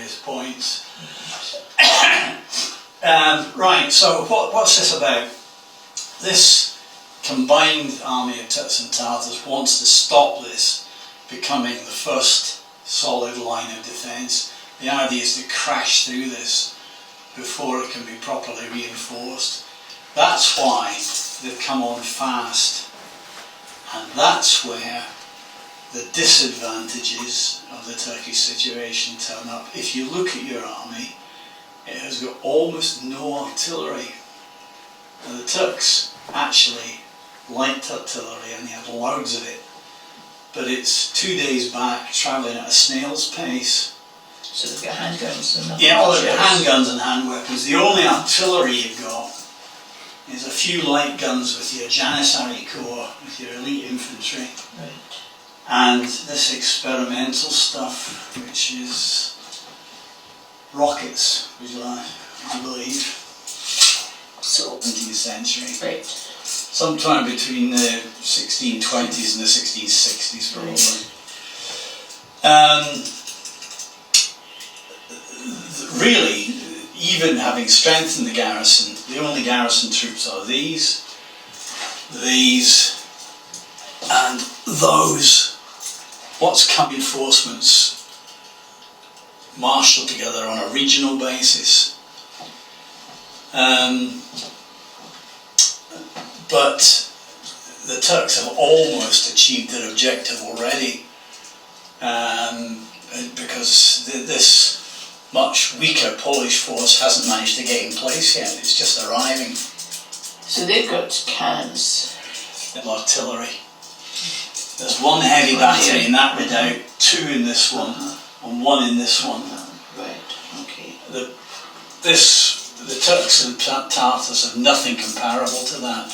various points. Right, so what's this about? This combined army of Turks and Tartars wants to stop this becoming the first solid line of defence. The idea is to crash through this before it can be properly reinforced. That's why they've come on fast, and that's where the disadvantages of the Turkish situation turn up. If you look at your army, it has got almost no artillery. Now, the Turks actually liked artillery and they had loads of it, but it's 2 days back, travelling at a snail's pace. So they've got handguns and nothing. Yeah, well, they've got handguns and hand weapons. The only artillery you've got is a few light guns with your Janissary Corps, with your elite infantry. Right. And this experimental stuff, which is rockets, would you believe? So, 19th century. right. Sometime between the 1620s and the 1660s, probably. Really, even having strengthened the garrison, the only garrison troops are these, and those. What's come reinforcements marshalled together on a regional basis. But the Turks have almost achieved their objective already, because this much weaker Polish force hasn't managed to get in place yet. It's just arriving. So they've got cannons. And artillery. There's one heavy battery in that redoubt, 2 in this one, and 1 in this one. Right, okay. The Turks and Tartars have nothing comparable to that.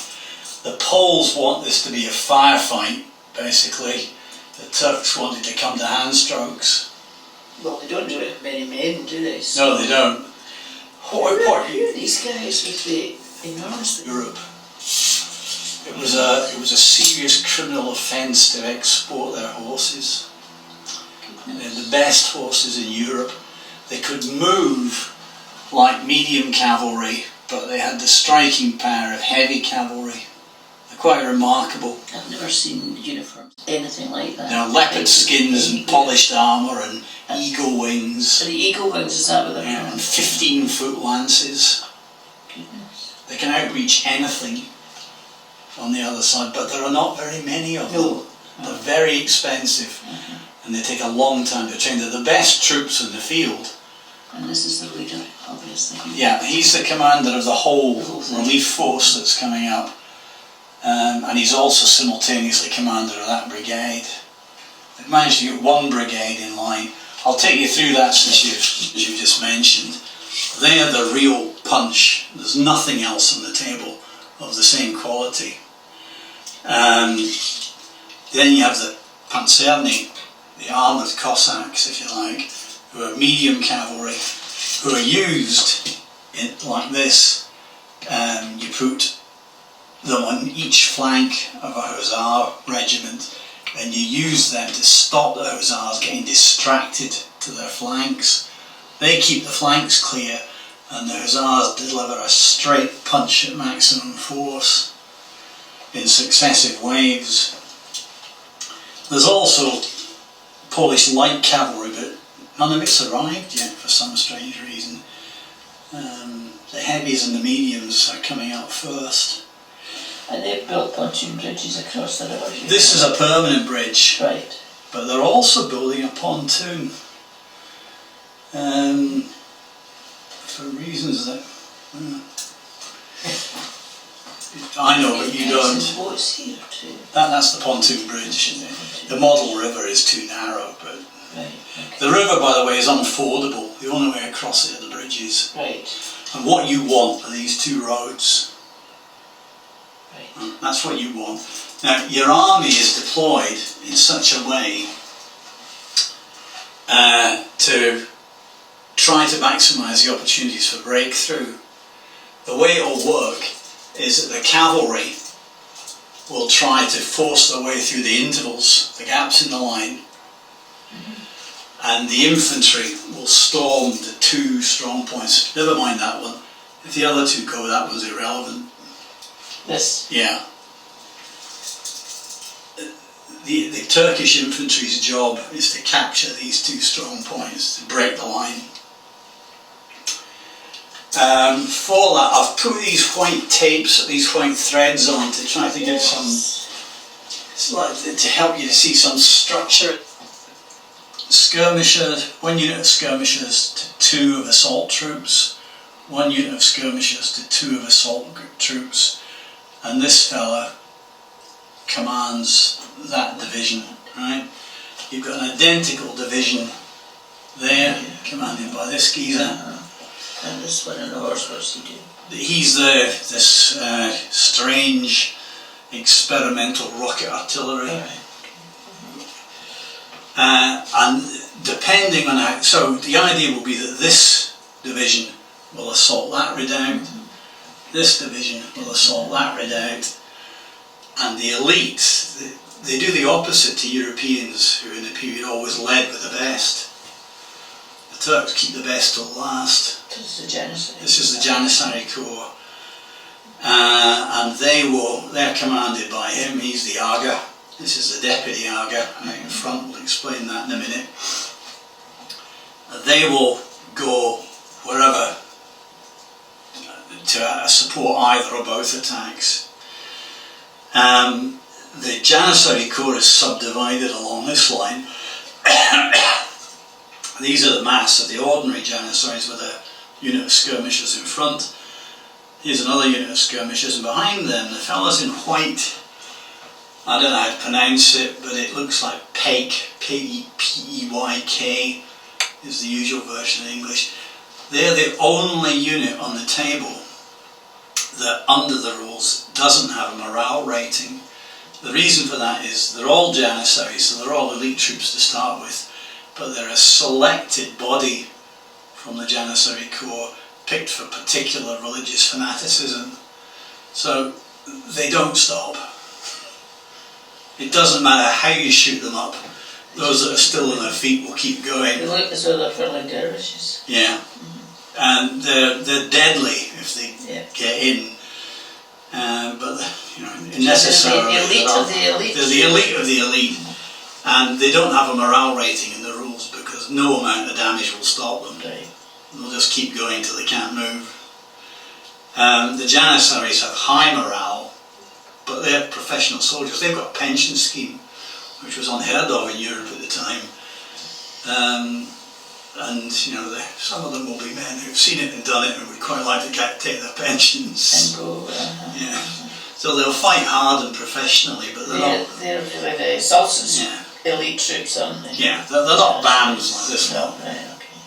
The Poles want this to be a firefight, basically. The Turks want it to come to hand strokes. Well, they don't do it with many men, do they? No, they don't. Who are these guys with the enormous... Europe. It was a serious criminal offence to export their horses. They're the best horses in Europe. They could move like medium cavalry, but they had the striking power of heavy cavalry. They're quite remarkable. I've never seen uniforms, anything like that. Now, leopard skins and polished armour and eagle wings. So the eagle wings, is that what they're And 15-foot lances. Goodness. They can outreach anything on the other side, but there are not very many of them. They're very expensive, and they take a long time to train. They're the best troops in the field. And this is the leader, obviously. Yeah, he's the commander of the whole relief force that's coming up, and he's also simultaneously commander of that brigade. They've managed to get 1 brigade in line. I'll take you through that since you've just mentioned. They are the real punch. There's nothing else on the table of the same quality. Then you have the panzerni, the armoured Cossacks, if you like, who are medium cavalry, who are used like this. You put them on each flank of a hussar regiment, and you use them to stop the hussars getting distracted to their flanks. They keep the flanks clear, and the hussars deliver a straight punch at maximum force in successive waves. There's also Polish light cavalry, but none of it's arrived yet for some strange reason. The heavies and the mediums are coming out first. And they've built pontoon bridges across the river. This is a permanent bridge, Right. but they're also building a pontoon. For reasons that I know, but you don't. Boats here too. That's the pontoon bridge. The model river is too narrow, but Right. Okay. the river, by the way, is unfordable. The only way across it are the bridges. Right. And what you want are these 2 roads. Right. That's what you want. Now, your army is deployed in such a way to try to maximise the opportunities for breakthrough. The way it will work is that the cavalry will try to force their way through the intervals, the gaps in the line, and the infantry will storm the 2 strong points. Never mind that one. If the other 2 go, that one's irrelevant. This? Yeah. The Turkish infantry's job is to capture these 2 strong points, to break the line. For that, I've put these white tapes, these white threads on to try to give some, to help you to see some structure. Skirmishers, 1 unit of skirmishers to 2 of assault troops, 1 unit of skirmishers to 2 of assault troops, and this fella commands that division, right? You've got an identical division there, commanded by this geezer. And this one in the horse, what's he do? He's this strange experimental rocket artillery. And depending on how, so the idea will be that this division will assault that redoubt, this division will assault that redoubt, and the elites, they do the opposite to Europeans, who in the period always led with the best. The Turks keep the best till last. This is the Janissary Corps, and they're commanded by him. He's the Aga. This is the deputy Aga. Right in front, we'll explain that in a minute. They will go wherever to support either or both attacks. The Janissary Corps is subdivided along this line. These are the mass of the ordinary Janissaries with a unit of skirmishers in front. Here's another unit of skirmishers, and behind them, the fellows in white, I don't know how to pronounce it, but it looks like Peyk, P-E-P-E-Y-K is the usual version in English. They're the only unit on the table that, under the rules, doesn't have a morale rating. The reason for that is they're all Janissaries, so they're all elite troops to start with, but they're a selected body from the Janissary Corps, picked for particular religious fanaticism. So they don't stop. It doesn't matter how you shoot them up, those that are still on their feet will keep going. They look as though they're fairly dervishes. Yeah. And they're deadly if they get in. But necessarily the elite of the elite. They're the elite of the elite, and they don't have a morale rating in the rules because no amount of damage will stop them. Right. They'll just keep going till they can't move. The Janissaries have high morale, but they're professional soldiers. They've got a pension scheme, which was unheard of in Europe at the time. And some of them will be men who've seen it and done it and would quite like to take their pensions. And go. Yeah. So they'll fight hard and professionally, but they're the Sultan's elite troops, aren't they? Yeah, they're not BAMs like this one. Right, okay.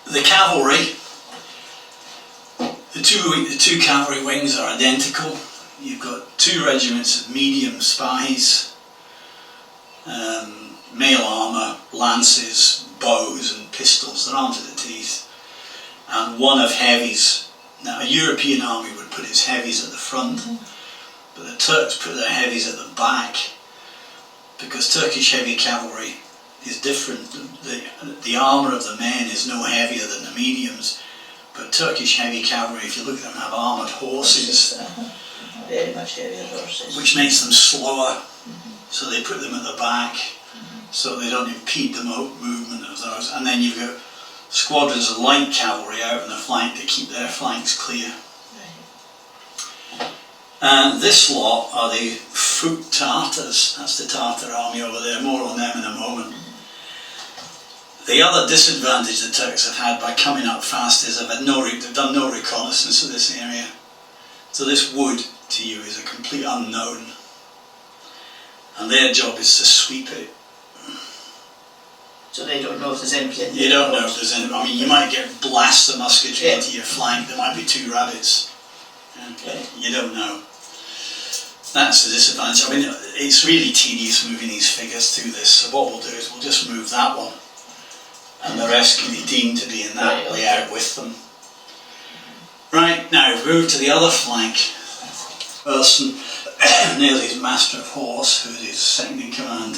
The cavalry, the two cavalry wings are identical. You've got 2 regiments of medium spies, mail armour, lances, bows and pistols. They're armed to the teeth. And 1 of heavies. Now a European army would put its heavies at the front, but the Turks put their heavies at the back, because Turkish heavy cavalry is different. The armour of the men is no heavier than the mediums, but Turkish heavy cavalry, if you look at them, have armoured horses. Very much heavier horses. Which makes them slower, so they put them at the back, so they don't impede the movement of those. And then you've got squadrons of light cavalry out on the flank to keep their flanks clear. And this lot are the foot Tartars. That's the Tartar army over there. More on them in a moment. The other disadvantage the Turks have had by coming up fast is they've done no reconnaissance of this area. So this wood to you is a complete unknown, and their job is to sweep it. So they don't know if there's anybody in there. You don't know if there's any. I mean, you might get blasts of musketry into your flank. There might be 2 rabbits. Okay. You don't know. That's the disadvantage. I mean, it's really tedious moving these figures through this. So what we'll do is we'll just move that one, and the rest can be deemed to be in that layout with them. Right, now move to the other flank. Person there's his master of horse, who's his second in command.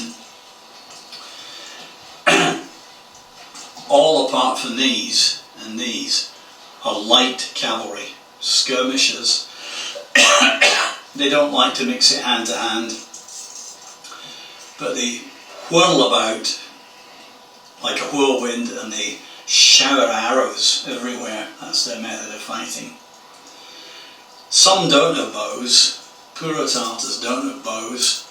All apart from these and these are light cavalry, skirmishers. They don't like to mix it hand to hand, but they whirl about like a whirlwind and they shower arrows everywhere. That's their method of fighting. Some don't have bows. Puro Tartars don't have bows,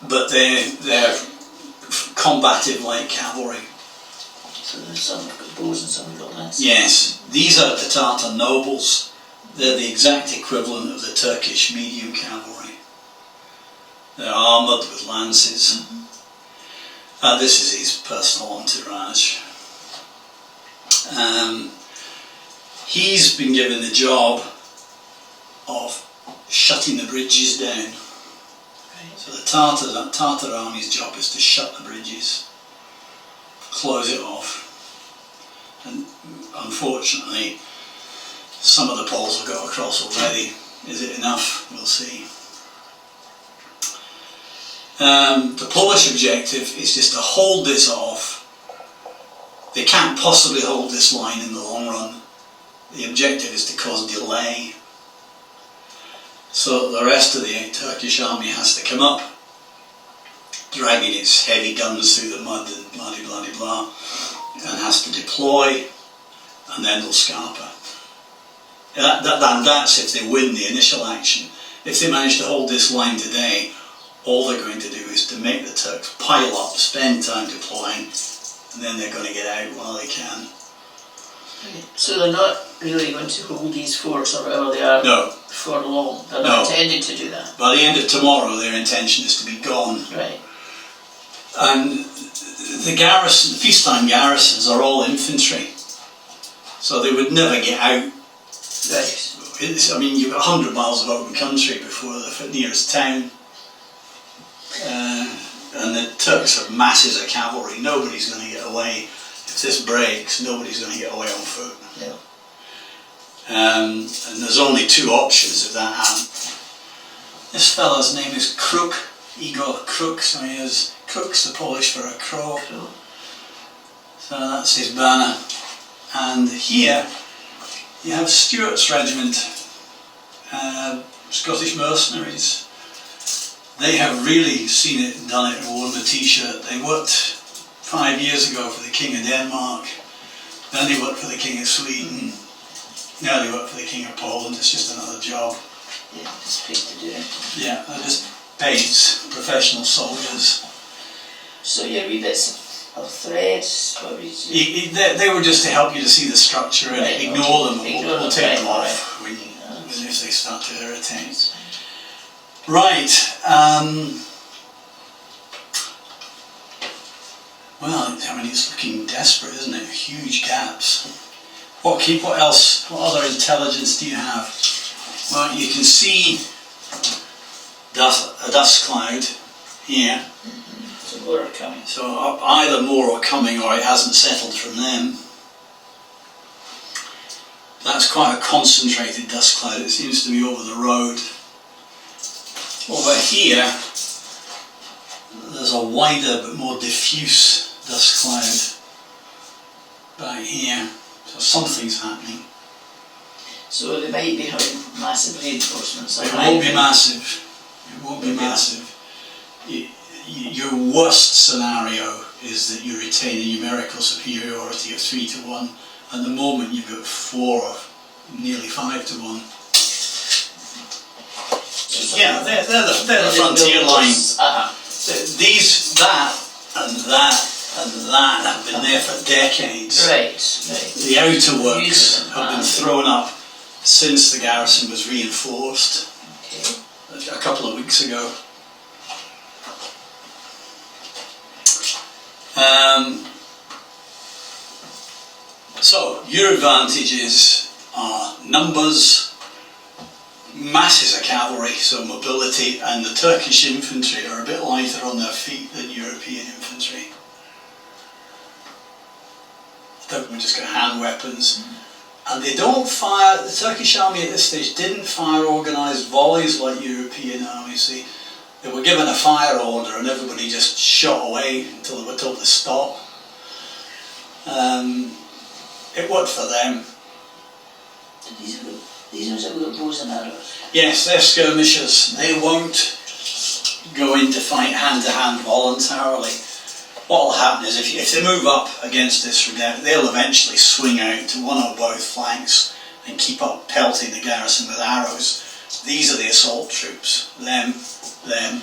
but they're combative like cavalry. So there's some have got bows and some have got lances. Yes, these are the Tartar nobles. They're the exact equivalent of the Turkish medium cavalry. They're armoured with lances. This is his personal entourage. He's been given the job of shutting the bridges down. Right. So the Tartar army's job is to shut the bridges, close it off. And unfortunately, some of the Poles have got across already. Is it enough? We'll see. The Polish objective is just to hold this off. They can't possibly hold this line in the long run. The objective is to cause delay. So the rest of the Turkish army has to come up, dragging its heavy guns through the mud and blah blah blah blah, and has to deploy, and then they'll scarper. That's if they win the initial action. If they manage to hold this line today, all they're going to do is to make the Turks pile up, spend time deploying, and then they're going to get out while they can. So they're not really going to hold these forts or wherever they are No. for long. They're not intending to do that. By the end of tomorrow, their intention is to be gone. Right. And the garrison, the peacetime garrisons, are all infantry, so they would never get out. Right. I mean, you've got 100 miles of open country before the nearest town. And the Turks have masses of cavalry. Nobody's going to get away. If this breaks, nobody's going to get away on foot. Yeah. And there's only two options if that happens. This fella's name is Kruk, Igor Kruk, so he is, Kruk's the Polish for a crow. So that's his banner. And here you have Stuart's regiment, Scottish mercenaries. They have really seen it and done it and worn the t-shirt. They worked 5 years ago for the King of Denmark, then they worked for the King of Sweden, now they work for the King of Poland. It's just another job. Yeah, just paid to do it. Yeah, they're just paid professional soldiers. So your wee bits of threads, what were you doing? They were just to help you to see the structure and Right, ignore okay. them. Ignore We'll them, take them right, off when if they start to irritate. Right. Well, I mean, it's looking desperate, isn't it? Huge gaps. What other intelligence do you have? Well, you can see a dust cloud here. So more are coming. So either more are coming or it hasn't settled from them. That's quite a concentrated dust cloud. It seems to be over the road. Over here, there's a wider but more diffuse dust cloud back here. So something's happening. So they might be having massive reinforcements. It won't be massive. It won't be massive. Your worst scenario is that you retain a numerical superiority of 3 to 1. At the moment you've got 4 or nearly 5 to 1. Yeah, they're the frontier line. These, that and that have been there for decades. Right. The outer works have been thrown up since the garrison was reinforced a couple of weeks ago. So your advantages are numbers, masses of cavalry, so mobility, and the Turkish infantry are a bit lighter on their feet than European infantry. We've just got hand weapons, And they don't fire, the Turkish army at this stage didn't fire organised volleys like European armies. They were given a fire order and everybody just shot away until they were told to stop. It worked for them. So these ones have got bows and arrows? Yes, they're skirmishers. They won't go in to fight hand-to-hand voluntarily. What will happen is if they move up against this redoubt, they'll eventually swing out to one or both flanks and keep up pelting the garrison with arrows. These are the assault troops. Them, and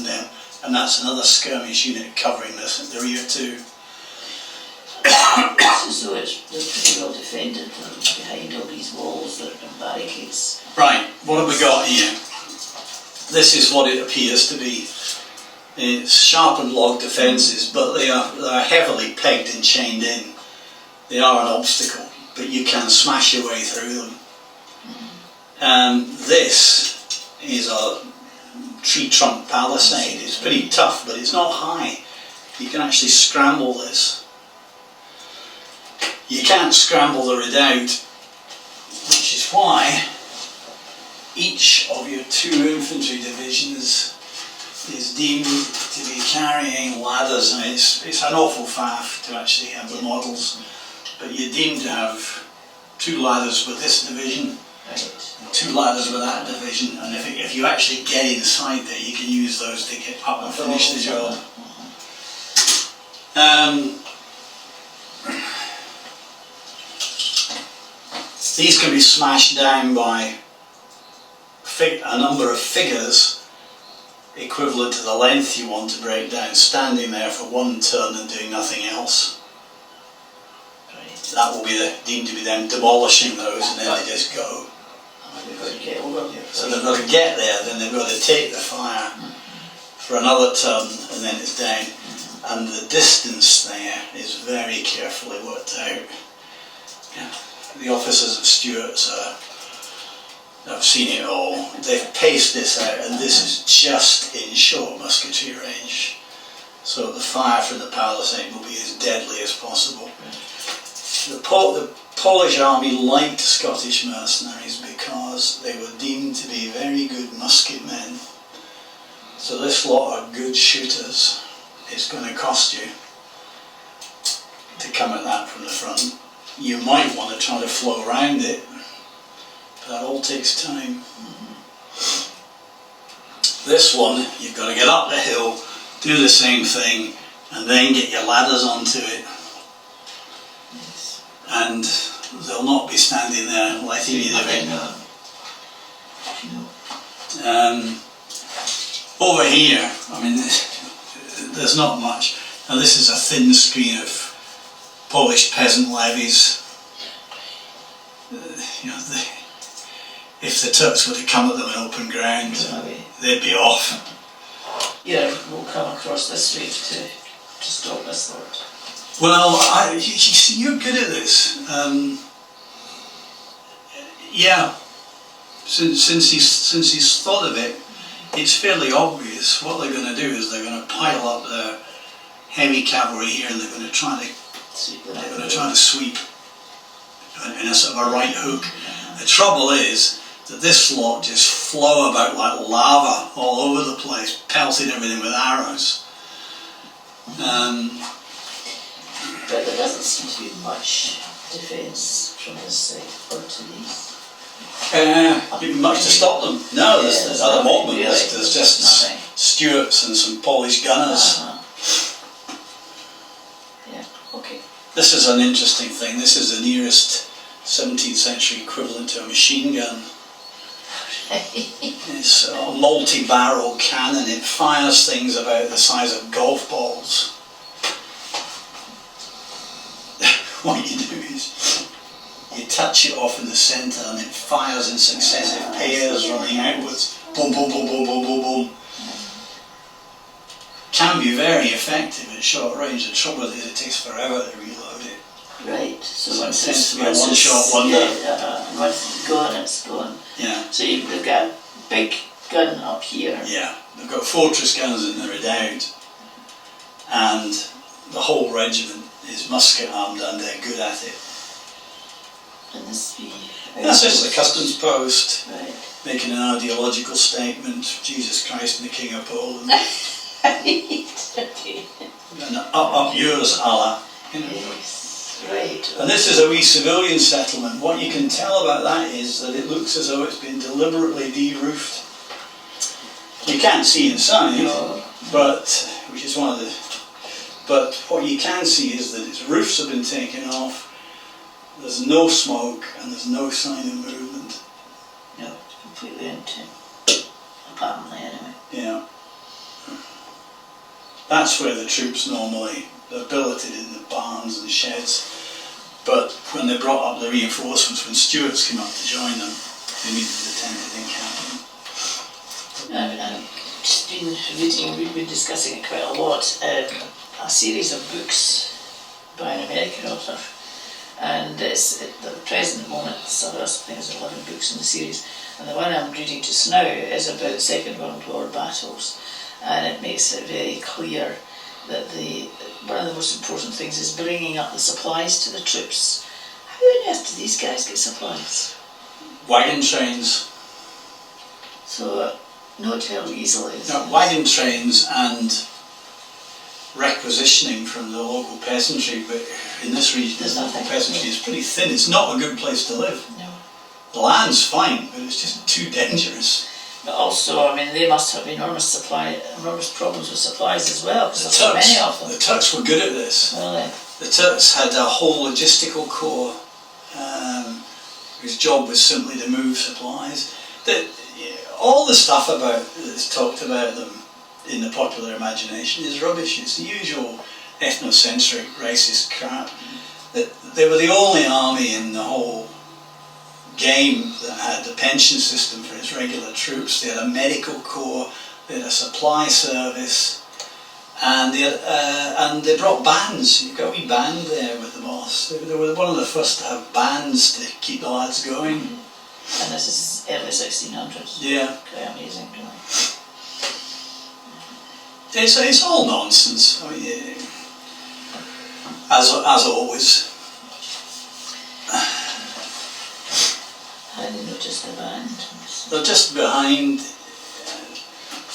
them. And that's another skirmish unit covering the rear too. So they're pretty well defended behind all these walls that are barricades. Right, what have we got here? This is what it appears to be. It's sharpened log defences, but they are heavily pegged and chained in. They are an obstacle, but you can smash your way through them. This is a tree trunk palisade. It's pretty tough, but it's not high. You can actually scramble this. You can't scramble the redoubt, which is why each of your 2 infantry divisions is deemed to be carrying ladders. I mean, it's an awful faff to actually have the models, but you're deemed to have 2 ladders with this division, and 2 ladders with that division, and if you actually get inside there, you can use those to get up and finish the job. These can be smashed down by a number of figures equivalent to the length you want to break down, standing there for 1 turn and doing nothing else. Right. That will be deemed to be them demolishing those, and then they just go. So they've got to get there, then they've got to take the fire for another turn, and then it's down. And the distance there is very carefully worked out. Yeah. The officers of Stuart's I've seen it all. They've paced this out, and this is just in short musketry range. So the fire from the palisade will be as deadly as possible. The Polish army liked Scottish mercenaries because they were deemed to be very good musket men. So this lot are good shooters. It's going to cost you to come at that from the front. You might want to try to flow around it. That all takes time. This one, you've got to get up the hill, do the same thing, and then get your ladders onto it. Yes. And they'll not be standing there letting you do it. Over here, I mean, there's not much. Now this is a thin screen of Polish peasant levies. If the Turks were to come at them in open ground, they'd be off. Yeah, we'll come across this wave to stop this lot. Well, you see, you're good at this. Yeah, since he's thought of it, it's fairly obvious. What they're going to do is they're going to pile up their heavy cavalry here, and they're going to try to sweep in a sort of a right hook. The trouble is that this lot just flow about like lava all over the place, pelting everything with arrows. But there doesn't seem to be much defence from this side or to these. Much to stop them. No, there's at the moment there's just Stuarts and some Polish gunners. Yeah, okay. This is an interesting thing. This is the nearest 17th century equivalent to a machine gun. It's a multi-barrel cannon. It fires things about the size of golf balls. What you do is you touch it off in the centre and it fires in successive pairs running outwards. Boom, boom, boom, boom, boom, boom, boom. Can be very effective at short range. The trouble is it takes forever to reload it. Right, so it tends to be a one-shot wonder. Once it's gone, it's gone. Yeah. So they've got a big gun up here. Yeah, they've got fortress guns in the redoubt, and the whole regiment is musket armed and they're good at it. And this be... That's just the customs post, Right. making an ideological statement, Jesus Christ and the King of Poland. Okay. And up yours, Allah. You know. Yes, right. And this is a wee civilian settlement. What you can tell about that is that it looks as though it's been deliberately de-roofed. You can't see inside, No. but which is one of the. But what you can see is that its roofs have been taken off. There's no smoke and there's no sign of movement. No, it's completely empty. Apparently, anyway. Yeah. That's where the troops normally, they're billeted in the barns and sheds. But when they brought up the reinforcements, when Stuarts came up to join them, they needed the tented encampment. I've just been reading, we've been discussing it quite a lot, a series of books by an American author. And it's at the present moment, so I think there's 11 books in the series. And the one I'm reading just now is about Second World War battles. And it makes it very clear that one of the most important things is bringing up the supplies to the troops. How on earth do these guys get supplies? Wagon trains. So, not how easily is No, it? wagon trains and requisitioning from the local peasantry, but in this region There's the local nothing. peasantry is pretty thin. It's not a good place to live. No. The land's fine, but it's just too dangerous. But also, I mean, they must have enormous problems with supplies as well, because The there's so many of Turks, them. the Turks were good at this. Really? The Turks had a whole logistical corps whose job was simply to move supplies. All the stuff that's talked about them in the popular imagination is rubbish. It's the usual ethnocentric racist crap. They were the only army in the whole game that had the pension system for its regular troops. They had a medical corps, they had a supply service, and they brought bands. You've got a wee band there with the boss. They were one of the first to have bands to keep the lads going. And this is early 1600s. Yeah. Quite amazing, really. It's all nonsense. I mean, as always. I didn't notice the band. They're just behind.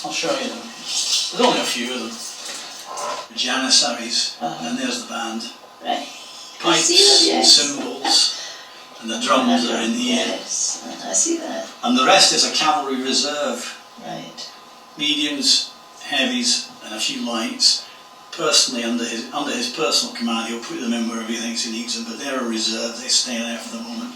I'll show you them. There's only a few of them. Janissaries, and there's the band. Right. I Pipes, see them, yes. cymbals, and the drums are in the air. Yes, I see that. And the rest is a cavalry reserve. Right. Mediums, heavies, and a few lights. Personally, under his personal command, he'll put them in wherever he thinks he needs them, but they're a reserve, they stay there for the moment.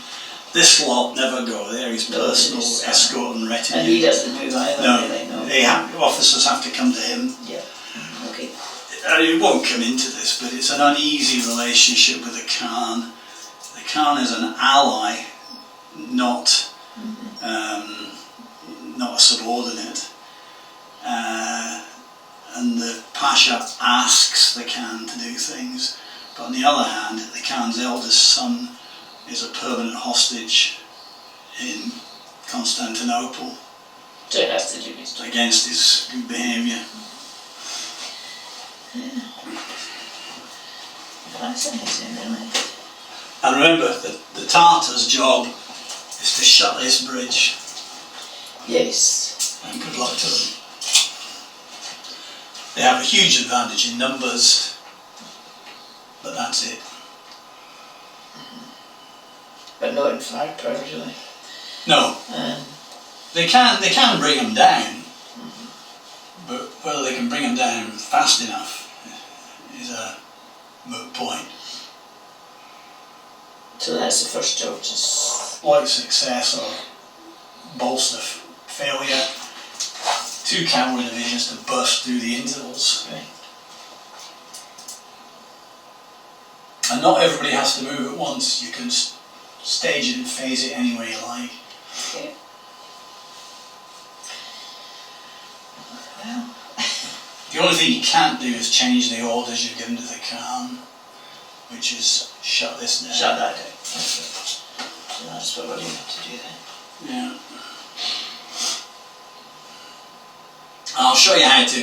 This lot never go there, his personal escort and retinue. And he doesn't move either, No, really, no. officers have to come to him. Yeah. Okay. It won't come into this, but it's an uneasy relationship with the Khan. The Khan is an ally, not not a subordinate. And the Pasha asks the Khan to do things, but on the other hand, the Khan's eldest son is a permanent hostage in Constantinople So it has to do with against his good behaviour. fascinating, really. And remember, the Tartars' job is to shut this bridge, Yes. and good luck to them. They have a huge advantage in numbers, but that's it. But not in firepower, really. No, they can bring them down, but whether they can bring them down fast enough is a moot point. So that's the first job, just... Exploit success or bolster failure. 2 cavalry divisions to burst through the intervals. Right. And not everybody has to move at once. You can stage it and phase it any way you like. Okay. Well, The only thing you can't do is change the orders you've given to the Khan, which is shut this down. shut that down. Okay. So that's what we're going to have to do then. Yeah. I'll show you how to.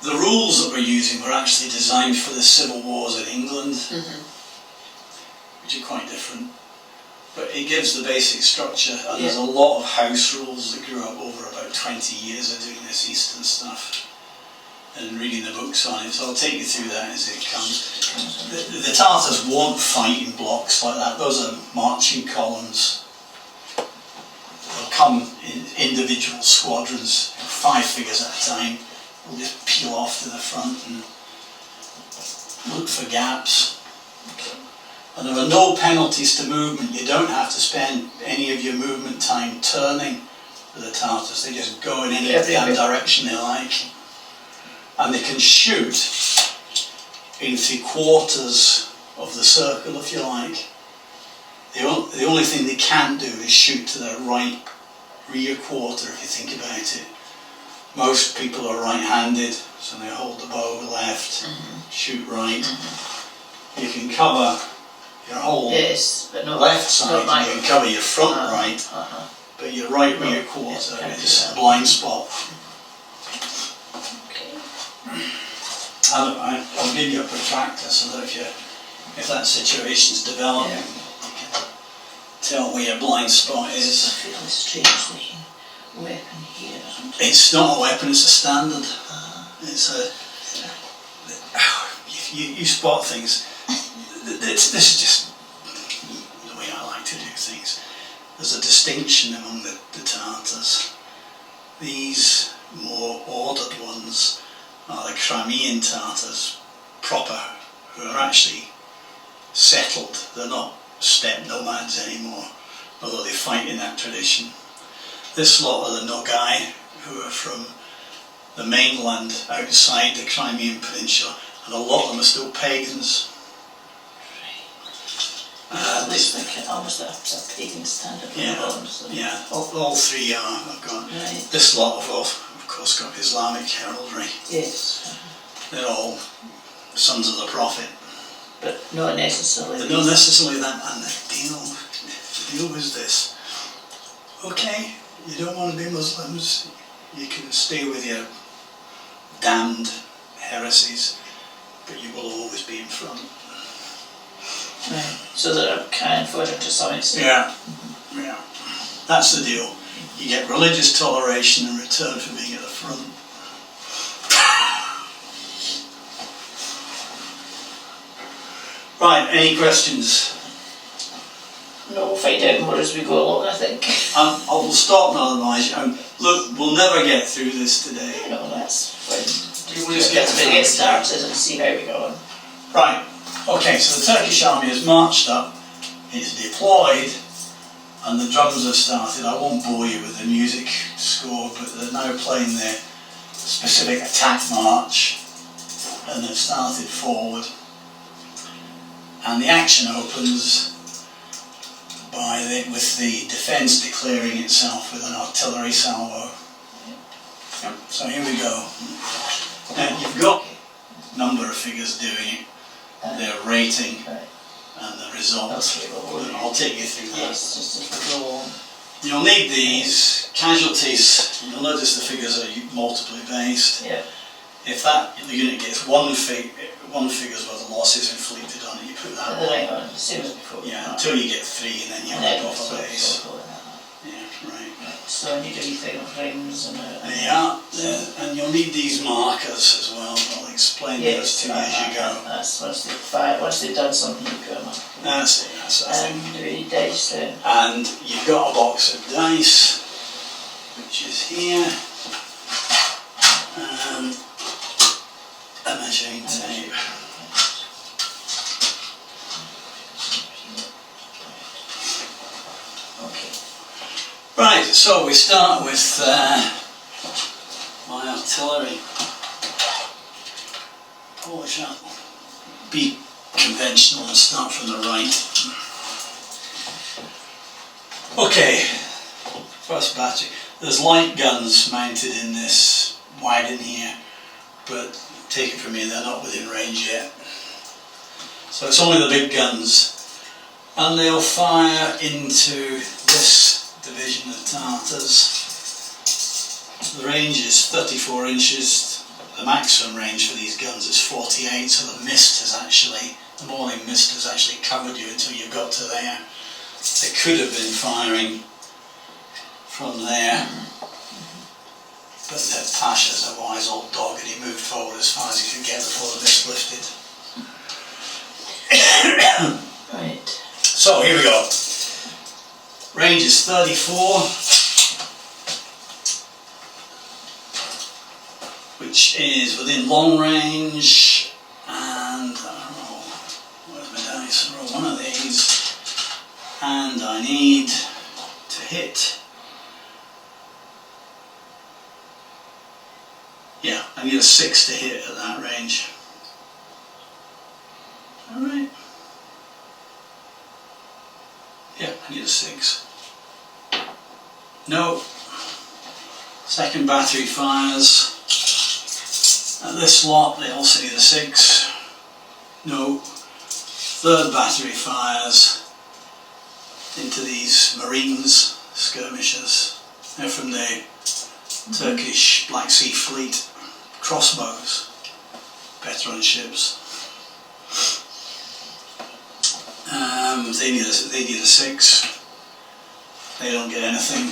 The rules that we're using were actually designed for the civil wars in England. which are quite different. But it gives the basic structure, and there's a lot of house rules that grew up over about 20 years of doing this Eastern stuff and reading the books on it, so I'll take you through that as it comes. The Tartars won't fight in blocks like that. Those are marching columns. They'll come in individual squadrons, 5 figures at a time. They'll just peel off to the front and look for gaps. And there are no penalties to movement. You don't have to spend any of your movement time turning for the Tartars. They just go in any damn direction they like. And they can shoot in 3/4 of the circle, if you like. The only thing they can't do is shoot to their right rear quarter, if you think about it. Most people are right-handed, so they hold the bow left, shoot right. You can cover your whole but not, left side, not you can cover your front right, but your right rear quarter is a blind spot. I'll give you a protractor so that if that situation's developing, you can tell where your blind spot is. It's a fairly strange looking weapon here, isn't it? It's not a weapon, it's a standard. It's a... You spot things. This is just the way I like to do things. There's a distinction among the Tartars. These more ordered ones are the Crimean Tartars proper, who are actually settled. They're not steppe nomads anymore, although they fight in that tradition. This lot are the Nogai, who are from the mainland outside the Crimean Peninsula, and a lot of them are still pagans. Looks like almost a pagan standard. Yeah, all 3 are. I've got this lot have of course got Islamic heraldry. Yes. They're all sons of the Prophet. But not necessarily. But not necessarily that. And the deal was this. Okay, you don't want to be Muslims. You can stay with your damned heresies, but you will always be in front. Right. So they're cannon fodder to some extent. Yeah. That's the deal. You get religious toleration in return for being at the front. Right, any questions? No, we'll find out more as we go along, I think. I will stop now, otherwise. Look, we'll never get through this today. No, that's fine. We'll just get started and see how we go on. Right. Okay, so the Turkish army has marched up, it's deployed, and the drums have started. I won't bore you with the music score, but they're now playing their specific attack march, and they've started forward. And the action opens with the defence declaring itself with an artillery salvo. Yep. So here we go. Now you've got a number of figures doing it. Their rating and the results. I'll take you through that. Yes, just as we go on. You'll need these casualties. You'll notice the figures are multiply based. Yeah. If that the unit gets one figure's worth of losses inflicted on it, you put that on. Same as before. Yeah, until you get 3, and then you rip off a base. Yeah, right. So I need a wee thing of rings and and you'll need these markers as well. I'll explain those to you as you go. That's once they've done something, you put them up. That's it. And do we need dice then? And you've got a box of dice, which is here, and a measuring tape. Right, so we start with my artillery. Polish up. Be conventional and start from the right. Okay, first battery. There's light guns mounted in this wagon here, but take it from me, they're not within range yet. So it's only the big guns, and they'll fire into this division of Tartars. The range is 34 inches. The maximum range for these guns is 48, so the mist has actually The morning mist has actually covered you until you got to there. They could have been firing from there, but Pasha's a wise old dog and he moved forward as far as he could get before the mist lifted. Right. So here we go. Range is 34, which is within long range, and where's my dice? Roll one of these, and I need to hit. Yeah, I need a 6 to hit at that range. Alright. Yeah, I need a 6. No. Second battery fires. At this lot, they also need a 6. No. Third battery fires into these Marines skirmishers. They're from the Turkish Black Sea Fleet crossbows, veteran ships. They need a 6. They don't get anything.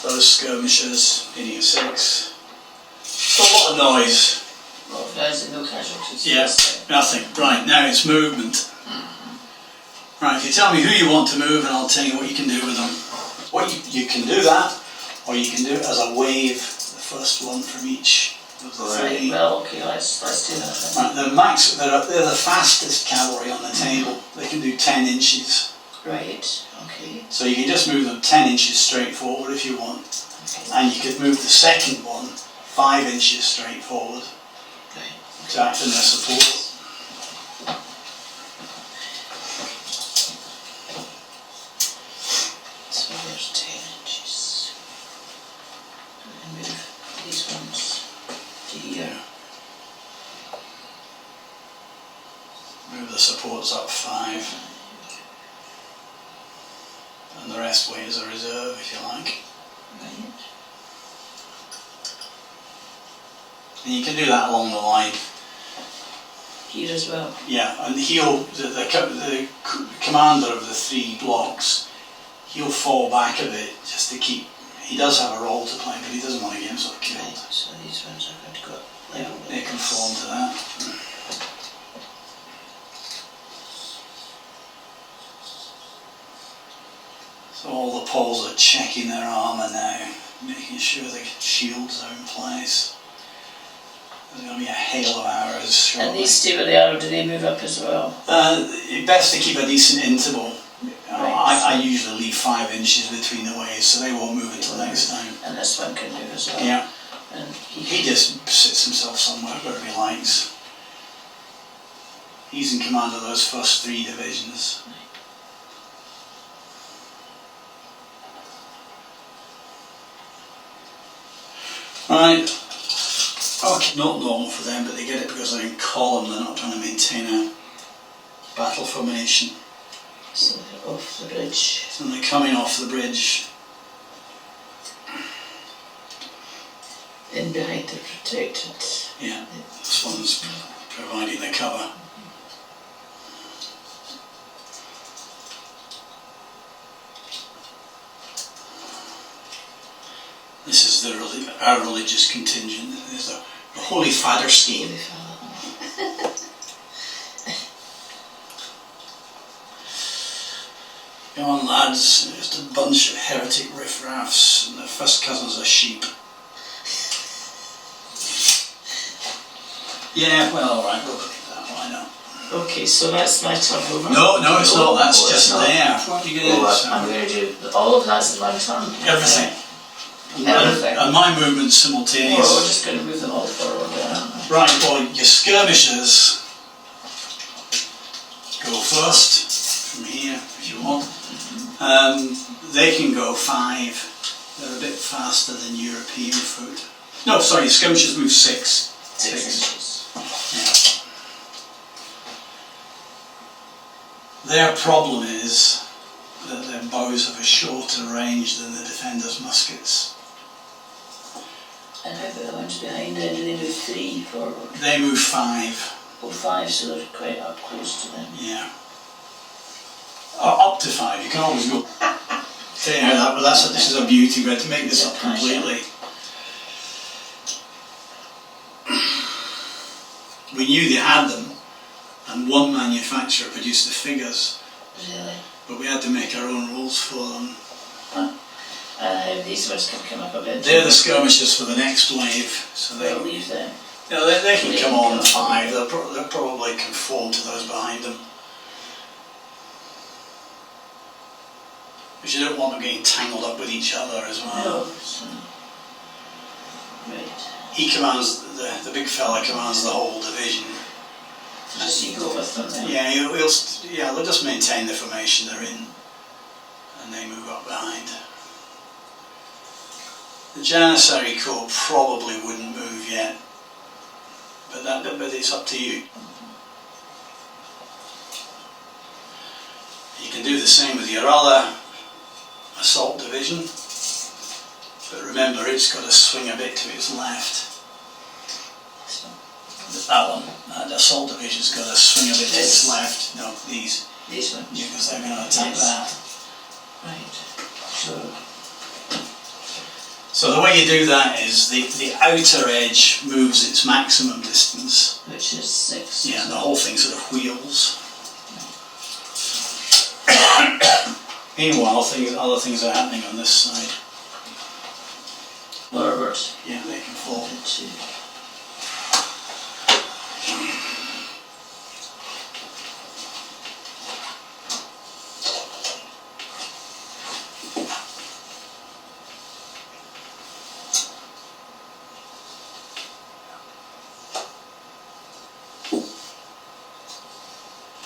Those skirmishers needing a 6. It's a lot of noise. A lot of noise and no casualties. Yes, nothing. Right, now it's movement. Right, if you tell me who you want to move, and I'll tell you what you can do with them. You can do that, or you can do it as a wave, the first one from each of the Right, three. well, okay, let's do that then. Right, they're the fastest cavalry on the table. They can do 10 inches. Right, okay. So you can just move them 10 inches straight forward if you want. Okay. And you could move the second one 5 inches straight forward Right. to act in their support. So there's 10 inches. And move these ones to here. Move the supports up 5. And the rest wait as a reserve if you like. Right. And you can do that along the line. Here as well. Yeah, and the commander of the 3 blocks, he'll fall back a bit just to keep. He does have a role to play, but he doesn't want to get himself killed. Right, so these ones are going to go Yeah, level. they conform to that. So all the poles are checking their armour now, making sure the shields are in place. There's going to be a hail of arrows shortly. And these stay where they are, or do they move up as well? Best to keep a decent interval. Right. I usually leave 5 inches between the waves, so they won't move until next time. And this one can move as well. Yeah. And He just sits himself somewhere wherever he likes. He's in command of those first 3 divisions. Right. Okay, not normal for them, but they get it because they're in column, they're not trying to maintain a battle formation. so they're off the bridge. So they're coming off the bridge. In behind the protected. Yeah, this one's providing the cover. This is our religious contingent. There's the Holy Father scheme. Holy Father. Come on, lads, just a bunch of heretic riffraffs, and their first cousins are sheep. Yeah, well, alright, we'll believe that, why not? Okay, so that's my turn over. No, it's not, that's Oh, just it's not. there. What are you going to do? I'm going to do all of that's my turn. Everything. Everything. And my movement's Or simultaneous. we're just going to move them all forward. Right, well, your skirmishers go first, from here, if you want. They can go 5. They're a bit faster than European foot. No, sorry, skirmishers move 6. 6 inches. Yeah. Their problem is that their bows have a shorter range than the defenders' muskets. And how about the ones behind then? Do they move 3 forward? They move 5. or 5, so they're quite up close to them. Yeah. Or up to 5, you can always go. Say how that, but this is a beauty. We had to make this up completely. We knew they had them, and one manufacturer produced the figures. Really? But we had to make our own rules for them. These ones can come up a bit. They're the skirmishers for the next wave, so We'll leave them. they can come on 5. They'll probably conform to those behind them. Because you don't want them getting tangled up with each other as well. No, so, right. He commands, the big fella commands the whole division. Does he go with them then? Yeah, they'll just maintain the formation they're in, and they move up behind. The Janissary Corps probably wouldn't move yet, but it's up to you. You can do the same with your other assault division, but remember it's got to swing a bit to its left. That one, the assault division's got to swing a bit to its left. No, these. These ones? Yeah, because they're going to attack that. Right. So the way you do that is the outer edge moves its maximum distance. Which is 6. Yeah, the whole thing sort of wheels. Meanwhile, other things are happening on this side. Forward. Yeah, they can fall.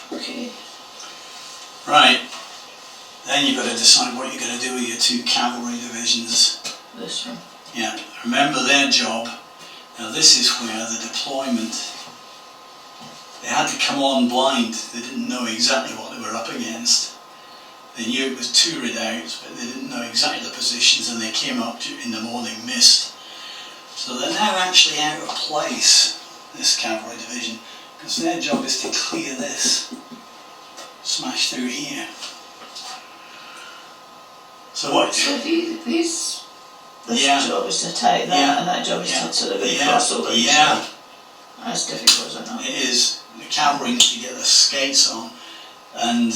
Okay. Right. Then you've got to decide what you're going to do with your 2 cavalry divisions. This one. Yeah, remember their job. Now this is where the deployment, they had to come on blind. They didn't know exactly what they were up against. They knew it was 2 redoubts, but they didn't know exactly the positions, and they came up in the morning mist. So they're now actually out of place, this cavalry division, because their job is to clear this, smash through here. So what? So this job is to attack that, and that job is to sort of cross over each other. That's difficult, isn't it? It is. The cavalry need to get their skates on, and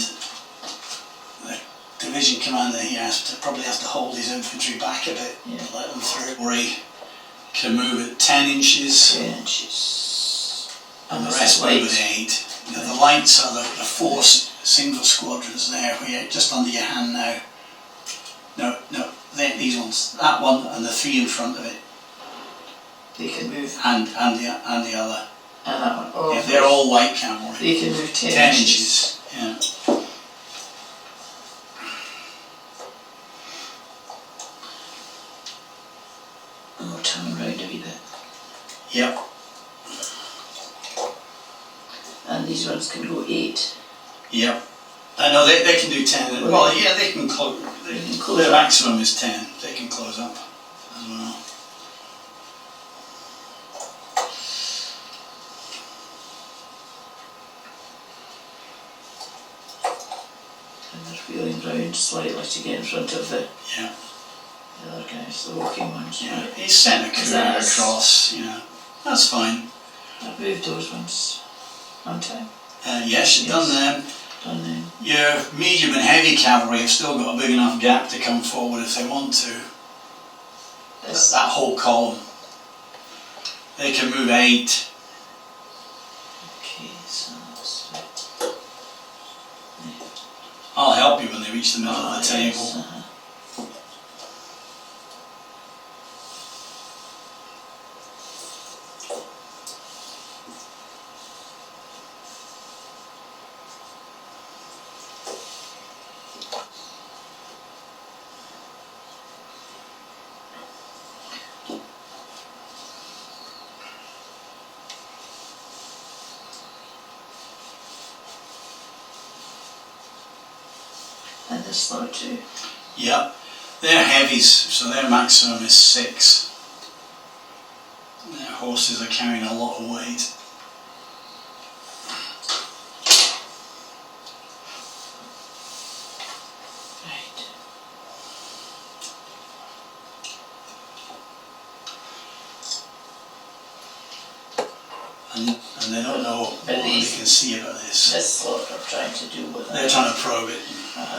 the division commander here probably has to hold his infantry back a bit, to let them through, or he can move at 10 inches. 10 inches. And the rest move at 8. Now, the lights are the 4 single squadrons there, just under your hand now. No, these ones. That one and the 3 in front of it. They can move. And the other. And that one. Oh, yeah, they're all light cavalry. They can move 10 inches. Yeah. Oh, turn them round a wee bit. Yep. And these ones can go 8. Yep. No, they can do 10. Well, yeah, they can close. Their maximum is 10. They can close up as well. And they're wheeling round slightly to get in front of the other guys, the walking ones. Yeah, he's sent a courier across, that's fine. I've moved those ones on time. Yes, you've done them. Done them. Your medium and heavy cavalry have still got a big enough gap to come forward if they want to. That whole column. They can move 8. Okay, so that's right. I'll help you when they reach the middle of the table. Yes, And this slow too. Yep. They're heavies, so their maximum is 6. Their horses are carrying a lot of weight. and they don't know what they can see about this. This lot are trying to do with They're trying to probe it.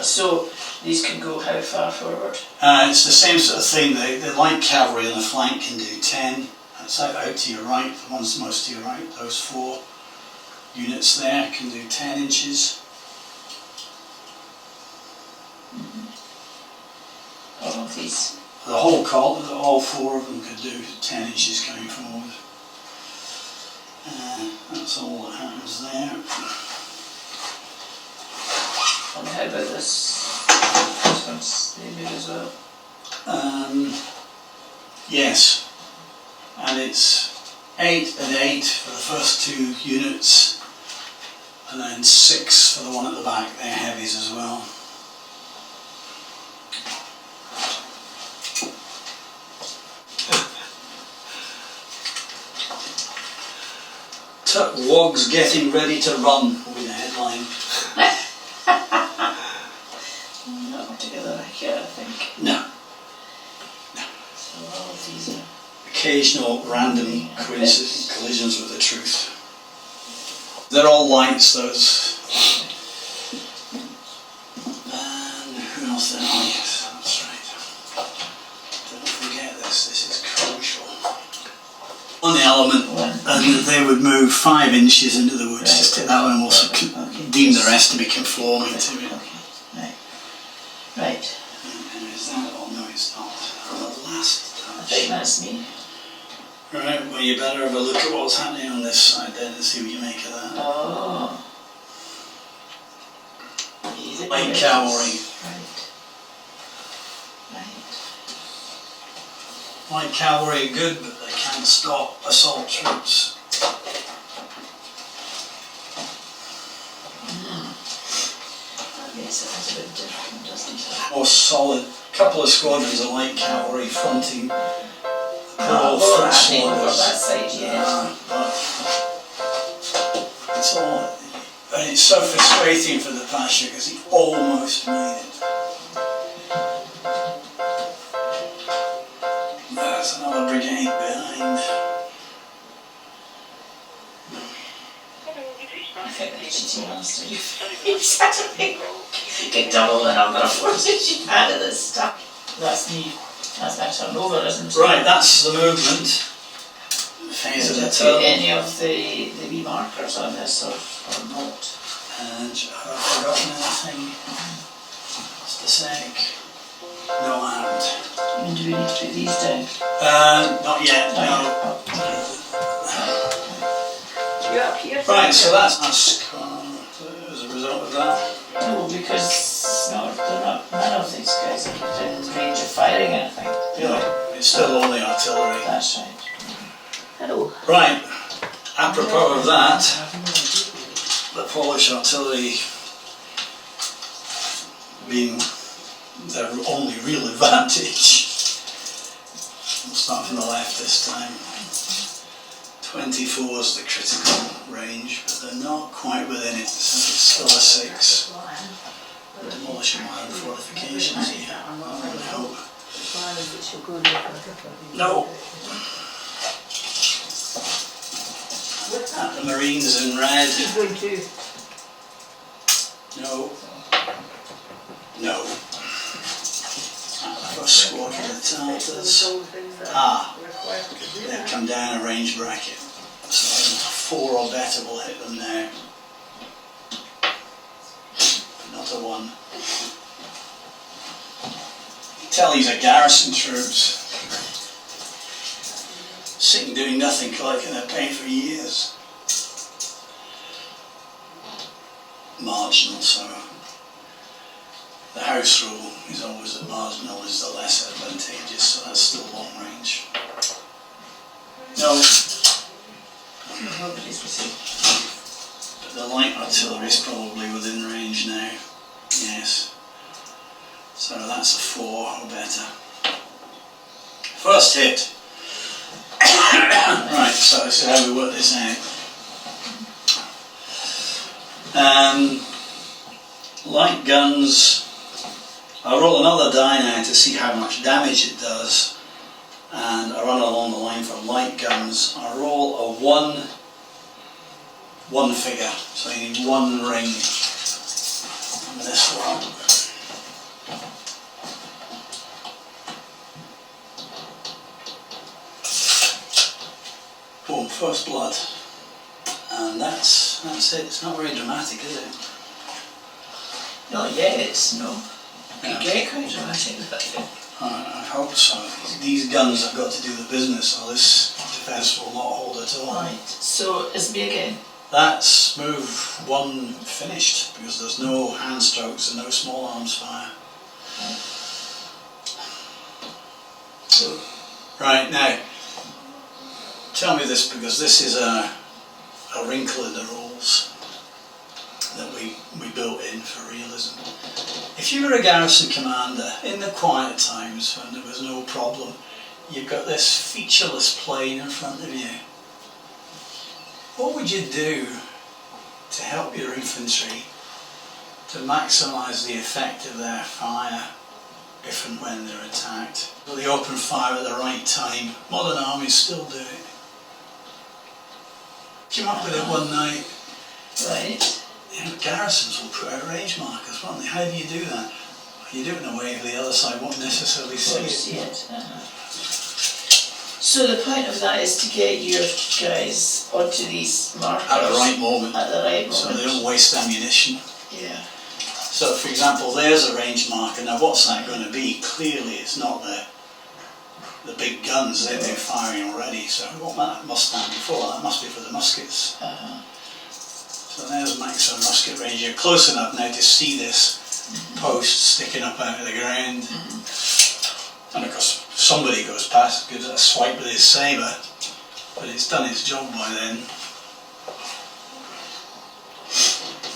So these can go how far forward? It's the same sort of thing. The light cavalry on the flank can do 10. That's out to your right, the ones most to your right, those 4 units there can do 10 inches. All of these? The whole column, all 4 of them could do 10 inches going forward. That's all that happens there. And how about this? This one's they move as well? Yes. And it's 8 and 8 for the first 2 units, and then 6 for the one at the back. They're heavies as well. Turk wogs getting ready to run will be the headline. Not altogether accurate, I think. No. So all of these are Occasional random collisions with the truth. They're all lights, those. And who else there? Oh yes, that's right. Don't forget this is crucial. On the element, and they would move 5 inches into the woods. Just take that one and we'll deem the rest to be conforming to it. Right. Right. And is that? Oh no, it's not. The last touch. I think that's me. Right, well you better have a look at what's happening on this side then and see what you make of that. Oh. Light cavalry. Right. Light cavalry are good, but they can't stop assault troops. That makes it a bit different, doesn't it? More solid. Couple of squadrons of light cavalry fronting the Oh, foot I think over squadrons. that side, yeah. But it's all, and it's so frustrating for the Pasha because he almost made it. There's another brigade behind. I think that cheating master, you've get double the number of forces you've had of this stuff. That's me. That's my turnover, isn't it? Right, that's the movement. Phase of the turn. Any of the wee markers on this or not? And have I forgotten anything? Just a sec. No, I haven't. And do we need to put these down? Not yet, no. You up here? Right, so that's us as a result of that. No, because none of these guys are within range of firing anything. No, it's still only artillery. That's right. Hello. Right, apropos of that, the Polish artillery being their only real advantage. We'll start from the left this time. 24 is the critical range, but they're not quite within it, so it's still a 6. Demolishing my own fortifications here, I would hope. No. The Marines in red. No. No. First squadron of Tartars. They've come down a range bracket. So 4 or better will hit them now. Not a 1. You tell these are garrison troops. Sitting doing nothing, collecting their pay for years. Marginal, so the house rule is always that marginal is the less advantageous, so that's still long range. No. But the light artillery is probably within range now. Yes. So that's a 4 or better. First hit. Right, so this is how we work this out. Light guns, I roll another die now to see how much damage it does, and I run along the line for light guns. I roll a 1 one figure, so you need one ring on this one. Boom, first blood. And that's it. It's not very dramatic, is it? Not yet, no. Yeah. Could get quite dramatic with that. I hope so. These guns have got to do the business, or this defence will not hold at all. Right, so it's me again. That's move one finished, because there's no hand strokes and no small arms fire. Right. So, Right, now, tell me this, because this is a wrinkle in the rules that we built in for realism. If you were a garrison commander in the quiet times when there was no problem, you've got this featureless plain in front of you, what would you do to help your infantry to maximise the effect of their fire if and when they're attacked? Will they open fire at the right time? Modern armies still do it. Came up with it one night. right. You know, garrisons will put out range markers, won't they? How do you do that? You do it in a way that the other side won't necessarily see it. So the point of that is to get your guys onto these markers At the right moment, at the right moment. so they don't waste ammunition. Yeah. So, for example, there's a range marker. Now, what's that going to be? Clearly, it's not the big guns. They've been firing already. So, what must stand before? That must be for the muskets. So there's maximum musket range. You're close enough now to see this post sticking up out of the ground. And of course, somebody goes past, gives it a swipe with his sabre, but it's done its job by then.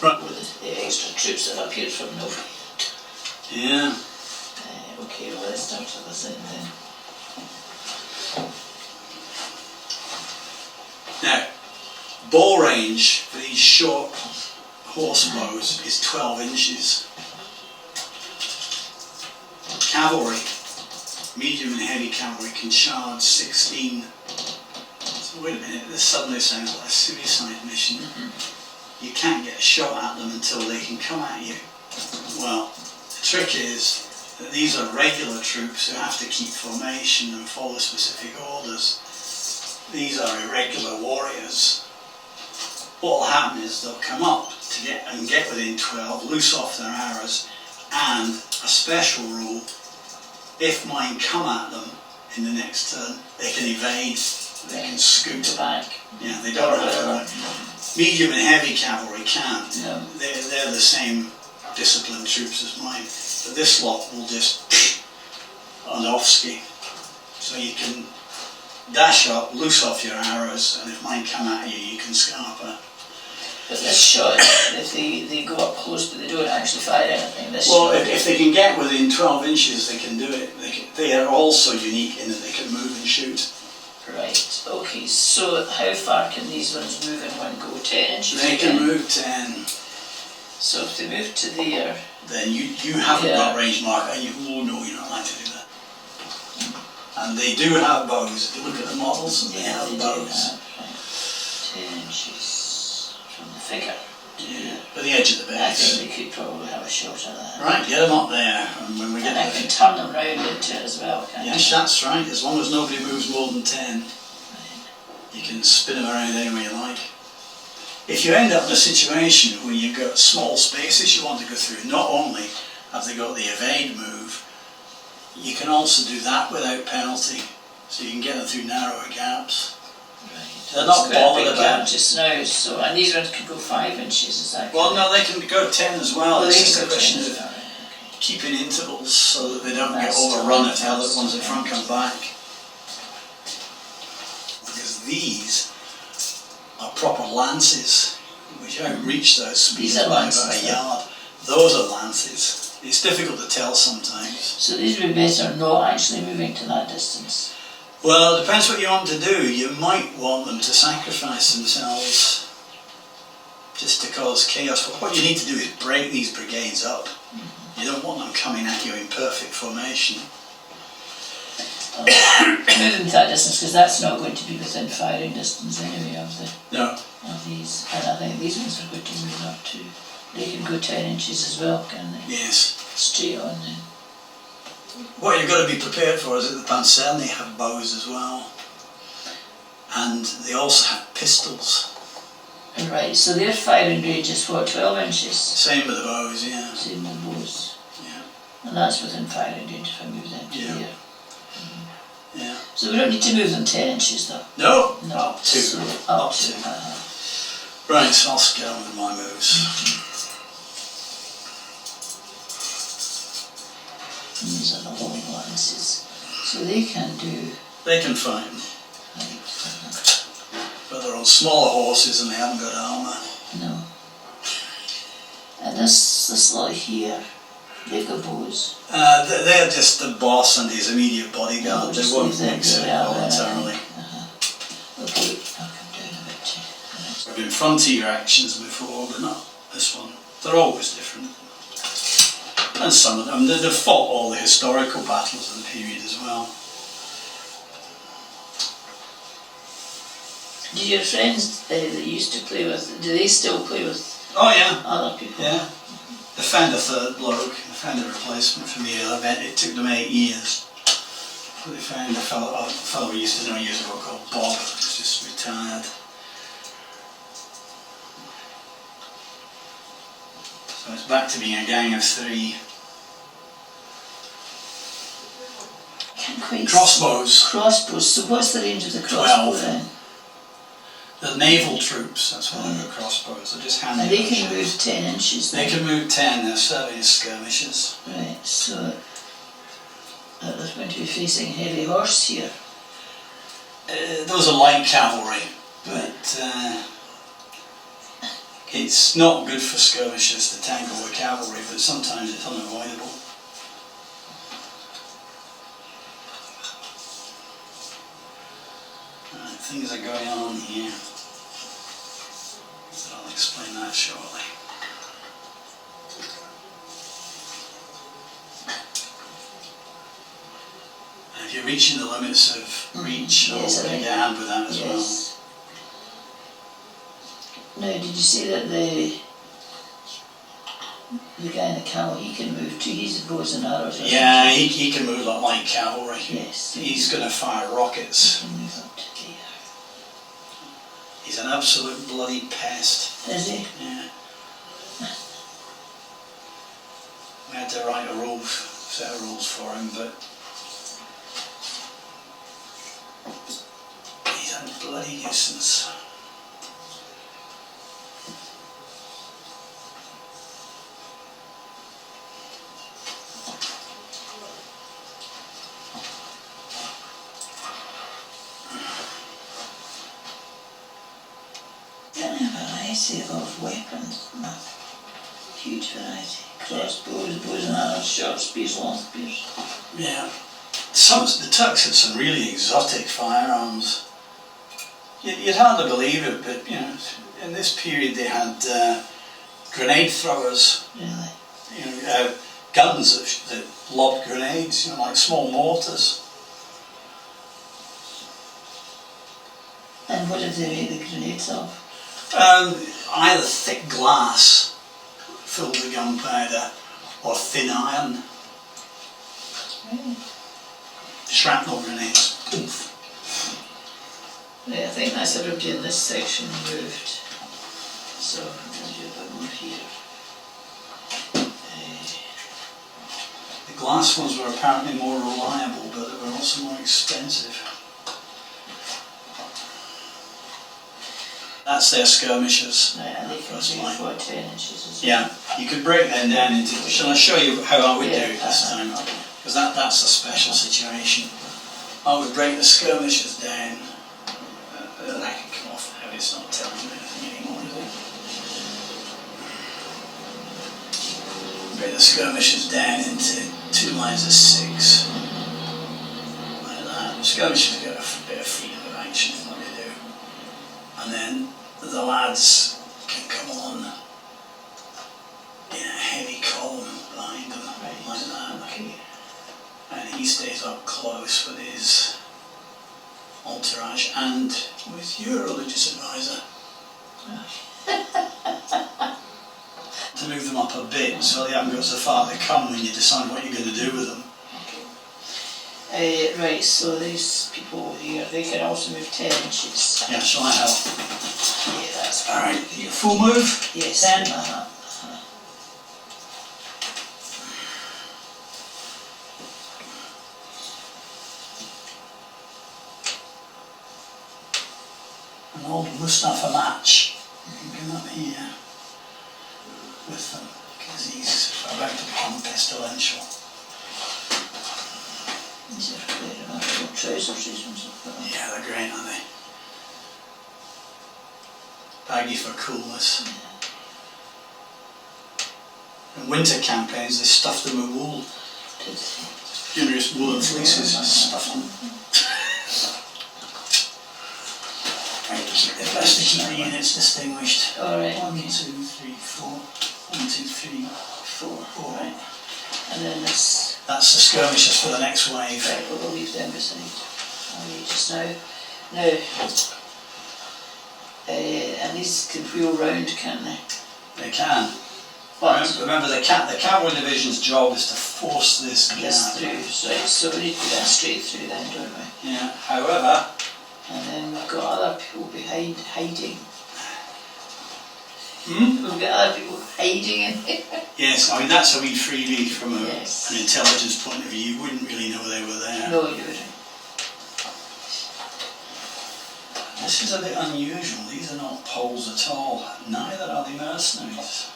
Right. With the extra troops that appeared from nowhere. Yeah. Okay, well let's start with this end then. Now, ball range for these short horse bows is 12 inches. Cavalry, medium and heavy cavalry, can charge 16. So wait a minute, this suddenly sounds like a suicide mission. You can't get a shot at them until they can come at you. Well, the trick is that these are regular troops who have to keep formation and follow specific orders. These are irregular warriors. What will happen is they'll come up to get within 12, loose off their arrows, and a special rule: if mine come at them in the next turn, they can evade, they can scoot back. Yeah, they don't have to run. Medium and heavy cavalry can't. No. They're the same disciplined troops as mine, but this lot will just on off-ski. So you can dash up, loose off your arrows, and if mine come at you, you can scarper. But this shot, if they go up close but they don't actually fire anything, this Well, shot... if they can get within 12 inches, they can do it. They are also unique in that they can move and shoot. Right, okay, so how far can these ones move in one go? 10 inches? They can move 10. So if they move to there... Then you haven't got range marker, and you will know you're not allowed to do that. And they do have bows. If you look at the models, they have bows. Right. 10 inches from the figure. Yeah, at the edge of the I base. think we could probably have a shot at that. Right, get them up there, and when we get And I can turn them round into it as well, can't Yes, that's right. As long as nobody moves more than 10, you can spin them around any way you like. If you end up in a situation where you've got small spaces you want to go through, not only have they got the evade move, you can also do that without penalty, so you can get them through narrower gaps. Right. They're not bothered about it just now, so, and these ones could go 5 inches, is that Well, no, they can go 10 as well. Well, It's they just can a go question 10 of as well, right, keeping intervals so that they don't get That's overrun if the right, other ones in that's front right. come back. Because these are proper lances, which outreach those speeds These are by lances, about a yeah. yard. Those are lances. It's difficult to tell sometimes. So these would be better not actually moving to that distance. Well, it depends what you want to do. You might want them to sacrifice themselves just to cause chaos. Well, what you need to do is break these brigades up. You don't want them coming at you in perfect formation. moving to that distance, because that's not going to be within firing distance anyway of the No. of these. And I think these ones are going to move up to. They can go 10 inches as well, can they? Yes. Straight on then. What you've got to be prepared for is that the Panzerni have bows as well, and they also have pistols. Right, so their firing range is what, 12 inches? Same with the bows, yeah. Same with bows. Yeah. And that's within firing range if I move them to there. Yeah. So we don't need to move them 10 inches though? No. No. Up to. So up to. Right, so I'll get on with my moves. These are the long lances. So they can do. They can fight, but they're on smaller horses and they haven't got armour. No. And this lot here, they've got bows. They're just the boss and his immediate bodyguard. They won't mix it voluntarily. Okay, I'll come down a bit too. I've been frontier actions before, but not this one. They're always different. And some of them, they've fought all the historical battles of the period as well. Do your friends that you used to play with, do they still play with Oh yeah. other people? Yeah. They found a third bloke, they found a replacement for me. It took them 8 years. But they found a fellow we used to know years ago called Bob, who's just retired. So it's back to being a gang of 3. Can't quite Crossbows. Crossbows. So what's the range of the crossbow 12. then? The naval troops, that's what they're crossbows. They're just handy. And they can move 10 inches then? They can move 10, they're serving as skirmishers. Right, so they're going to be facing heavy horse here. Those are light cavalry, but it's not good for skirmishers to tangle with cavalry, but sometimes it's unavoidable. Right, things are going on here. But I'll explain that shortly. And if you're reaching the limits of reach, Yes, I'll get your hand with that as yes. Now, did you see that the guy in the camel, he can move too? He's bows and arrows. well. Yeah, he can move like light cavalry. Yes. He's going to fire rockets. He can move up to there. He's an absolute bloody pest. Is he? Yeah. We had to write a set of rules for him, but he's a bloody nuisance. Got a variety of weapons, no. Huge variety. Crossbows, bows and arrows, short spears, long spears. Yeah. The Turks had some really exotic firearms. You'd hardly believe it, but you know, in this period they had grenade throwers. Really? You know, guns that lobbed grenades, you know, like small mortars. And what did they make the grenades of? Either thick glass filled with gunpowder or thin iron. Really? Shrapnel grenades. Right, I think that's everybody in this section moved. So I'm going to do a bit more here. The glass ones were apparently more reliable, but they were also more expensive. That's their skirmishers. Right, and they can First do line. 10 inches as well. Yeah, you could break them down into. Shall I show you how I would do it this Yeah, time? Because that's a special situation. I would break the skirmishers down. That can come off now. It's not telling you anything anymore, is it? Break the skirmishers down into 2 lines of 6. Like that. Skirmishers get a bit of freedom of action in what they do. And then the lads can come on in a heavy column behind them, like that. Okay. And he stays up close with his entourage and with your religious advisor to move them up a bit so they haven't got so far to come when you decide what you're going to do with them. Right, so these people over here, they can also move 10 inches. Yeah, shall I help? Yeah, that's fine. Alright, you full move? Yes. 10. An old Mustafa match. You can come up here with them because he's about to become pestilential. These are very nice little trousers, these ones have got. Yeah, they're great, aren't they? Baggy for coolness. In winter campaigns, they stuffed them with wool. Generous woolen fleeces, stuffed them. Right, it's best to keep the units distinguished. Alright, 1, okay. 2, 3, 4. 1, 2, 3, 4. Right. And then this. That's the skirmishers for the next wave. Right, we'll leave them beside. I'll leave just now. Now, and these can wheel round, can't they? They can. But Remember, the cavalry division's job is to force this gap. this through, so we need to put that straight through then, don't we? Yeah. However, And then we've got other people behind hiding. We've got other people hiding in here. yes, I mean that's a wee freebie from Yes. an intelligence point of view. You wouldn't really know they were there. No, you wouldn't. This is a bit unusual. These are not Poles at all. Neither are the mercenaries.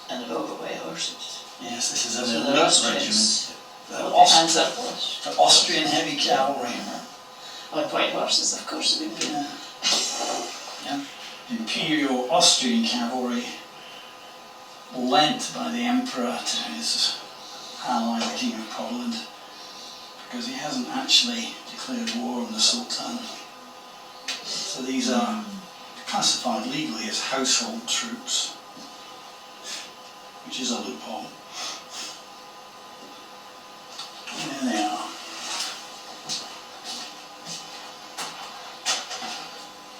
And they've all got white horses. Yes, this is So an they're elite Austrians. regiment. The Hold their hands up. Austrian heavy cavalry. On white horses, of course, they would be. Yeah. Yeah. Imperial Austrian cavalry lent by the Emperor to his ally, the King of Poland, because he hasn't actually declared war on the Sultan. So these are classified legally as household troops, which is a loophole. There they are.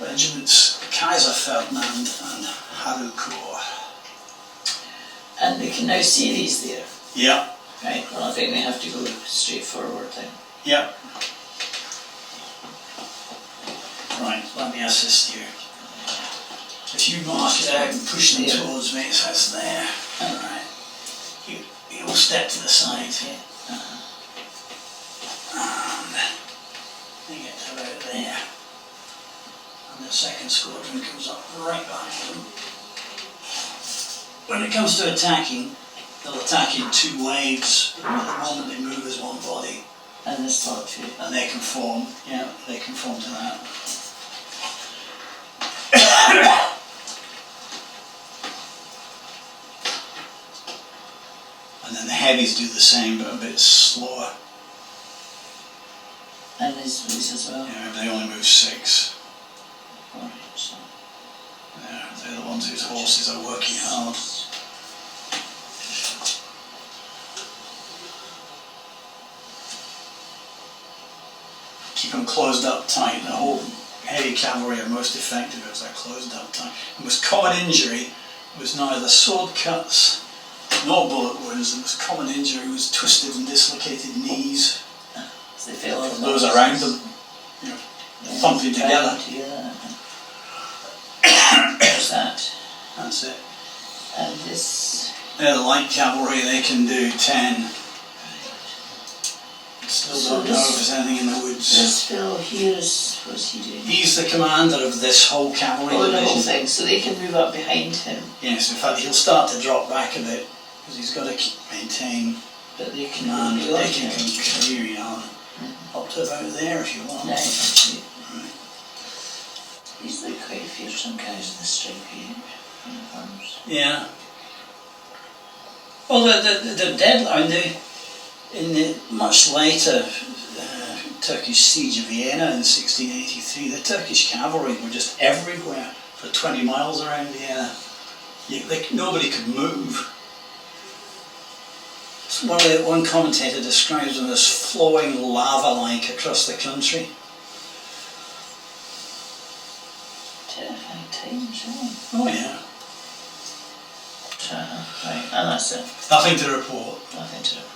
Regiments Kaiser Ferdinand and Haraucourt. And they can now see these there. Yeah. Right, well I think we have to go straight forward then. Yeah. Right, let me assist you. If you mark it out and push them towards me, so it's there. Alright. You'll step to the side. Yeah. And they get to about there. And the second squadron comes up right behind them. When it comes to attacking, they'll attack in 2 waves, but at the moment they move as one body. And this sort too. And they conform, yeah, they conform to that. And then the heavies do the same, but a bit slower. And these as well. Yeah, they only move 6. Alright, so. They're the ones whose horses are working hard. Keep them closed up tight. The whole heavy cavalry are most effective if they're closed up tight. The most common injury was neither sword cuts nor bullet wounds. The most common injury was twisted and dislocated knees. So they feel From those around them, you know, thumping together. There's that. That's it. And this. They're the light cavalry, they can do 10. Still So don't know if there's anything in the woods. This fellow here is, what's he doing? He's the commander of this whole cavalry Oh, the division. whole thing, so they can move up behind him, Yes, in fact he'll start to drop back a bit because he's got to maintain but they can command. move They on can him. carry on up to about there if you want. Right, okay. Right. These look quite fearsome guys with the stripy uniforms. Yeah. Well, they're dead. I mean, in the much later Turkish siege of Vienna in 1683, the Turkish cavalry were just everywhere for 20 miles around Vienna. Nobody could move. One commentator describes them as flowing lava-like across the country. Terrifying times, really. Oh yeah. Right, and that's it. Nothing to report. Nothing to report.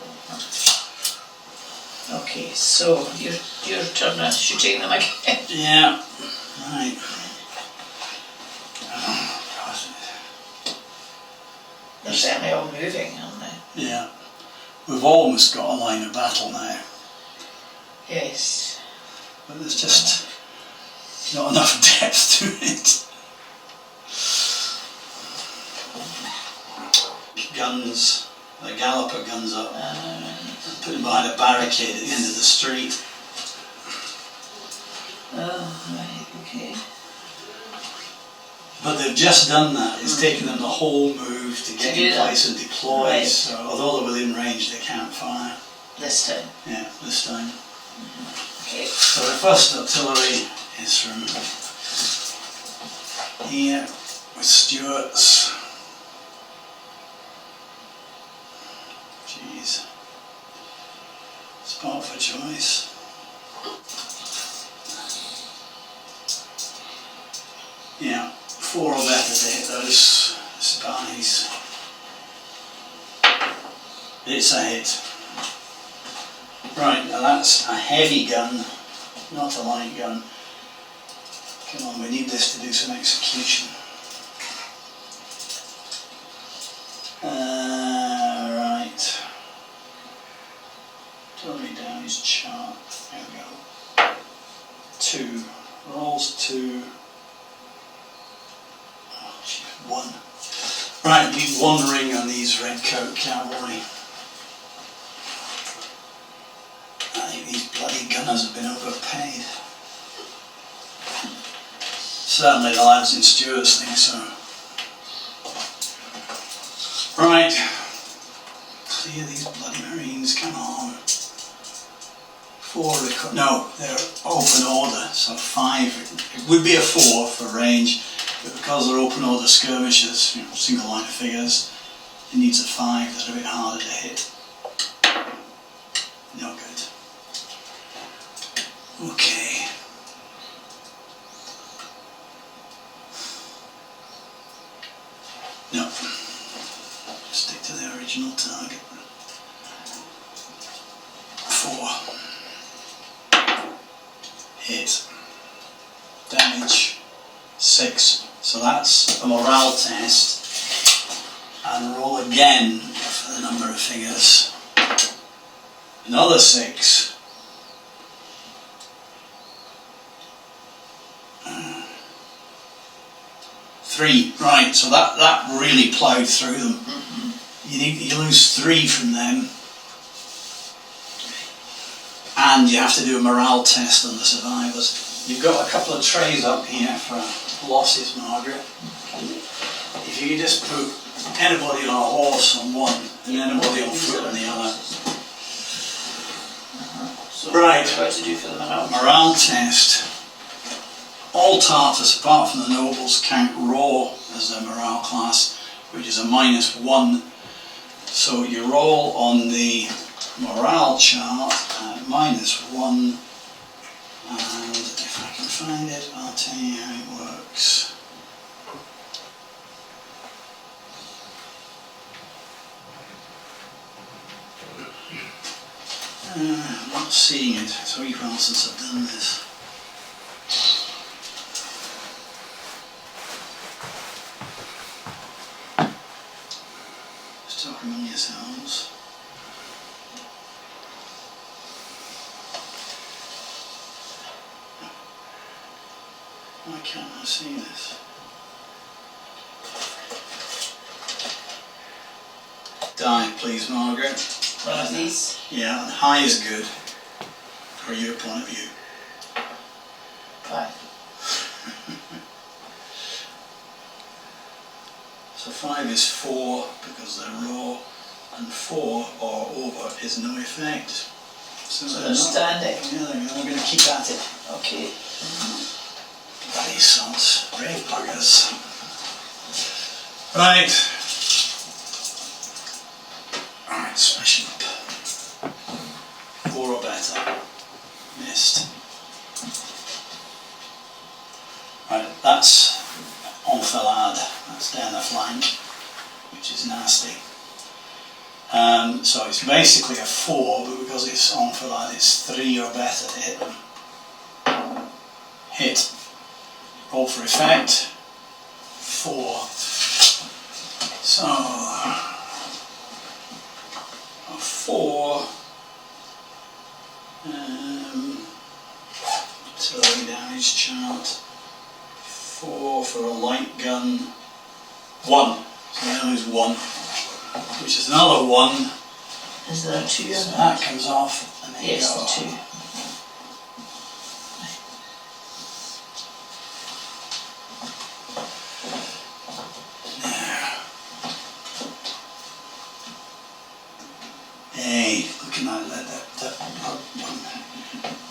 Okay, so your turn now. Shooting them again. Yeah. Right. Oh, God. They're certainly all moving, aren't they? Yeah. We've almost got a line of battle now. Yes. But there's just not enough depth to it. Guns, the galloper guns up, put them behind a barricade at the end of the street. Oh, right, okay. But they've just done that. It's taken them the whole move to get in place and deploy. Right. So although they're within range, they can't fire. This time. Yeah, this time. Okay. So the first artillery is from here with Stuarts. Jeez. Spot for choice. Yeah, 4 or better to hit those spies. It's a hit. Right, now that's a heavy gun, not a light gun. Come on, we need this to do some execution. Right. Tell me down his chart. There we go. 2. Rolls 2. Oh, gee, 1. Right, need 1 ring on these redcoat cavalry. I think these bloody gunners have been overpaid. Certainly the lads in Stuart's think so. Right. Clear these bloody marines, come on. 4 no, they're open order, so 5. It would be a 4 for range, but because they're open order skirmishers, you know, single line of figures, it needs a 5 that's a bit harder to hit. No good. Okay. No. Stick to the original target. 4. Hit. Damage. 6. So that's a morale test. And roll again for the number of figures. Another 6. 3, right, so that really ploughed through them. You lose 3 from them, and you have to do a morale test on the survivors. You've got a couple of trays up here for losses, Margaret. If you can just put anybody on a horse on one, and anybody on foot on the other. So right, what to do for the morale test. All Tartars, apart from the nobles, count raw as their morale class, which is a -1. So you roll on the morale chart at -1, and if I can find it, I'll tell you how it works. I'm not seeing it. It's a wee while since I've done this. Talk among yourselves. Why can't I see this? Die, please, Margaret. One of these? Yeah, and high is good, for your point of view. 5. So 5 is 4 because they're raw, and 4 or over is no effect. So they're standing. Yeah, they're going to keep at it. Okay. Bloody sons, brave buggers. Right. Alright, smashing. that's enfilade, that's down the flank, which is nasty. So it's basically a 4, but because it's enfilade, it's 3 or better to hit them. Hit. Roll for effect. 4. So a 4. Artillery damage chart. 4 for a light gun. 1. So now there's 1, which is another 1. Is there a 2 on So that? that comes off, and then Yes, you go. the 2. Hey, looking at that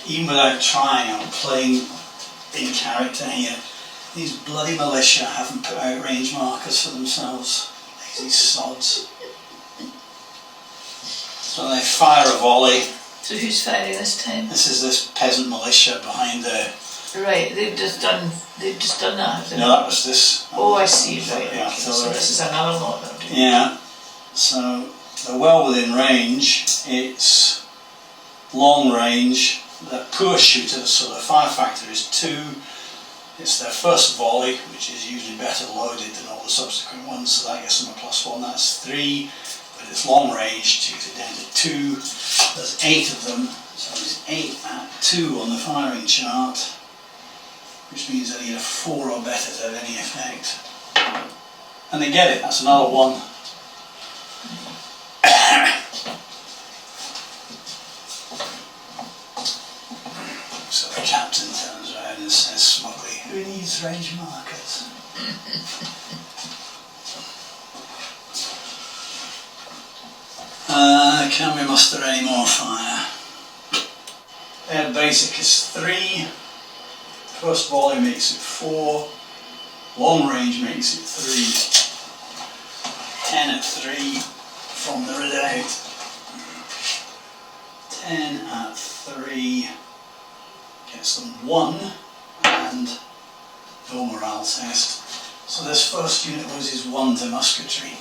even without trying, I'm playing in character here. These bloody militia haven't put out range markers for themselves. Lazy sods. So they fire a volley. So who's firing this time? This is this peasant militia behind the. Right, they've just done that, have they? No, that was this. Oh, I see, right. Yeah, Okay. So this is another lot that I'm doing. yeah. So they're well within range. It's long range. They're poor shooters, so the fire factor is 2. It's their first volley, which is usually better loaded than all the subsequent ones, so that gets them a +1. That's 3. But it's long range, shoots it down to 2. There's 8 of them, so it's 8 at 2 on the firing chart, which means they need a 4 or better to have any effect. And they get it, that's another 1. So the captain turns around and says smugly, "Who needs range markers?" Can we muster any more fire? Their basic is 3. First volley makes it 4. Long range makes it 3. 10 at 3 from the redoubt. 10 at 3 gets them 1 and no morale test. So this first unit loses 1 to musketry.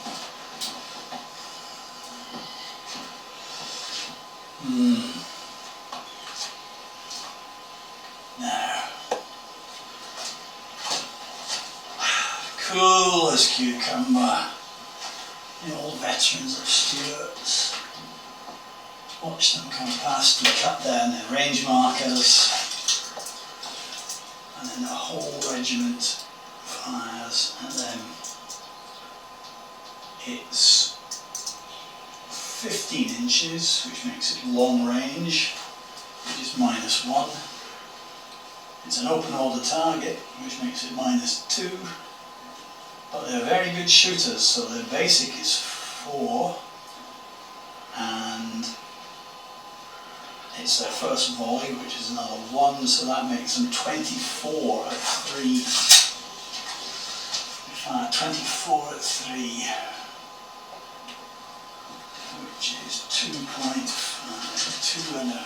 Now, cool as cucumber, the old veterans of Stuart's. Watch them come past and cut down their range markers, and then the whole regiment fires at them. It's 15 inches, which makes it long range, which is -1. It's an open order target, which makes it -2. But they're very good shooters, so their basic is 4, and it's their first volley, which is another 1, so that makes them 24 at 3. 24 at 3, which is 2.5. 2 and a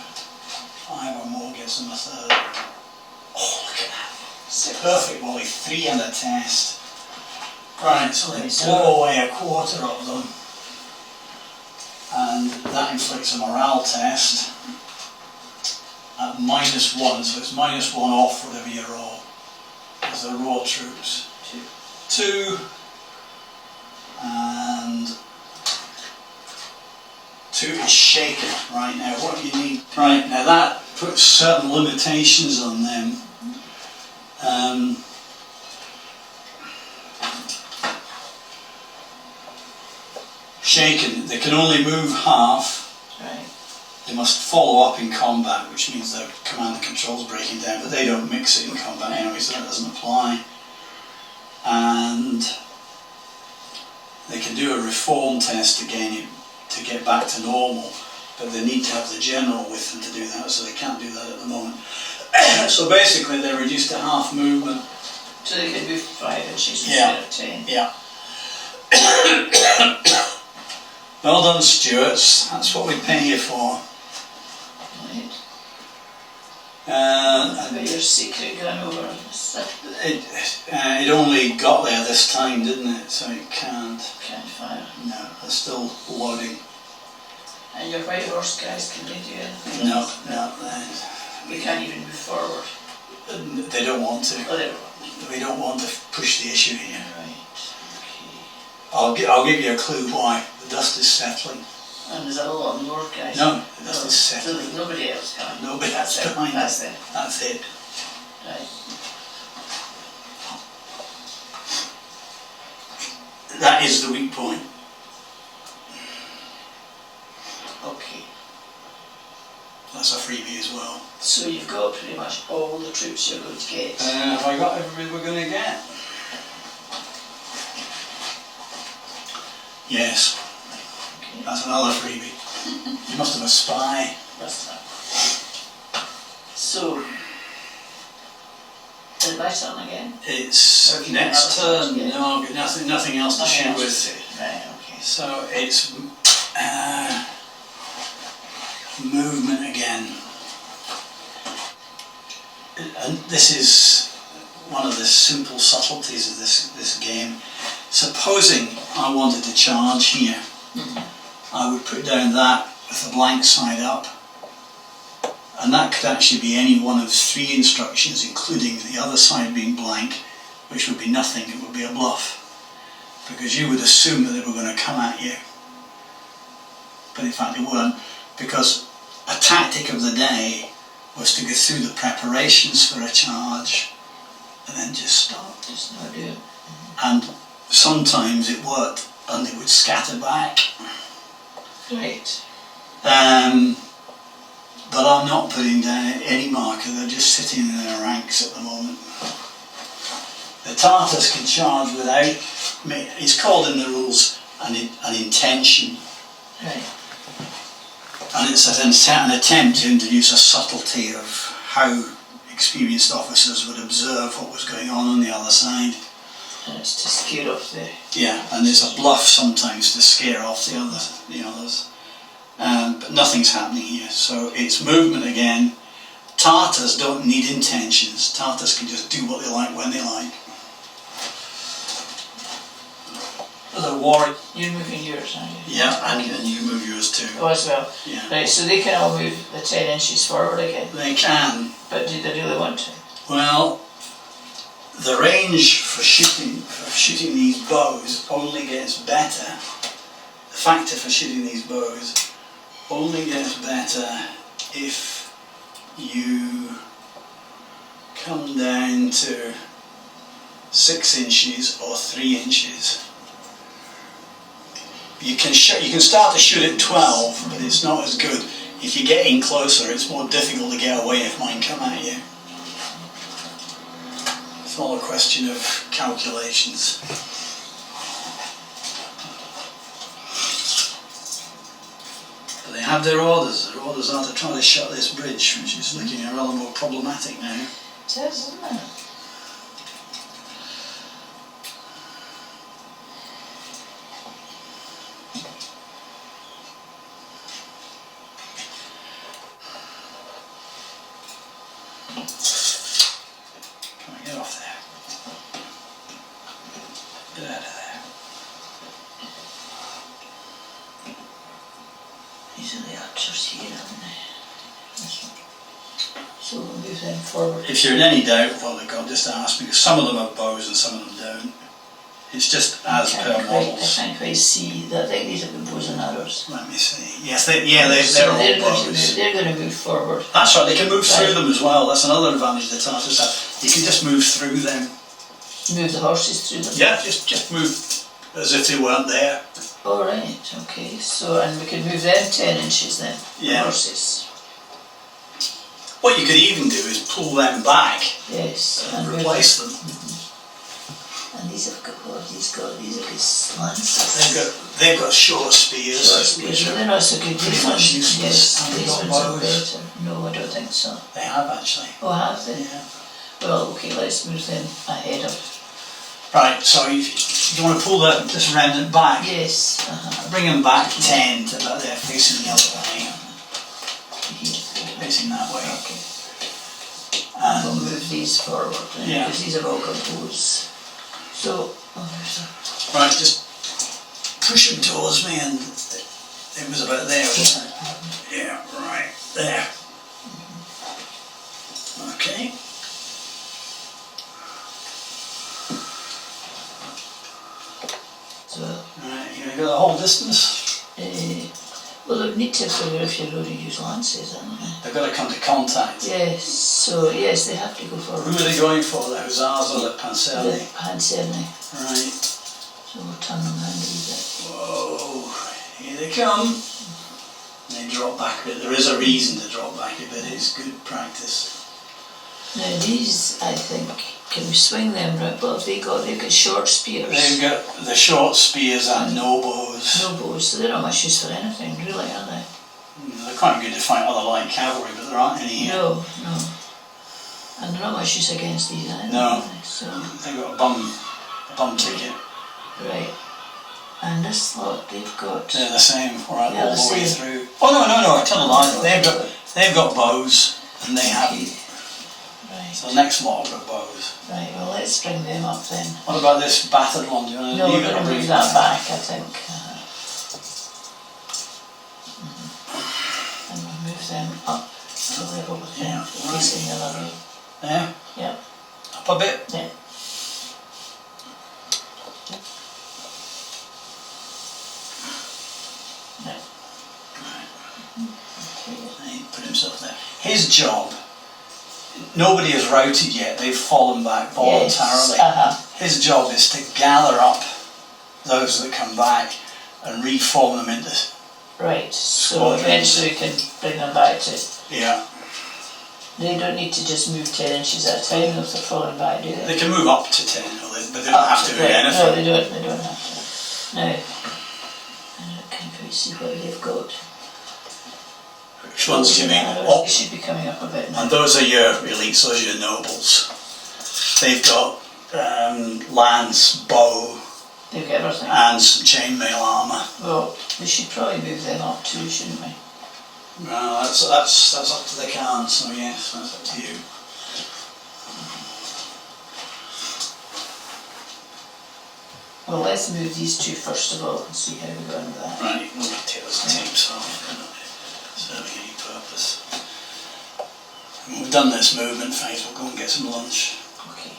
5 or more gets them a 3rd. Oh, look at that. Perfect volley, 3 and a test. Right, so they blow away a quarter of them, and that inflicts a morale test at -1, so it's -1 off whatever you roll, because they're raw troops. 2 and 2 is shaken. Right, now what do you need? Right, now that puts certain limitations on them. Shaken, they can only move half. Right. They must follow up in combat, which means their command and control's breaking down, but they don't mix it in combat anyway, so that doesn't apply. And they can do a reform test again to get back to normal, but they need to have the general with them to do that, so they can't do that at the moment. So basically they're reduced to half movement. So they can move 5 inches Yeah. instead of 10. Yeah. Well done, Stuarts. That's what we pay you for. Right. And But your secret gun over this. It only got there this time, didn't it? So it can't. Can't fire. No, they're still loading. And your white horse guys, can they do anything? No, We can't even move forward. they don't want to. Oh, they don't. We don't want to push the issue here. Right, okay. I'll give you a clue why. The dust is settling. And there's a lot more guys. No, the dust is So settling. there's nobody else coming. Nobody That's else it. behind That's it. it. That's it. Right. That is the weak point. Okay. That's a freebie as well. So you've got pretty much all the troops you're going to get. Have I got everybody we're going to get? Yes. Okay. That's another freebie. You must have a spy. That's that. So, is it my turn again? It's Or have you next got another turn. turn? No, I've got nothing else to shoot Nothing with. else to do. Right, okay. So it's movement again. And this is one of the simple subtleties of this game. Supposing I wanted to charge here, I would put down that with the blank side up, and that could actually be any one of three instructions, including the other side being blank, which would be nothing. It would be a bluff, because you would assume that they were going to come at you, but in fact they weren't, because a tactic of the day was to go through the preparations for a charge and then just stop. Just not do it. And sometimes it worked and they would scatter back. Right. But I'm not putting down any marker, they're just sitting in their ranks at the moment. The Tartars can charge without, it's called in the rules an intention. Right. And it's an attempt to introduce a subtlety of how experienced officers would observe what was going on the other side. And it's to scare off the... Yeah, and it's a bluff sometimes to scare off the others. But nothing's happening here, so it's movement again. Tartars don't need intentions. Tartars can just do what they like when they like. The war. You're moving yours, aren't you? Yeah, and you move yours too. Oh, as well. Yeah. Right, so they can all move the 10 inches forward again. They can. But do they really want to? Well, the range for shooting these bows only gets better. The factor for shooting these bows only gets better if you come down to 6 inches or 3 inches. You can start to shoot at 12, but it's not as good. If you get in closer, it's more difficult to get away if mine come at you. It's all a question of calculations. But they have their orders. Their orders are to try to shut this bridge, which is looking a rather more problematic now. It is, isn't it? Come on, get off there. Get out of there. These are the archers here, aren't they? So we'll move them forward. If you're in any doubt what they've got, just ask, because some of them have bows and some of them don't. It's just as per I models. can't quite see that. I think these have been bows and arrows. Let me see. Yes, they're So all they're bows. going to move forward. That's right, they can move through Right. them as well. That's another advantage the Tartars have. You can just move through them. Move the horses through them. Yeah, just move as if they weren't there. All right. Okay. So and we can move them 10 inches then. Yeah. The horses. What you could even do is pull them back Yes. and move replace them. And these have got what have these got? These are just lances. They've got short spears. Short spears, but they're not so good. pretty These much ones, useless. yes, Have they these got ones are bows? better. No, I don't think so. They have actually. Oh, have they? Yeah. Well, okay, let's move them ahead of. Right, so if you want to pull this remnant back, Yes. bring them back 10 to about they're facing the other way. Here. Facing that way. Okay. and we'll move these forward. Yeah. Because these have all got bows. So, right, just push them towards me, and it was about there, wasn't it? Yeah, right there. Okay. So, right, you gonna go the whole distance? well, they need to figure if you're going to use lances, aren't they? They've got to come to contact. Yes, so yes, they have to go forward. Who are they going for, the hussars or the panzerni? The panzerni. Right. So we'll turn them around a wee bit. Whoa, here they come. They drop back a bit. There is a reason to drop back a bit, it's good practice. Now these, I think, can we swing them right? But have they've got short spears. They've got the short spears and no bows. No bows, so they're not much use for anything, really, are they? They're quite good to fight other light cavalry, but there aren't any here. No, no. And they're not much use against these either, No. are they? So, They've got a bum ticket. right. And this lot, they've got... They're the same, right, Yeah, all the the way same. through. Oh no, I tell a lie. They've got bows, and they haven't. Right. So the next lot have got bows. Right, well let's bring them up then. What about this battered one? Do you want to No, leave we're it going or to bring move it that back, I think. And we'll move them up to level with them, Yeah, facing the other way. There? Yep. Up a bit? Yeah. No. Okay. He put himself there. His job, nobody has routed yet, they've fallen back voluntarily. Yes, His job is to gather up those that come back and reform them into... right, so Squadrons. eventually we can bring them back to... Yeah. They don't need to just move 10 inches at a time if they're falling back, do they? They can move up to 10, but they don't have to do right. anything. No, they don't have to. Now, can we see what they've got? Which ones do you mean? They Oh, should be coming up a bit now. and those are your elites, those are your nobles. They've got lance, bow, They've got everything. and some chainmail armour. Well, we should probably move them up too, shouldn't we? Well, that's up to the Khan, so yes, that's up to you. Well, let's move these two first of all and see how we go on with that. Right, we'll take those tapes off, they're not serving any purpose. When we've done this movement phase, we'll go and get some lunch. Okay.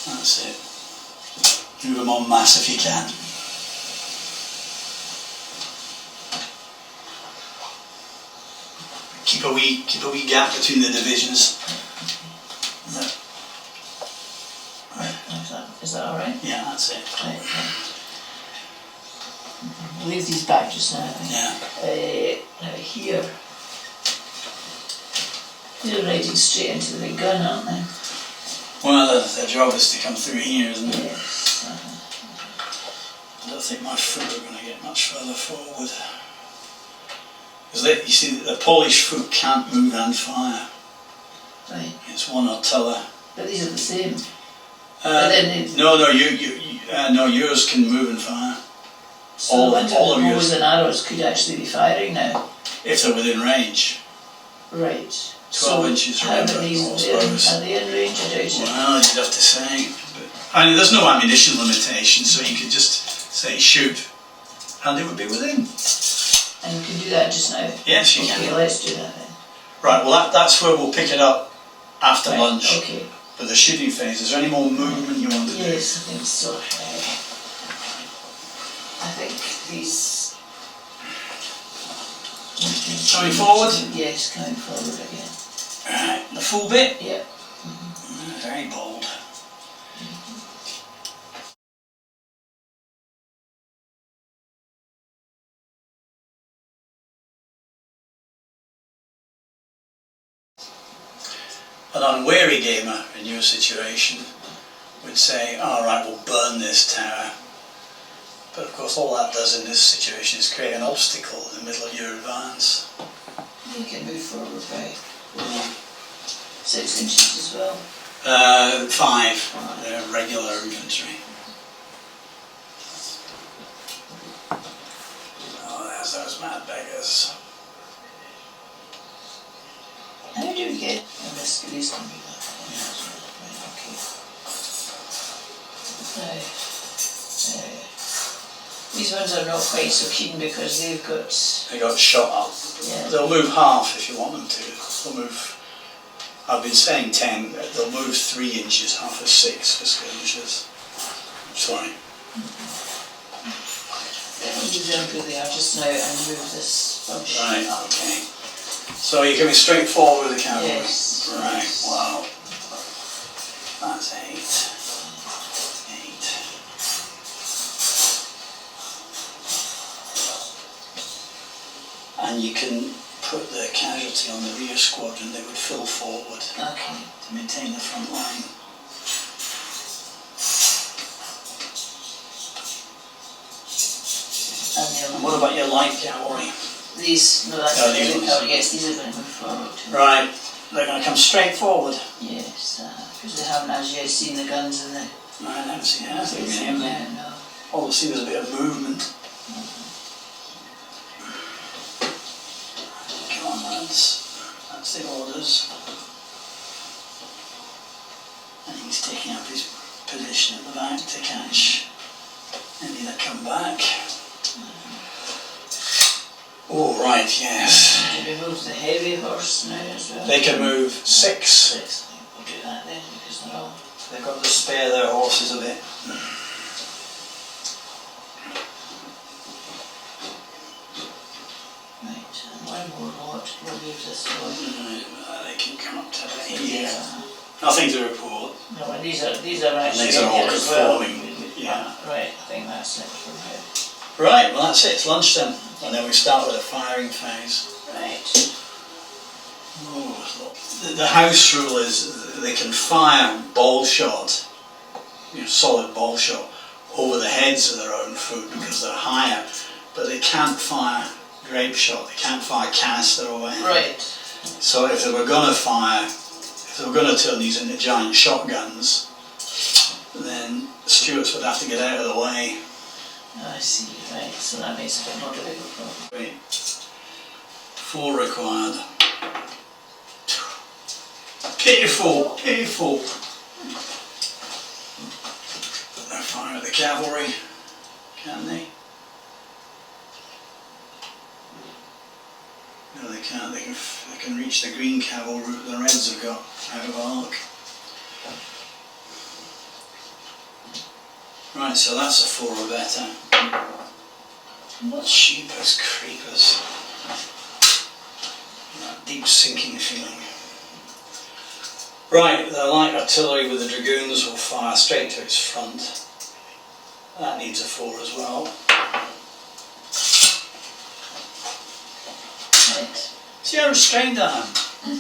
That's it. Move them en masse if you can. Keep a wee gap between the divisions. Right, is that alright? Yeah, that's it. Right, right. We'll leave these back just now, I think. Yeah. Now here, they're riding straight into the big gun, aren't they? Well, their job is to come through here, isn't it? Yes. I don't think my foot are going to get much further forward. Because you see, the Polish foot can't move and fire. Right. It's one or t'other. But these are the same. But then No, yours can move and fire. so all the of bows yours. and arrows could actually be firing now. If they're within range. Right. 12 inches, How remember, many crossbows. are they in range? I doubt it. Well, you'd have to say. But, I mean, there's no ammunition limitation, so you could just say shoot, and it would be within. And we can do that just now. Yes, you Okay, can. let's do that then. Right, well that's where we'll pick it up after Right, lunch. Okay. For the shooting phase, is there any more movement you want to do? Yes, I think so. I think these... Coming forward? Yes, coming forward again. Right, the full bit? Yep. Very bold. An unwary gamer in your situation would say, alright, we'll burn this tower. But of course all that does in this situation is create an obstacle in the middle of your advance. You can move forward by 6 inches as well. 5, they're regular infantry. Oh, there's those those mad beggars. How do you get these can be that? Right, okay. These ones are not quite so keen because they've got... They got shot up. Yeah. They'll move half if you want them to. They'll move, I've been saying 10, they'll move 3 inches, half of 6 for skirmishers. Sorry. Let me leave them where they are just now and move this bunch. Right, okay. So you're going straight forward with the cavalry? Yes. Right, wow. That's 8. 8. And you can put the casualty on the rear squadron, they would fill forward. Okay. To maintain the front line. And what about your light cavalry? These, no, that's these ones. yes, these are going to move forward. Right, they're going to come straight forward. Yes, because they haven't as yet seen the guns in the... I haven't seen anything Yes, in there. yeah, no. All I've seen is a bit of movement. Come on, lads. That's the orders. And he's taking up his position at the back to catch any that come back. Oh, right, yes. Did we move the heavy horse now as well? They can move 6. 6. We'll do that then because they're all... They've got to spare their horses a bit. Right, and one more lot. We'll move this one. They can come up to here. Yeah. Nothing to report. No, and these are actually These are all here as well. conforming. Yeah. Right, I think that's it from here. Right, well that's it, it's lunch then. And then we start with a firing phase. Right. Oh, the house rule is they can fire ball shot, solid ball shot, over the heads of their own foot because they're higher, but they can't fire grape shot, they can't fire canister overhead. Right. So if they were going to fire, if they were going to turn these into giant shotguns, then the Stuarts would have to get out of the way. I see, right, so that makes it a bit more difficult. Wait. 4 required. Pitiful, pitiful. They're firing at the cavalry, can they? No, they can't. They can reach the green cavalry route the Reds have got out of arc. Right, so that's a 4 or better. What sheepers, creepers. That deep sinking feeling. Right, the light artillery with the dragoons will fire straight to its front. That needs a 4 as well. Right. See how restrained I am?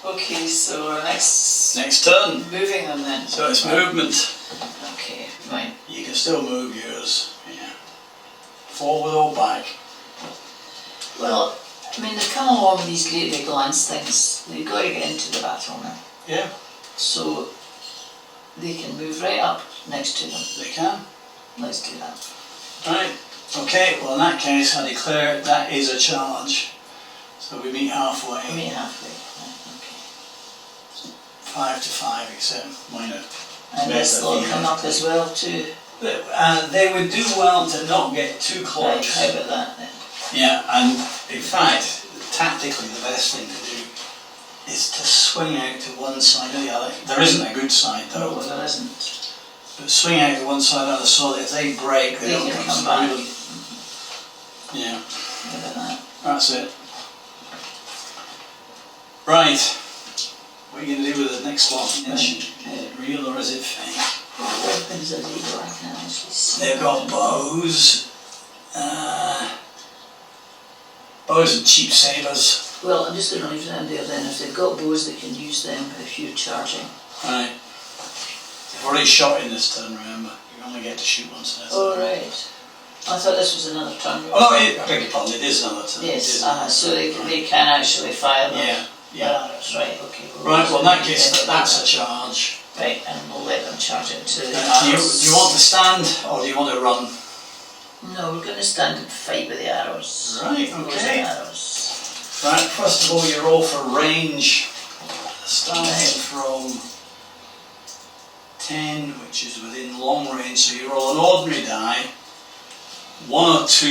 Okay, so our next turn. moving them then. So it's movement. Okay, right. You can still move yours. Yeah. Forward or back. Well, I mean, they've come along with these great big lance things. They've got to get into the battle now. Yeah. So they can move right up next to them. They can. Let's do that. Right. Okay, well in that case I declare that is a charge. So we meet halfway. We meet halfway. Right, okay. 5 to 5 except minor. And this will come up as well too. They would do well to not get too Right, close. how about that then? Yeah, and in fact, tactically the best thing to do is to swing out to one side or the other. There isn't a good side though. No, there isn't. But swing out to one side or the other so that if they break, they don't can come come back. through. Yeah, How about that? that's it. Right, what are you going to do with the next one? Is it real or is it fake? What weapons have they got? I can't actually see. They've got bows, bows and cheap sabres. Well, I'm just going to leave them there then. If they've got bows, they can use them if you're charging. Right. They've already shot in this turn, remember? You only get to shoot once in a turn. Oh, right. I thought this was another turn. Oh no, I beg your pardon, it is another turn. Yes, so they can actually fire them. Yeah, yeah. That's right, okay. Right, well in that case, that's a charge. Right, and we'll let them charge it to the Do you want to stand or do you want to run? No, we're going to stand and fight with the arrows. Right, Bows okay. and arrows. Right, first of all you roll for range. Starting from 10, which is within long range, so you roll an ordinary die. 1 or 2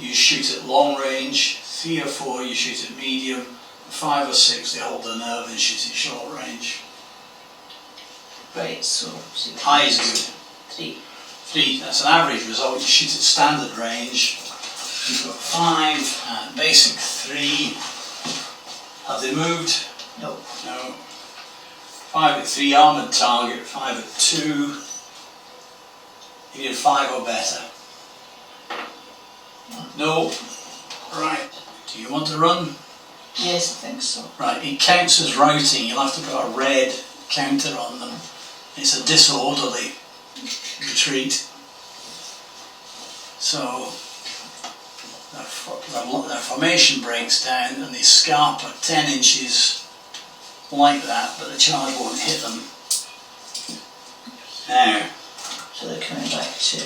you shoot at long range, 3 or 4 you shoot at medium, 5 or 6 they hold the nerve and shoot at short range. Right, so... High is good. 3. 3, that's an average result. You shoot at standard range. You've got 5 and basic 3. Have they moved? No. No. 5 at 3, armoured target, 5 at 2. You need 5 or better. No. Right. Do you want to run? Yes, I think so. Right, it counts as routing. You'll have to put a red counter on them. It's a disorderly retreat. So their formation breaks down and they scarp at 10 inches like that, but the charge won't hit them. Now, so they're coming back to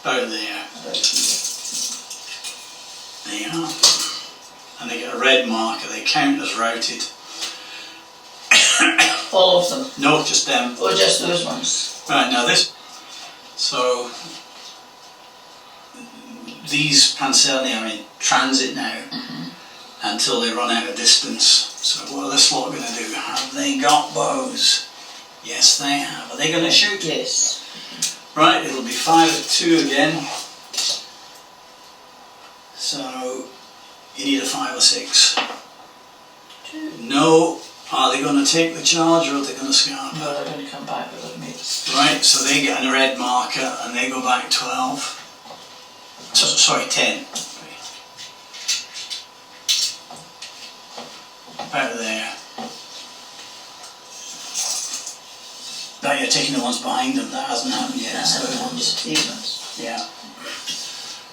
about there. about here. There you are. And they get a red marker, they count as routed. All of them? No, just them. Or just those ones? Right, now this. So, these Panzerni are in transit now until they run out of distance. So what are this lot going to do? Have they got bows? Yes, they have. Are they going to shoot? Yes. Right, it'll be 5 at 2 again. So, you need a 5 or 6. 2. No. Are they going to take the charge or are they going to scarp? No, they're going to come back with their mates. Right, so they get a red marker and they go back 12. So, sorry, 10. About there. Now you're taking the ones behind them, that hasn't happened yet. It's those ones. Just these ones. Yeah.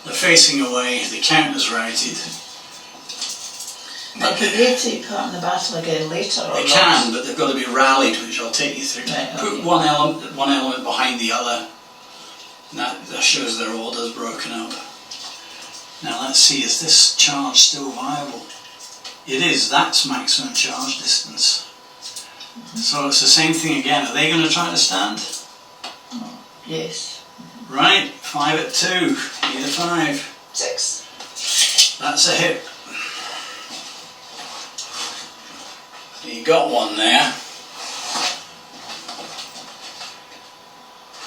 They're facing away, the count is routed. But could they take part in the battle again later? Or They not? can, but they've got to be rallied, which I'll take you through. Right, Put okay. one element behind the other, and that shows their order's broken up. Now let's see, is this charge still viable? It is, that's maximum charge distance. So it's the same thing again. Are they going to try to stand? Oh, yes. Right, 5 at 2, need a 5. 6. That's a hit. You got one there.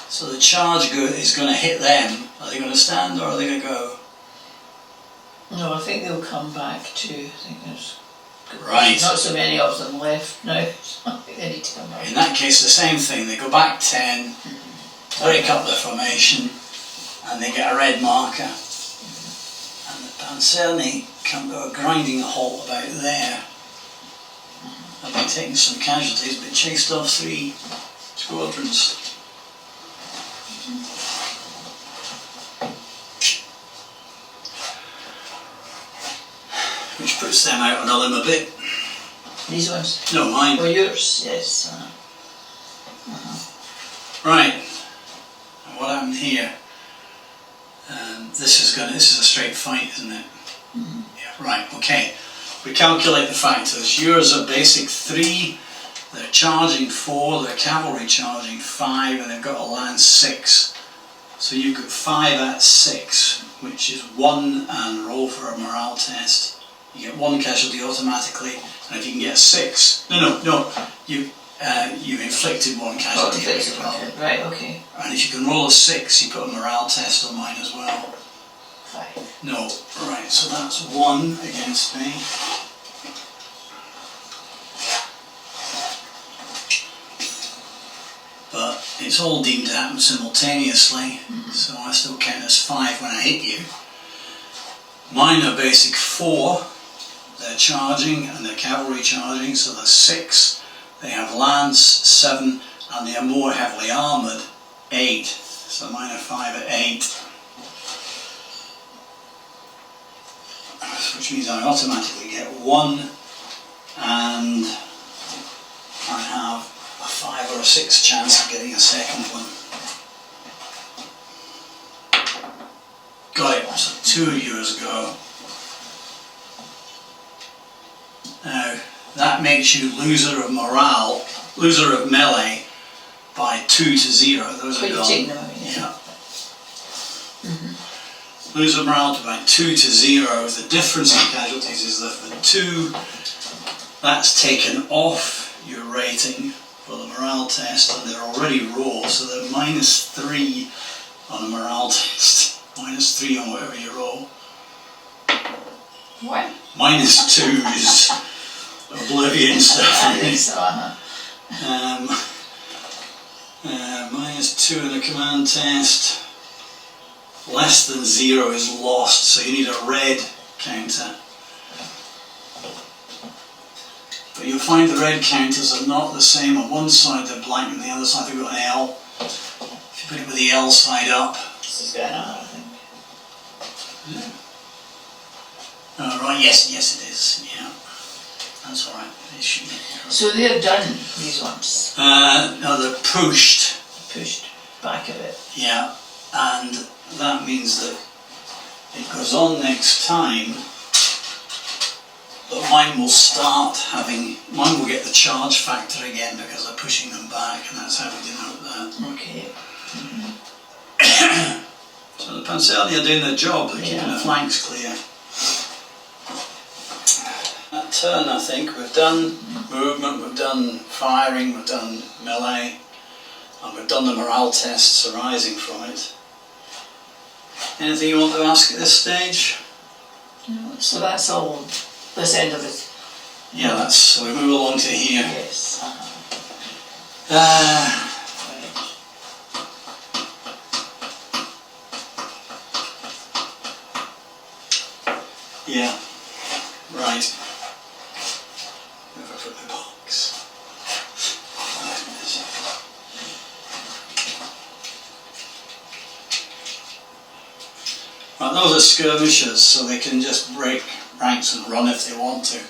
So the charge is going to hit them. Are they going to stand or are they going to go? No, I think they'll come back too. I think there's Right. not so many of them left now. I think they need to come back. In that case, the same thing. They go back 10, break up their formation, and they get a red marker. And the Panzerni come to a grinding halt about there. They've been taking some casualties, but chased off 3 squadrons. Which puts them out on a limb a bit. These ones? No, mine. Oh, yours, yes. Right. And what happened here? This is a straight fight, isn't it? Yeah. Right. Okay. We calculate the factors. Yours are basic 3. They're charging 4. They're cavalry charging 5, and they've got a lance 6. So you've got 5 at 6, which is 1, and roll for a morale test. You get 1 casualty automatically, and if you can get 6, no, you inflicted 1 casualty as well. Okay. Right, okay. And if you can roll a 6, you put a morale test on mine as well. 5. No, right, so that's 1 against me. But it's all deemed to happen simultaneously, so I still count as 5 when I hit you. Mine are basic 4. They're charging and they're cavalry charging, so there's 6. They have lance 7, and they are more heavily armoured 8. So mine are 5 at 8. Which means I automatically get 1, and I have a 5 or a 6 chance of getting a second one. Got 2 of yours go. Now, that makes you loser of morale, loser of melee by 2 to 0. Those But are you've gone. taken them away, yeah. Yeah. Loser of morale by 2 to 0. The difference in casualties is that for 2, that's taken off your rating for the morale test, and they're already raw, so they're -3 on a morale test. -3 on whatever you roll. What? -2 is oblivion stuff. I think so, -2 in the command test. Less than 0 is lost, so you need a red counter. But you'll find the red counters are not the same. On one side they're blank, and the other side they've got an L. If you put it with the L side up. This is going on, I think. Yeah. Oh, right, yes it is. Yeah. That's alright. So they're done, these ones. No, they're pushed. Pushed back a bit. Yeah. And that means that it goes on next time, but mine will get the charge factor again because they're pushing them back, and that's how we denote that. Okay. So the Panzerni are doing their job, they're keeping the flanks clear. That turn, I think, we've done movement, we've done firing, we've done melee, and we've done the morale tests arising from it. Anything you want to ask at this stage? No, so that's all, this end of it. Yeah, so we move along to here. Yes. Right. Yeah, right. Never put the box. Right, those are skirmishers, so they can just break ranks and run if they want to.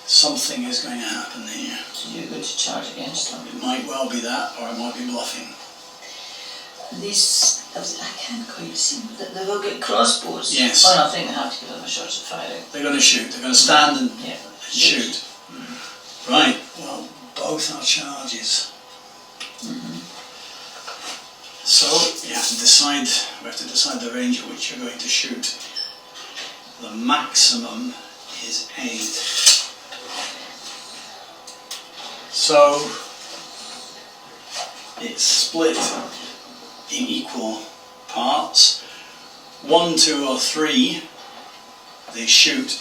Something is going to happen here. So you're going to charge against them. It might well be that, or it might be bluffing. These, I can't quite see, but they will get crossbows. Yes. Well, I think they have to give them a shot at firing. They're going to shoot. They're going to stand and Yeah. shoot. Right, well, both are charges. So we have to decide the range at which you're going to shoot. The maximum is 8. So it's split in equal parts. 1, 2 or 3 they shoot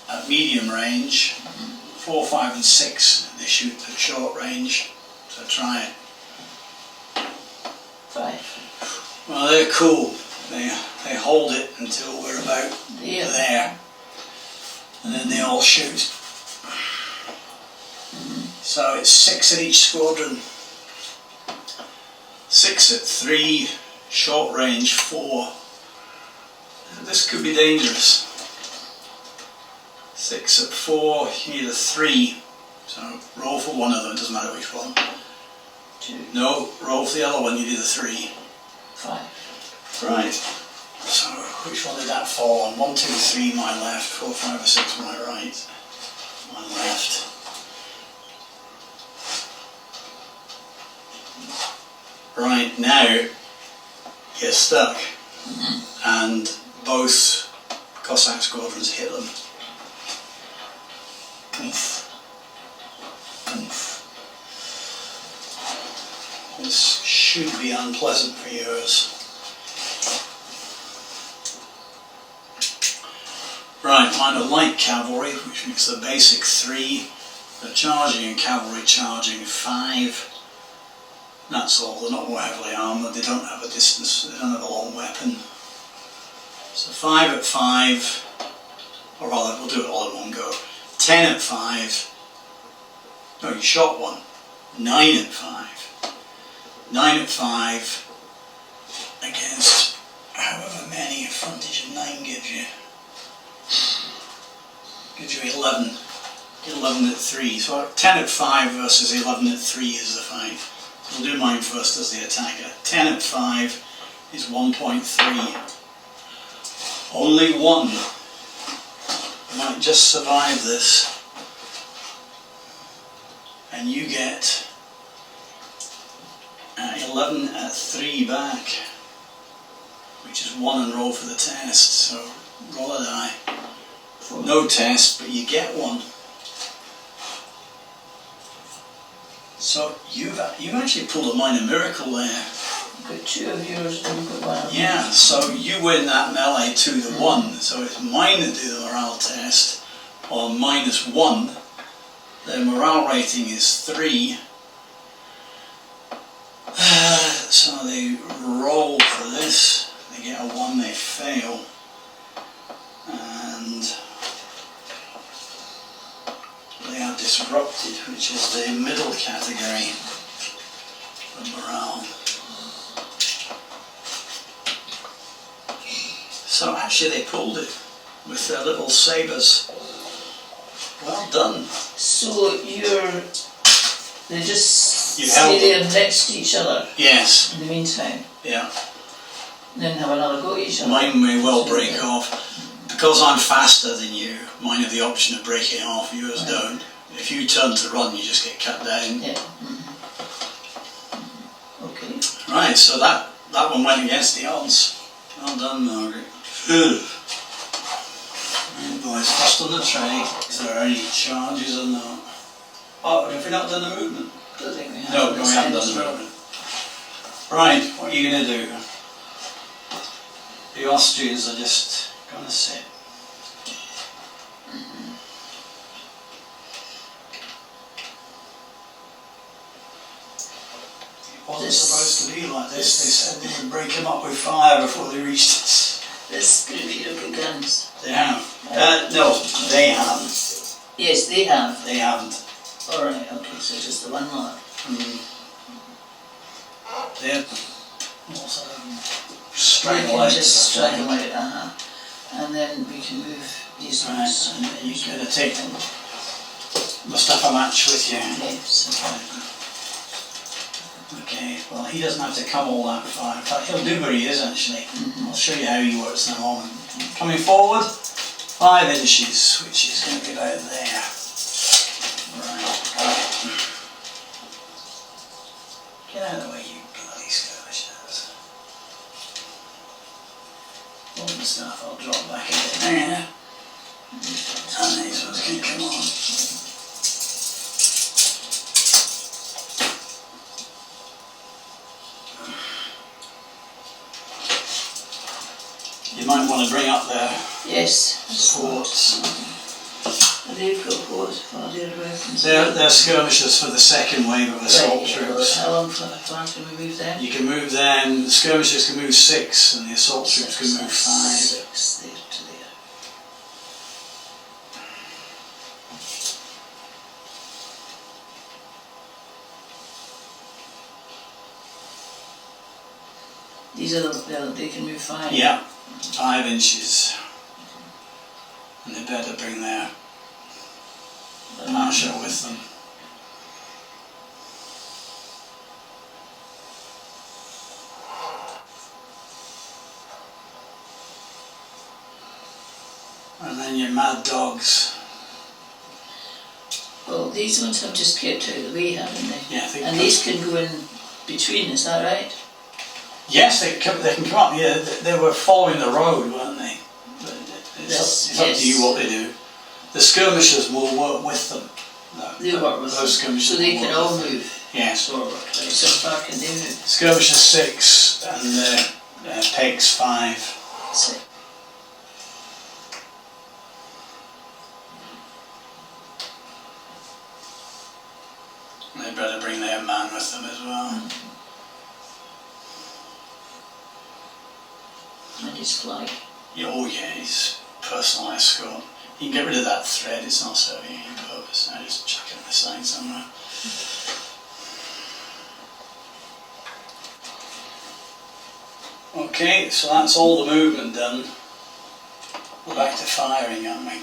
at medium range. 4, 5 and 6 they shoot at short range. So try it. 5. Well, they're cool. They hold it until we're about Yeah. there, and then they all shoot. So it's 6 at each squadron. 6 at 3, short range 4. This could be dangerous. 6 at 4, you need a 3. So roll for one of them, it doesn't matter which one. 2. No, roll for the other one, you need a 3. 5. Right. So which one did that fall on? 1, 2, 3 my left, 4, 5 or 6 my right. My left. Right, now you're stuck, and both Cossack squadrons hit them. Oof. Oof. This should be unpleasant for yours. Right, mine are light cavalry, which makes the basic 3. They're charging and cavalry charging 5. That's all, they're not more heavily armoured, they don't have a distance, they don't have a long weapon. So 5 at 5, or rather we'll do it all in one go. 10 at 5, no you shot one. 9 at 5. 9 at 5 against however many a frontage of 9 gives you. Gives you 11. 11 at 3. So 10 at 5 versus 11 at 3 is the fight. We'll do mine first as the attacker. 10 at 5 is 1.3. Only one might just survive this, and you get 11 at 3 back, which is 1 and roll for the test. So roll a die. No test, but you get one. So you've actually pulled a minor miracle there. Got 2 of yours and got 1 of Yeah, so you win that melee 2-1. So it's mine that do the morale test, or -1. Their morale rating is 3. So they roll for this. They get a 1, they fail. And they are disrupted, which is the middle category of morale. So actually they pulled it with their little sabres. Well done. So they just You stay held there next to each other Yes, in the meantime, yeah. and then have another go at each other. Mine may well break off. Because I'm faster than you, mine have the option of breaking off, yours don't. If you turn to run, you just get cut down. Yeah. Okay. Right, so that one went against the odds. Well done, Margaret. Right, boys, first on the tray. Is there any charges or not? Oh, have we not done the movement? Don't think we have. No, we haven't done the movement. Right, what are you going to do? The Austrians are just going to sit. It wasn't supposed to be like this. They said they would break them up with fire before they reached us. This group here have got guns. They have. No, they haven't. Yes, they have. They haven't. Alright, okay, so just the one lot. They're also We strangle can out. just strangle out, and then we can move these Right, ones. and you're going to take Mustafa Match with you. Yes. Okay, well he doesn't have to come all that far. In fact, he'll do where he is actually. I'll show you how he works in a moment. Coming forward, 5 inches, which is going to be about there. Right. Get out of the way, you bloody skirmishers. All the stuff I'll drop back into there. And these ones can come on. You might want to bring up their Yes. forts. They've got what for their weapons? They're skirmishers for the second wave of assault Right, troops. how long far can we move them? You can move them, the skirmishers can move 6 and the assault troops can move 5. 6 there to there. These are they can move 5. Yeah, 5 inches. And they better bring their marshal with them. And then your mad dogs. Well, these ones have just kept out of the way, haven't they? Yeah, I think. And these can go in between, is that right? Yes, they can come up. Yeah, they were following the road, weren't they? But it's up to you what they do. The skirmishers will work with them. They work with those them, skirmishers so they will can work all with them. move Yes. forward. Right, so far can they move? Skirmishers 6 and pegs 5. So, They better bring their man with them as well. and his flag. Yeah, oh yeah, he's personal escort. You can get rid of that thread, it's not serving any purpose. Now just chuck it on the side somewhere. Okay, so that's all the movement done. We're back to firing, aren't we?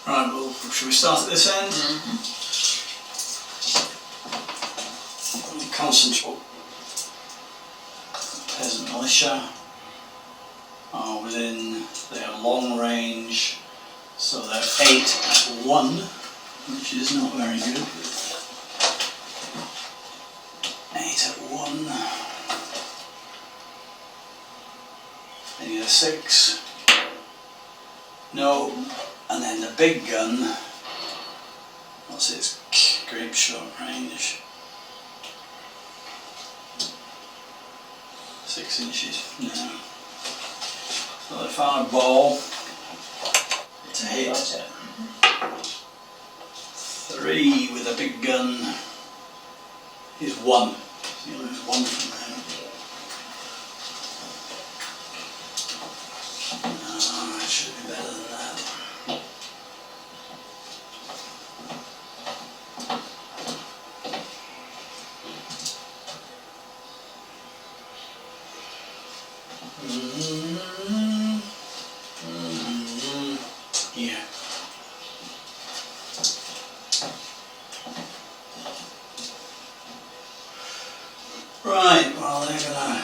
Right, we'll Shall we start at this end? Concentrate. Peasant militia are within their long range, so they're 8 at 1, which is not very good. 8 at 1. I need a 6. No. And then the big gun, what's its grape shot range? 6 inches. No. So they found a ball. It's a hit. 3 with a big gun is 1. So you lose 1 from them. Oh, it should be better than that. Yeah. Right, well they're gonna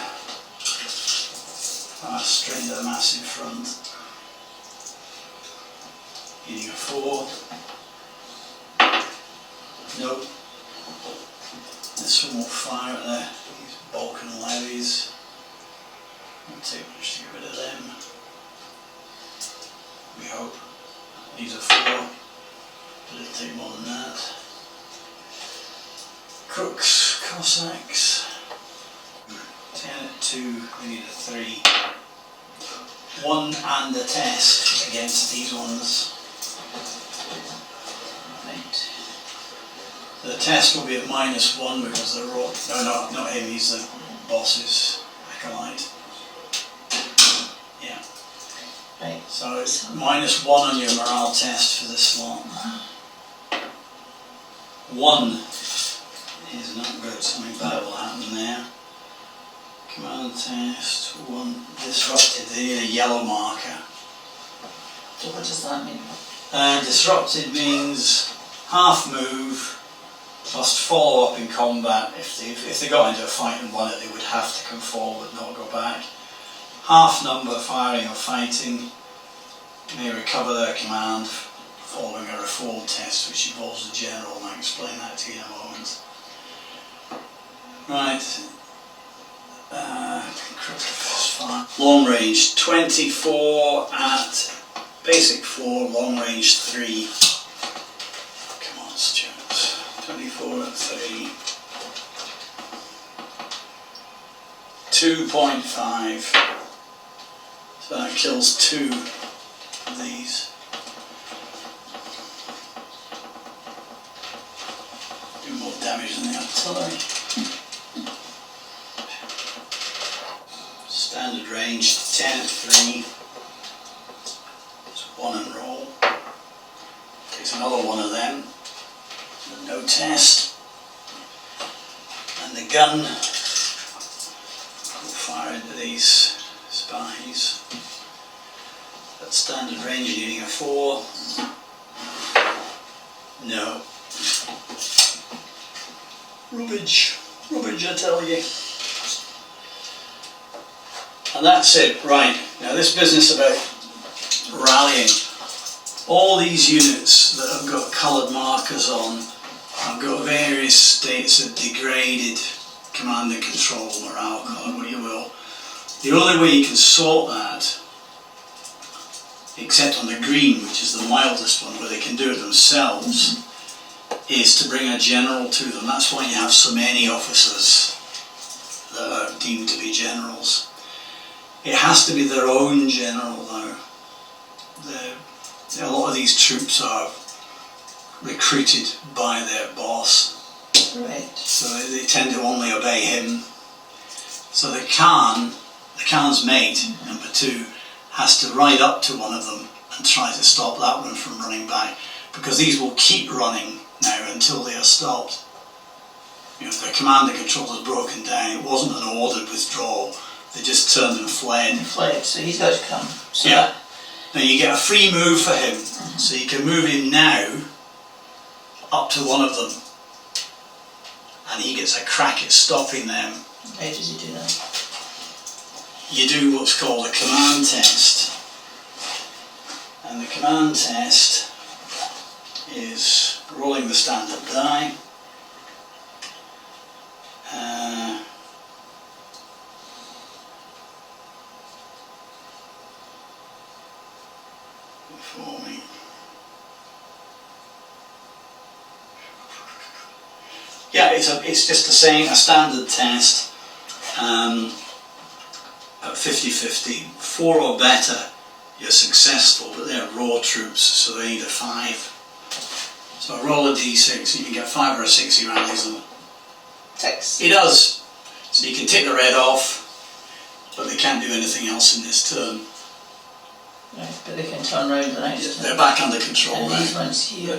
fire straight into the massive front. Getting a 4. Nope. This one will fire at these Balkan levies. Won't take much to get rid of them. We hope. These are 4, but it'll take more than that. Crooks, Cossacks. 10 at 2, we need a 3. 1 and a test against these ones. Right. The test will be at -1 because they're raw. No, not him, he's the boss's acolyte. Yeah. Right. So it's -1 on your morale test for this lot. 1 is not good, something bad will happen there. Command test, 1 disrupted, they need a yellow marker. So what does that mean? Disrupted means half move, must follow up in combat. If they got into a fight and won it, they would have to come forward, not go back. Half number firing or fighting, may recover their command following a reform test which involves the general, and I'll explain that to you in a moment. Right, long range 24 at basic 4, long range 3. Come on Stuart, 24 at 3. 2.5. So that kills 2 of these. Do more damage than the artillery. Standard range 10 at 3. It's 1 and roll. Takes another 1 of them. No test. And the gun will fire into these spies. At standard range you're needing a 4. No. Rubbish. Rubbish, I tell you. And that's it, right. Now this business about rallying, all these units that have got coloured markers on have got various states of degraded command and control, morale, call it what you will. The only way you can sort that, except on the green, which is the mildest one, where they can do it themselves, is to bring a general to them. That's why you have so many officers that are deemed to be generals. It has to be their own general though. A lot of these troops are recruited by their boss. Right. So they tend to only obey him. So the Khan's mate, number 2, has to ride up to one of them and try to stop that one from running back, because these will keep running now until they are stopped. You know, if their command and control is broken down, it wasn't an ordered withdrawal, they just turned and fled. And fled, so he's got to come. So Yeah. Now you get a free move for him, so you can move him now up to one of them, and he gets a crack at stopping them. How does he do that? You do what's called a command test, and the command test is rolling the standard die. Forming. Yeah, it's just the same, a standard test at 50-50. 4 or better, you're successful, but they're raw troops, so they need a 5. So I roll a d6, you can get 5 or a 6 he rallies them. 6. He does. So you can take the red off, but they can't do anything else in this turn. Right, but they can turn round the next turn. They're back under control and now. these ones here.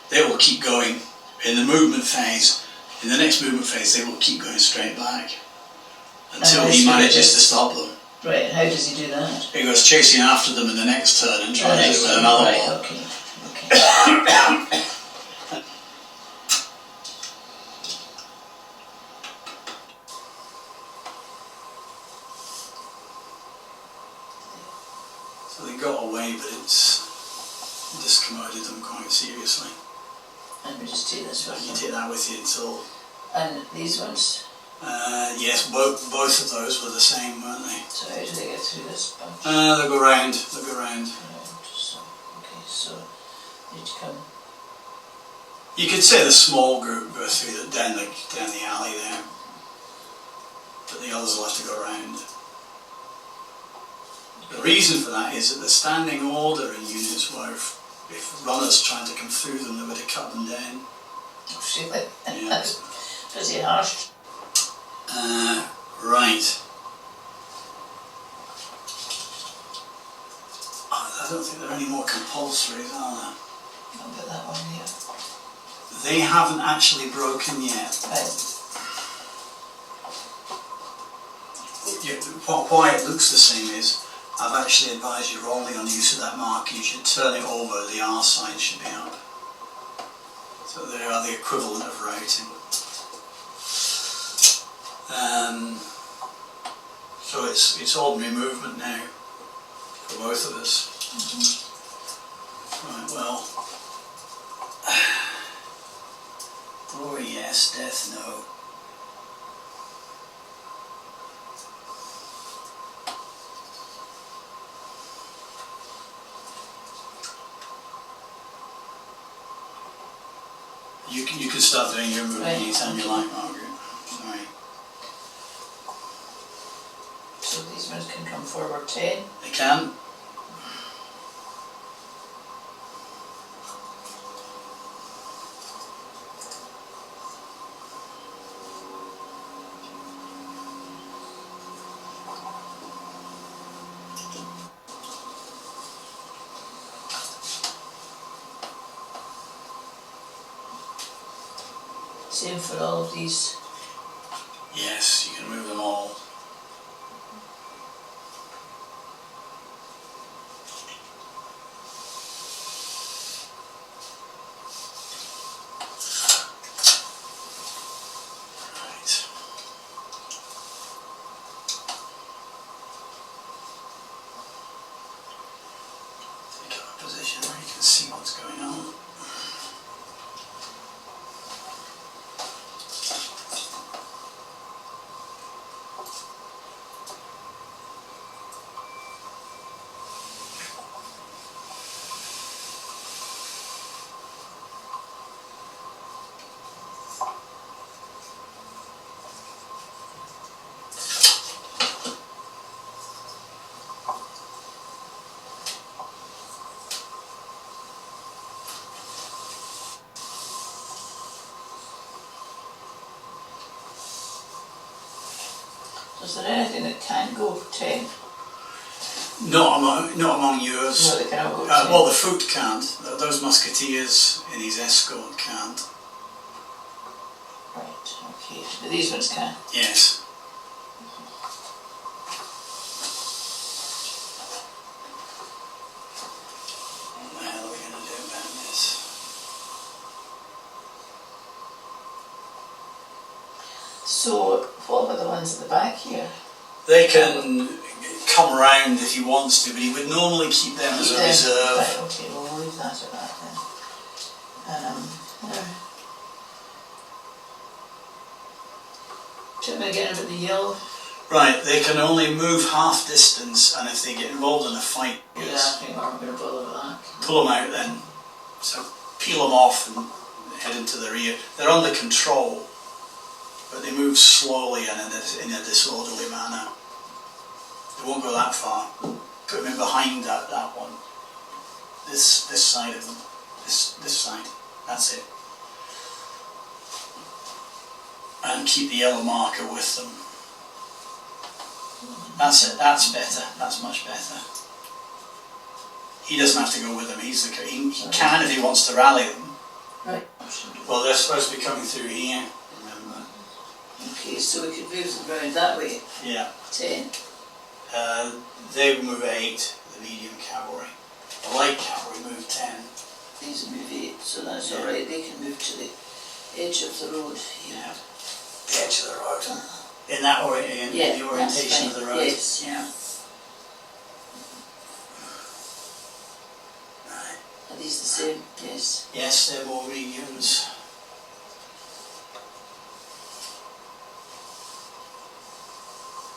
They will keep going in the movement phase. In the next movement phase, they will keep going straight back until he manages to stop them. Right, and how does he do that? He goes chasing after them in the next turn and tries it with another one. Okay. So they got away, but it's discommoded them quite seriously. And we just take this one. And you take that with you until... And these ones? Yes, both of those were the same, weren't they? So how do they get through this bunch? They'll go round, So, okay, so need to come. You could say the small group go through down the alley there, but the others will have to go round. The reason for that is that the standing order in units where if runners tried to come through them, they would have cut them down. Oh, really? Yeah. Pretty harsh. Right. I don't think there are any more compulsories, are there? I'll put that one here. They haven't actually broken yet. Right. Why it looks the same is, I've actually advised you wrongly on use of that marker. You should turn it over, the R sign should be up. So they are the equivalent of routing. So it's ordinary movement now for both of us. Right, well. Glory yes, death no. You can start doing your movement anytime you like, Margaret. Sorry. So these ones can come forward 10. They can. Same for all of these. Yes, you can move them all. Right. Take up a position where you can see what's going on. Is there anything that can't go 10? Not among yours. No, they can all go 10. Well, the foot can't. Those musketeers in his escort can't. Right, okay. But these ones can. Yes. So, what about the ones at the back here? They can come round if he wants to, but he would normally keep them as a reserve. Right, okay, well, we'll leave that at that then. Now, tell me again about the yellow. Right, they can only move half distance, and if they get involved in a fight, Yeah, I think I'm going to bother with that. pull them out then. So peel them off and head into the rear. They're under control, but they move slowly and in a disorderly manner. They won't go that far. Put them in behind that one. This side of them. This side. That's it. And keep the yellow marker with them. That's it. That's better. That's much better. He doesn't have to go with them. He can if he wants to rally them. Right. Well, they're supposed to be coming through here. Remember? Okay, so we could move them round that way. Yeah. 10. They will move 8. The medium cavalry. The light cavalry move 10. These will move 8, so that's alright. They can move to the edge of the road here. Yeah. The edge of the road. In that in the orientation of the road. Yes. Yeah. Right. Are these the same? Yes. Yes, they're more mediums.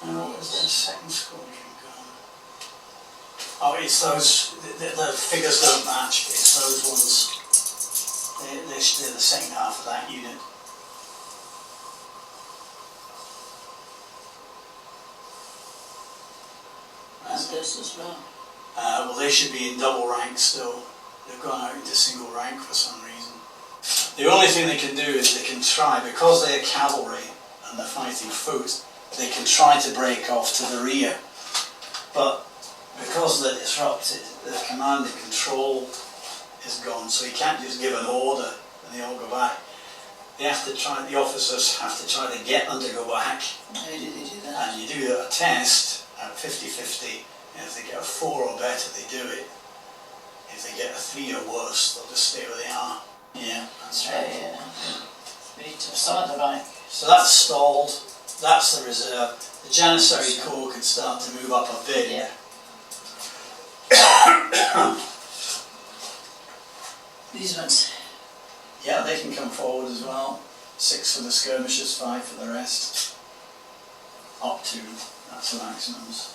And what was that second squadron gone? Oh, it's those. The figures don't match. It's those ones. They're the second half of that unit. And this as well. Well, they should be in double rank still. They've gone out into single rank for some reason. The only thing they can do is they can try, because they're cavalry and they're fighting foot, they can try to break off to the rear. But because they're disrupted, the command and control is gone, so you can't just give an order and they all go back. They have to try, the officers have to try to get them to go back. How do they do that? And you do a test at 50-50, and if they get a 4 or better, they do it. If they get a 3 or worse, they'll just stay where they are. Yeah, that's right. Yeah. We need to start the back. So that's stalled, that's the reserve. The Janissary Corps can start to move up a bit. Yeah. These ones. Yeah, they can come forward as well. 6 for the skirmishers, 5 for the rest. Up to, that's the maximums.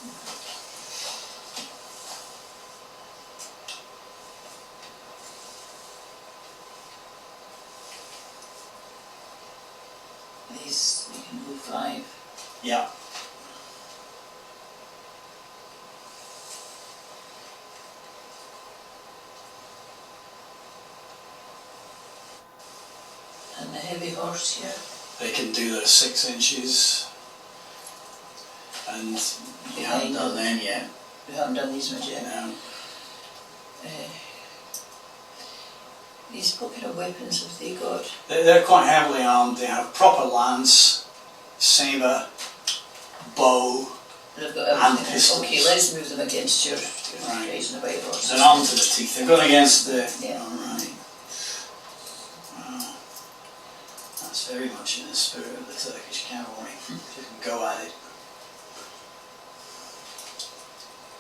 These, you can move 5. Yeah. And the heavy horse here. They can do their 6 inches. And you haven't done them yet. We haven't done these ones yet. No. These, what kind of weapons have they got? They're quite heavily armed. They have proper lance, sabre, bow, They've got and everything. pistols. Okay, let's move them against your Right. raising the white horse. They're armed to the teeth. They've gone against the... Yeah. Alright. Wow. That's very much in the spirit of the Turkish cavalry. You can go at it.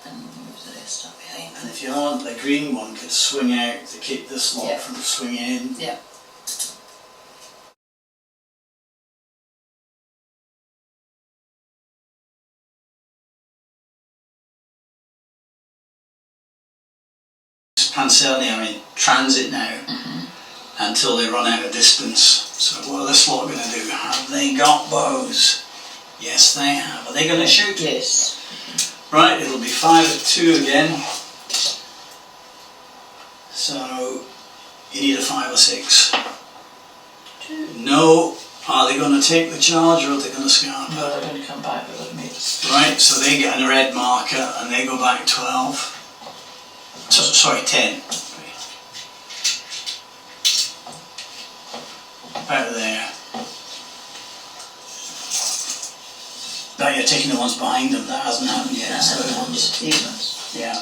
And move the rest up behind And them. if you want, the green one could swing out to keep this lot Yeah. from swinging in. Yeah. Panzerni are in transit now until they run out of distance. So what are this lot going to do? Have they got bows? Yes, they have. Are they going to shoot? Yes. Right, it'll be 5 at 2 again. So you need a 5 or 6. 2. No. Are they going to take the charge or are they going to scarper? No, they're going to come back with their mates. Right, so they get a red marker and they go back 12. So, sorry, 10. Out there. Now you're taking the ones behind them, that hasn't happened yet. So those ones, These ones. yeah.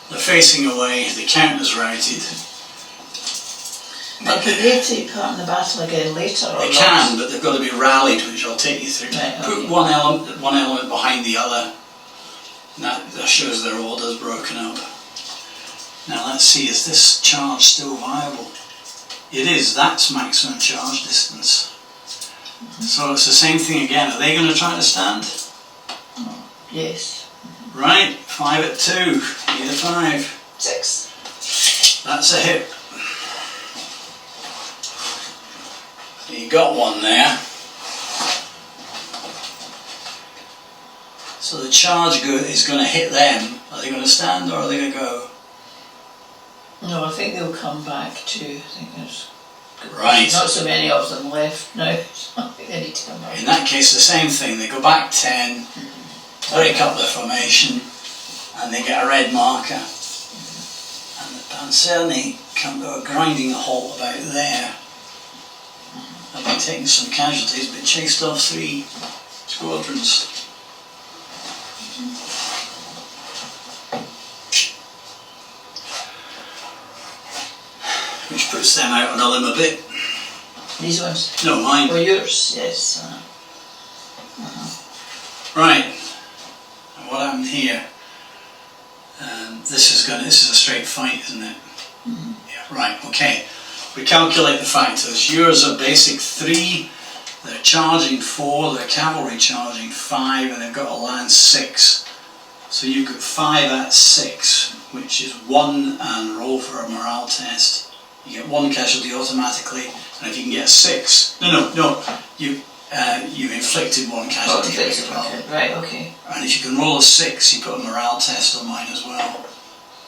They're facing away, the counter's routed. Now, can they take part in the battle again later? Or They not? can, but they've got to be rallied, which I'll take you through. Right, Put okay. one element behind the other, and that shows their orders broken up. Now let's see, is this charge still viable? It is, that's maximum charge distance. So it's the same thing again. Are they going to try to stand? Yes. Right, 5 at 2, need a 5. 6. That's a hit. You got one there. So the charge is going to hit them. Are they going to stand or are they going to go? No, I think they'll come back too. I think there's Right. not so many of them left now. So I think they need to come back. In that case, the same thing. They go back 10, break up their formation, and they get a red marker. And the Panzerni come to a grinding halt about there. I've been taking some casualties, but chased off 3 squadrons. Which puts them out on a limb a bit. These ones? No, mine. Oh, yours, yes. Right. And what happened here? This is a straight fight, isn't it? Yeah. Right. Okay. We calculate the factors. Yours are basic 3. They're charging 4. They're cavalry charging 5, and they've got a lance 6. So you've got 5 at 6, which is 1, and roll for a morale test. You get 1 casualty automatically, and if you can get a 6, no, you've inflicted 1 casualty as well. Right, okay. And if you can roll a 6, you put a morale test on mine as well.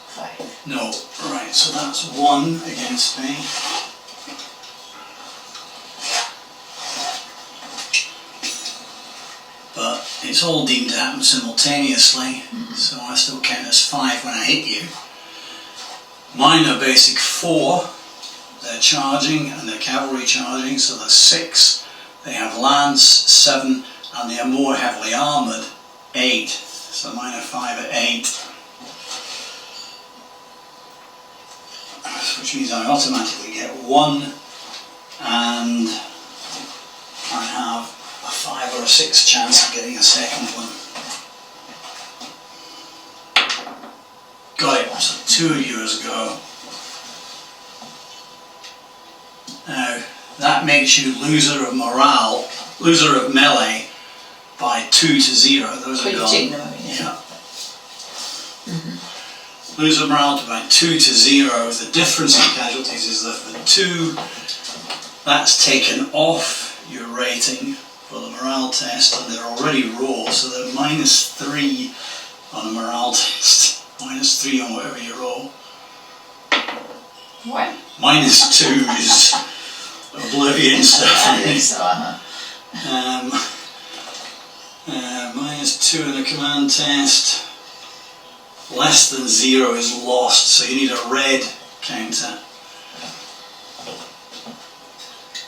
5. No, right, so that's 1 against me. But it's all deemed to happen simultaneously, so I still count as 5 when I hit you. Mine are basic 4. They're charging and they're cavalry charging, so they're 6. They have lance 7, and they are more heavily armoured 8. So mine are 5 at 8. Which means I automatically get 1, and I have a 5 or a 6 chance of getting a second one. Got it, so 2 of yours go. Now, that makes you loser of morale, loser of melee by 2 to 0. Those are gone. Yeah. Loser of morale by 2 to 0. The difference in casualties is that for 2, that's taken off your rating for the morale test, and they're already raw, so they're -3 on a morale test. -3 on whatever you roll. What? -2 is oblivion stuff. I think so, -2 in a command test. Less than 0 is lost, so you need a red counter.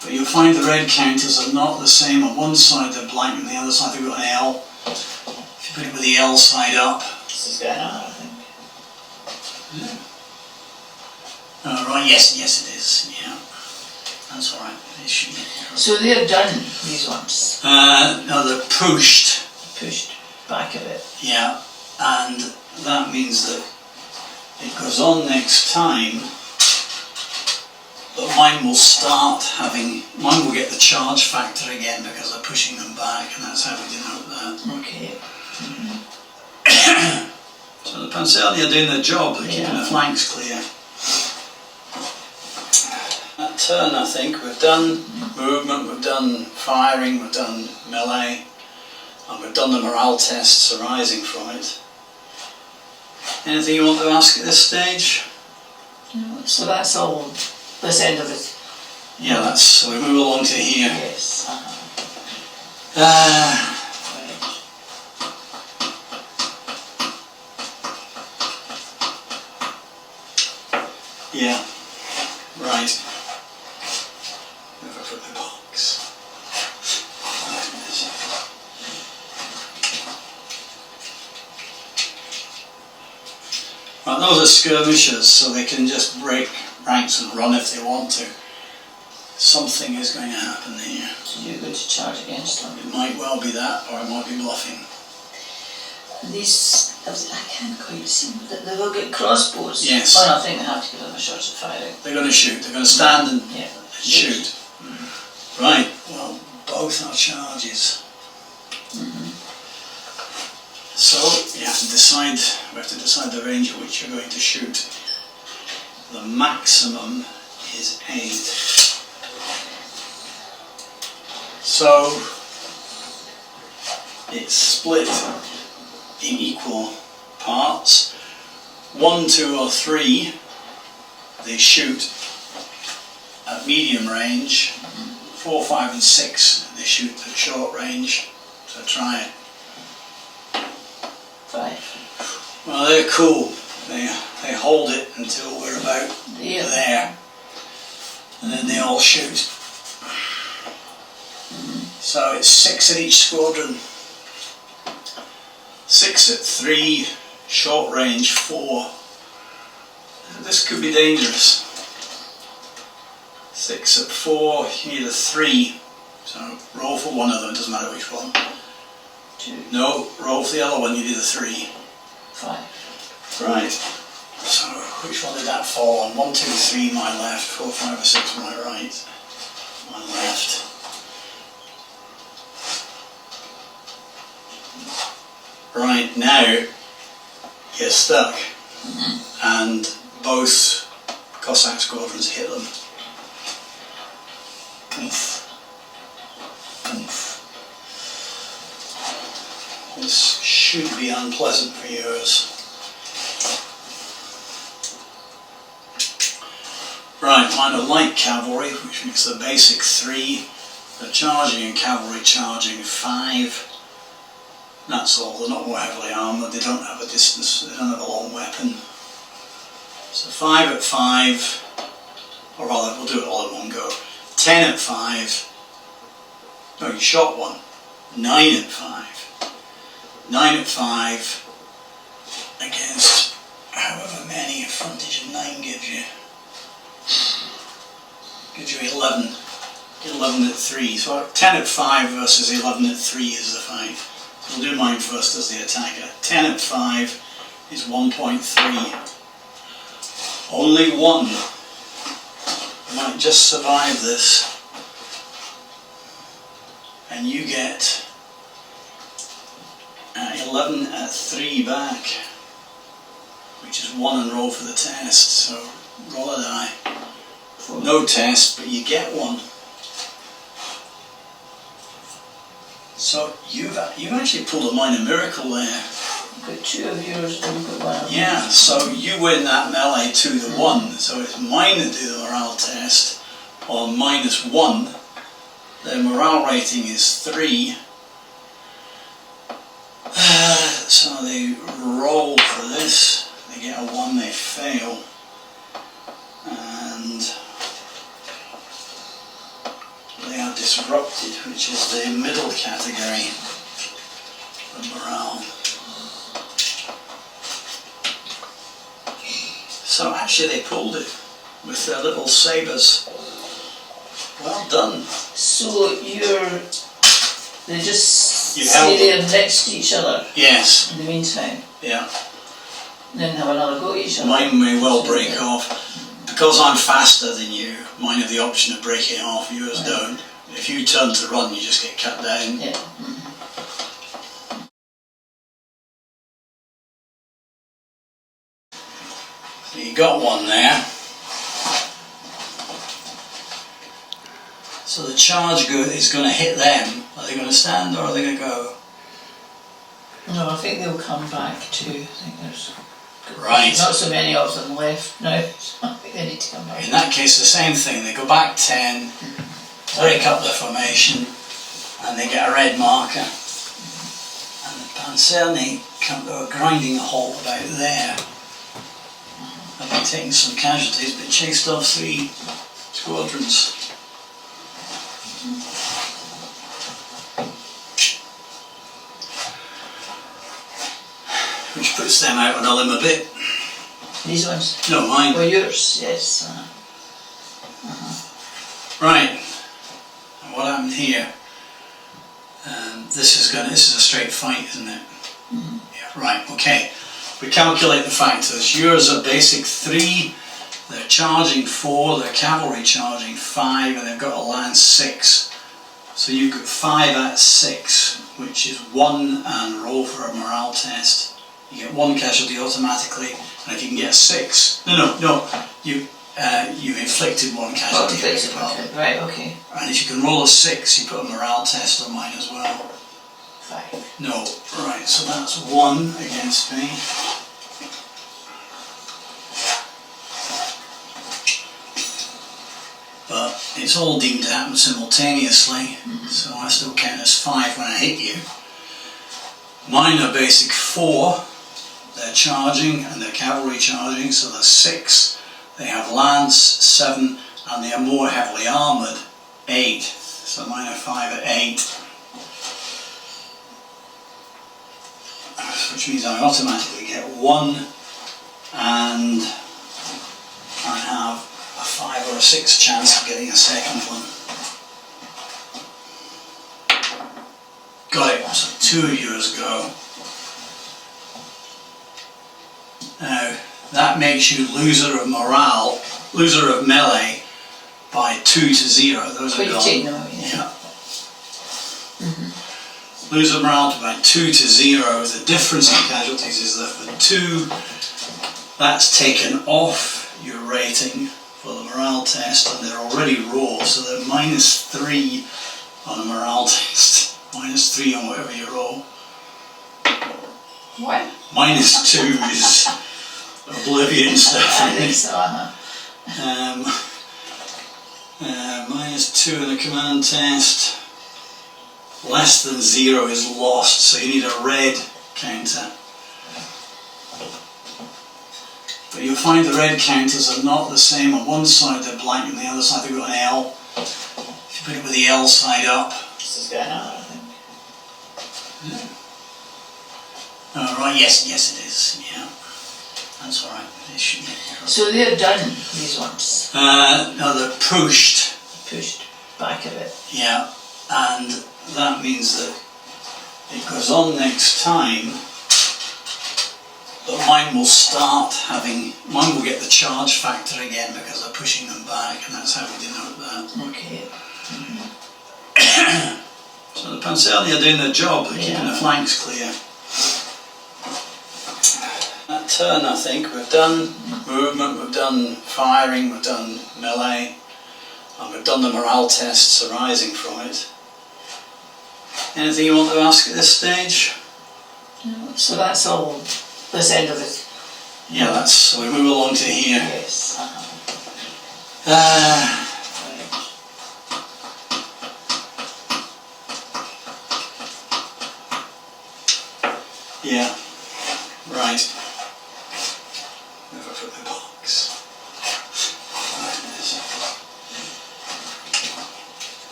But you'll find the red counters are not the same. On one side they're blank, and the other side they've got an L. If you put it with the L side up. This is going on, I think. Yeah. Oh, right, yes it is, yeah. That's alright. So they're done, these ones? No, they're pushed. Pushed back a bit. Yeah, and that means that it goes on next time, but mine will get the charge factor again because they're pushing them back, and that's how we denote that. Okay. So the Panzerni are doing their job, they're keeping the flanks clear. That turn, I think, we've done movement, we've done firing, we've done melee, and we've done the morale tests arising from it. Anything you want to ask at this stage? No, so that's all, this end of it? Yeah, so we move along to here. Yes. Yeah, right. Where have I put my box? Right, those are skirmishers, so they can just break ranks and run if they want to. something is going to happen here. So you're going to charge against them. It might well be that, or it might be bluffing. These, I can't quite see, they will get crossbows. Yes. Well, I think they have to give them a shot at firing. They're going to shoot. They're going to stand and Yeah. shoot. Right, well, both are charges. So you have to decide, we have to decide the range at which you're going to shoot. The maximum is 8. So it's split in equal parts. 1, 2 or 3 they shoot at medium range. 4, 5 and 6 they shoot at short range. So try it. 5. Well, they're cool. They hold it until we're about there. And then they all shoot. So it's 6 at each squadron. 6 at 3, short range 4. This could be dangerous. 6 at 4, you need a 3. So roll for one of them, doesn't matter which one. 2. No, roll for the other one, you need a 3. 5. Right. So which one did that fall on? 1, 2, 3 my left, 4, 5 or 6 my right. My left. Right, now you're stuck. And both Cossack squadrons hit them. Oof. Oof. This should be unpleasant for yours. Right, mine are light cavalry, which makes the basic 3. They're charging and cavalry charging 5. That's all, they're not more heavily armoured, they don't have a distance, they don't have a long weapon. So 5 at 5, or rather we'll do it all at one go. 10 at 5, no you shot one. 9 at 5. 9 at 5 against however many a frontage of 9 gives you. Gives you 11. 11 at 3. So 10 at 5 versus 11 at 3 is the fight. So we'll do mine first as the attacker. 10 at 5 is 1.3. Only one might just survive this. And you get 11 at 3 back, which is 1 and roll for the test. So roll a die. No test, but you get 1. So you've actually pulled a minor miracle there. You've got 2 of yours and you've got 1 of Yeah, so you win that melee 2-1. So it's mine that do the morale test, or -1. Their morale rating is 3. So they roll for this. They get a 1, they fail. And they are disrupted, which is the middle category of morale. So actually they pulled it with their little sabres. Well done. So they just You stay held there next to each other Yes, in the meantime, yeah. and then have another go at each other. Mine may well break off. Because I'm faster than you, mine have the option of breaking off, yours don't. If you turn to run, you just get cut down. Yeah. So you got one there. So the charge is going to hit them. Are they going to stand or are they going to go? No, I think they'll come back too. I think there's Right. not so many of them left now, so I think they need to come back. In that case, the same thing. They go back 10, break up their formation, and they get a red marker. And the Panzerni come to a grinding halt about there. Having taken some casualties, but chased off 3 squadrons. Which puts them out on a limb a bit. These ones? No, mine. Oh, yours, yes. Right. here. This is a straight fight, isn't it? Mm-hmm. Yeah, right, okay. We calculate the factors. Yours are basic 3, they're charging 4, they're cavalry charging 5, and they've got a lance 6. So you've got 5 at 6, which is 1, and roll for a morale test. You get 1 casualty automatically, and if you can get a 6, you've inflicted 1 casualty. Right, okay. And if you can roll a 6, you put a morale test on mine as well. 5. No, right, so that's 1 against me. But it's all deemed to happen simultaneously, so I still count as 5 when I hit you. Mine are basic 4, they're charging and they're cavalry charging, so they're 6. They have lance 7, and they are more heavily armoured 8. So mine are 5 at 8. Which means I automatically get 1, and I have a 5 or a 6 chance of getting a second one. Got it, so 2 of yours go. Now, that makes you loser of morale, loser of melee by 2 to 0. Those are gone. Yeah. Loser of morale by 2 to 0. The difference in casualties is that for 2, that's taken off your rating for the morale test, and they're already raw, so they're -3 on a morale test. -3 on whatever you roll. What? -2 is oblivion stuff. I think so, -2 in the command test. Less than 0 is lost, so you need a red counter. But you'll find the red counters are not the same. On one side they're blank, and the other side they've got an L. If you put it with the L side up. This is going on, I think. Oh, right, yes it is, yeah. That's alright. So they're done, these ones? No, they're pushed. Pushed back a bit. Yeah, and that means that it goes on next time, but mine will will get the charge factor again because they're pushing them back, and that's how we denote that. Okay. So the Panzerni are doing their job, they're keeping the flanks clear. That turn, I think, we've done movement, we've done firing, we've done melee, and we've done the morale tests arising from it. Anything you want to ask at this stage? No. So that's all, this end of it? Yeah, that's, so we move along to here. Yes. Yeah, right. Where have I put my box?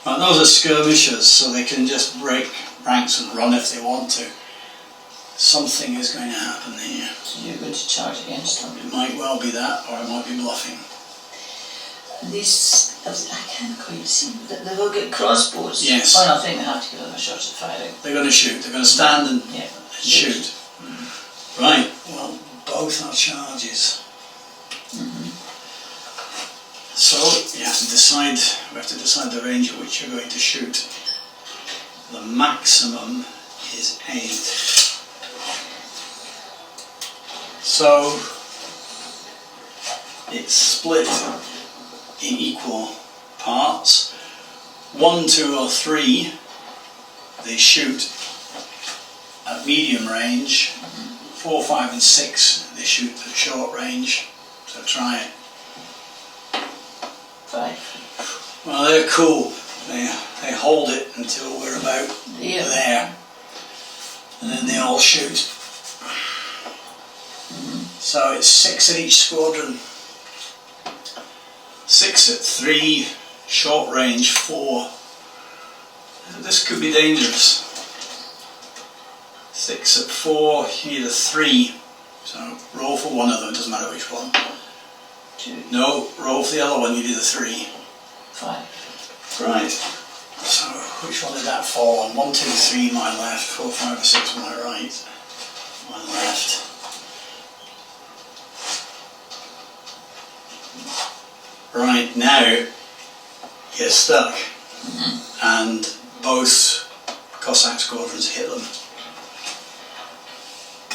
Right, those are skirmishers, so they can just break ranks and run if they want to. Something is going to happen here. So you're going to charge against them? It might well be that, or it might be bluffing. These, I can't quite see, they will get crossbows? Yes. Oh no, I think they have to give them a shot at firing. They're going to shoot, they're going to stand and shoot. Right, well, both are charges. So you have to decide, we have to decide the range at which you're going to shoot. The maximum is 8. So it's split in equal parts. 1, 2 or 3 they shoot at medium range. 4, 5 and 6 they shoot at short range. So try it. 5. Well, they're cool. They hold it until we're about there, and then they all shoot. So it's 6 at each squadron. 6 at 3, short range 4. This could be dangerous. 6 at 4, you need a 3. So roll for one of them, doesn't matter which one. 2. No, roll for the other one, you need a 3. 5. Right. So, which one did that fall on? 1, 2, 3, my left. 4, 5, or 6, my right. My left. Right, now you're stuck. And both Cossack squadrons hit them.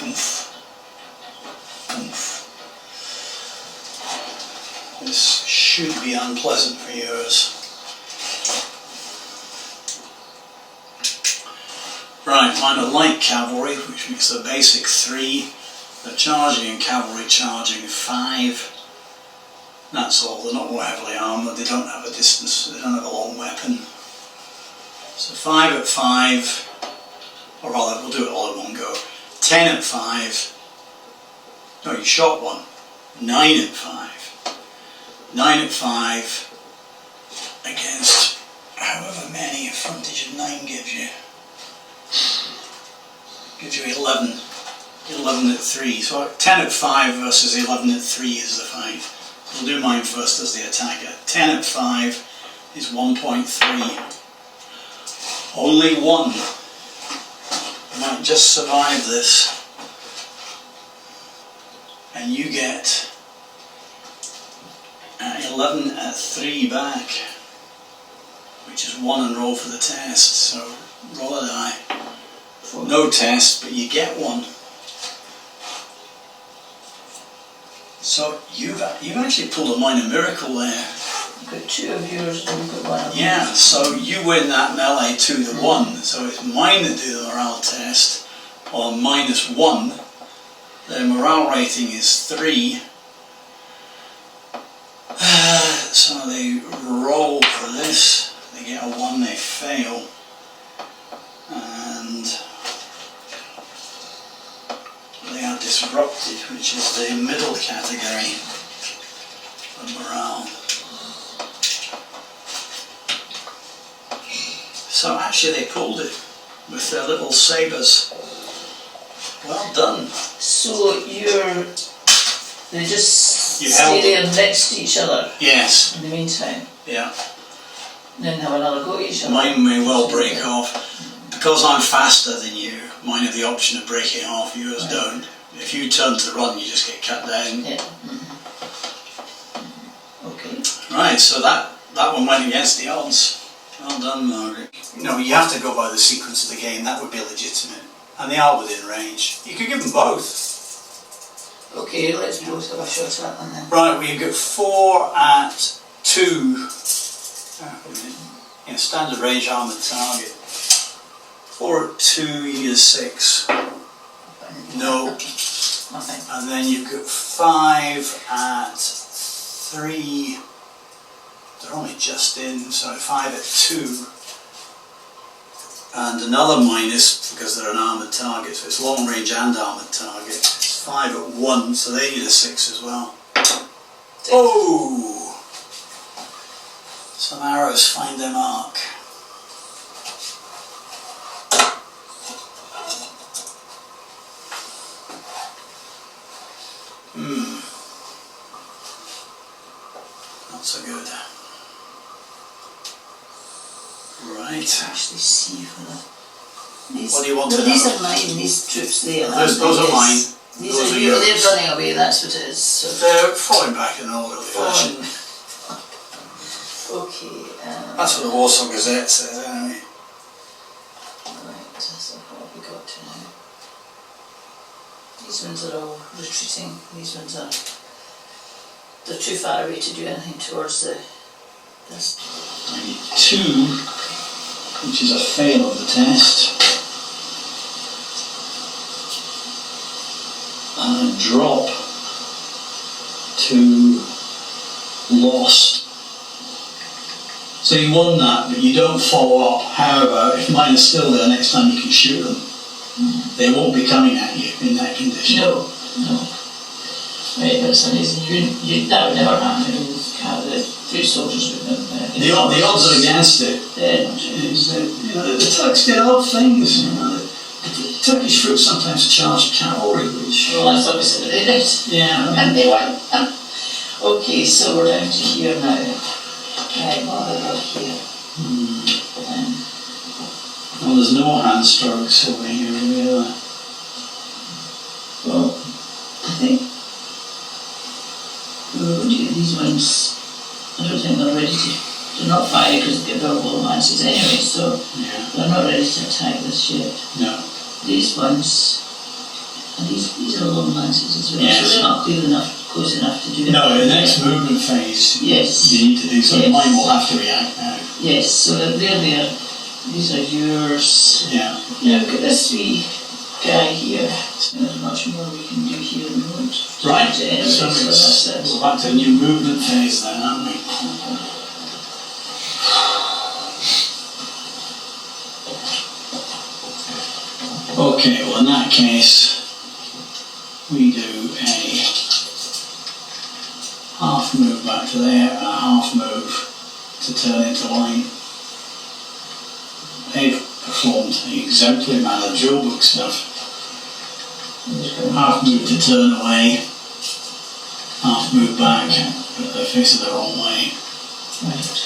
Oof. Oof. This should be unpleasant for yours. Right, mine are light cavalry, which makes the basic 3. The charging and cavalry charging 5. That's all. They're not more heavily armoured. They don't have a distance. They don't have a long weapon. So 5 at 5, or rather, we'll do it all at one go. 10 at 5. No, you shot one. 9 at 5. 9 at 5 against however many a frontage of 9 gives you. Gives you 11. 11 at 3. So 10 at 5 versus 11 at 3 is the fight. We'll do mine first as the attacker. 10 at 5 is 1.3. Only 1. You might just survive this. And you get 11 at 3 back, which is 1 and roll for the test. So roll a die. No test, but you get 1. So you've actually pulled a minor miracle there. You've got 2 of yours and you've got 1 of yours. Yeah, so you win that melee 2 to 1. So it's mine that do the morale test on -1. Their morale rating is 3. So they roll for this. They get a 1, they fail. And they are disrupted, which is the middle category of morale. So actually they pulled it with their little sabres. Well done. So they just You stay held there next to each other Yes, in the meantime, yeah. and then have another go at each other. Mine may well break off. Because I'm faster than you, mine have the option of breaking off, yours Right. don't. If you turn to run, you just get cut down. Yeah. Okay. Right, so that one went against the odds. Well done, Margaret. No, you have to go by the sequence of the game. That would be legitimate. And they are within range. You could give them both. Okay, let's both have a shot at that one then. Right, we get 4 at 2. In standard range armoured target. 4 at 2, you get 6. No. Nothing. And then you've got 5 at 3. They're only just in, so 5 at 2. And another minus because they're an armoured target, so it's long range and armoured target. It's 5 at 1, so they need a 6 as well. 6. Oh! Some arrows find their mark. Not so good. Right. Actually see whether these, What do you want to these know? are mine, these troops there. Those are mine. These Those are are you, yours. they're running away, that's what it is. So. They're falling back in an orderly fashion. Okay. That's what the Warsaw Gazette says anyway. Right, so what have we got to now? These ones are all retreating, these ones are, they're too far away to do anything towards this. 2, which is a fail of the test. And a drop to lost. So you won that, but you don't follow up. However, if mine are still there, next time you can shoot them. They won't be coming at you in that condition. No. Right, that's amazing. That would never happen. The foot soldiers would never. The odds are against it. Yeah. The Turks did odd things. The Turkish troops sometimes charge cavalry, which... Well, that's obviously what they did. Yeah. And they won. Okay, so we're down to here now. Right, what about here? Well, there's no hand strokes over here, really. Well, I think these ones, I don't think they're ready to. They're not fire because they've got double lances anyway, so Yeah. they're not ready to attack this yet. No. These ones, and these are long lances as well, Yes. so they're not close enough to do it. No, the next movement phase, Yes. you need to do something. Yes. Mine will have to react now. Yes, so they're there. These are yours. Yeah. Now we've got this wee guy here. There's much more we can do here in the road. Right. Anyway, So so that's it. we're back to a new movement phase then, aren't we? Okay, well in that case, we do a half move back to there and a half move to turn into line. They've performed in exemplary manner, drill book stuff. Half move to turn away, half move back, but they're facing the wrong way. Right.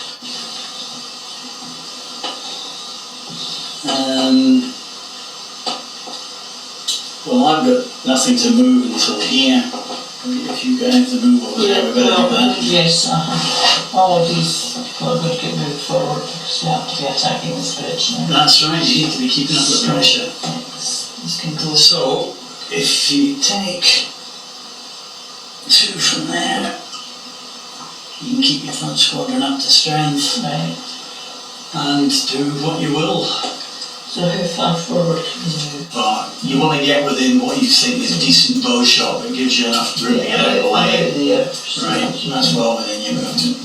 Well, I've got nothing to move until here. If you guys to move over there, we better do that. Yes, all of these people are going to get moved forward because we have to be attacking this bridge now. That's right, you need to be keeping up the pressure. This can go. So, if you take 2 from there, you can keep your front squadron up to strength Right. and do what you will. So how far forward can you move? But you want to get within what you think is decent bow shot that gives you enough room to get out of the way. There. So Right, that's well within your movement.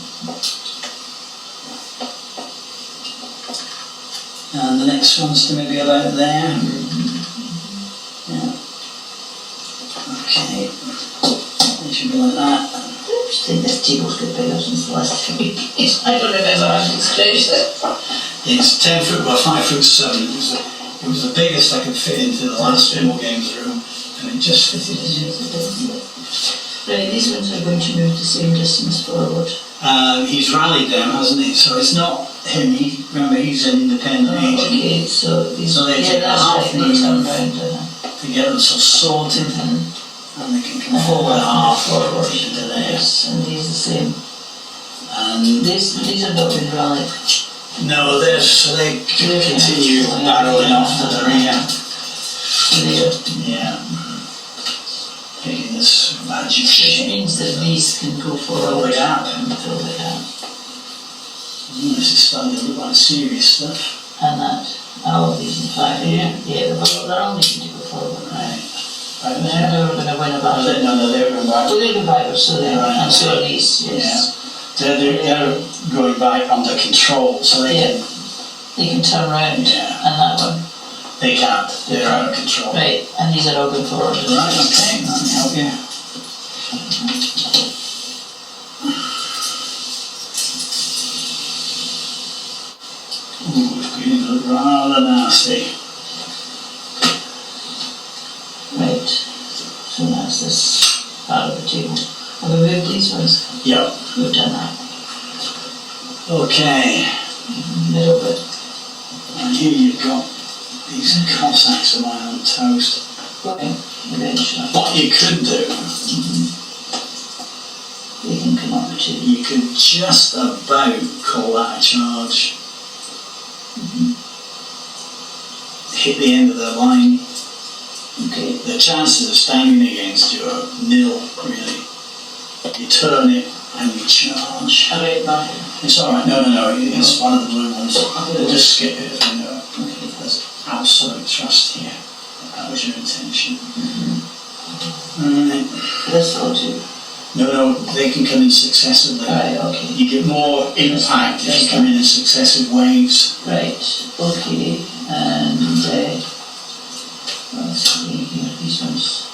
And the next one's to maybe about there. Yeah. Okay. It should be like that. I just think this table's got bigger since the last few weeks. I don't remember having stretched it. It's 10 foot by 5'7". It was the biggest I could fit into the last 4 games room, and it just fitted in. Right, these ones are going to move the same distance forward. He's rallied them, hasn't he? So it's not him. Remember, he's an independent agent. Okay, so these. So they take a that's half right, they move turn round. to get themselves sorted, and they can come forward half forward into there. Yes, and these the same. And These are not been rallied. no, so they continue barreling off to the rear. There. Yeah. Taking this magic Which shape. means that these can go Fill forward the gap. and fill the gap. This is starting to look like serious stuff. And that, all of these in fact, Yeah. they're all needing to go forward. Right. Right They there. were going to win a battle. No, they're going back. Well, they're going backwards, so they're, Right, and so are okay. these, yes. They're going back under control, so they Yeah. They can turn round, Yeah. and that one. they can't. They're out of control. Right, and these are all going forward. Right, okay, let me help you. Ooh, it's going to look rather nasty. Right, so that's this part of the table. Have we moved these ones? Yep. We've done that. Okay, Middle bit. and here you've got these Cossacks of mine on toast. Going, eventually. What you could do, They can come up to. you could just about call that a charge. Hit the end of the line. Okay. The chances of standing against you are nil, really. You turn it and you charge. Alright, back. It's alright, no, it's one of the blue ones. Just skip it if you know it. There's absolute trust here. That was your intention. Alright. This will do. No, they can come in successively. Right, okay. You get more impact if you come in successive waves. Right, okay, and let's see here, these ones.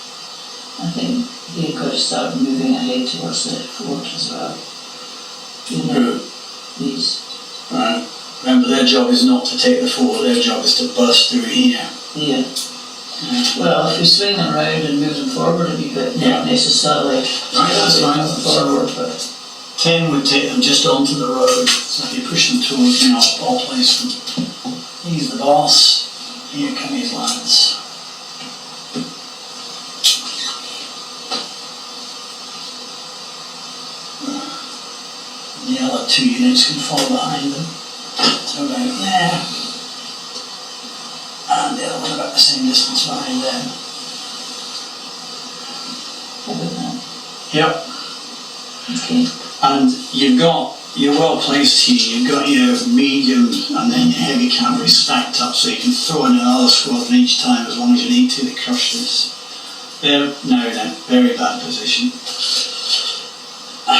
I think they've got to start moving ahead towards the fort as well. You know, these. Right. Remember, their job is not to take the fort, their job is to burst through here. Yeah. Well, if we swing them round and move them forward a wee bit, Yeah. not necessarily Right, that's fine. forward, but 10 would take them just onto the road, so if you push them towards me, I'll place them. He's the boss, here come his lads. The other 2 units can follow behind them. So about there. And the other one about the same distance behind them. Yep. Okay. And you're well placed here. You've got your medium and then your heavy cavalry stacked up, so you can throw in another squadron each time as long as you need to crush this. They're now in a very bad position. I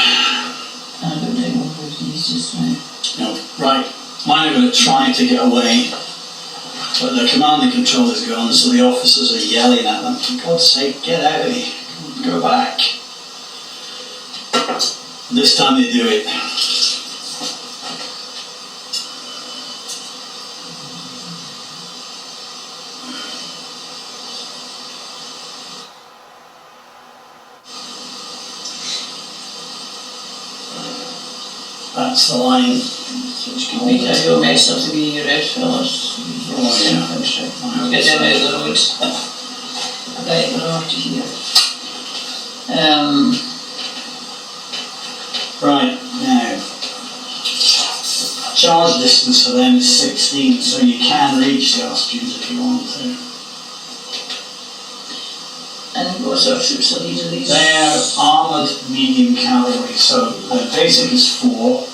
don't think one person is just now. No, right. Mine are going to try to get away, but the command and control is gone, so the officers are yelling at them, for God's sake, get out of here, go back. This time they do it. That's the line. Which can make a real mess of the way you're out, fellas. Oh, yeah. Get them out of the road. Right, we're off to here. Right, now, charge distance for them is 16, so you can reach the Austrians if you want to. And what sort of troops are these? They're armoured medium cavalry, so their basic is 4.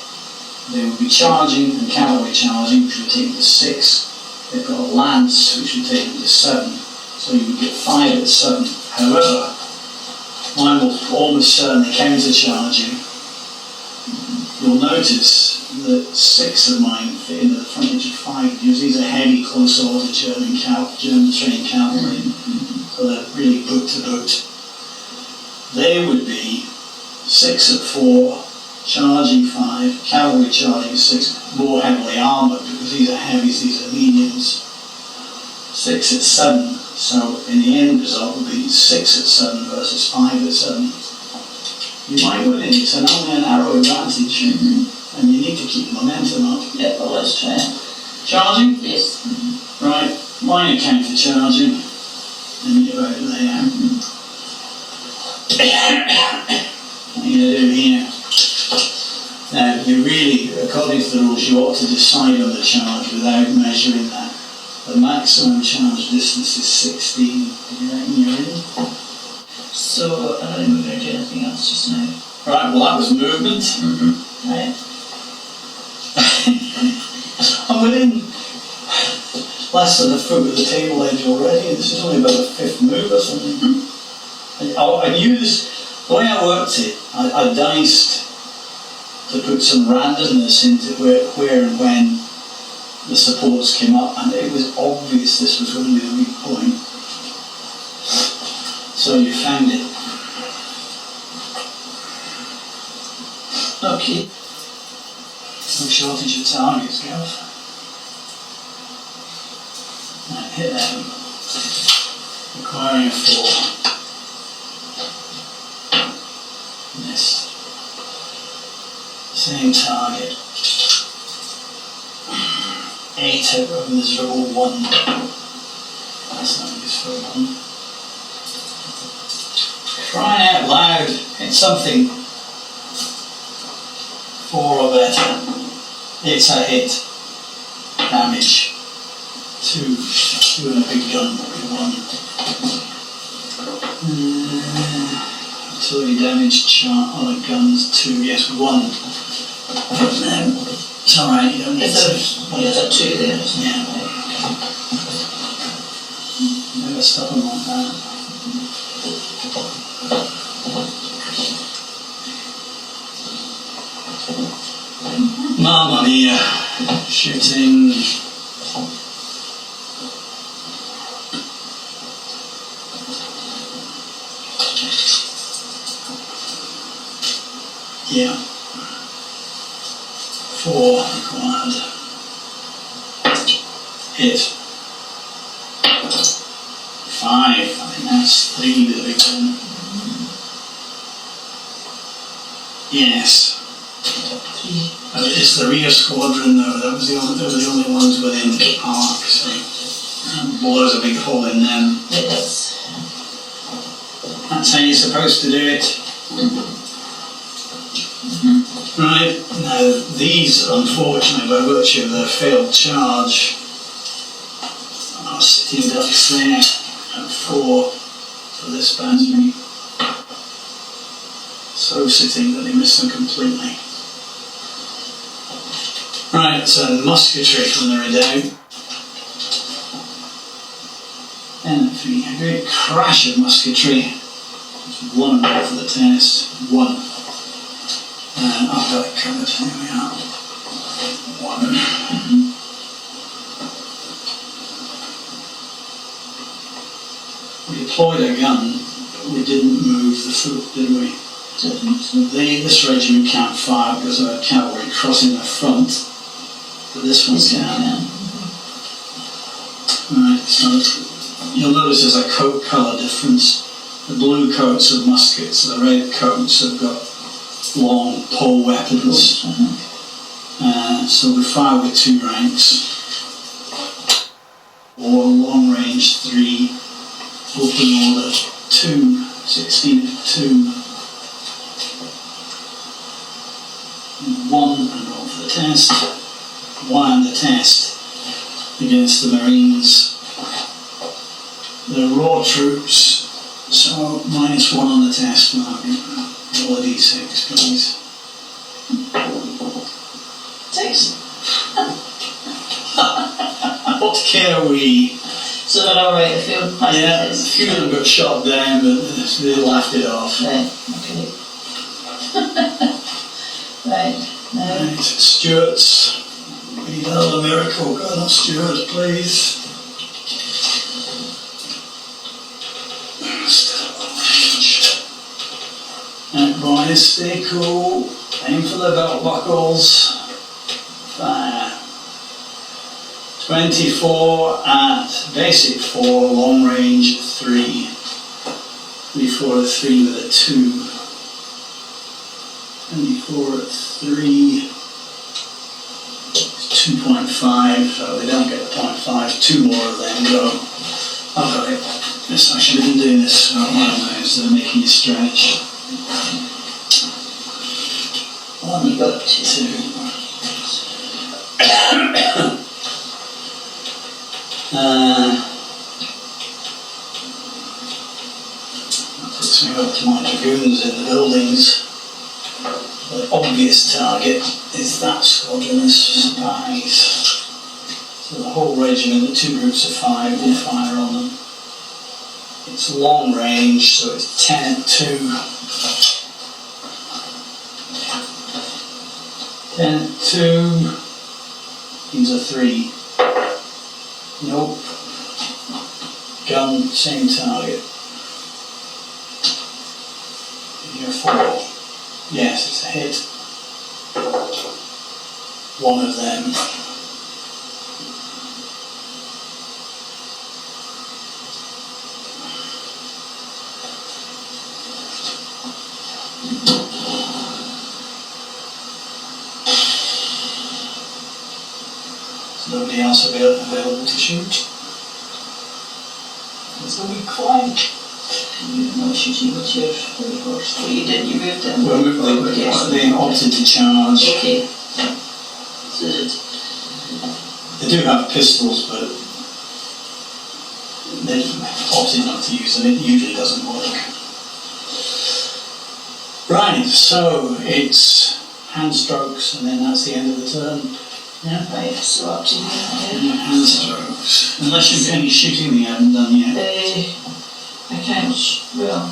They will be charging and cavalry charging, which would take them to 6. They've got a lance, which would take them to 7. So you would get 5 at 7. However, mine will almost certainly counter-charge you. You'll notice that 6 of mine fit into the frontage of 5 because these are heavy, close-order German-trained cavalry. So they're really boot to boot. They would be 6 at 4, charging 5, cavalry charging 6, more heavily armoured because these are heavies, these are mediums. 6 at 7, so in the end result would be 6 at 7 versus 5 at 7. You might win it, it's only a narrow advantage, and you need to keep the momentum up. Yeah, well, let's try it. Charging? Yes. Right, mine are counter charging. And you're out there. What are you going to do here? Now, you really, according to the rules, you ought to decide on the charge without measuring that. The maximum charge distance is 16. Do you reckon you're in? So, I don't think we're going to do anything else just now. Right, well that was movement. Right. I'm within less than a foot of the table edge already, and this is only about the 5th move or something. I knew this, the way I worked it, I diced to put some randomness into where and when the supports came up, and it was obvious this was going to be the weak point. So you found it. Okay. No shortage of targets, girls. Now hit them. Requiring a 4. Missed. Same target. 8 over a miserable 1. That's not useful 1. Crying out loud, it's something 4 or better. It's a hit. Damage. 2 and a big gun would be 1. Artillery damage chart, other guns 2, yes 1. No, it's alright, you don't need to. There's a 2 there, isn't Yeah. Never stop them like that. Mamma mia, shooting. Yeah. 4 required. Hit. 5, I think that's 3 with a big one. Yes. the rear squadron, though, they were the only ones within the park, so blows a big hole in them. It does. That's how you're supposed to do it. Right, now these, unfortunately, by virtue of their failed charge, are sitting ducks there at 4 for this battery. So sitting that they miss them completely. Right, so musketry from the redoubt. And a great crash of musketry. One and for the test. One. And I've got it covered. Here we are. One. We deployed a gun, but we didn't move the foot, did we? This regiment can't fire because of our cavalry crossing the front, but this one can. Right, so you'll notice there's a coat colour difference. The blue coats of muskets, the red coats have got long pole weapons. So we fire with 2 ranks, or long range 3, open order 2, 16 at 2. 1 and roll for the test. 1 and the test against the Marines. The raw troops, so -1 on the test mark. Roll a d6, please. 6. What care are we? So they're alright, the field passed the Yeah, a test. few of them got shot down, but they laughed it off. Right, okay. Right, now. Right, Stuarts. We need another miracle. Colonel Stuart, please. Still on range. Right, boys, stay cool. Aim for the belt buckles. Fire. 24 at basic 4, long range 3. 24 at 3 with a 2. 24 at 3. 2.5, so they don't get the 0.5. 2 more of them go. I've got it. This, I should have been doing this one of those that are making you stretch. 1, You got 2. That puts me up to my dragoons in the buildings. The obvious target is that squadron as spies. So the whole regiment, the 2 groups of 5, will fire on them. It's long range, so it's 10 at 2. 10 at 2 means a 3. Nope. Gun, same target. You're 4. Yes, it's a hit. 1 of them. There's nobody else available to shoot. There's a wee clank. You're not shooting with your horse. Well, you did, you moved it. Well, they opted to charge. Okay. So They do have pistols, but they've opted not to use them. It usually doesn't work. Right, so it's hand strokes, and then that's the end of the turn. Yeah. right, so up to you. Hand strokes. Unless you've any shooting they haven't done yet. I can't, well.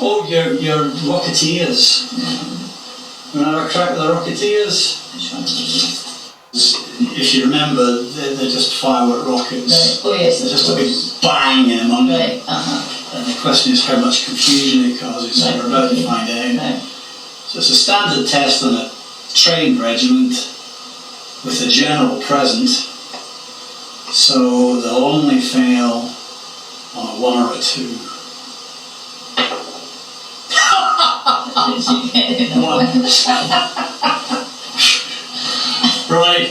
Oh, your Rocketeers. You want to have a crack at the Rocketeers? Which one is it? If you remember, they're just firework rockets. Right. Oh yes, There's just a big bang in them. Right, And the question is how much confusion it causes, so we're about to find out. Right. So it's a standard test on a trained regiment with a general present, so they'll only fail on a 1 or a 2. 1. Right,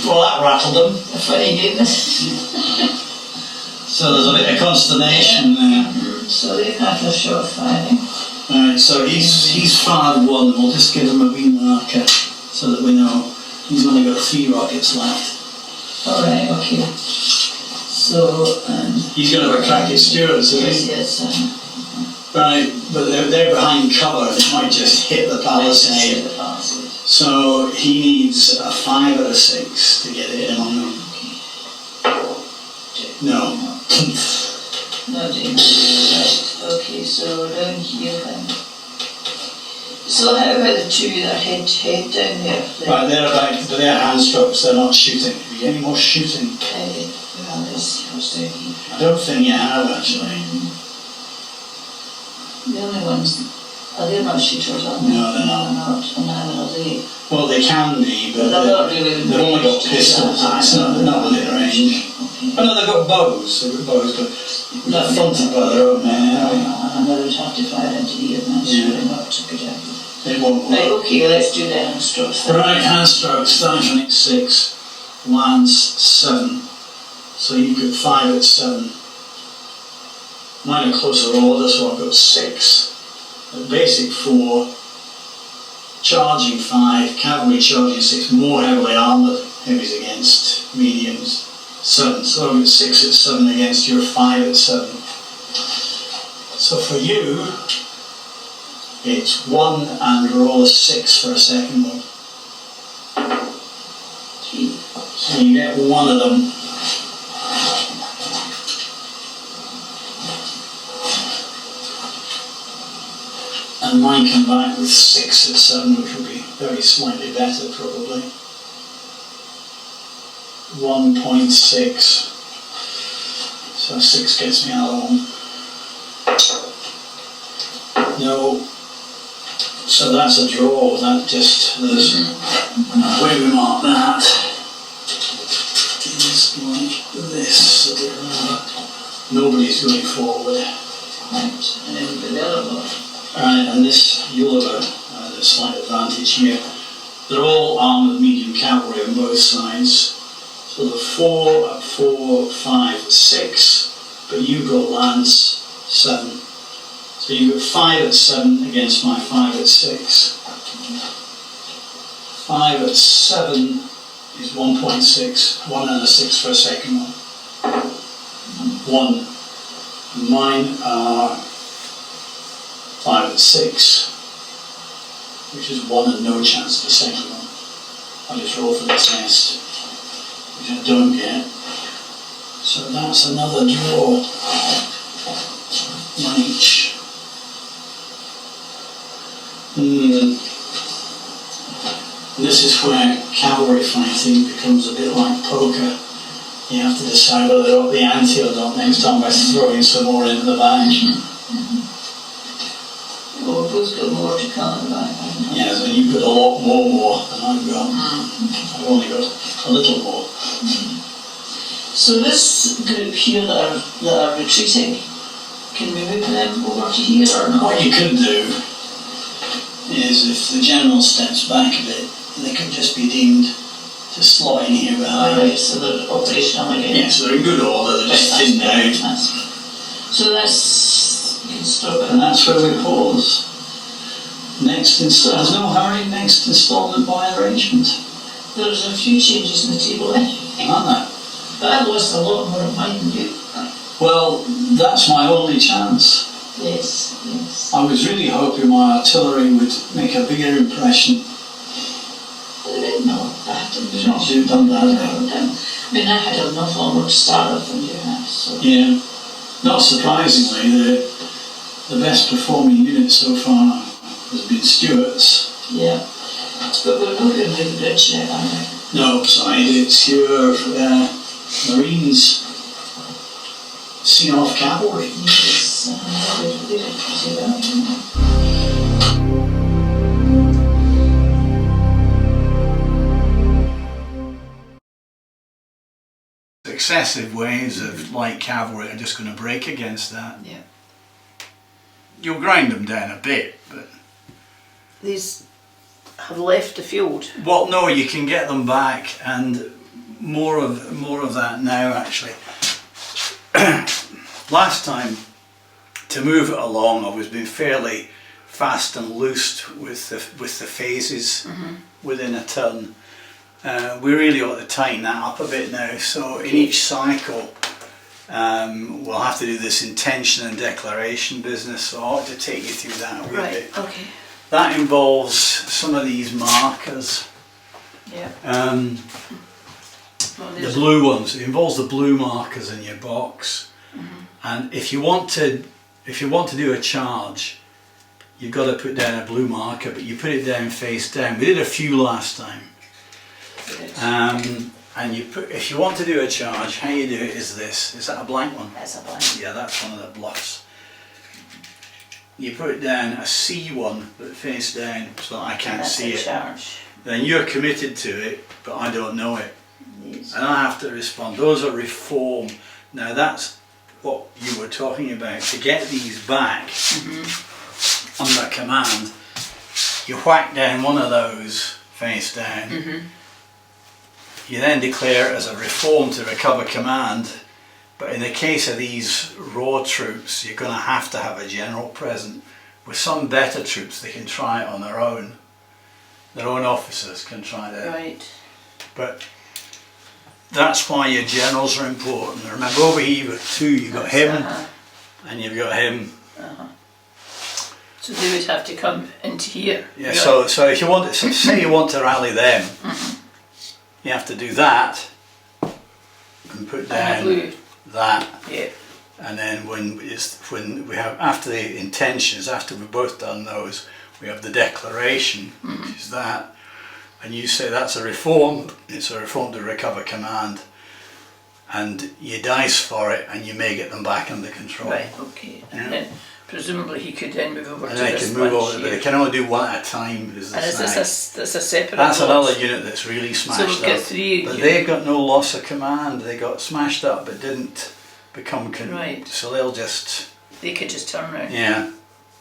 well that rattled them. A funny game. So there's a bit of consternation there. So they've had a short firing. Right, so he's fired one, we'll just give him a wee marker so that we know he's only got 3 rockets left. Alright, okay. So, he's going to have a crack at Stuart's, isn't he? Yes. Right, but they're behind cover, it might just hit the palisade. So he needs a 5 out of 6 to get it in on them. No. No, James. Right, okay, so down here then. So how about the 2 that head down there? Right, they're about, but they're hand strokes, they're not shooting. Have you got any more shooting? Well, let's see what's down here. I don't think you have actually. The only ones, they're not shooters, are they? No, they're not. Are they? Well, they can be, but They're not really they've only got pistols, they're not within range. Okay. Oh no, they've got bows, but they're fronted by their own men. And they would have to fire into the air and that's really not a good idea. They won't work. Right, okay, let's do the hand strokes then. Right, hand strokes, starting at 6, lands 7. So you've got 5 at 7. Mine are closer order, so I've got 6. At basic 4, charging 5, cavalry charging 6, more heavily armoured, heavies against mediums 7. So I've got 6 at 7 against your 5 at 7. So for you, it's 1 and roll a 6 for a second one. 3. So you get 1 of them. And mine come back with 6 at 7, which will be very slightly better probably. 1.6. So 6 gets me out of 1. No. So that's a draw. That just, there's where we mark that is like this. So nobody's going forward. Right, and then the other one. Right, and this, you'll have a slight advantage here. They're all armoured medium cavalry on both sides. So the 4 at 4, 5, 6, but you've got lance 7. So you've got 5 at 7 against my 5 at 6. 5 at 7 is 1.6, 1 and a 6 for a second one. 1. Mine are 5 at 6, which is 1 and no chance for a second one. I just roll for the test, which I don't get. So that's another draw. 1 each. This is where cavalry fighting becomes a bit like poker. You have to decide whether to up the ante or not next time by throwing some more into the bag. Well, we've both got more to come in the back, haven't we? Yes, and you've got a lot more than I've got. I've only got a little more. So this group here that are retreating, can we move them over to here or not? What you could do is if the general steps back a bit, they could just be deemed to slot in here behind. Right, so they're operational again. Yes, they're in good order, they're just thinned out. So that's, you can stop it. And that's where we pause. Next there's no hurry, next instalment by arrangement. There's a few changes in the table anyway. Aren't there? But I lost a lot more of mine than you. Well, that's my only chance. Yes, yes. I was really hoping my artillery would make a bigger impression. They didn't know that. It's not done that. I mean, I had an awful lot more to start with than you have, so. Yeah. Not surprisingly, the best performing unit so far has been Stuart's. Yeah. But we're not going to do the bridge yet, are we? No, sorry, it's your Marines seen off cavalry. Yes, they didn't say that, didn't they? Excessive waves of light cavalry are just going to break against that. Yeah. You'll grind them down a bit, but These have left the field. Well, no, you can get them back, and more of that now actually. Last time, to move it along, I was being fairly fast and loose with the phases within a turn. We really ought to tighten that up a bit now. So in each cycle, we'll have to do this intention and declaration business. So I ought to take you through that a wee bit. Okay. That involves some of these markers. Yeah. The blue ones. It involves the blue markers in your box. And if you want to do a charge, you've got to put down a blue marker, but you put it down face down. We did a few last time. And if you want to do a charge, how you do it is this. Is that a blank one? That's a blank. Yeah, that's one of the bluffs. You put down a C1, but face down, so that I can't see it. Charge. Then you're committed to it, but I don't know it. Yes. And I have to respond. Those are reform. Now that's what you were talking about. To get these back under command, you whack down one of those face down. You then declare it as a reform to recover command. But in the case of these raw troops, you're going to have a general present. With some better troops, they can try it on their own. Their own officers can try that. Right. But that's why your generals are important. Remember, over here you've got two. You've got him, and you've got him. So they would have to come into here. Yeah. So if you want, say you want to rally them, you have to do that and put down blue. that. Yeah. And then when we have, after the intentions, after we've both done those, we have the declaration, which is that. And you say that's a reform. It's a reform to recover command, and you dice for it, and you may get them back under control. Right. Okay. And then presumably he could then move over and to they this can move one over, but here. they can only do one at a time. And is this a separate? That's box? another unit that's really smashed So we've got up. three. But they've got no loss of command. They got smashed up, but didn't become Right. So they'll just. They could just turn around. Yeah.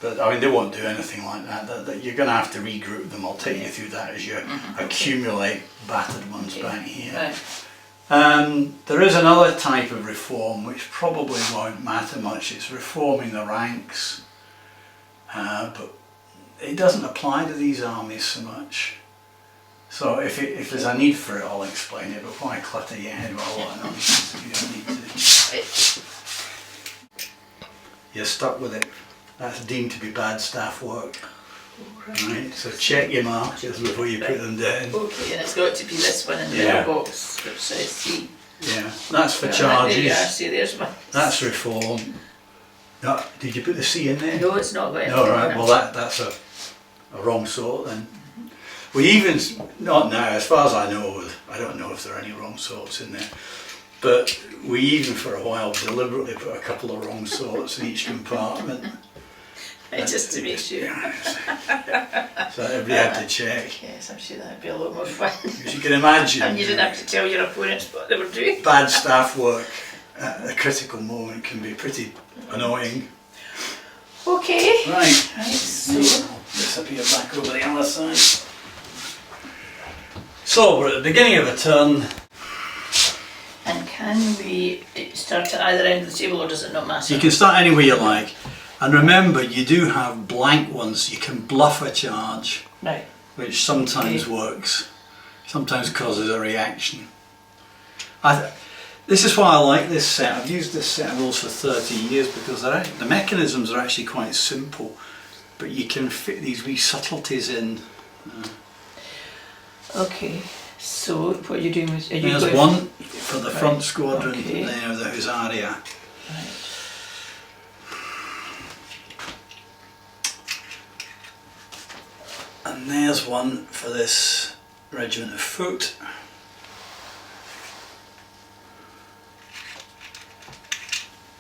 But I mean, they won't do anything like that. That you're going to have to regroup them. I'll take you through that as you accumulate battered ones back here. Right. There is another type of reform which probably won't matter much. It's reforming the ranks, but it doesn't apply to these armies so much. So if there's a need for it, I'll explain it. But why clutter your head with a lot of nonsense if you don't need to? You're stuck with it. That's deemed to be bad staff work. Right, so check your markers before you put them down. Okay, and it's got to be this one in the middle box, which says C. Yeah, that's for charges. There you are, see, there's one. That's reform. No, did you put the C in there? No, it's not going. No, right, well that's a wrong sort then. We even, not now, as far as I know, I don't know if there are any wrong sorts in there, but we even for a while deliberately put a couple of wrong sorts in each compartment. Just to make sure. So everybody had to check. Yes, I'm sure that'd be a lot more fun. As you can imagine. And you didn't have to tell your opponents what they were doing. Bad staff work at a critical moment can be pretty annoying. Okay. Right. So Disappear back over the other side. So we're at the beginning of a turn. and can we start at either end of the table, or does it not matter? You can start anywhere you like. And remember, you do have blank ones. You can bluff a charge, Right. which sometimes works, sometimes causes a reaction. This is why I like this set. I've used this set of rules for 30 years because the mechanisms are actually quite simple, but you can fit these wee subtleties in. Okay, so what are you doing with... There's one for the front squadron, Okay. there, the Husaria. Right. And there's one for this regiment of foot.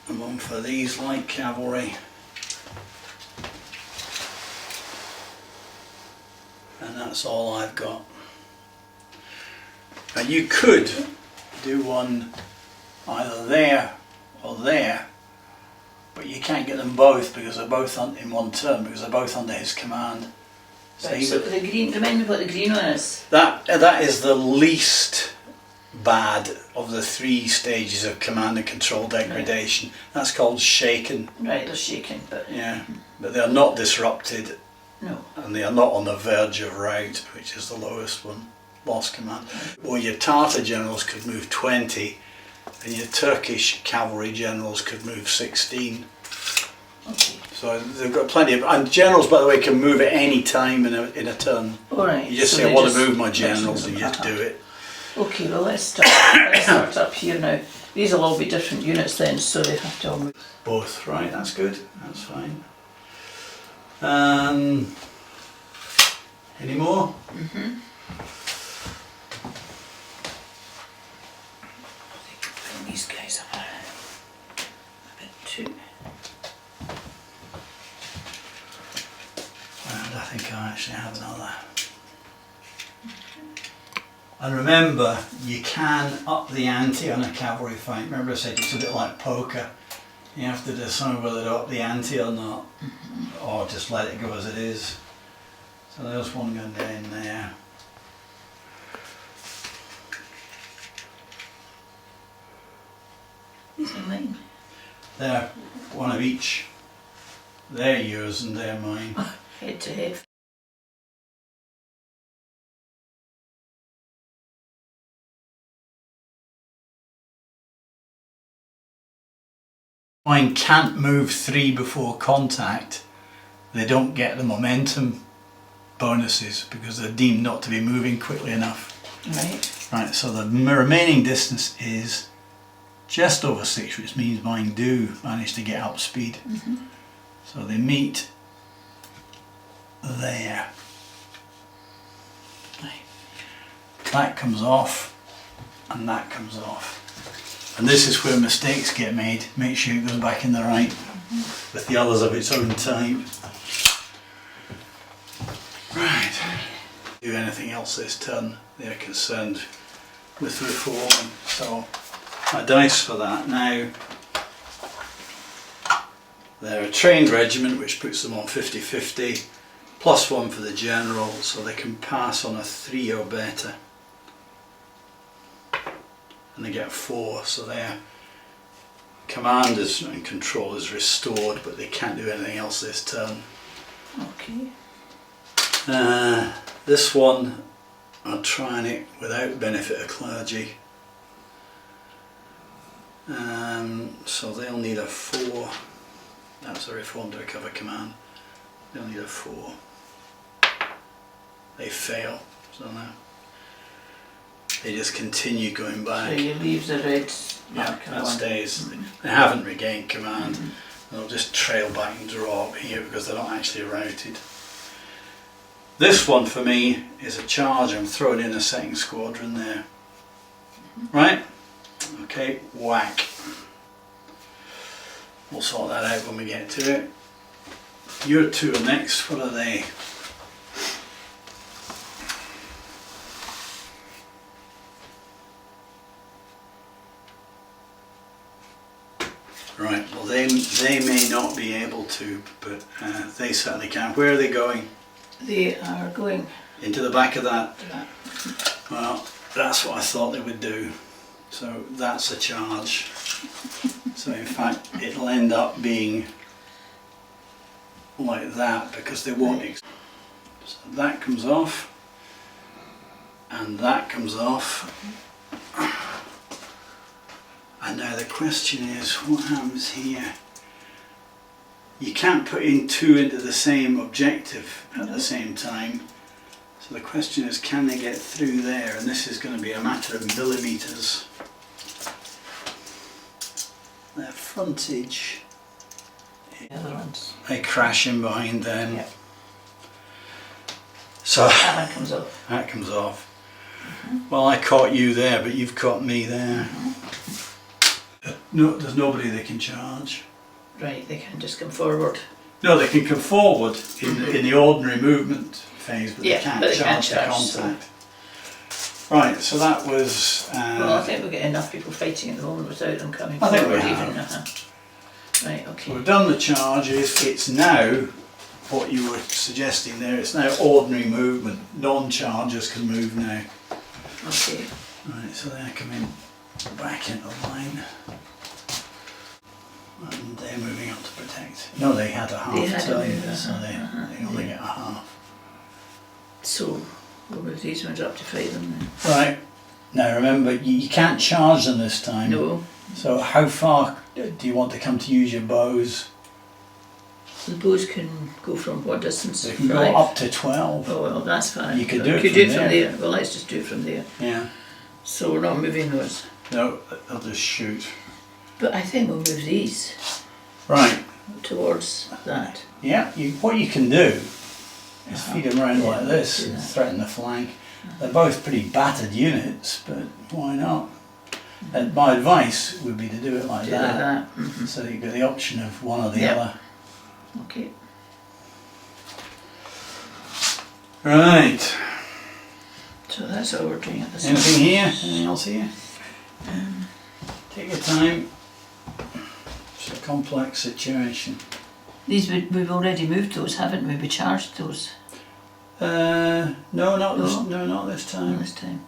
And one for these light cavalry. And that's all I've got. Now you could do one either there or there, but you can't get them both because they're both in one turn, because they're both under his command. Right, so the green, remind me what the green one is. That is the least bad of the 3 stages of command and control degradation. Right. That's called shaken. Right, they're shaken, but... Yeah, but they are not disrupted. No. And they are not on the verge of rout, which is the lowest one, lost command. Well, your Tartar generals could move 20, and your Turkish cavalry generals could move 16. Okay. So they've got plenty of, and generals, by the way, can move at any time in a turn. All right. You just say, I want to move my generals, and you just do it. Okay, well let's start up here now. These will all be different units then, so they have to all move. Both, right, that's good, that's fine. Any more? Mm-hmm. Bring these guys up a bit too. And I think I actually have another. And remember, you can up the ante on a cavalry fight. Remember I said it's a bit like poker. You have to decide whether to up the ante or not, or just let it go as it is. So there's one going down there. These are mine. They're one of each. They're yours and they're mine. Head to head. Mine can't move 3 before contact. They don't get the momentum bonuses because they're deemed not to be moving quickly enough. Right. Right, so the remaining distance is just over 6, which means mine do manage to get up speed. Mm-hmm. So they meet there. Right. That comes off and that comes off. And this is where mistakes get made. Make sure it goes back in the right with the others of its own type. Right. Do anything else this turn, they're concerned with reforming. So my dice for that now. They're a trained regiment, which puts them on 50-50, +1 for the general, so they can pass on a 3 or better. And they get 4, so their command and control is restored, but they can't do anything else this turn. Okay. This one, I'm trying it without benefit of clergy. So they'll need a 4. That's a reform to recover command. They'll need a 4. They fail, so now they just continue going back. So you leave the red marker. Yeah, that stays. Mm-hmm. They haven't regained command. Mm-hmm. They'll just trail back and draw up here because they're not actually routed. This one for me is a charge. I'm throwing in a second squadron there. Mm-hmm. Right? Okay, whack. We'll sort that out when we get to it. Your 2 are next. What are they? Right, well they may not be able to, but they certainly can. Where are they going? They are going into the back of that. to that. Well, that's what I thought they would do. So that's a charge. So in fact it'll end up being like that because they won't. So that comes off and that comes off. And now the question is, what happens here? You can't put in 2 into the same objective at the same time. So the question is, can they get through there? And this is going to be a matter of millimetres. Their frontage. The other ones. They crash in behind them. Yep. So And that comes off. that comes off. Mm-hmm. Well, I caught you there, but you've caught me there. Mm-hmm. No, there's nobody they can charge. Right, they can just come forward. No, they can come forward in the ordinary movement phase, but they can't charge the contact. Right, so that was... well, I think we've got enough people fighting at the moment without them coming I forward think we have. even. Right, okay. So we've done the charges. It's now what you were suggesting there. It's now ordinary movement. Non-chargers can move now. Okay. Right, so they're coming back into line. And they're moving up to protect. No, they had a They half had a turn, move, so they only get a half. So we'll move these ones up to fight them then. Right, now remember, you can't charge them this time. No. So how far do you want to come to use your bows? The bows can go from what distance? They can 5? go up to 12. Oh well, that's fine. You could But do we it could from do it from there. there. Well, let's just do it from there. Yeah. So we're not moving those. No, they'll just shoot. But I think we'll move these Right. towards that. Yeah, what you can do is feed them around Yeah, like this do and that. threaten the flank. They're both pretty battered units, but why not? And my advice would be to do it like Do that, like that. Mhm. so you've got the option of one or the Yep. other. Okay. Right. So that's all we're doing at this Anything point. here? Anything else here? Take your time. It's a complex situation. These we've already moved those, haven't we? We charged those No, not this. No? No, not this time. this time.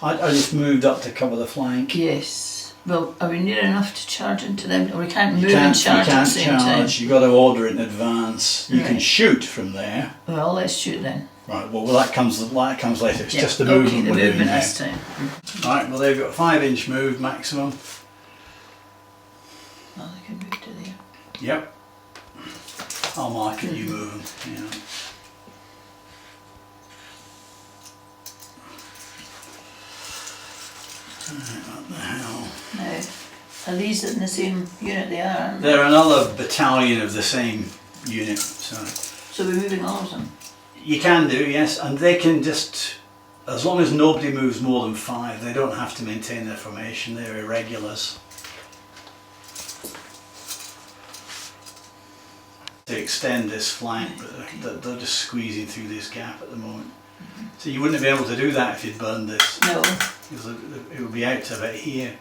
I just moved up to cover the flank. Yes. Well, are we near enough to charge into them? Or we can't move You and can't, charge you at can't the same charge. You've got to order it in advance. You can Right. shoot from there. time? Well, let's shoot then. Right. Well, that comes later. It's Yeah. just the movement Okay, the we're doing movement now. this time. Right. Well, they've got a 5-inch move maximum. Well, they can move to there. Yep. I'll mark it. You move them. Yeah. Right, what the hell? Now, are these in the same unit they are? Aren't they? They're another battalion of the same unit. So we're moving all of them. You can do, yes, and they can just, as long as nobody moves more than 5, they don't have to maintain their formation. They're irregulars. To extend this flank, but they're just squeezing through this gap at the moment. So you wouldn't be able to do that if you'd burned this, No. because it would be out to about here.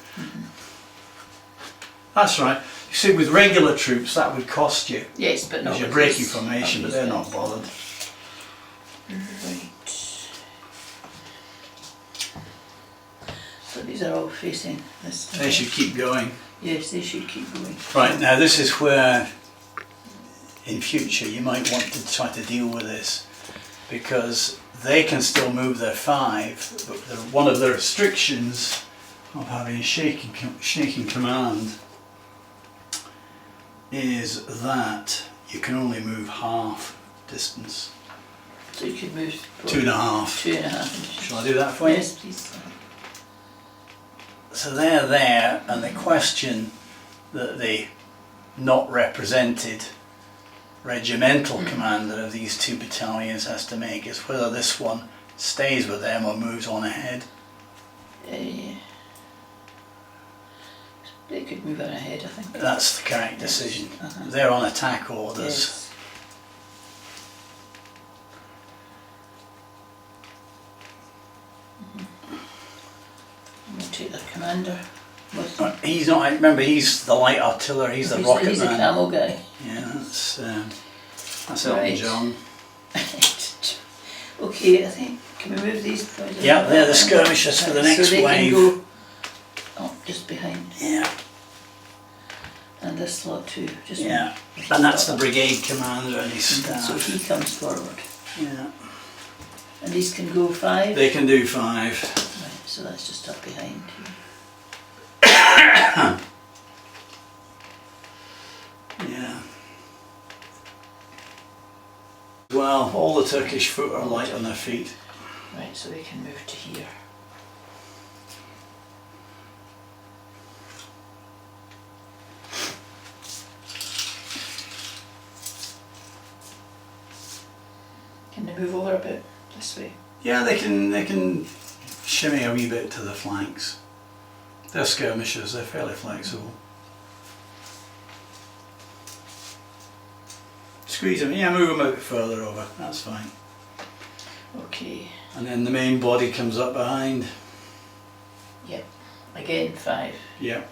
That's right. You see, with regular troops, that would cost you, Yes, but not because you're with breaking these- formation, but these they're guys. not bothered. Right. So these are all facing this. They should keep going. Yes, they should keep going. Right, now this is where in future you might want to try to deal with this, because they can still move their 5, but one of the restrictions of having a shaking command is that you can only move half distance. So you could move 2.5. 2.5 inches. Shall I do that for you? Yes, please. So they're there, and the question that the not represented regimental commander of these 2 battalions has to make is whether this one stays with them or moves on ahead. They could move on ahead, I think. That's the correct decision. They're on attack orders. Yes. We'll take the commander with them. He's not, remember, he's the light artillery, he's the rocket He's a man. camel guy. Yeah, that's Elton Right. John. Okay, I think, can we move these? Yeah, they're the skirmishers for the next so they wave. Can go just behind. Yeah, And this lot too. Just yeah. And that's the brigade commander and his staff. So he comes forward. Yeah. And these can go 5? They can do 5. Right, so that's just up behind here. Yeah. Well, all the Turkish foot are light on their feet. Right, so we can move to here. Can they move over a bit this way? Yeah, they can shimmy a wee bit to the flanks. They're skirmishers, they're fairly flexible. Squeeze them, yeah, move them a bit further over, that's fine. Okay. And then the main body comes up behind. Yep. Again 5. Yep.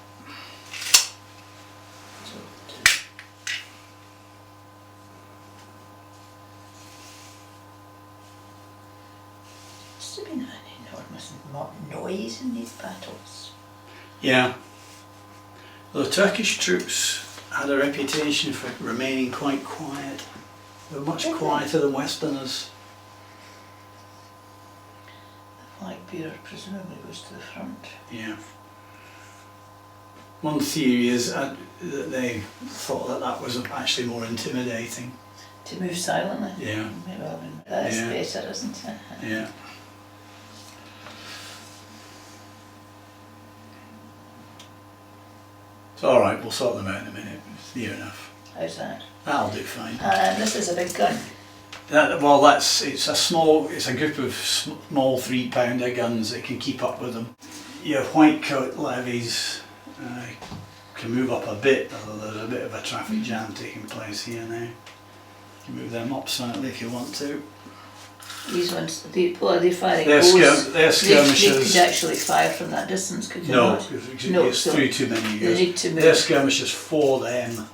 So battles. Yeah. The Turkish troops had a reputation for remaining quite quiet. They were much quieter than Westerners. The flag bearer presumably goes to the front. Yeah. One theory is that they thought that that was actually more intimidating. To move silently? Yeah. Well, that's better, isn't it? Yeah. It's alright, we'll sort them out in a minute. It's near enough. How's that? That'll do fine. And this is a big gun. Well, it's a group of small 3-pounder guns that can keep up with them. Your white coat levies can move up a bit, although there's a bit of a traffic jam taking place here now. You can move them up slightly if you want to. These ones, what are they firing? They're skirmishers. They could actually fire from that distance, could you No, not? it's through too many years. They need to move. They're skirmishers for them.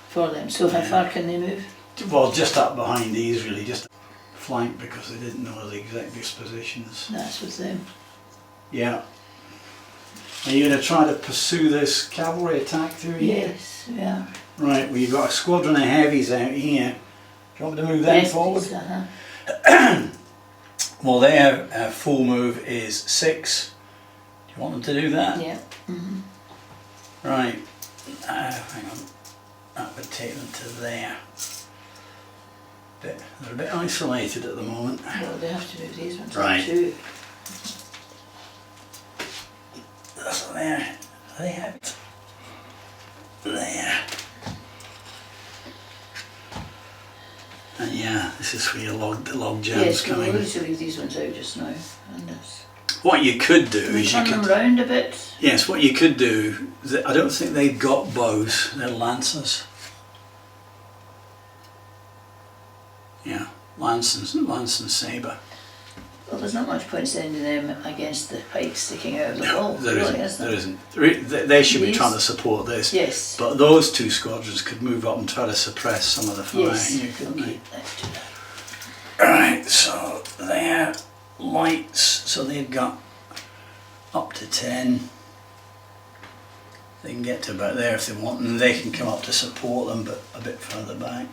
For them. So how far can they move? Well, just up behind these really, just flank, because they didn't know the exact dispositions. That's with them. Yeah. Are you going to try to pursue this cavalry attack through here? Yes, yeah. Right, well, you've got a squadron of heavies out here. Do you want me to move them forward? Please, Well, their full move is 6. Do you want them to do that? Yeah. Right. Hang on. That would take them to there. They're a bit isolated at the moment. Well, they have to move these ones Right. too. So there. They have it. There. And yeah, this is where the log jam's Yes, coming. we'll need to leave these ones out just now. And this. What you could do Can we is turn you them could. round a bit? Yes, what you could do. I don't think they've got bows. They're lancers. Yeah, lance and sabre. Well, there's not much point sending them against the pikes sticking out of the wall. There really, isn't. is There isn't. They should be These? trying to support this. Yes. But those two squadrons could move up and try to suppress some of the fire Yes. here, couldn't Okay, let's do that. they? Right, so they're lights, so they've got up to 10. They can get to about there if they want, and they can come up to support them, but a bit further back.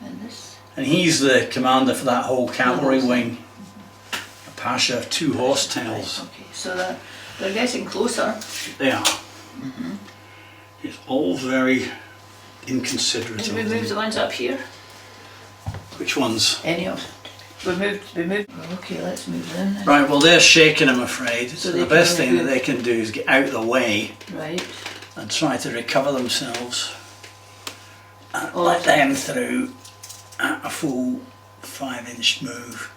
And this. And he's the commander for that whole cavalry wing. A pasha of 2 horsetails. Right, okay, so they're getting closer. They are. It's all very inconsiderate Did we of move them. the ones up here? Which ones? Any of them? We moved. Okay, let's move them then. Right, well they're shaking, I'm afraid. So So they the can best thing move. that they can do is get out of the way Right. and try to recover themselves. And Oh, let them through at a full 5-inch move.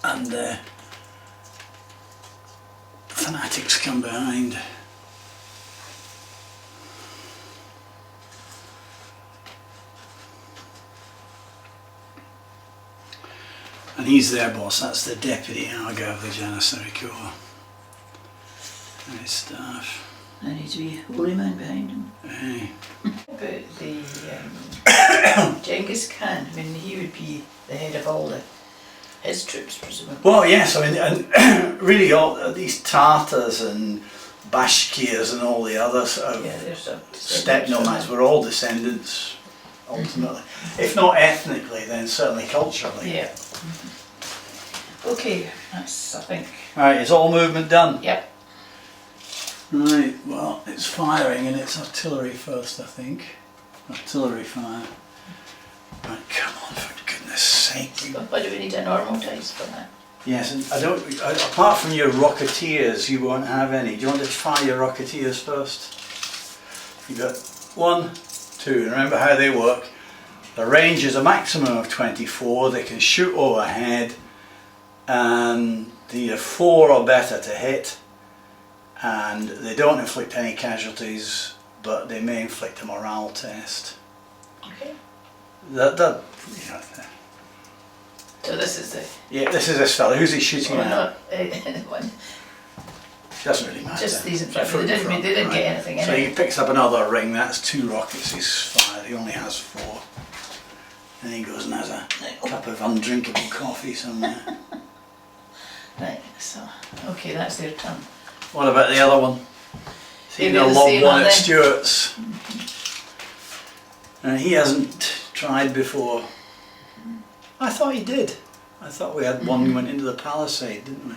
And the fanatics come behind. And he's their boss, that's the Deputy Aga of the Janissary Corps. Nice stuff. There needs to be a holy man behind him. Hey. About the Genghis Khan, I mean, he would be the head of all his troops, presumably. Well, yes, I mean, and really all these Tartars and Bashkirs and all the others Yeah, there's some steppe nomads were all descendants, ultimately. If not ethnically, then certainly culturally. Yeah. Okay, that's, I think. Right, is all movement done? Yep. Right, well, it's firing and it's artillery first, I think. Artillery fire. Right, come on, for goodness sake. Why do we need a normal dice for that? Yes, and apart from your rocketeers, you won't have any. Do you want to fire your rocketeers first? You've got 1, 2, and remember how they work. The range is a maximum of 24, they can shoot overhead, and they're 4 or better to hit, and they don't inflict any casualties, but they may inflict a morale test. Okay. So this is the... Yeah, this is this fella. Who's he shooting Oh, at? not one. Doesn't really matter. Just these in front. They didn't get anything in So it. he picks up another ring, that's 2 rockets he's fired, he only has 4. Then he goes and has a cup of undrinkable coffee somewhere. Right, So, okay, that's their turn. What about the other one? See Maybe the the long same, one are at they? Stewart's. He hasn't tried before. I thought he did. I thought we had one went into the Palisade, didn't we?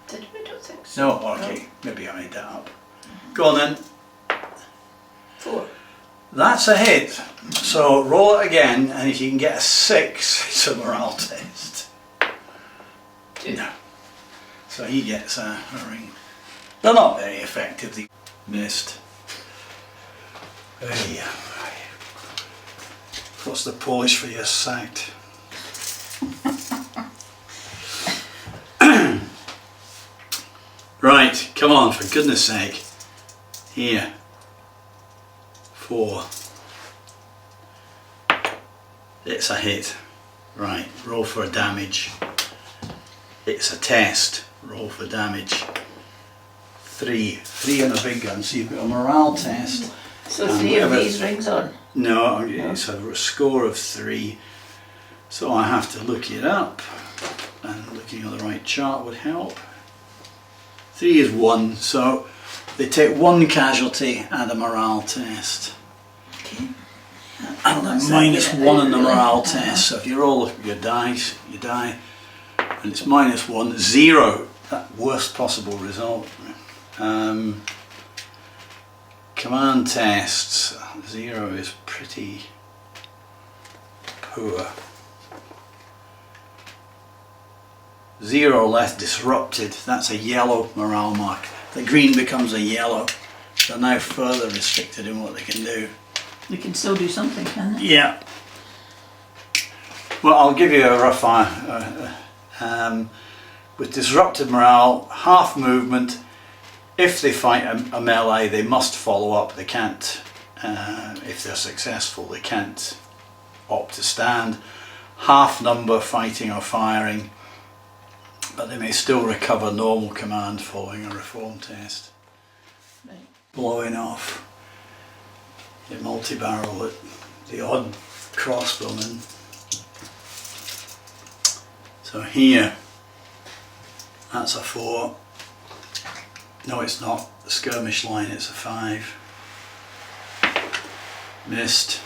Did we? Don't think so. No, okay, maybe I made that up. Go on then. 4. That's a hit. So roll it again, and if you can get a 6, it's a morale test. 2. No. So he gets a ring. They're not very effective. They missed. Hey. What's the Polish for your sacked? Right, come on, for goodness sake. Here. 4. It's a hit. Right, roll for damage. It's a test. Roll for damage. 3. 3 on a big gun, so you've got a morale test. So And 3 of whatever- these rings on. No, it's a score of 3. So I have to look it up, and looking at the right chart would help. 3 is 1, so they take 1 casualty and a morale test. Okay. And That's minus it, 1 on the really. morale test. So if you roll your dice, you die, and it's minus 1, 0. That worst possible result. Command tests, 0 is pretty poor. 0 less disrupted, that's a yellow morale mark. The green becomes a yellow. They're now further restricted in what they can do. We can still do something, can they? Yeah. Well, I'll give you a rough with disrupted morale, half movement. If they fight a melee, they must follow up. They can't, if they're successful, they can't opt to stand. Half number fighting or firing, but they may still recover normal command following a reform test. Right. Blowing off. You multi-barrel at the odd crossbowman. So here, that's a 4. No, it's not. The skirmish line, it's a 5. Missed.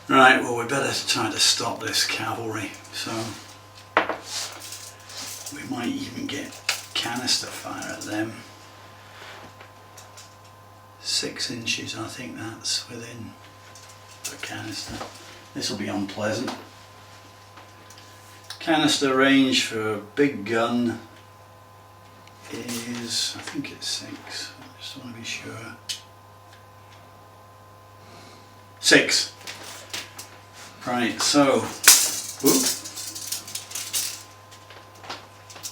Right, well, we better try to stop this cavalry. So we might even get canister fire at them. 6 inches, I think that's within the canister. This will be unpleasant. Canister range for a big gun is, I think it's 6. I just want to be sure. 6. Right, so, whoop.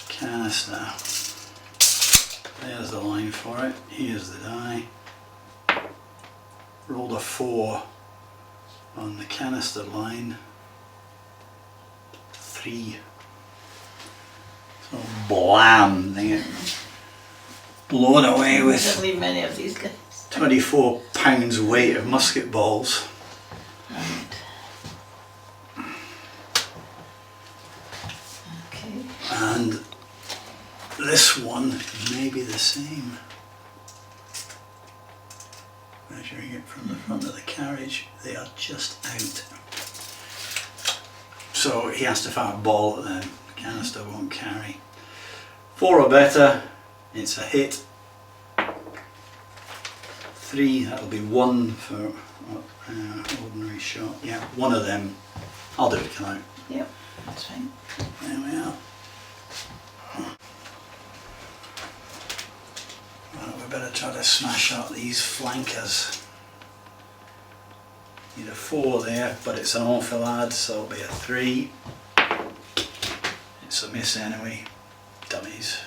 Canister. There's the line for it. Here's the die. Rolled a 4 on the canister line. 3. So blam, they get blown away We with don't leave many of these guys. 24 pounds weight of musket balls. Right. Okay. And this one may be the same. Measuring it from the front of the carriage, they are just out. So he has to fire a ball at them. The canister won't carry. 4 or better, it's a hit. 3, that'll be 1 for ordinary shot. Yeah, 1 of them. I'll do it, can I? Yep, that's fine. There we are. Right, we better try to smash out these flankers. Need a 4 there, but it's an enfilade, so it'll be a 3. It's a miss anyway. Dummies.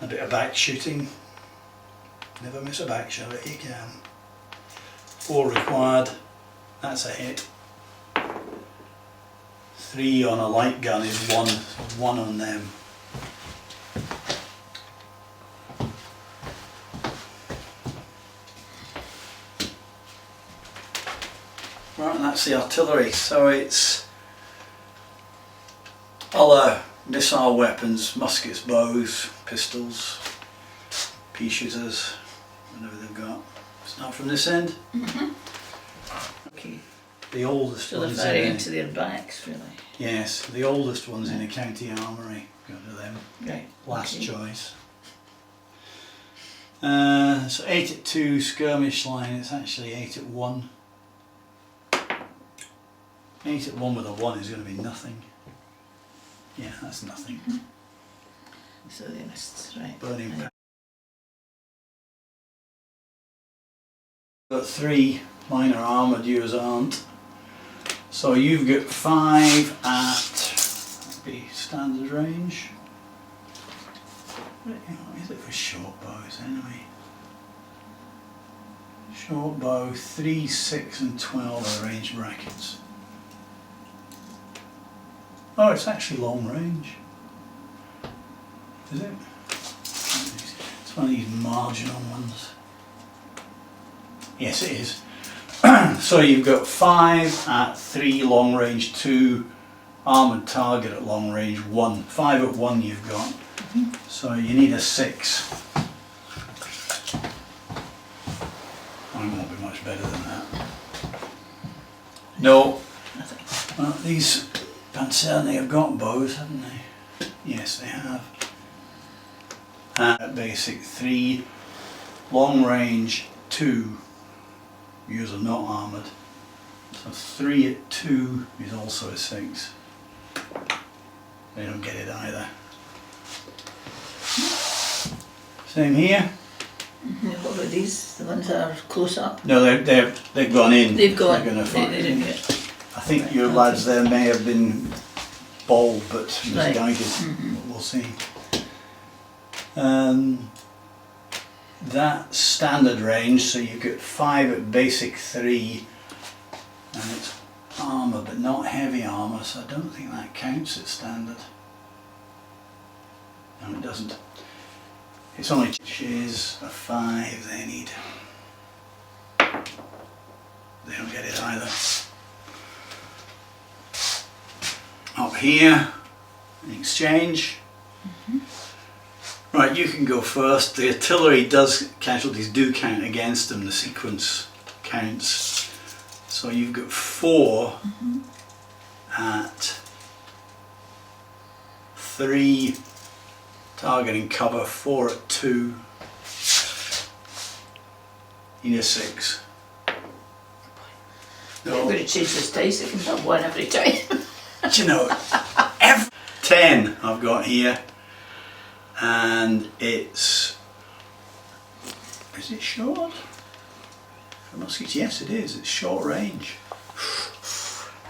A bit of back shooting. Never miss a back shot if you can. 4 required. That's a hit. 3 on a light gun is 1. So 1 on them. Right, and that's the artillery. So it's other missile weapons, muskets, bows, pistols, pea shooters, whatever they've got. Start from this end. Okay. The oldest So they're ones firing in into their backs, really. yes, the oldest ones in the county armoury. Go to them. Right. Last okay. choice. So 8 at 2 skirmish line, it's actually 8 at 1. 8 at 1 with a 1 is going to be nothing. Yeah, that's nothing. So they missed, right. Burning Right. Got 3 minor armoured, yours aren't. So you've got 5 at, that'd be standard range. What is it for short bows anyway? Short bow, 3, 6 and 12 are range brackets. Oh, it's actually long range. Is it? It's one of these marginal ones. Yes, it is. So you've got 5 at 3 long range, 2 armoured target at long range, 1. 5 at 1 you've got. So you need a 6. Mine won't be much better than that. No. Well, these Panzerni have got bows, haven't they? Yes, they have. At basic 3, long range 2. Yours are not armoured. So 3 at 2 is also a 6. They don't get it either. Same here. What about these? The ones that are close up? No, they've gone in. They've gone. They're gonna fire. They didn't get. I think your lads there may have been bold but misguided. Right. We'll see. That's standard range, so you get 5 at basic 3, and it's armour but not heavy armour, so I don't think that counts at standard. No, it doesn't. It's only shears a 5 they need. They don't get it either. Up here, in exchange. Right, you can go first. The artillery casualties do count against them, the sequence counts. So you've got 4 at 3 targeting cover, 4 at 2. You need a 6. I'm going to change this dice, it comes up 1 every time. Do you know, every 10 I've got here. And it's, is it short? For muskets, yes it is, it's short range.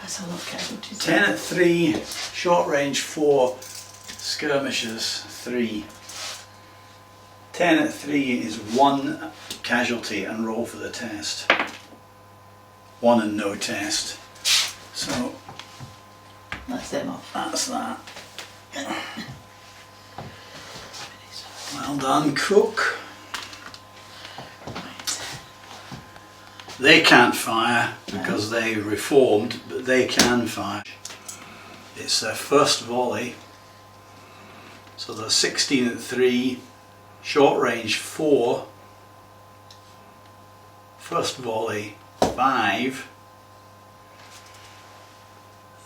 That's a lot of casualties. 10 at 3, short range 4, skirmishers 3. 10 at 3 is 1 casualty and roll for the test. 1 and no test. So That's them off. that's that. Well done, Cook. They can't fire because they reformed, but they can fire. It's their first volley. So they're 16 at 3, short range 4, first volley 5.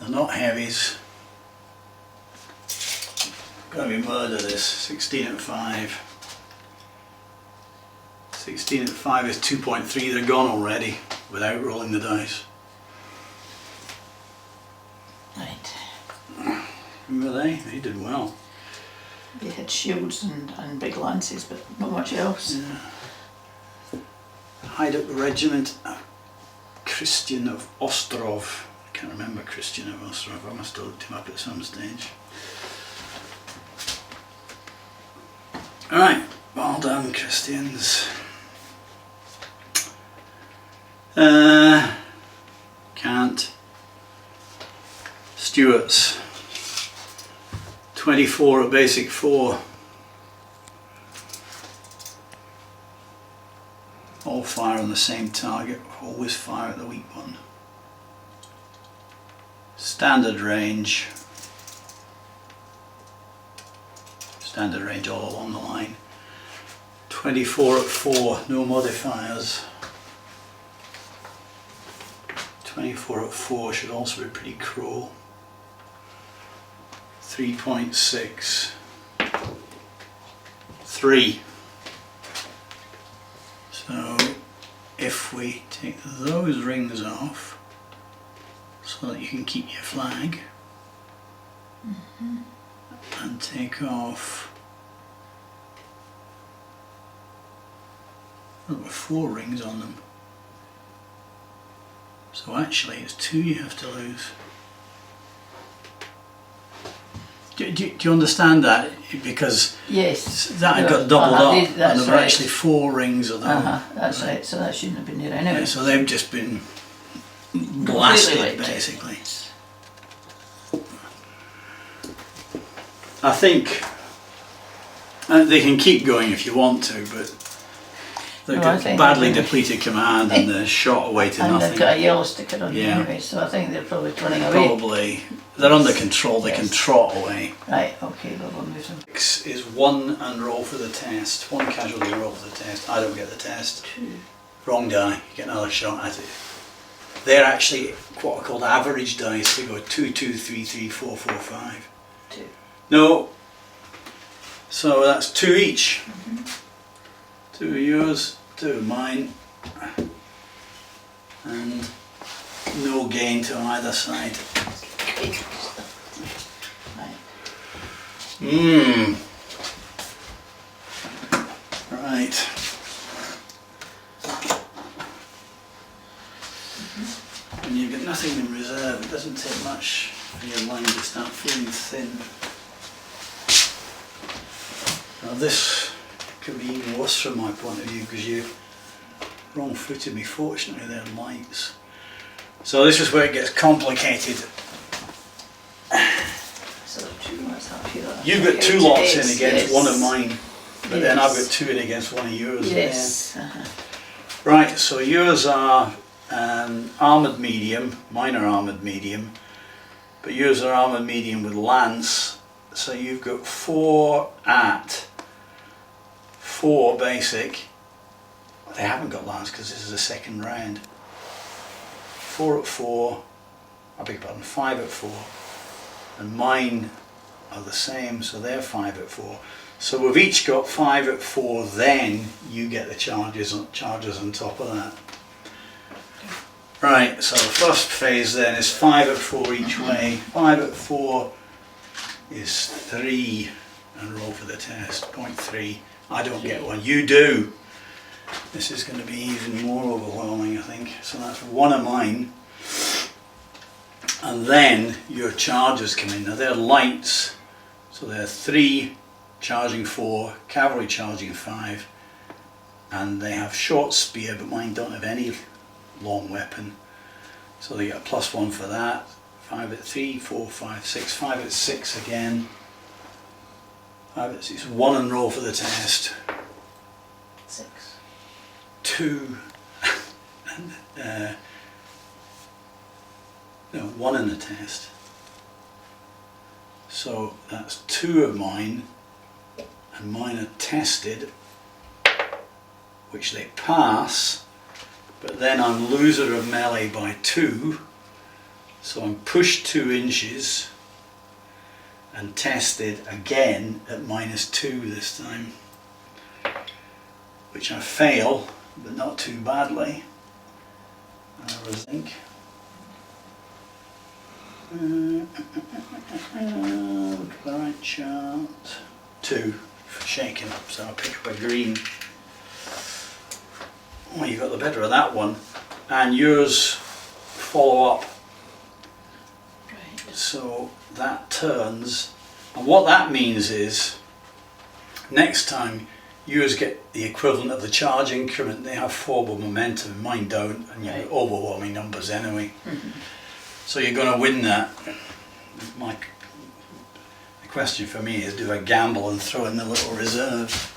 They're not heavies. Gotta be murder this. 16 at 5. 16 at 5 is 2.3, they're gone already without rolling the dice. Right. Who were they? They did well. They had shields and big lances, but not much else. Yeah. Hajduk Regiment of Christian of Ostrov. I can't remember Christian of Ostrov, I must have looked him up at some stage. Alright, well done Christians. Can't. Stuarts. 24 at basic 4. All fire on the same target, always fire at the weak one. Standard range. standard range all along the line. 24 at 4, no modifiers. 24 at 4 should also be pretty cruel. 3.6, 3. So if we take those rings off so that you can keep your flag, and take off, there were 4 rings on them. So actually it's 2 you have to lose. Do you understand that? Because yes, that had got doubled up and there were right. actually 4 rings of them. That's right, so that shouldn't have been there anyway. Yeah, so they've just been blasted basically. I think they can keep going if you want to, but they've got badly depleted command and they're shot away to nothing. And they've got a yellow sticker on them anyway, so I think they're probably running away. Probably. They're under control, they can trot away. Right, okay, we'll move them. 6 is 1 and roll for the test. 1 casualty and roll for the test. I don't get the test. 2. Wrong die, you get another shot at it. They're actually what are called average dice. They go 2, 2, 3, 3, 4, 4, 5. 2. No. So that's 2 each. 2 of yours, 2 of mine. And no gain to either side. Right. Right. When you've got nothing in reserve, it doesn't take much for your line to start feeling thin. Now this could be even worse from my point of view because you wrong-footed me. Fortunately, they're lights. So this is where it gets complicated. So 2 lots up here. You've got 2 lots in against yes. one of mine, but then I've got 2 in against one of yours. Yes. Right, so yours are armoured medium, mine are armoured medium, but yours are armoured medium with lance, so you've got 4 at 4 basic. They haven't got lance because this is the second round. 4 at 4, I beg your pardon, 5 at 4, and mine are the same, so they're 5 at 4. So we've each got 5 at 4, then you get the charges on top of that. Right, so the first phase then is 5 at 4 each way. 5 at 4 is 3, and roll for the test, 0.3. I don't get one, you do. This is going to be even more overwhelming, I think. So that's 1 of mine. And then your charges come in. Now they're lights, so they're 3 charging 4, cavalry charging 5, and they have short spear, but mine don't have any long weapon. So they get a +1 for that. 5 at 3, 4, 5, 6, 5 at 6 again. 5 at 6, 1 and roll for the test. 6. 2 and no, 1 in the test. So that's 2 of mine, and mine are tested, which they pass, but then I'm loser of melee by 2, so I'm pushed 2 inches and tested again at -2 this time, which I fail, but not too badly, I think. Look at the right chart. 2 for shaking up, so I'll pick up a green. Well, you got the better of that one, and yours follow up. Right. So that turns, and what that means is next time yours get the equivalent of the charge increment. They have forward momentum, mine don't, and you have overwhelming numbers anyway. So you're going to win that. The question for me is, do I gamble and throw in the little reserve?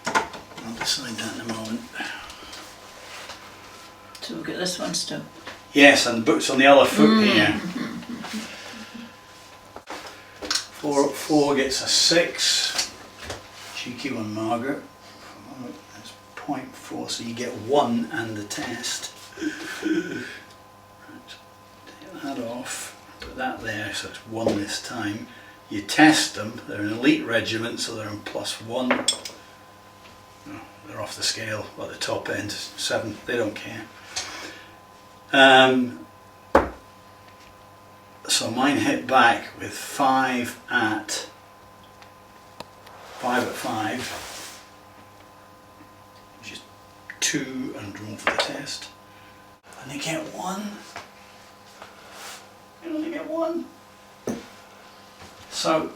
I'll decide that in a moment. So we've got this one still. Yes, and the book's on the other foot here. 4 at 4 gets a 6. Cheeky one, Margaret. That's 0.4, so you get 1 and the test. Right, take that off, put that there, so it's 1 this time. You test them, they're an elite regiment, so they're on +1. No, they're off the scale at the top end, 7, they don't care. So mine hit back with 5 at 5, which is 2, and room for the test. And they get 1. They only get 1. So,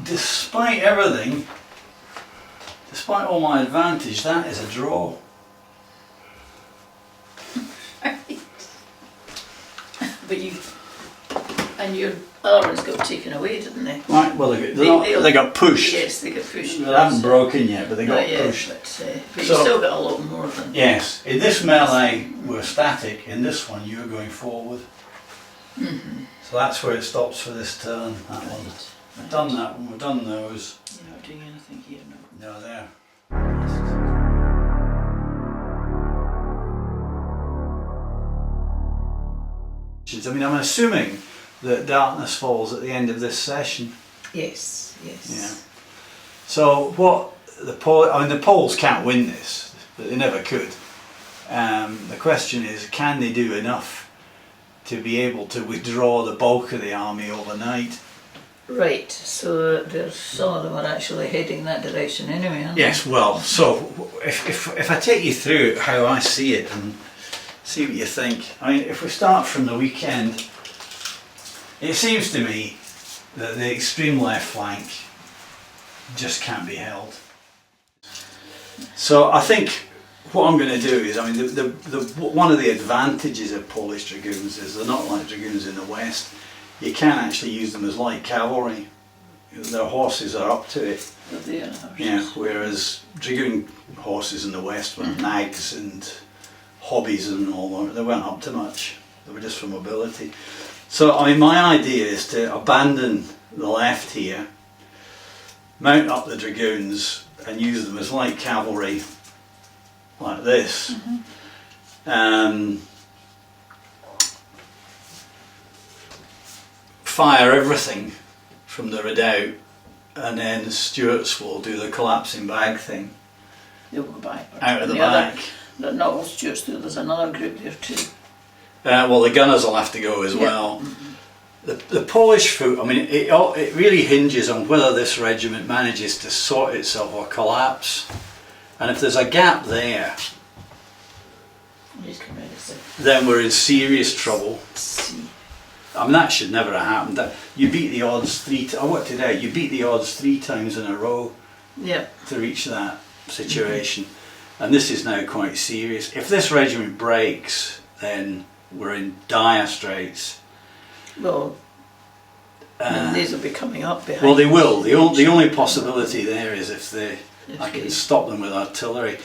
despite everything, despite all my advantage, that is a draw. But you, and your other ones got taken away, didn't they? Right, well they got pushed. Yes, they got pushed. They haven't broken yet, but they got pushed. But you still got a lot more than... Yes, in this melee we're static, in this one you're going forward. So that's where it stops for this turn, that one. We've done that one, we've done those. You're not doing anything here, no. No, there. I mean, I'm assuming that darkness falls at the end of this session. Yes, yes. Yeah. So what the Poles can't win this, but they never could. The question is, can they do enough to be able to withdraw the bulk of the army overnight? Right, so there's some of them are actually heading that direction anyway, aren't Yes, well, so if I take you through how I see it and see what you think. I mean, if we start from the weekend, it seems to me that the extreme left flank just can't be held. So I think what I'm going to do is, I mean, one of the advantages of Polish dragoons is they're not like dragoons in the West. You can actually use them as light cavalry. Their horses are up to it. Yeah, whereas dragoon horses in the West were nags and hobbies and all that. They weren't up to much. They were just for mobility. So, I mean, my idea is to abandon the left here, mount up the dragoons and use them as light cavalry like this. Fire everything from the redoubt, and then Stuarts will do the collapsing bag thing. They'll go back. Out of the back. Not all Stuarts do, there's another group there too. Well, the gunners will have to go as well. The Polish foot, I mean, it really hinges on whether this regiment manages to sort itself or collapse. And if there's a gap there, then we're in serious trouble. I mean, that should never have happened. You beat the odds I worked it out, you beat the odds 3 times in a row to reach that situation. And this is now quite serious. If this regiment breaks, then we're in dire straits. Well, these will be coming up behind. Well, they will. The only possibility there is if I can stop them with artillery.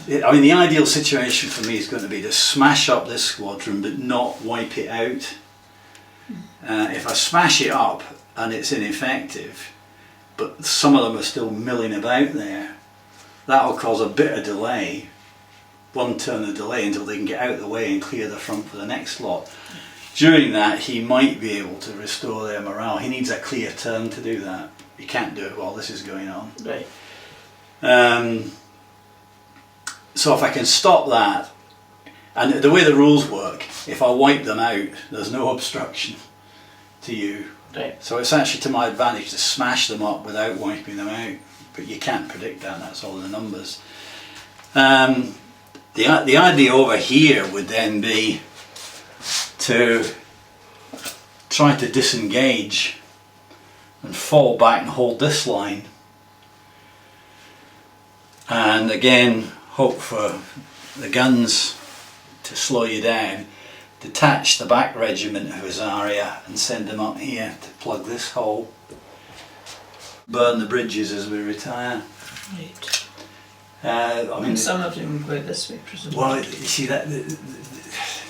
I mean, the ideal situation for me is going to be to smash up this squadron but not wipe it out. If I smash it up and it's ineffective, but some of them are still milling about there, that'll cause a bit of delay, 1 turn of delay, until they can get out of the way and clear the front for the next lot. During that, he might be able to restore their morale. He needs a clear turn to do that. He can't do it while this is going on. Right. So if I can stop that, and the way the rules work, if I wipe them out, there's no obstruction to you. Right. So it's actually to my advantage to smash them up without wiping them out. But you can't predict that, that's all in the numbers. The idea over here would then be to try to disengage and fall back and hold this line. And again, hope for the guns to slow you down. Detach the back regiment of Husaria and send them up here to plug this hole. Burn the bridges as we retire. Right. I mean, some of them go this way, presumably. well, you see that,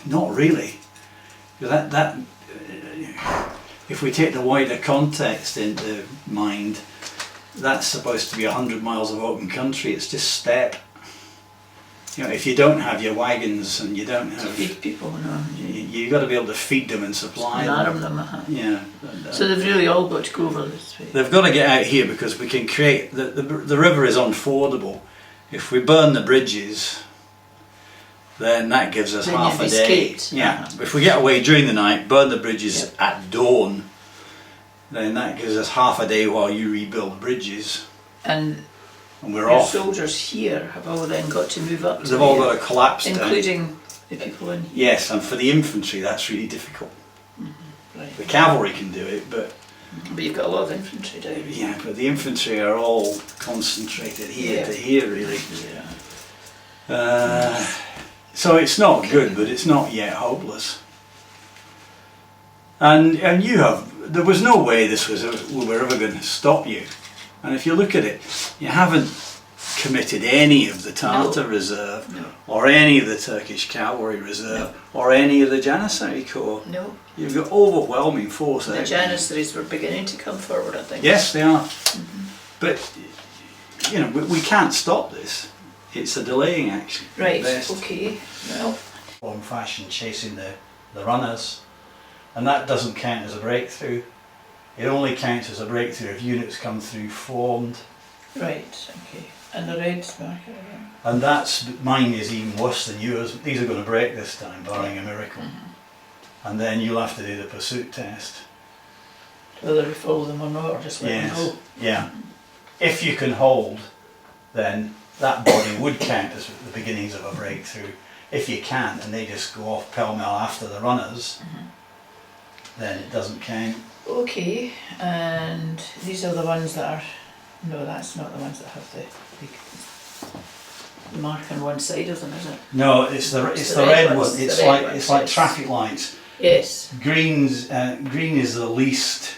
not really. That if we take the wider context into mind, that's supposed to be 100 miles of open country. It's just steppe. You know, if you don't have your wagons and you don't To have, feed people, no. you've got to be able to feed them and supply And them. arm them. Yeah. So they've really all got to go over this way. They've got to get out here because we can create, the river is unfordable. If we burn the bridges, then that gives us Then half a you've day. escaped. Yeah. If we get away during the night, burn the bridges at dawn, then that gives us half a day while you rebuild bridges. And we're your off. soldiers here have all then got to move up to They've all there, got to collapse down. including the people in here. Yes, and for the infantry that's really difficult. Right. The cavalry can do it, but But you've got a lot of infantry down here. yeah, but the infantry are all concentrated here Yeah. to here really. Yeah. So it's not good, but it's not yet hopeless. And there was no way we were ever going to stop you. And if you look at it, you haven't committed any of the Tartar Reserve, or any of the Turkish Cavalry Reserve, or any of the Janissary Corps. No. You've got overwhelming force The out there. Janissaries were beginning to come forward, I think. Yes, they are. But you know, we can't stop this. It's a delaying action. at Right, best. okay. Well, Long fashion chasing the runners, and that doesn't count as a breakthrough. It only counts as a breakthrough if units come through formed, right, okay. And the red marker again. and mine is even worse than yours. These are going to break this time, barring a miracle. And then you'll have to do the pursuit test. Whether we follow them or not, or just let them Yes, go. yeah. If you can hold, then that body would count as the beginnings of a breakthrough. If you can't, and they just go off pell-mell after the runners, then it doesn't count. Okay, and these are the ones that are, no, that's not the ones that have the mark on one side of them, is it? No, it's the red one. It's the red like ones, like yes. traffic lights. Yes. Green is the least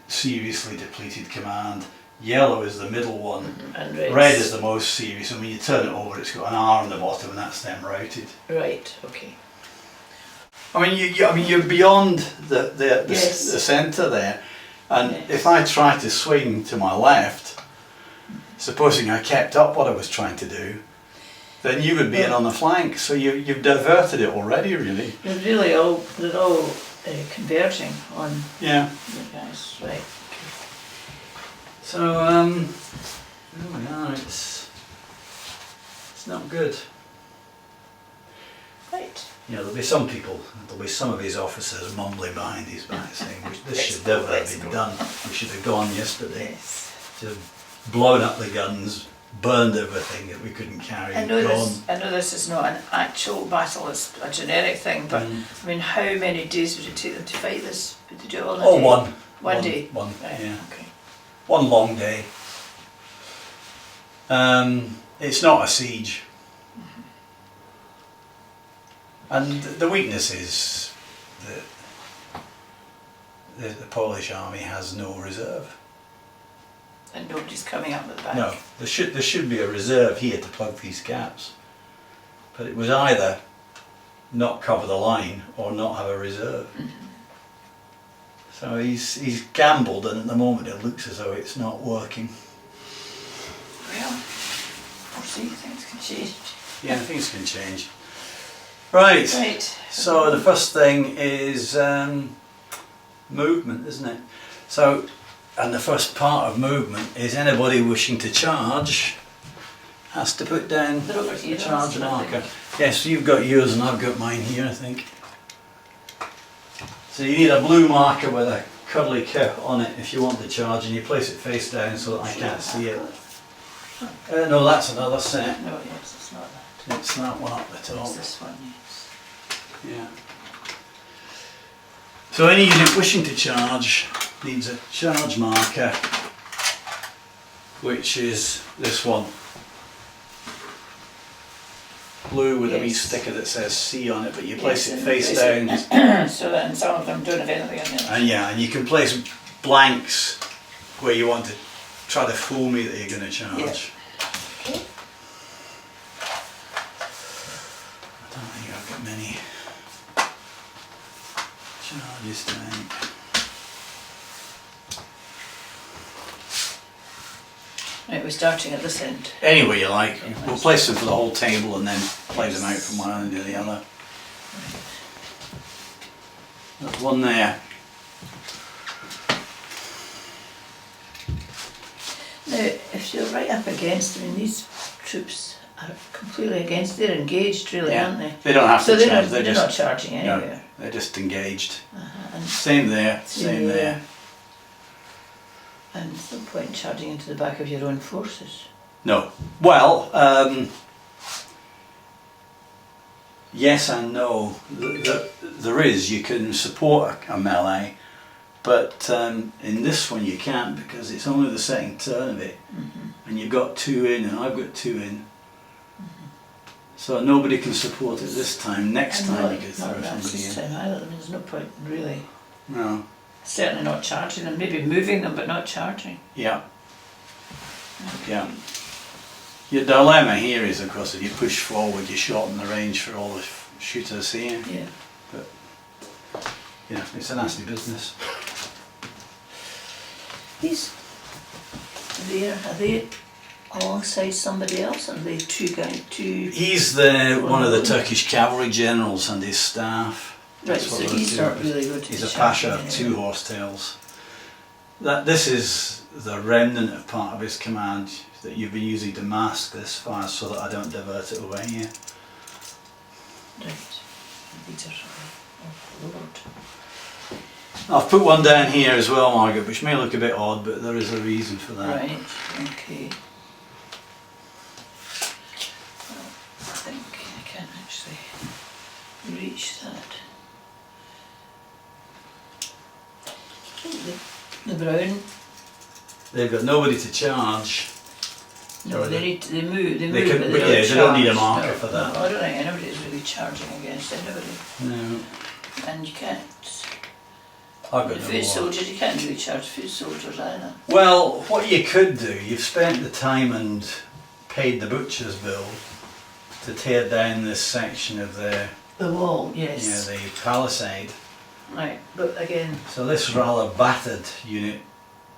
seriously depleted command. Yellow is the middle one. And Red is the most serious, and when you turn it over, it's got an R on the bottom, and that's them routed. Right, okay. I mean, you're beyond the Yes. centre there, and Yes. if I try to swing to my left, supposing I kept up what I was trying to do, then you would be in on the flank. So you've diverted it already, really. They're all converging on Yeah. you guys, right? So there we are. It's not good. Right. You know, there'll be some of his officers mumbling behind his back saying, this should never have been done. We should have gone yesterday. Yes. Should have blown up the guns, burned everything that we couldn't carry, I know gone. this is not an actual battle, it's a generic thing, but I mean, how many days would it take them to fight this? Would they do it all in a Oh, day? one. One day? One, Right, yeah. okay. One long day. It's not a siege. And the weakness is that the Polish army has no reserve. And nobody's coming up at the back? No, there should be a reserve here to plug these gaps. But it was either not cover the line or not have a reserve. So he's gambled, and at the moment it looks as though it's not working. Well, we'll see, things can change. Yeah, things can change. Right. Right. So the first thing is movement, isn't it? So, and the first part of movement is anybody wishing to charge has to put down They're over here, a charge I marker. think. Yes, you've got yours and I've got mine here, I think. So you need a blue marker with a curly cap on it if you want to charge, and you place it face down so that I can't see it. No, that's another set. No, yes, it's not that. It's that one up the top. It's this one, yes. Yeah. So any unit wishing to charge needs a charge marker, which is this one. Blue with a wee Yes. sticker that says C on it, but you place Yes, it and face place down. So that some of them don't have anything in there. And yeah, and you can place blanks where you want to try to fool me that you're going to charge. Yeah. Okay. I don't think I've got many charges tonight. Right, we're starting at this end. Anyway you like. We'll place them for the whole table and then play them out from one end to the other. There's one there. Now, if you're right up against, I mean, these troops are completely against, they're engaged really, aren't they? They don't have So to they're charge, not, they're not charging anywhere. no, they're just engaged. And Same there, same there. And there's no point in charging into the back of your own forces. No. Well, yes and no. There is, you can support a melee, but in this one you can't because it's only the second turn of it, and you've got 2 in and I've got 2 in. So nobody can support it this time. Next time you could throw somebody this in. time either. I mean, there's no point really. No. Certainly not charging them, maybe moving them but not charging. Yeah. Yeah. Your dilemma here is, of course, if you push forward, you shorten the range for all the shooters here. Yeah. But, you know, it's a nasty business. These, are they alongside somebody else, or are they two? He's one of the Turkish cavalry generals and his staff. Right, so he's not really good to He's a pasha of 2 horsetails. This is the remnant of part of his command that you've been using to mask this fire so that I don't divert it away here. Right, these are overload. I've put one down here as well, Margaret, which may look a bit odd, but there is a reason for that. Right, okay. Well, I think I can't actually reach that. The brown. They've got nobody to charge. No, they move. They can, but but yeah, they don't need a marker for that. No, I don't think anybody's really charging against anybody. No. And you can't. I've got The no foot more. soldiers, you can't really charge foot soldiers either. Well, what you could do, you've spent the time and paid the butcher's bill to tear down this section of the wall, yes. the palisade. Right, but again, So this rather battered unit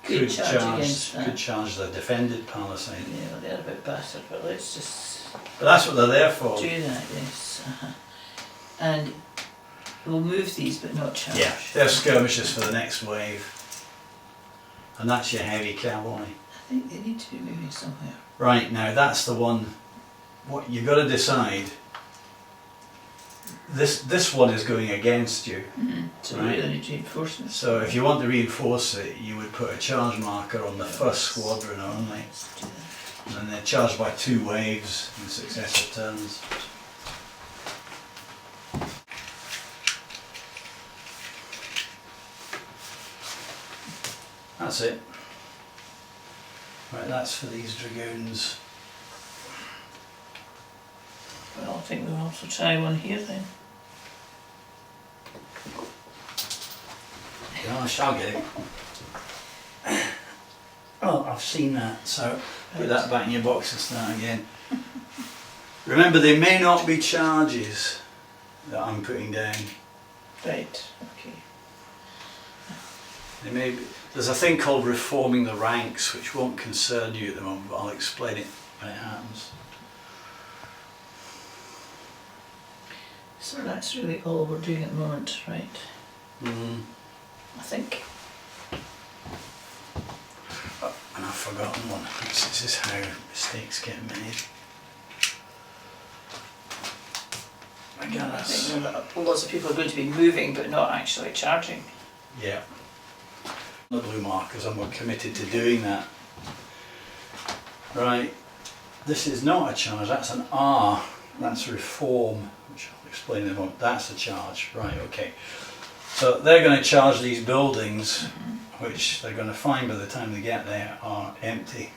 could charge against that. could charge the defended palisade. Yeah, well, they're a bit battered, but let's just But that's what they're there for. do that, yes. And we'll move these but not charge. Yeah, they're skirmishers for the next wave. And that's your heavy cavalry. I think they need to be moving somewhere. Right, now that's the one, what you've got to decide. This one is going against you. So Right. we really need reinforcements. So if you want to reinforce it, you would put a charge marker on the first squadron only. Let's do that. And then they're charged by 2 waves in successive turns. That's it. Right, that's for these dragoons. Well, I think we'll also try one here then. Gosh, I'll get it. Oh, I've seen that, so put that back in your box and start again. Remember, they may not be charges that I'm putting down. Right, okay. They may be. There's a thing called reforming the ranks, which won't concern you at the moment, but I'll explain it when it happens. So that's really all we're doing at the moment, right? I think. And I've forgotten one. This is how mistakes get made. Again, I think lots of people are going to be moving but not actually charging. yeah. The blue markers, and we're committed to doing that. Right. This is not a charge, that's an R. That's reform, which I'll explain in a moment. That's a charge. Right, okay. So they're going to charge these buildings, which they're going to find by the time they get there are empty.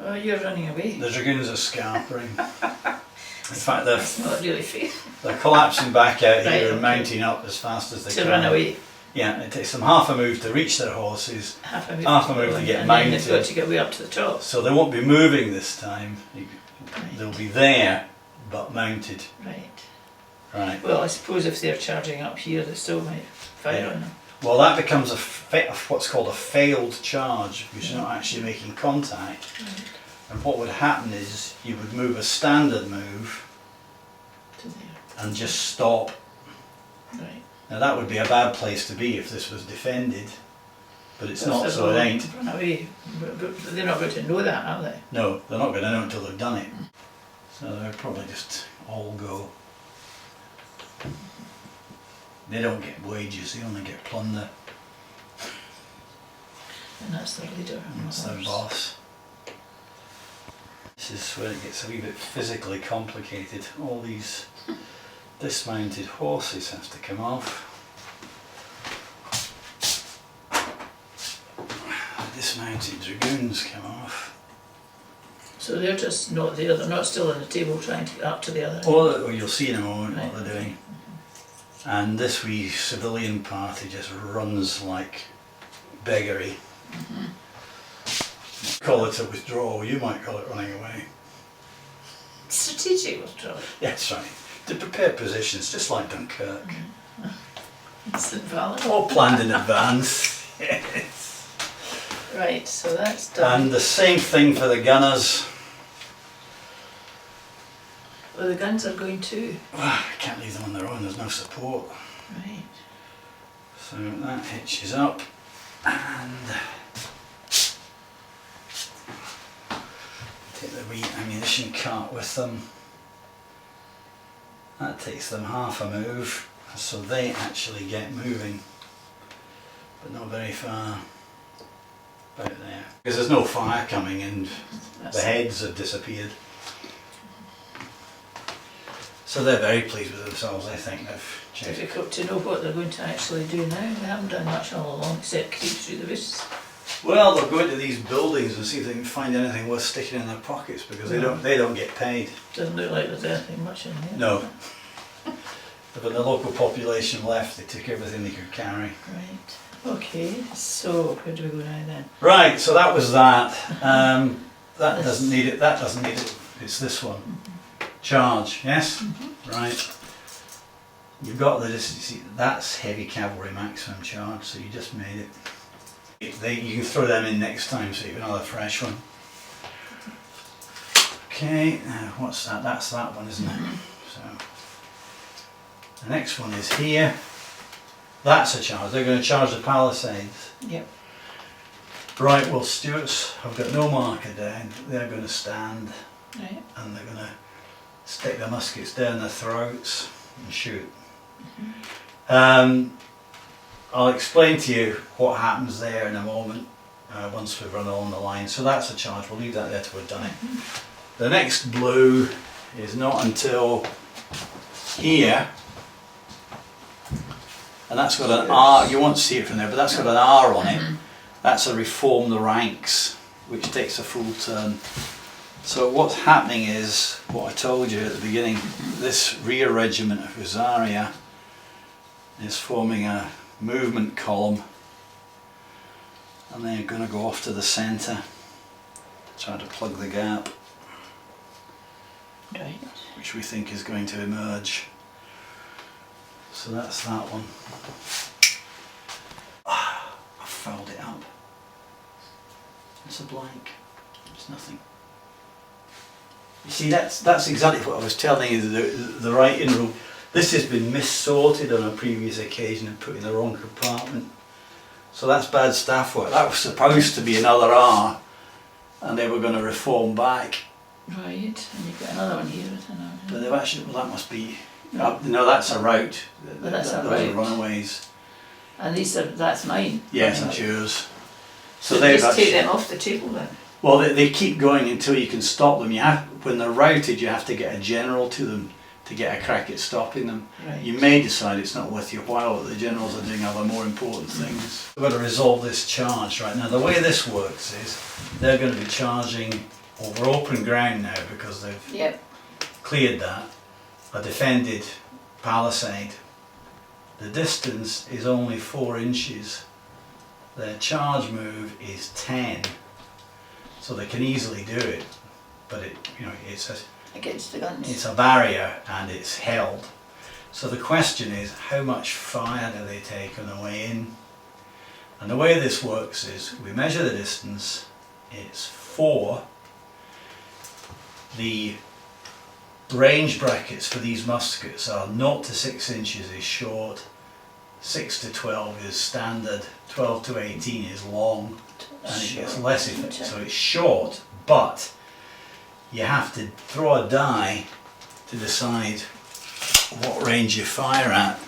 Oh, you're running away. The dragoons are scarpering. In fact, That's not really fair. they're collapsing back out Right, here and okay. mounting up as fast as they To can. run away. Yeah, it takes them half a move to reach their horses, Half a move to get and then they've mounted. got to get way up to the top. So they won't be moving this time. They'll be there, but mounted. Right. Right. Well, I suppose if they're charging up here, they still might fire on them. Well, that becomes what's called a failed charge, because you're not actually making contact. Right. And what would happen is you would move a standard move To there. and just stop. Right. Now that would be a bad place to be if this was defended, but it's If not, they're so it going ain't. to run away. But they're not going to know that, are they? No, they're not going to know until they've done it. So they'll probably just all go. They don't get wages, they only get plunder. And that's their leader. And that's their boss. This is where it gets a wee bit physically complicated. All these dismounted horses have to come off. Dismounted dragoons come off. So they're just not there, they're not still on the table trying to get up to the other. Well, you'll see in a moment Right. what they're doing. And this wee civilian party just runs like beggary. Call it a withdrawal, you might call it running away. Strategic withdrawal. Yeah, that's right. To prepare positions, just like Dunkirk. Instant valor. All planned in advance. Yes. Right, so that's done. And the same thing for the gunners. Well, the guns are going too. I can't leave them on their own, there's no support. Right. So that hitches up and take the wee ammunition cart with them. That takes them half a move, so they actually get moving, but not very far. About there. Because there's no fire coming and That's the heads have disappeared. So they're very pleased with themselves, I think. They've checked. difficult to know what they're going to actually do now. They haven't done much all along except creep through the bushes. Well, they'll go into these buildings and see if they can find anything worth sticking in their pockets, because they don't get paid. Doesn't look like there's anything much in there. No. But when the local population left, they took everything they could carry. Right. Okay, so where do we go now then? Right, so that was that. That This. doesn't need it, that doesn't need it. It's this one. Charge, yes? Right. You've got the, see, that's heavy cavalry maximum charge, so you just made it. You can throw them in next time, so you have another fresh one. Okay, now what's that? That's that one, isn't it? So the next one is here. That's a charge. They're going to charge the palisades. Yep. Right, well, Stuarts have got no marker down. They're going to stand Right. and they're going to stick their muskets down their throats and shoot. I'll explain to you what happens there in a moment once we've run along the line. So that's a charge. We'll leave that there till we've done it. The next blue is not until here. And that's got an R, you won't see it from there, but that's got an R on it. That's a reform the ranks, which takes a full turn. So what's happening is, what I told you at the beginning, this rear regiment of Husaria is forming a movement column, and they're going to go off to the centre, try to plug the gap, Right. which we think is going to emerge. So that's that one. I fouled it up. It's a blank. It's nothing. You see, that's exactly what I was telling you, the right inroad. This has been mis-sorted on a previous occasion and put in the wrong compartment. So that's bad staff work. That was supposed to be another R, and they were going to reform back. Right, and you've got another one here. But they've actually, well, that must be, no, that's a route. Well, that's a Those route. are runaways. And these are, that's mine. Yes, Right. that's yours. So they've just take actually, them off the table then. well, they keep going until you can stop them. You have, when they're routed, you have to get a general to them to get a crack at stopping them. Right. You may decide it's not worth your while, but the generals are doing other more important things. We've got to resolve this charge right now. The way this works is they're going to be charging over open ground now because they've Yep. cleared that, a defended palisade. The distance is only 4 inches. Their charge move is 10, so they can easily do it. But Against the guns. it's a barrier and it's held. So the question is, how much fire do they take on the way in? And the way this works is we measure the distance, it's 4. The range brackets for these muskets are 0 to 6 inches is short, 6 to 12 is standard, 12 to 18 is long, and it gets less effective. So it's short, but you have to throw a die to decide what range you fire at,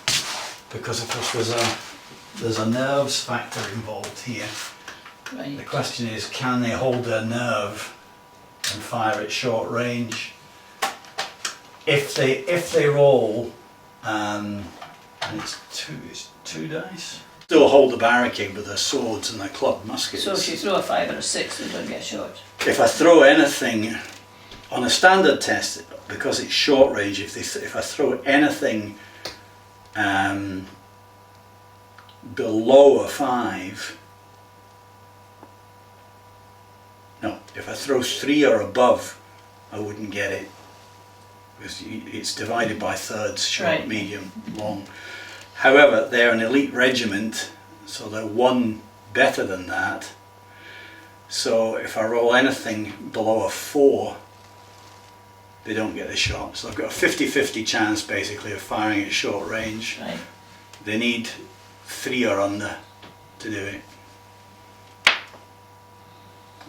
because of course there's a nerves factor involved here. Right. The question is, can they hold their nerve and fire at short range? If they roll, and it's two dice, still hold the barricade with their swords and their clubbed muskets. So if you throw a 5 or a 6, they don't get shot. If I throw anything on a standard test, because it's short range, if I throw anything below a 5, no, if I throw 3 or above, I wouldn't get it, because it's divided by thirds, short, Right. medium, long. However, they're an elite regiment, so they're one better than that. So if I roll anything below a 4, they don't get the shot. So I've got a 50-50 chance basically of firing at short range. Right. They need 3 or under to do it.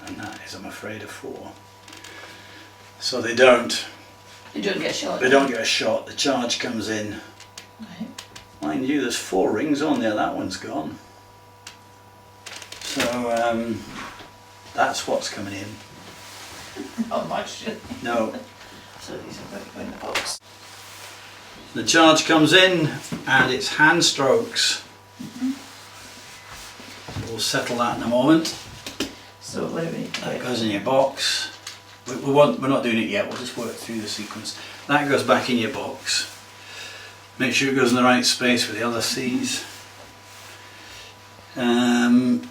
And that is, I'm afraid, a 4. So they don't get shot. They don't get a shot. The charge comes in. Right. Mind you, there's 4 rings on there, that one's gone. So that's what's coming in. Not much. No. So these are going to go in the box. The charge comes in and it's hand strokes. We'll settle that in a moment. So what do we need to That do? goes in your box. We're not doing it yet, we'll just work through the sequence. That goes back in your box. Make sure it goes in the right space with the other C's. And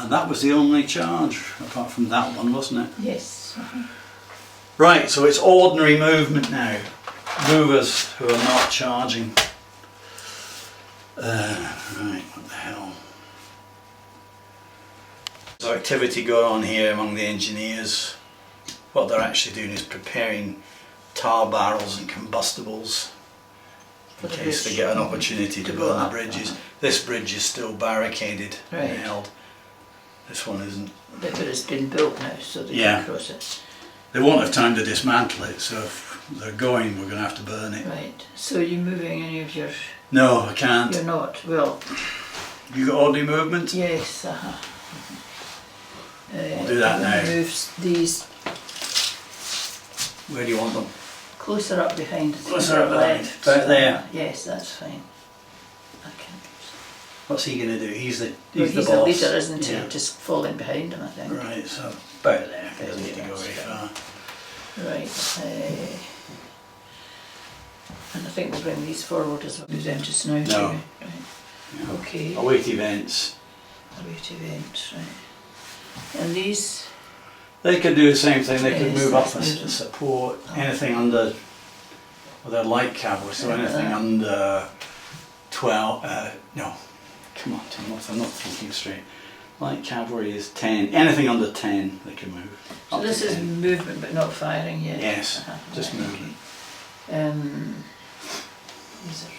that was the only charge, apart from that one, wasn't it? Yes. Right, so it's ordinary movement now. Movers who are not charging. Right, what the hell? There's activity going on here among the engineers. What they're actually doing is preparing tar barrels and combustibles in case they get an opportunity to burn the bridges. This bridge is still barricaded and held. This one isn't. But it's been built now, so they Yeah. can cross it. They won't have time to dismantle it, so if they're going, we're going to have to burn it. Right. So are you moving any of your... No, I can't. You're not. Well, You got ordinary movement? yes. We'll do that I'm gonna now. move these Where do you want them? closer up behind. Closer up behind. About there. Yes, that's fine. I can. What's he going to do? He's the He's boss. the leader, isn't he? Yeah. Just falling behind him, I think. Right, so about there. He doesn't need to go That's very fine. far. Right. And I think we'll bring these forward as well. Do them just now. No. do we? Right. Yeah. Okay. Await events. Await event. Right. And these. They could do the same thing. They could Yes, move up that's as moving. support. Anything under, well, they're light cavalry, so anything under 12. No, come on, Tim. I'm not thinking straight. Light cavalry is 10. Anything under 10, they can move. So Up to this is 10. movement, but not firing yet. Yes, just right, movement. okay. These are.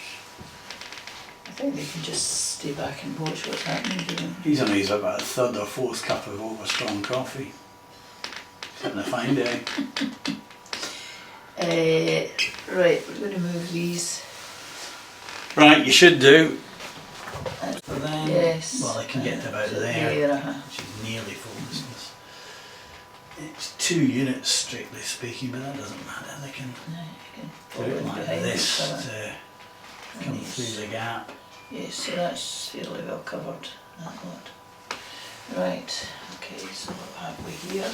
I think they can just stay back and watch what's happening. Do they? He's only about a 3rd or 4th cup of over strong coffee. He's having a fine day. Right, we're going to move these. Right, you should do. So then, Yes. well, they can get to about So there, there, which is nearly full distance. It's 2 units, strictly speaking, but that doesn't matter. They can Right, you can do follow it in like behind this each other. to come And these. through the gap. Yes, so that's fairly well covered, that lot. Right, okay, so what have we here?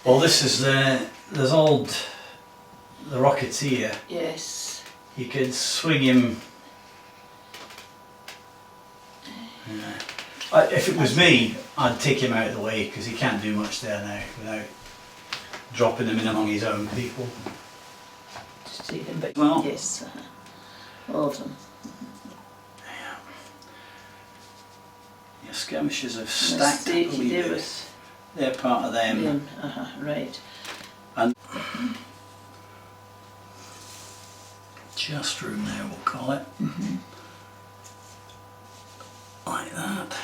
Well, this is there's the Rocketeer. Yes. You could swing him. If it was me, I'd take him out of the way because he can't do much there now without dropping him in among his own people. Just take them, but Well. yes, all of them. skirmishers have stacked up a wee there bit. with They're part of them. them. Right. And just room there, we'll call it. Like that.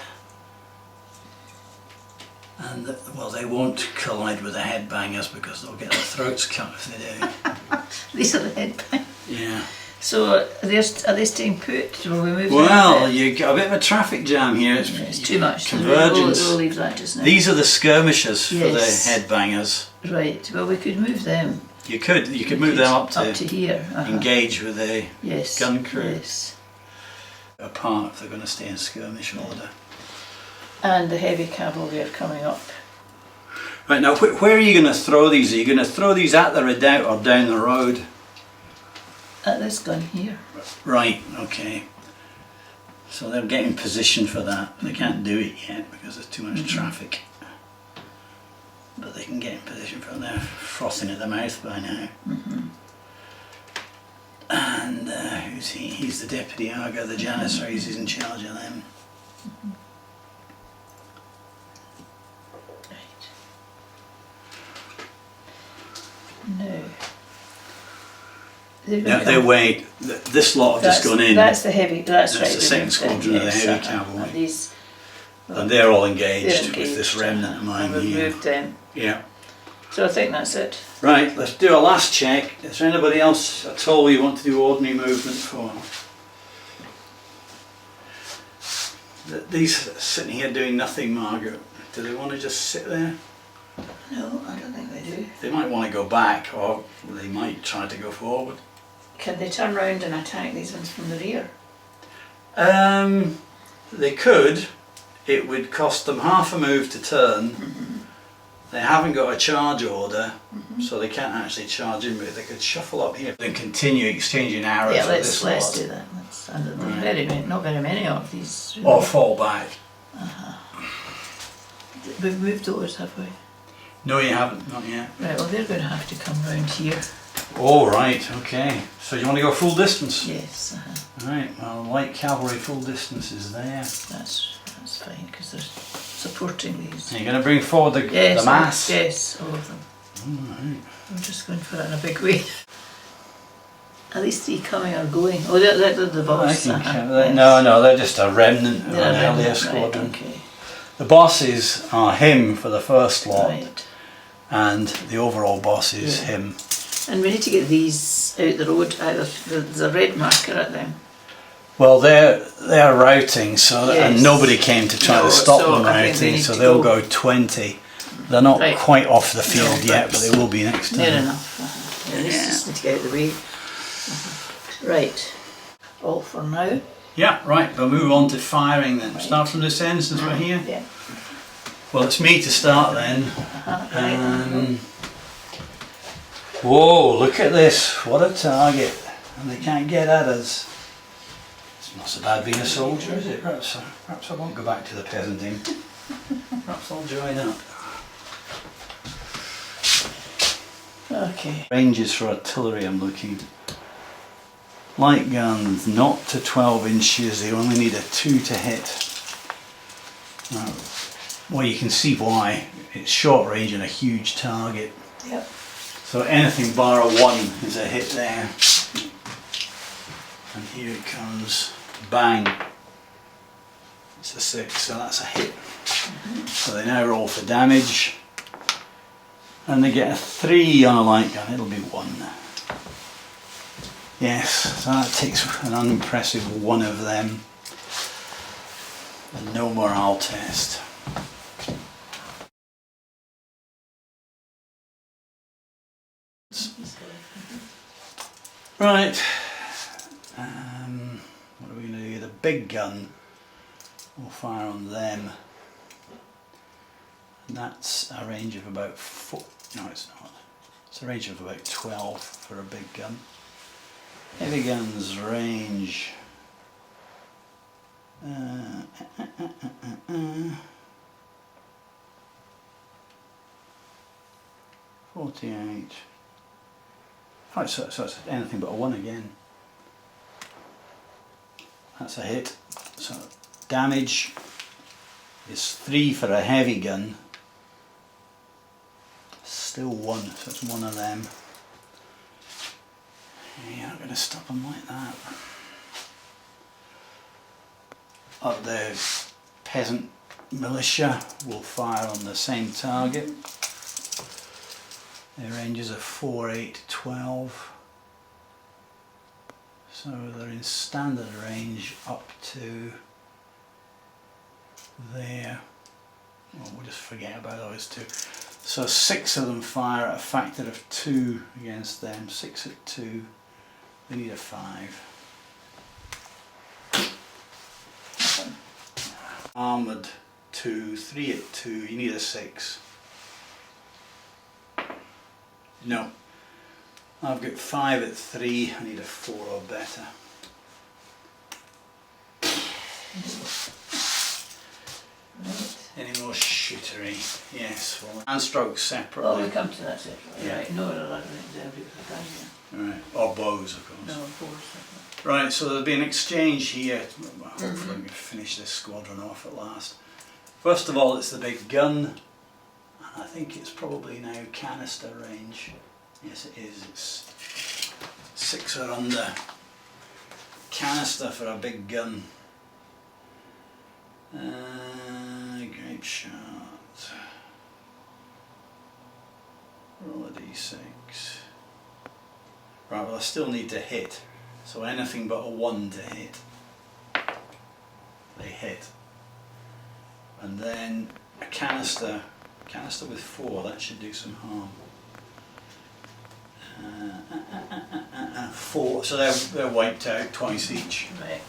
And well, they won't collide with the headbangers because they'll get their throats cut if they do. These are the headbands. Yeah. So are they staying put? Will we move them Well, a bit? you got a bit of a traffic jam here. It's too much. Convergence. We'll leave that just now. These are the skirmishers for the Yes. headbangers. Right. Well, we could move them. You could move them up to here. engage with the Yes. gun crew. Yes. Apart if they're going to stay in skirmish order. And the heavy cavalry are coming up. Right, now where are you going to throw these? Are you going to throw these at the redoubt or down the road? At this gun here. Right, okay. So they're getting position for that. They can't do it yet because there's too much traffic. But they can get in position for it. They're frothing at the mouth by now. And who's he? He's the deputy Aga, the Janissaries. He's in charge of them. Right. No. Now they wait. This lot have just gone in. That's the heavy. That's right. the second squadron of the heavy cavalry. And these. And they're all engaged, They're with this remnant of mine and we've here. moved them. Yeah. So I think that's it. Right, let's do a last check. Is there anybody else at all you want to do ordinary movement for? These sitting here doing nothing, Margaret, do they want to just sit there? No, I don't think they do. They might want to go back, or they might try to go forward. Can they turn round and attack these ones from the rear? They could. It would cost them half a move to turn. They haven't got a charge order, so they can't actually charge in, but they could shuffle up here and continue exchanging arrows Yeah, with let's this lot. do that. And Right. not very many of these. Really. Or fall back. We've moved those, have we? No, you haven't, not yet. Right, well they're going to have to come round here. Oh, right, okay. So you want to go full distance? Yes, Right, well, light cavalry full distance is there. that's fine because they're supporting these. Are you going to bring forward the mass? Yes, all of them. Alright. I'm just going for it in a big way. Are these three coming or going? Oh, they're the boss. Yes. Yes. No, they're just a remnant of They're an a earlier remnant, squadron. Right, okay. The bosses are him for the first lot, Right. and the overall boss is him. And we need to get these out the road. There's a red marker at them. Well, they're routing, so Yes. and nobody came to try No, to stop so them I think they routing, need so to they'll go. go 20. They're not Right. quite off the field No, yet, but they will be next time. Near enough. Yeah, these just need to get out of the way. Right. All for now. Yeah, right, we'll move on to firing then. Right. Start from this end since we're here. Yeah. Well, it's me to start then. Right. Whoa, look at this. What a target. And they can't get at us. It's not so bad being a soldier, is it? Perhaps I won't go back to the peasanting. Perhaps I'll join up. Okay. Ranges for artillery I'm looking. Light guns, not to 12 inches. They only need a 2 to hit. Now, well, you can see why. It's short range and a huge target. Yep. So anything bar a 1 is a hit there. And here it comes. Bang. It's a 6, so that's a hit. So they now roll for damage. And they get a 3 on a light gun. It'll be 1. Yes, so that takes an unimpressive 1 of them. And no morale test. Right, what are we going to do? The big gun, we'll fire on them. And that's a range of about 4, no it's not, it's a range of about 12 for a big gun. Heavy guns range 48. Oh, so it's anything but a 1 again. That's a hit. So damage is 3 for a heavy gun. Still 1, so it's one of them. You're not going to stop them like that. Up there, peasant militia will fire on the same target. Their ranges are 4, 8, 12. So they're in standard range up to there. Well, we'll just forget about those two. So 6 of them fire at a factor of 2 against them. 6 at 2, they need a 5. Armoured 2, 3 at 2, you need a 6. No. I've got 5 at 3, I need a 4 or better. Right. Any more shootery? Yes, well, hand strokes separately. Oh, we'll come to that separately. Yeah. Right. No, I think they'll be the time, Right, or bows of course. yeah. No, of course. Right, so there'll be an exchange here. Well, hopefully we can finish this squadron off at last. First of all, it's the big gun, and I think it's probably now canister range. Yes, it is. It's 6 or under. Canister for a big gun. Grape shot. Roll a d6. Right, well I still need to hit. So anything but a 1 to hit. They hit. And then a canister with 4, that should do some harm. 4, so they're wiped out twice each. Right.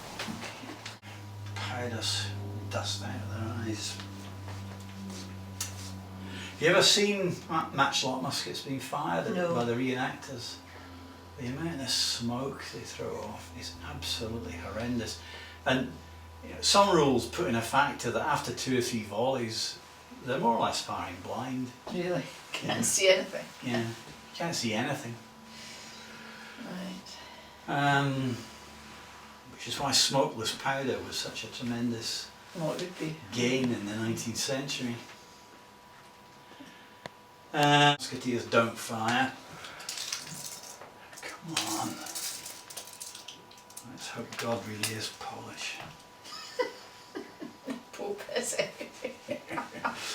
Powders dust out of their eyes. Have you ever seen matchlock muskets being fired No. by the reenactors? The amount of smoke they throw off is absolutely horrendous. And you know, some rules put in a factor that after 2 or 3 volleys, they're more or less firing blind. Really? Yeah. Can't see anything. Yeah, you can't see anything. Right. Which is why smokeless powder was such a tremendous What would be? gain in the 19th century. Musketeers don't fire. Come on. Let's hope God really is Polish. Poor peasant.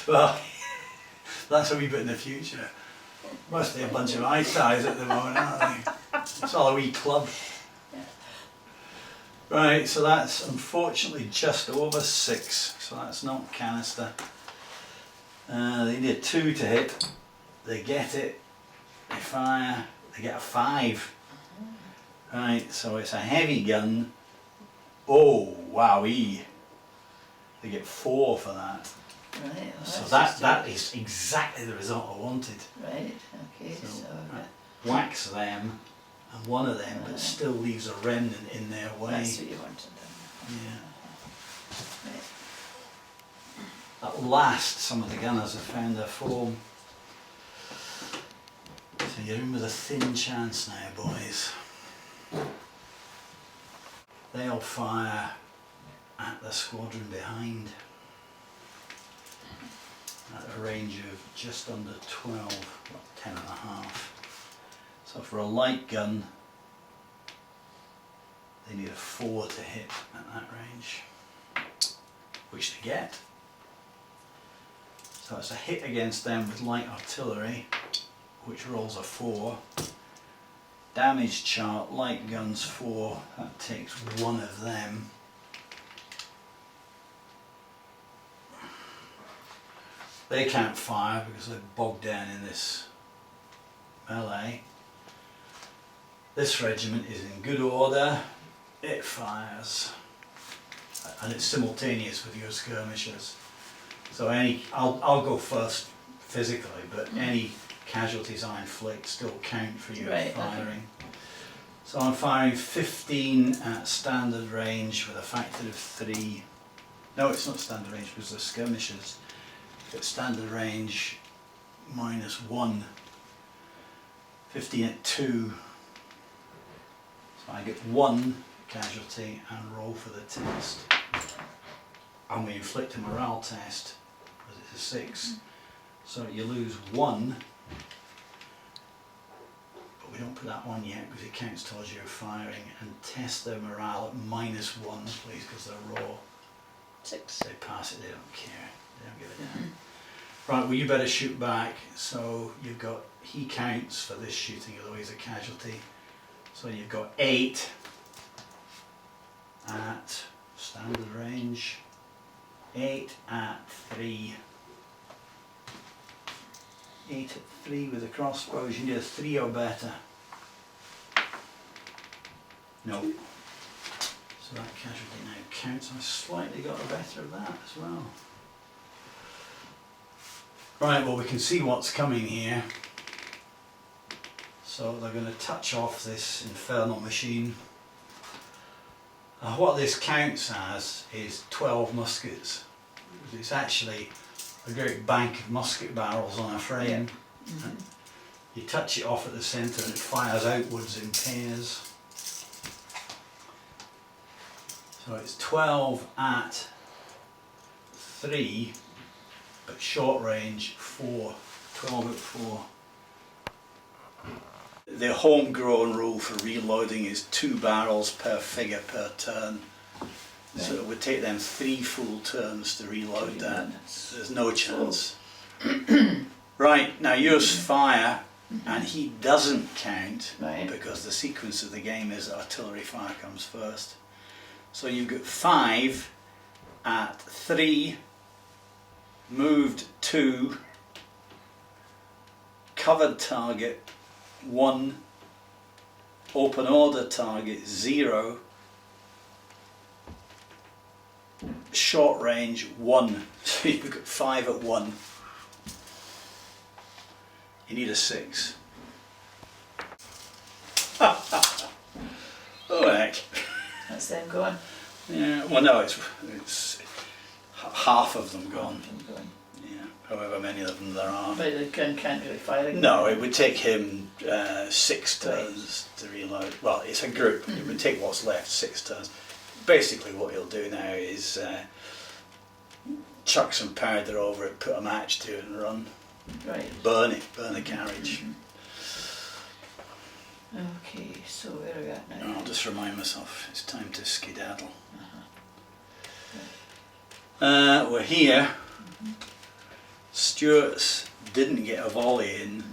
Well, that's a wee bit in the future. Mostly a bunch of eye ties at the moment, aren't they? It's all a wee club. Yeah. Right, so that's unfortunately just over 6, so that's not canister. They need a 2 to hit. They get it. They fire. They get a 5. Right, so it's a heavy gun. Oh, wowee. They get 4 for that. Right. Well, So that's that just is exactly the result I wanted. Right. Okay. So, So. whacks them and one of them, but still leaves a remnant in their way. That's what you wanted then. Yeah. Right. At last, some of the gunners have found their form. So you're in with a thin chance now, boys. They'll fire at the squadron behind at a range of just under 12, well, 10 and a half. So for a light gun, they need a 4 to hit at that range, which they get. So it's a hit against them with light artillery, which rolls a 4. Damage chart, light guns 4, that takes 1 of them. They can't fire because they're bogged down in this melee. This regiment is in good order, it fires, and it's simultaneous with your skirmishers. So I'll go first physically, but any casualties I inflict still count for you Right, firing. So I'm firing 15 at standard range with a factor of 3. No, it's not standard range because they're skirmishers. At standard range -1. 15 at 2. So I get 1 casualty and roll for the test. and we inflict a morale test, because it's a 6. So you lose 1, but we don't put that on yet because it counts towards your firing, and test their morale at -1, please, because they're raw. 6. They pass it, they don't care, they don't give a damn. Right, well you better shoot back. So you've got, he counts for this shooting, although he's a casualty. So you've got 8 at standard range, 8 at 3. 8 at 3 with the crossbows, you need a 3 or better. No. So that casualty now counts. I've slightly got the better of that as well. Right, well we can see what's coming here. So they're going to touch off this infernal machine. What this counts as is 12 muskets. It's actually a great bank of musket barrels on a frame. Yeah. You touch it off at the centre and it fires outwards in pairs. So it's 12 at 3, but short range 4. 12 at 4. The homegrown rule for reloading is 2 barrels per figure per turn. Right. So it would take them 3 full turns to reload that. There's no chance. Right, now yours fire, and he doesn't count, right, because the sequence of the game is artillery fire comes first. So you've got 5 at 3, moved 2, covered target 1, open order target 0, short range 1. So you've got 5 at 1. You need a 6. Oh heck. That's them gone. Yeah, well no, it's half of them gone. Yeah, however many of them there are. But they can't really fire again. No, it would take him 6 turns to reload. Well, it's a group. It would take what's left 6 turns. Basically what he'll do now is chuck some powder over it, put a match to it and run. Right. Burn it, burn the carriage. Okay, so where are we at now? I'll just remind myself, it's time to skedaddle. We're here. Stuarts didn't get a volley in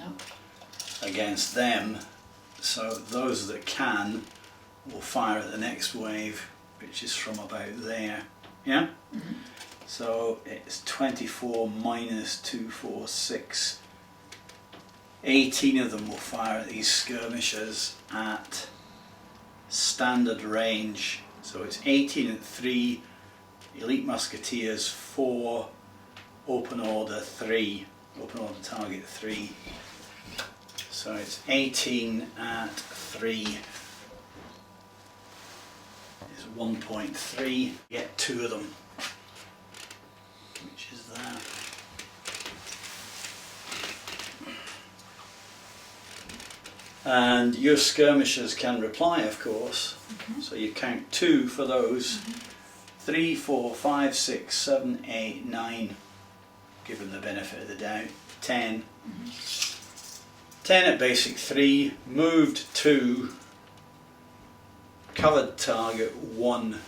against them, so those that can will fire at the next wave, which is from about there. Yeah? So it's 24 minus 2, 4, 6. 18 of them will fire at these skirmishers at standard range. So it's 18 at 3, elite musketeers 4, open order 3, open order target 3. So it's 18 at 3 is 1.3. Get 2 of them, which is that. And your skirmishers can reply, of course. So you count 2 for those. 3, 4, 5, 6, 7, 8, 9. Give them the benefit of the doubt. 10. 10 at basic 3. Moved 2. Covered target 1.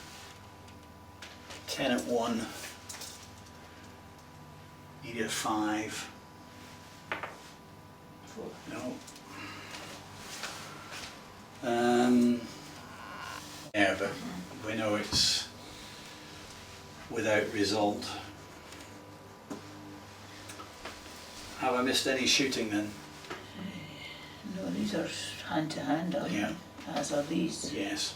10 at 1. Needed 5. 4. No. Yeah, but we know it's without result. Have I missed any shooting then? No, these are hand to hand, aren't Yeah. they? As are these. Yes.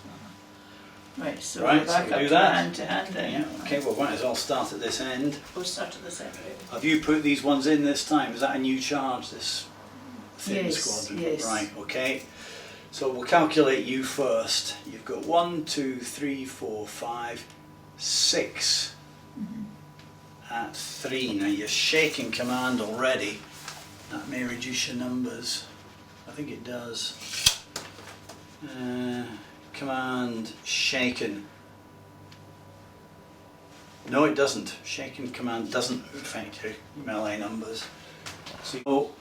Right, so Right, we're back so up we do to that. hand to hand then. Yeah, okay, well might as well start at this end. We'll start at this end, right? Have you put these ones in this time? Is that a new charge, this thin Yes, squadron? yes. Right, okay. So we'll calculate you first. You've got 1, 2, 3, 4, 5, 6 at 3. Now you're shaking command already. That may reduce your numbers. I think it does. Command shaken. No, it doesn't. Shaken command doesn't affect your melee numbers. So,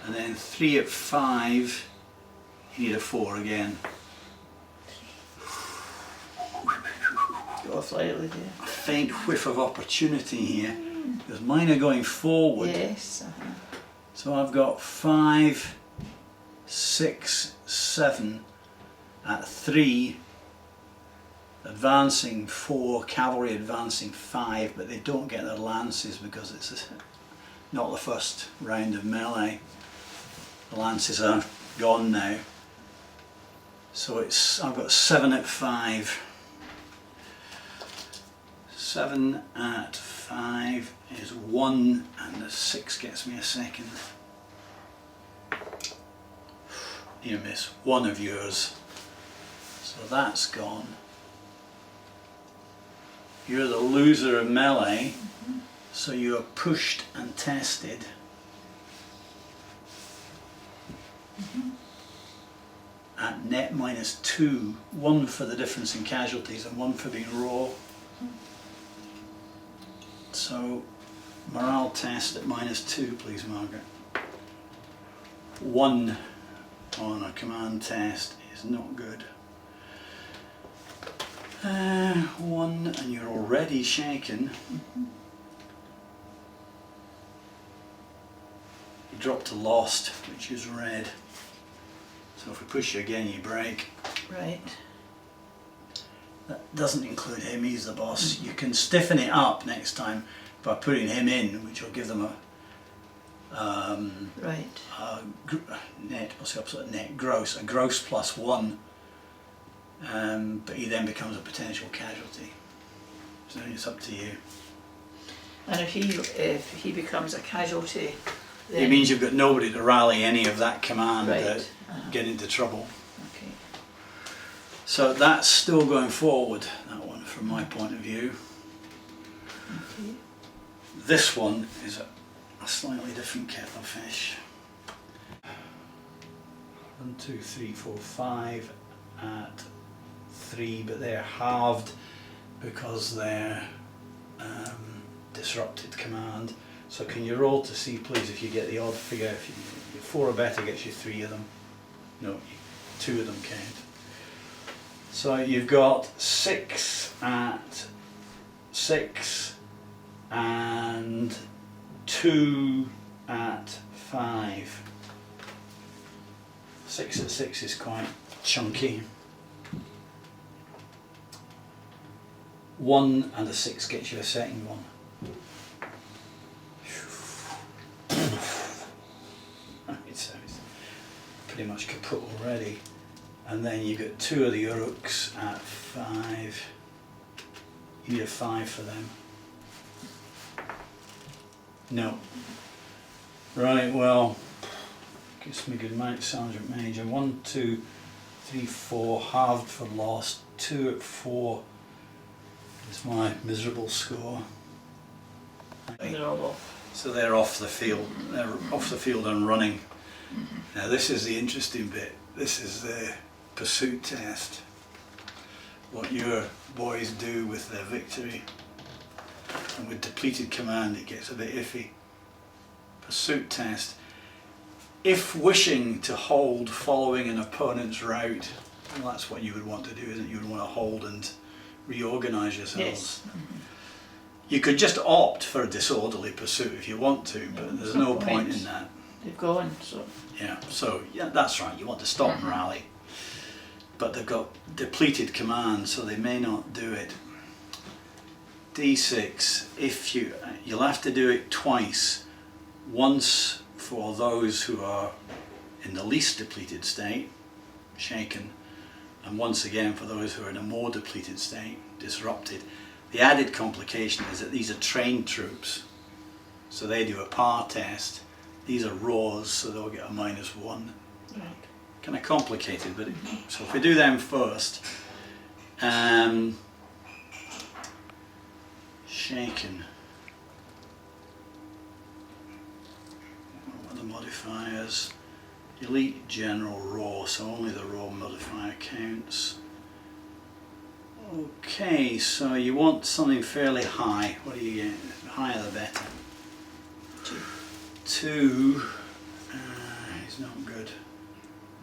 and then 3 at 5, you need a 4 again. Go slightly there. A faint whiff of opportunity here, because mine are going forward. Yes. So I've got 5, 6, 7 at 3, advancing 4, cavalry advancing 5, but they don't get their lances because it's not the first round of melee. The lances are gone now. So I've got 7 at 5. 7 at 5 is 1, and the 6 gets me a second. Near miss, 1 of yours. So that's gone. You're the loser of melee, so you are pushed and tested. At net -2, 1 for the difference in casualties and 1 for being raw. So, morale test at -2, please, Margaret. 1 on a command test is not good. 1, and you're already shaken. You drop to lost, which is red. So if we push you again, you break. Right. That doesn't include him, he's the boss. You can stiffen it up next time by putting him in, which will give them a net, what's the opposite of net? Gross, a gross +1. But he then becomes a potential casualty. So it's up to you. And if he becomes a casualty, then It means you've got nobody to rally any of that command Right. that get into trouble. okay. So that's still going forward, that one, from my point of view. Okay. This one is a slightly different kettle of fish. 1, 2, 3, 4, 5 at 3, but they're halved because they're disrupted command. So can you roll to see, please, if you get the odd figure? If you 4 or better gets you 3 of them. No, 2 of them count. So you've got 6 at 6 and 2 at 5. 6 at 6 is quite chunky. 1 and a 6 gets you a second one. It's pretty much kaput already. And then you get 2 of the Uruks at 5. You need a 5 for them. No. Right, well, gives me good night, Sergeant Major. 1, 2, 3, 4, halved for lost. 2 at 4 is my miserable score. They're all off. So they're off the field. They're off the field and running. Now this is the interesting bit. This is the pursuit test. What your boys do with their victory. And with depleted command it gets a bit iffy. Pursuit test. If wishing to hold following an opponent's route, well, that's what you would want to do, isn't it? You would want to hold and reorganise yourselves. Yes. You could just opt for a disorderly pursuit if you want to, but there's no point in that. They've gone, so. Yeah, so yeah, that's right, you want to stop and rally. But they've got depleted command, so they may not do it. D6, if you'll have to do it twice. Once for those who are in the least depleted state, shaken, and once again for those who are in a more depleted state, disrupted. The added complication is that these are trained troops, so they do a PAR test. These are raws, so they'll get a -1. Right. Kind of complicated, but so if we do them first, shaken. What are the modifiers? Elite, general, raw, so only the raw modifier counts. Okay, so you want something fairly high. What do you get? The higher the better. 2 is not good.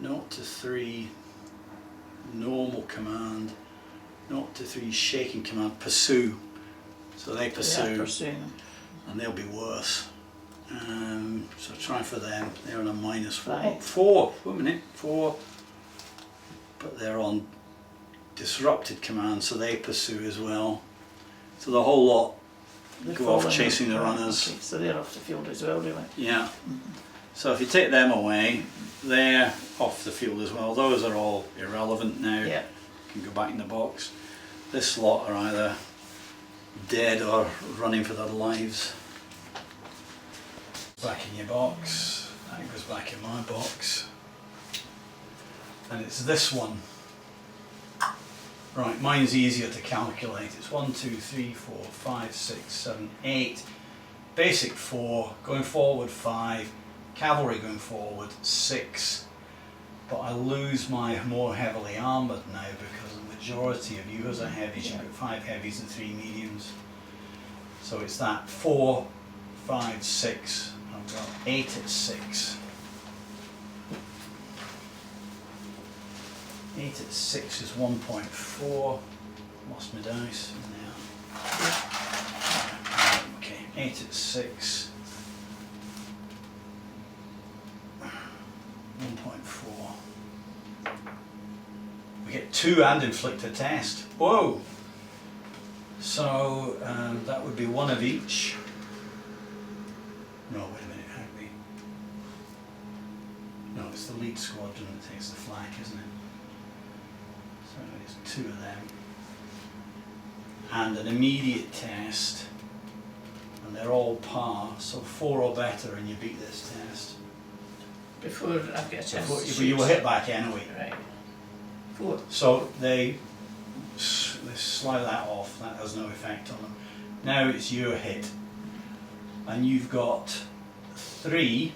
0 to 3 normal command. 0 to 3 shaking command. Pursue. So they pursue, and they'll be worse. So try for them. They're on a -4. Right. 4. 1 minute. 4. But they're on disrupted command, so they pursue as well. So the whole lot go off chasing the runners. Okay, so they're off the field as well, really. Yeah. So if you take them away, they're off the field as well. Those are all irrelevant now. Yeah. Can go back in the box. This lot are either dead or running for their lives. Back in your box. That goes back in my box. And it's this one. Right, mine's easier to calculate. It's 1, 2, 3, 4, 5, 6, 7, 8. Basic 4, going forward 5, cavalry going forward 6. But I lose my more heavily armoured now because the majority of yours are heavies. You've got 5 heavies and 3 mediums. So it's that 4, 5, 6. I've got 8 at 6. 8 at 6 is 1.4. Lost my dice now. Okay, 8 at 6. 1.4. We get 2 and inflict a test. Whoa! So that would be 1 of each. No, wait a minute, how do we? No, it's the lead squadron that takes the flak, isn't it? So it's 2 of them. And an immediate test. And they're all par, so 4 or better and you beat this test. Before I've got a chance to shoot. You will hit back anyway. Right. 4. So they slide that off, that has no effect on them. Now it's your hit. And you've got 3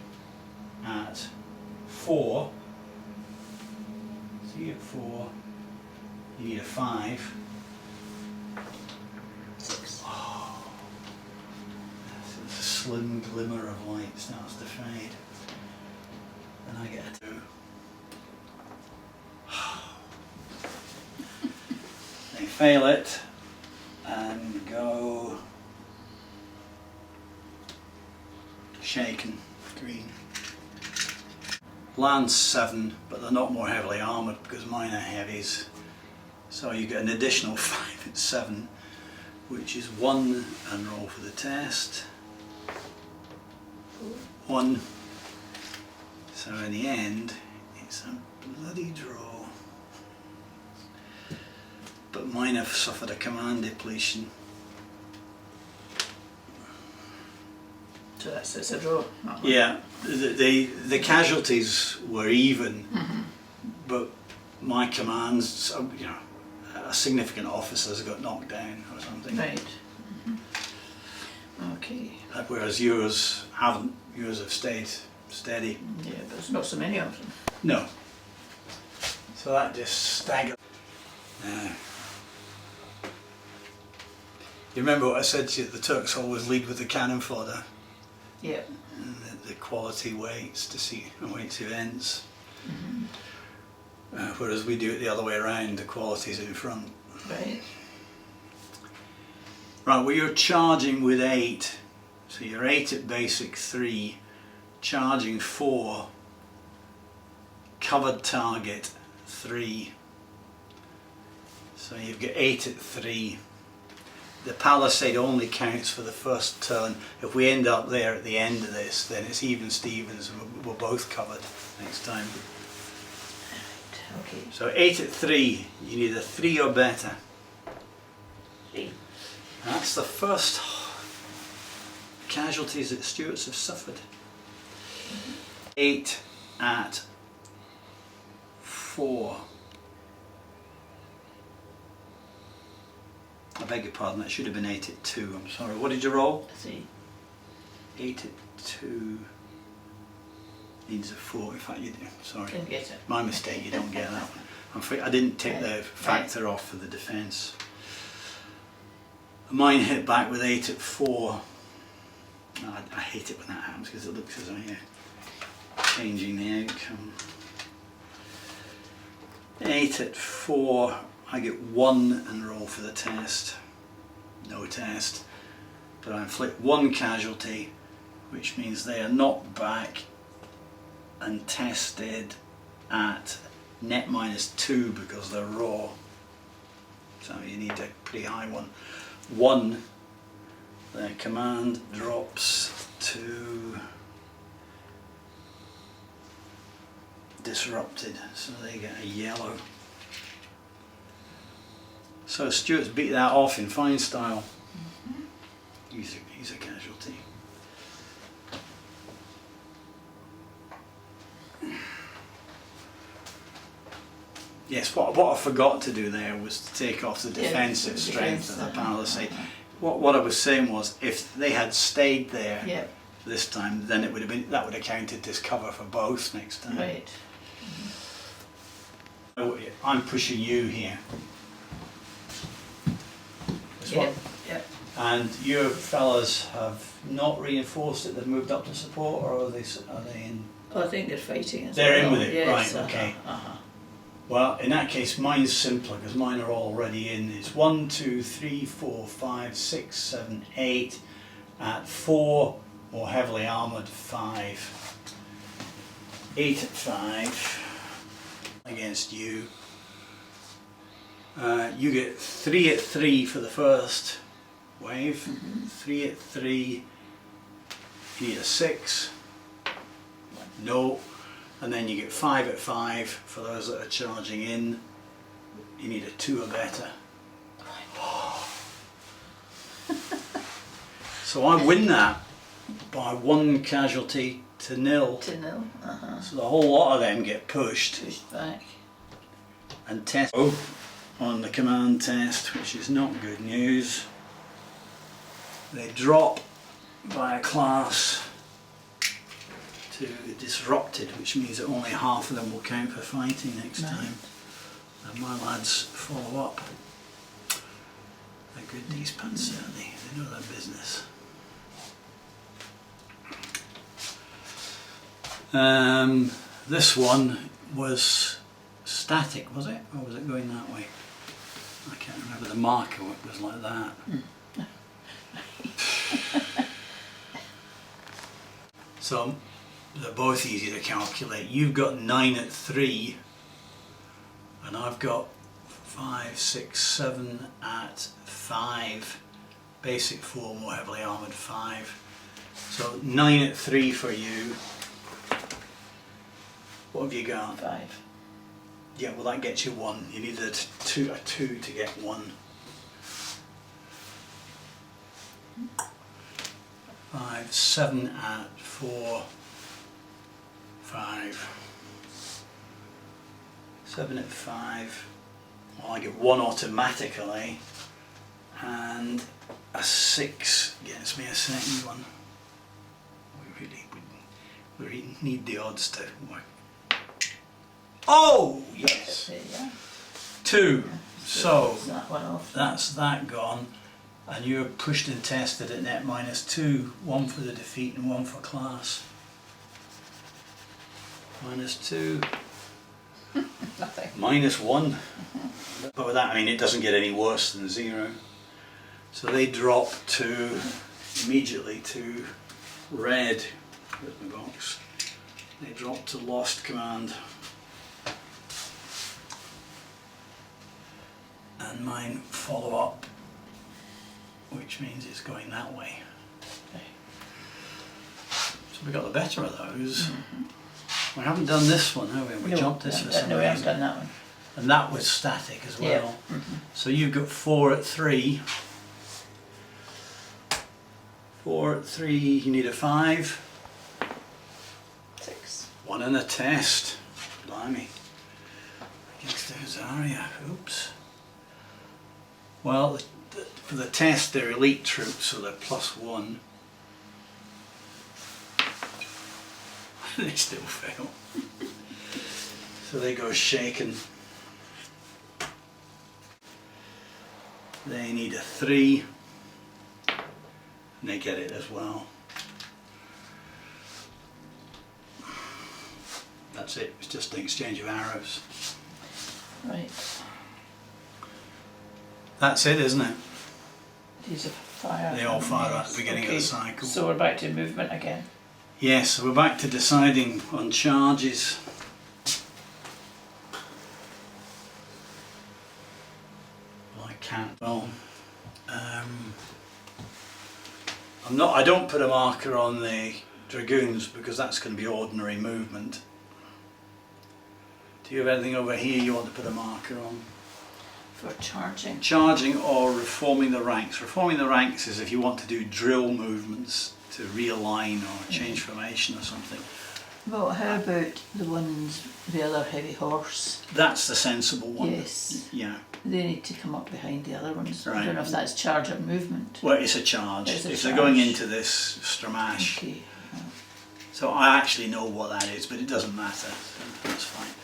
at 4. 3 at 4. You need a 5. 6. Oh, the slim glimmer of light starts to fade. And I get a 2. They fail it and go shaken, green. Land 7, but they're not more heavily armoured because mine are heavies. So you get an additional 5 at 7, which is 1 and roll for the test. 1. So in the end, it's a bloody draw. But mine have suffered a command depletion. So it's a draw. Yeah, the casualties were even, but my commands, you know, a significant officers got knocked down or something. Right. Okay. Whereas yours haven't. Yours have stayed steady. Yeah, but there's not so many of them. No. So that just staggered. You remember what I said to you? The Turks always lead with the cannon fodder. Yeah. And the quality waits to see who ends. Whereas we do it the other way around. The quality's in front. Right. Right. Well, you're charging with 8. So you're 8 at basic 3, charging 4, covered target 3. So you've got 8 at 3. The palisade only counts for the first turn. If we end up there at the end of this, then it's even Stevens and we're both covered next time. Okay. So 8 at 3, you need a 3 or better. 3. That's the first casualties that Stuarts have suffered. 8 at 4. I beg your pardon, that should have been 8 at 2, I'm sorry. What did you roll? 3. 8 at 2 needs a 4, in fact you do, sorry. Didn't get it. My mistake, you don't get that one. I didn't take the factor off for the defence. Mine hit back with 8 at 4. I hate it when that happens because it looks as though you're changing the outcome. 8 at 4, I get 1 and roll for the test. No test. But I inflict 1 casualty, which means they are knocked back and tested at net -2 because they're raw. So you need a pretty high one. 1, their command drops to disrupted, so they get a yellow. So Stuart's beat that off in fine style. He's a casualty. Yes, what I forgot to do there was to take off the defensive strength of the palisade. What I was saying was, if they had stayed there this time, then it would have been, that would have counted as cover for both next time. Right. I'm pushing you here. Yep. And your fellas have not reinforced it. They've moved up to support, or are they in? Oh, I think they're fighting. They're in with it, yes, right? Okay. Well, in that case, mine's simpler because mine are already in. It's 1, 2, 3, 4, 5, 6, 7, 8 at 4, more heavily armoured 5. 8 at 5 against you. You get 3 at 3 for the first wave. 3 at 3. You need a 6. No. And then you get 5 at 5 for those that are charging in. You need a 2 or better. So I win that by 1 casualty to 0. To 0. So the whole lot of them get pushed. Pushed back. And test on the command test, which is not good news. They drop by a class to disrupted, which means that only half of them will count for fighting next time. And my lads follow up. They're good, these pants, certainly. They know their business. This one was static, was it? Or was it going that way? I can't remember. The marker was like that. So they're both easy to calculate. You've got 9 at 3 and I've got 5, 6, 7 at 5. Basic 4, more heavily armoured 5. So 9 at 3 for you. What have you got? 5. Yeah, well that gets you 1. You need a 2 to get 1. 5, 7 at 4, 5. 7 at 5. Well, I get 1 automatically, and a 6 gets me a second one. We really need the odds to work. Oh yes, 2. So that one off. That's that gone. And you're pushed and tested at net -2, 1 for the defeat and 1 for class. -2. Nothing. -1. But with that, I mean, it doesn't get any worse than 0. So they drop to immediately to red. Where's my box? They drop to lost command. And mine follow up, which means it's going that way. So we got the better of those. We haven't done this one, have we? We jumped this for some reason. No, we haven't done that one. And that was static as well. So you've got 4 at 3. 4 at 3, you need a 5. 6. 1 in a test. Blimey. Against the Huzaria. Oops. Well, for the test, they're elite troops, so they're +1. They still fail. So they go shaken. They need a 3. and they get it as well. That's it, it's just an exchange of arrows. Right. That's it, isn't it? These are fire. They all fire at the beginning of the cycle. So we're back to movement again. Yes, so we're back to deciding on charges. Well, I can't. Well, I don't put a marker on the dragoons because that's going to be ordinary movement. Do you have anything over here you want to put a marker on? For charging. Charging or reforming the ranks. Reforming the ranks is if you want to do drill movements to realign or change formation or something. Well, how about the ones, the other heavy horse? That's the sensible one. Yes. Yeah. They need to come up behind the other ones. Right. I don't know if that's charge or movement. Well, it's a charge. It's a if charge. they're going into this stramash. Okay. So I actually know what that is, but it doesn't matter. So that's fine.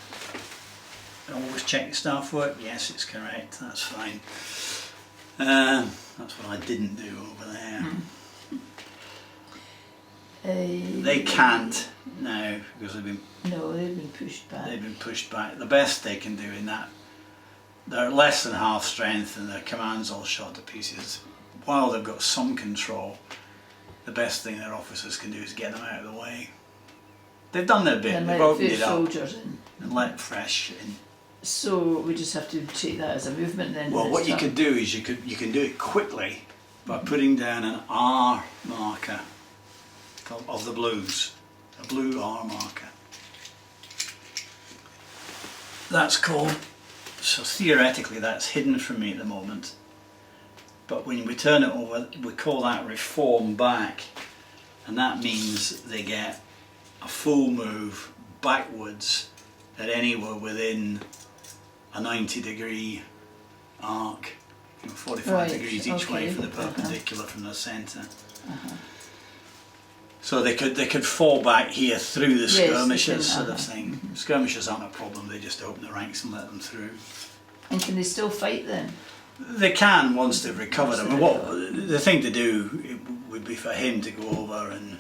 Always check your staff work. Yes, it's correct. That's fine. That's what I didn't do over there. They can't now because they've been pushed back. They've been pushed back. The best they can do in that, they're less than half strength and their command's all shot to pieces. While they've got some control, the best thing their officers can do is get them out of the way. They've done their bit. And They've let opened the it up soldiers in. and let fresh in. So we just have to take that as a movement then. Well, what you could do is you can do it quickly by putting down an R marker of the blues, a blue R marker. That's called, so theoretically that's hidden from me at the moment, but when we turn it over we call that reform back, and that means they get a full move backwards at anywhere within a 90-degree arc, 45 degrees each way from the perpendicular from the centre. So they could fall back here through the skirmishers sort of thing. Skirmishers aren't a problem, they just open the ranks and let them through. And can they still fight then? They can once they've recovered. I mean, what the thing to do would be for him to go over and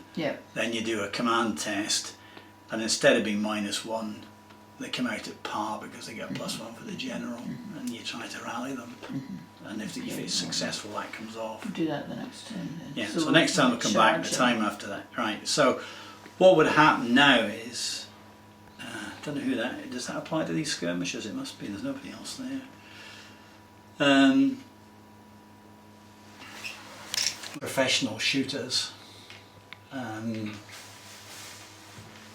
then you do a command test, and instead of being -1, they come out at par because they get +1 for the general, and you try to rally them. And if it's successful, that comes off. We'll do that the next time then. Yeah, so next time we'll come back the time after that. Right, so what would happen now is, I don't know who that, does that apply to these skirmishers? It must be, there's nobody else there. Professional shooters.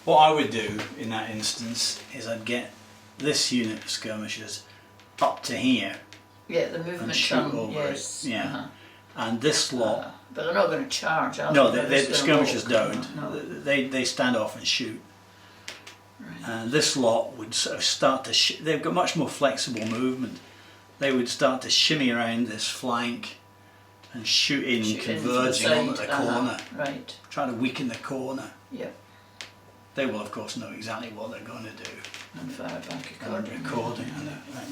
What I would do in that instance is I'd get this unit of skirmishers up to here. Yeah, the movement and shoot over it. Yeah. And this lot. But they're not going to charge. No, the skirmishers don't. No. They stand off and shoot. Right. And this lot would sort of start to. They've got much more flexible movement. They would start to shimmy around this flank and shoot in, converging onto the corner. Right. Trying to weaken the corner. Yep. They will, of course, know exactly what they're going to do. And fire back And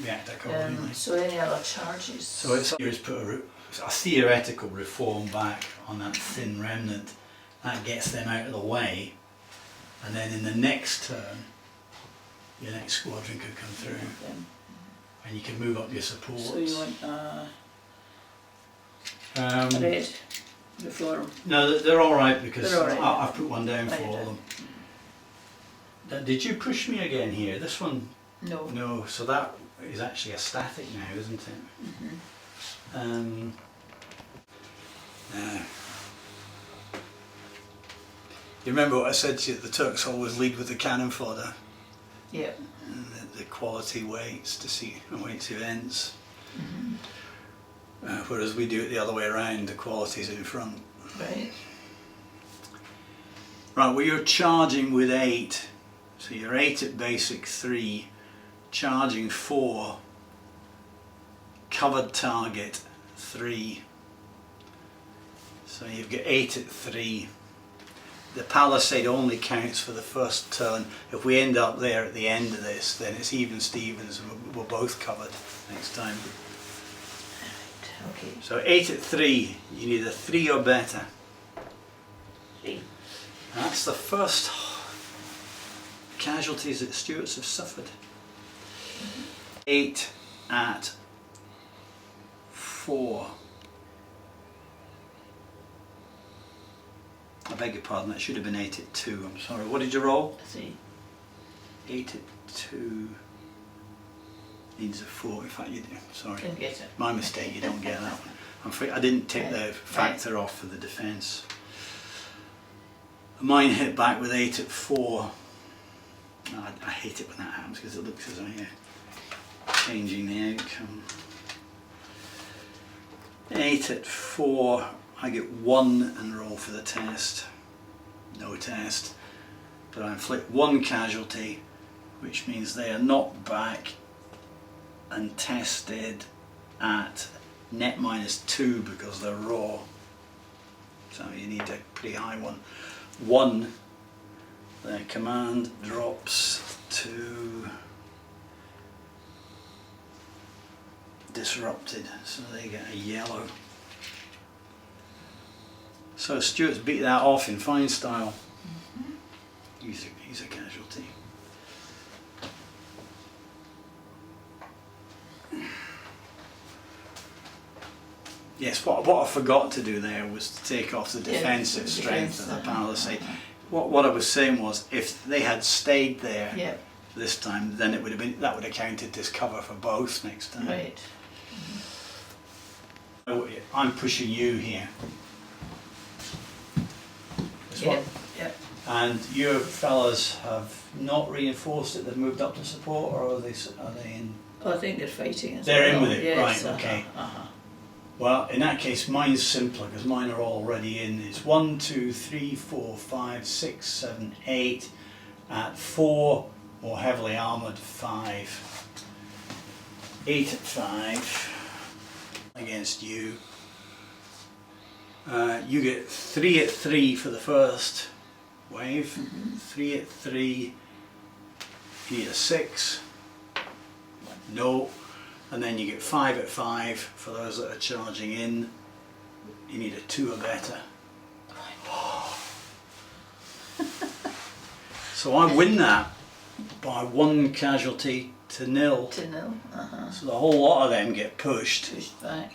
react accordingly. So any other charges? So it's put a theoretical reform back on that thin remnant. That gets them out of the way, and then in the next turn, your next squadron could come through, and you can move up your supports. So you want red reform? No, they're all right because All right. I've put one down for them. Did you push me again here? This one? No. No, so that is actually a static now, isn't it? You remember what I said to you, the Turks always lead with the cannon fodder? Yep. And the quality waits to see who ends. Whereas we do it the other way around, the quality's in front. Right. Right, well you're charging with 8. So you're 8 at basic 3, charging 4, covered target 3. So you've got 8 at 3. The palisade only counts for the first turn. If we end up there at the end of this, then it's even Stevens and we're both covered next time. Okay. So 8 at 3, you need a 3 or better. 3. That's the first casualties that the Stuarts have suffered. 8 at 4. I beg your pardon, that should have been 8 at 2, I'm sorry. What did you roll? 3. 8 at 2 needs a 4, in fact you do, sorry. Didn't get it. My mistake, you don't get that one. I'm afraid I didn't take the factor off for the defence. Mine hit back with 8 at 4. I hate it when that happens because it looks as though you're changing the outcome. 8 at 4, I get 1 and roll for the test. No test. But I inflict 1 casualty, which means they are knocked back and tested at net -2 because they're raw. So you need a pretty high one. 1, their command drops to disrupted, so they get a yellow. So Stuart's beat that off in fine style. He's a casualty. Yes, what I forgot to do there was to take off the defensive strength of the palisade. What I was saying was, if they had stayed there this time, then it would have been, that would have counted as cover for both next time. Right. I'm pushing you here. Yep. And your fellas have not reinforced it. They've moved up to support, or are they in? Oh, I think they're fighting. They're in with it, yes, right? Okay. Well, in that case, mine's simpler because mine are already in. It's 1, 2, 3, 4, 5, 6, 7, 8 at 4, more heavily armoured 5. 8 at 5 against you. You get 3 at 3 for the first wave. 3 at 3. You need a 6. No. And then you get 5 at 5 for those that are charging in. You need a 2 or better. So I win that by 1 casualty to 0. To 0. So the whole lot of them get pushed. Pushed back.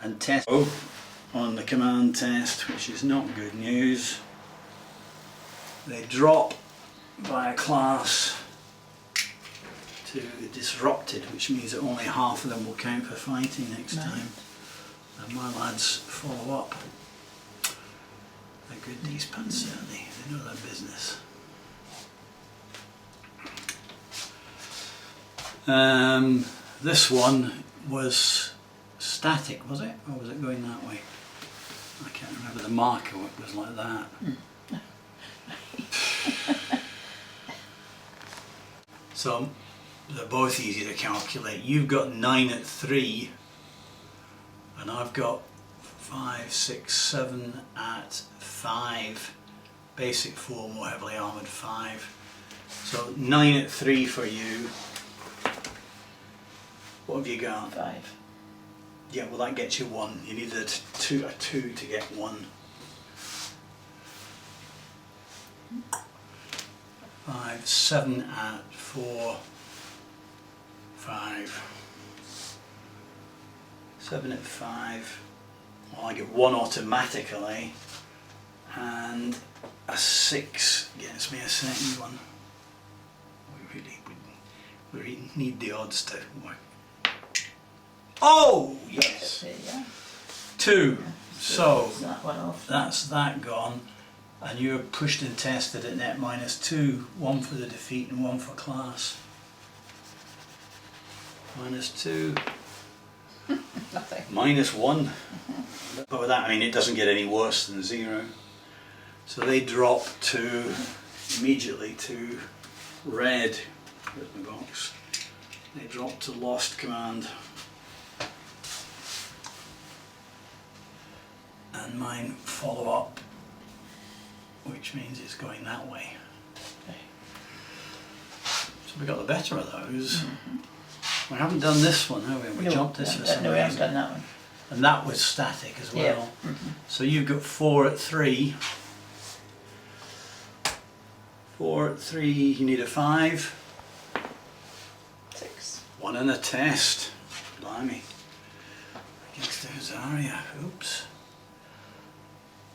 And test on the command test, which is not good news. They drop by a class to disrupted, which means that only half of them will count for fighting next time. And my lads follow up. They're good, these pants, certainly. They know their business. This one was static, was it? Or was it going that way? I can't remember. The marker was like that. So they're both easy to calculate. You've got 9 at 3 and I've got 5, 6, 7 at 5. Basic 4, more heavily armoured 5. So 9 at 3 for you. What have you got? 5. Yeah, well that gets you 1. You need a 2 to get 1. 5, 7 at 4, 5. 7 at 5. Well, I get 1 automatically, and a 6 gets me a second one. We really need the odds to work. Oh yes, 2. So that one off. That's that gone. And you're pushed and tested at net -2, 1 for the defeat and 1 for class. -2. Nothing. -1. But with that, I mean, it doesn't get any worse than 0. So they drop to immediately to red. Where's my box? They drop to lost command. And mine follow up, which means it's going that way. So we got the better of those. We haven't done this one, have we? We jumped this for some reason. No, we haven't done that one. and that was static as well. Yeah. Mm-hmm. So you've got 4 at 3. 4 at 3, you need a 5. 6. 1 in a test. Blimey. Against the Huzaria. Oops.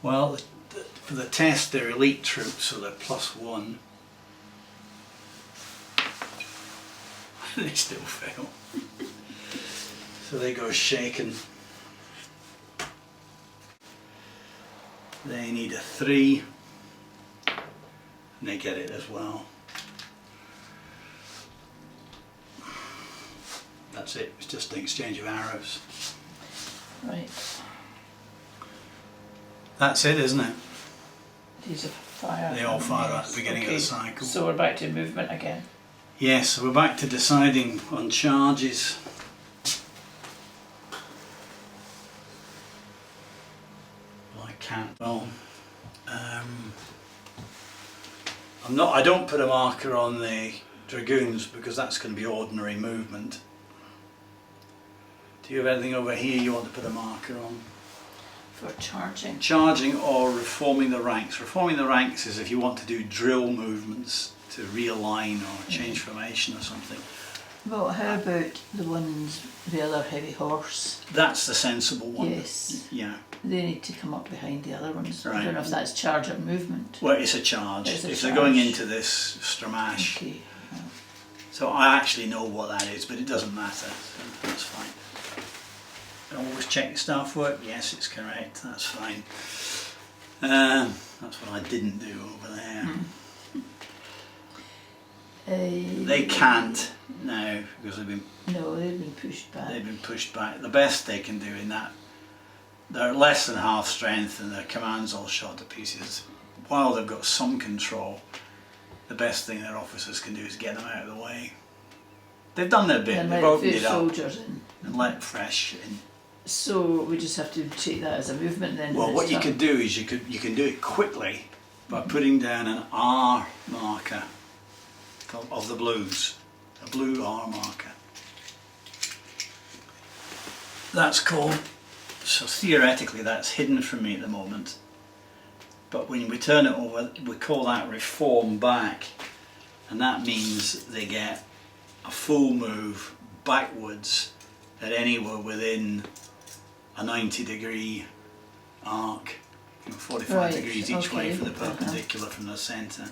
Well, for the test, they're elite troops, so they're +1. They still fail. So they go shaken. They need a 3. And they get it as well. That's it. It's just an exchange of arrows. Right. That's it, isn't it? These are fire. They all fire at the beginning of the cycle. So we're back to movement again. Yes, so we're back to deciding on charges. Well, I can't. Well, I don't put a marker on the dragoons because that's going to be ordinary movement. Do you have anything over here you want to put a marker on? For charging. Charging or reforming the ranks. Reforming the ranks is if you want to do drill movements to realign or change formation or something. Well, how about the ones, the other heavy horse? That's the sensible one. Yes. Yeah. They need to come up behind the other ones. Right. I don't know if that's charge or movement. Well, it's a charge. It's a if charge. they're going into this Stramash. Okay. So I actually know what that is, but it doesn't matter. So that's fine. Always check your staff work. Yes, it's correct. That's fine. That's what I didn't do over there. They can't now because they've been pushed back. They've been pushed back. The best they can do in that, they're less than half strength and their command's all shot to pieces. While they've got some control, the best thing their officers can do is get them out of the way. They've done their bit. And They've let opened the it up soldiers in. and let fresh in. So we just have to take that as a movement then. Well, this what you time? could do is you can do it quickly by putting down an R marker of the blues, a blue R marker. That's called, so theoretically that's hidden from me at the moment, but when we turn it over we call that reform back, and that means they get a full move backwards at anywhere within a 90-degree arc, 45 degrees each way from the perpendicular from the centre.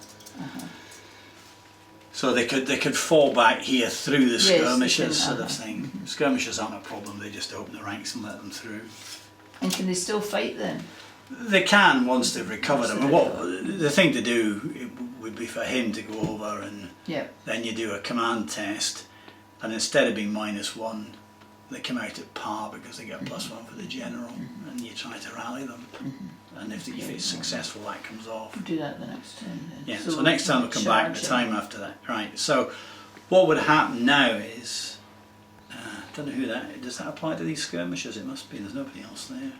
So they could fall back here through the skirmishers sort of thing. Skirmishers aren't a problem, they just open the ranks and let them through. And can they still fight then? They can once they've recovered them. The thing to do would be for him to go over and then you do a command test, and instead of being -1, they come out at par because they get +1 for the general, and you try to rally them. And if it's successful, that comes off. We'll do that the next time then. Yeah, so next time we'll come back the time after that. Right, so what would happen now is, I don't know who that, does that apply to these skirmishers? It must be, there's nobody else there.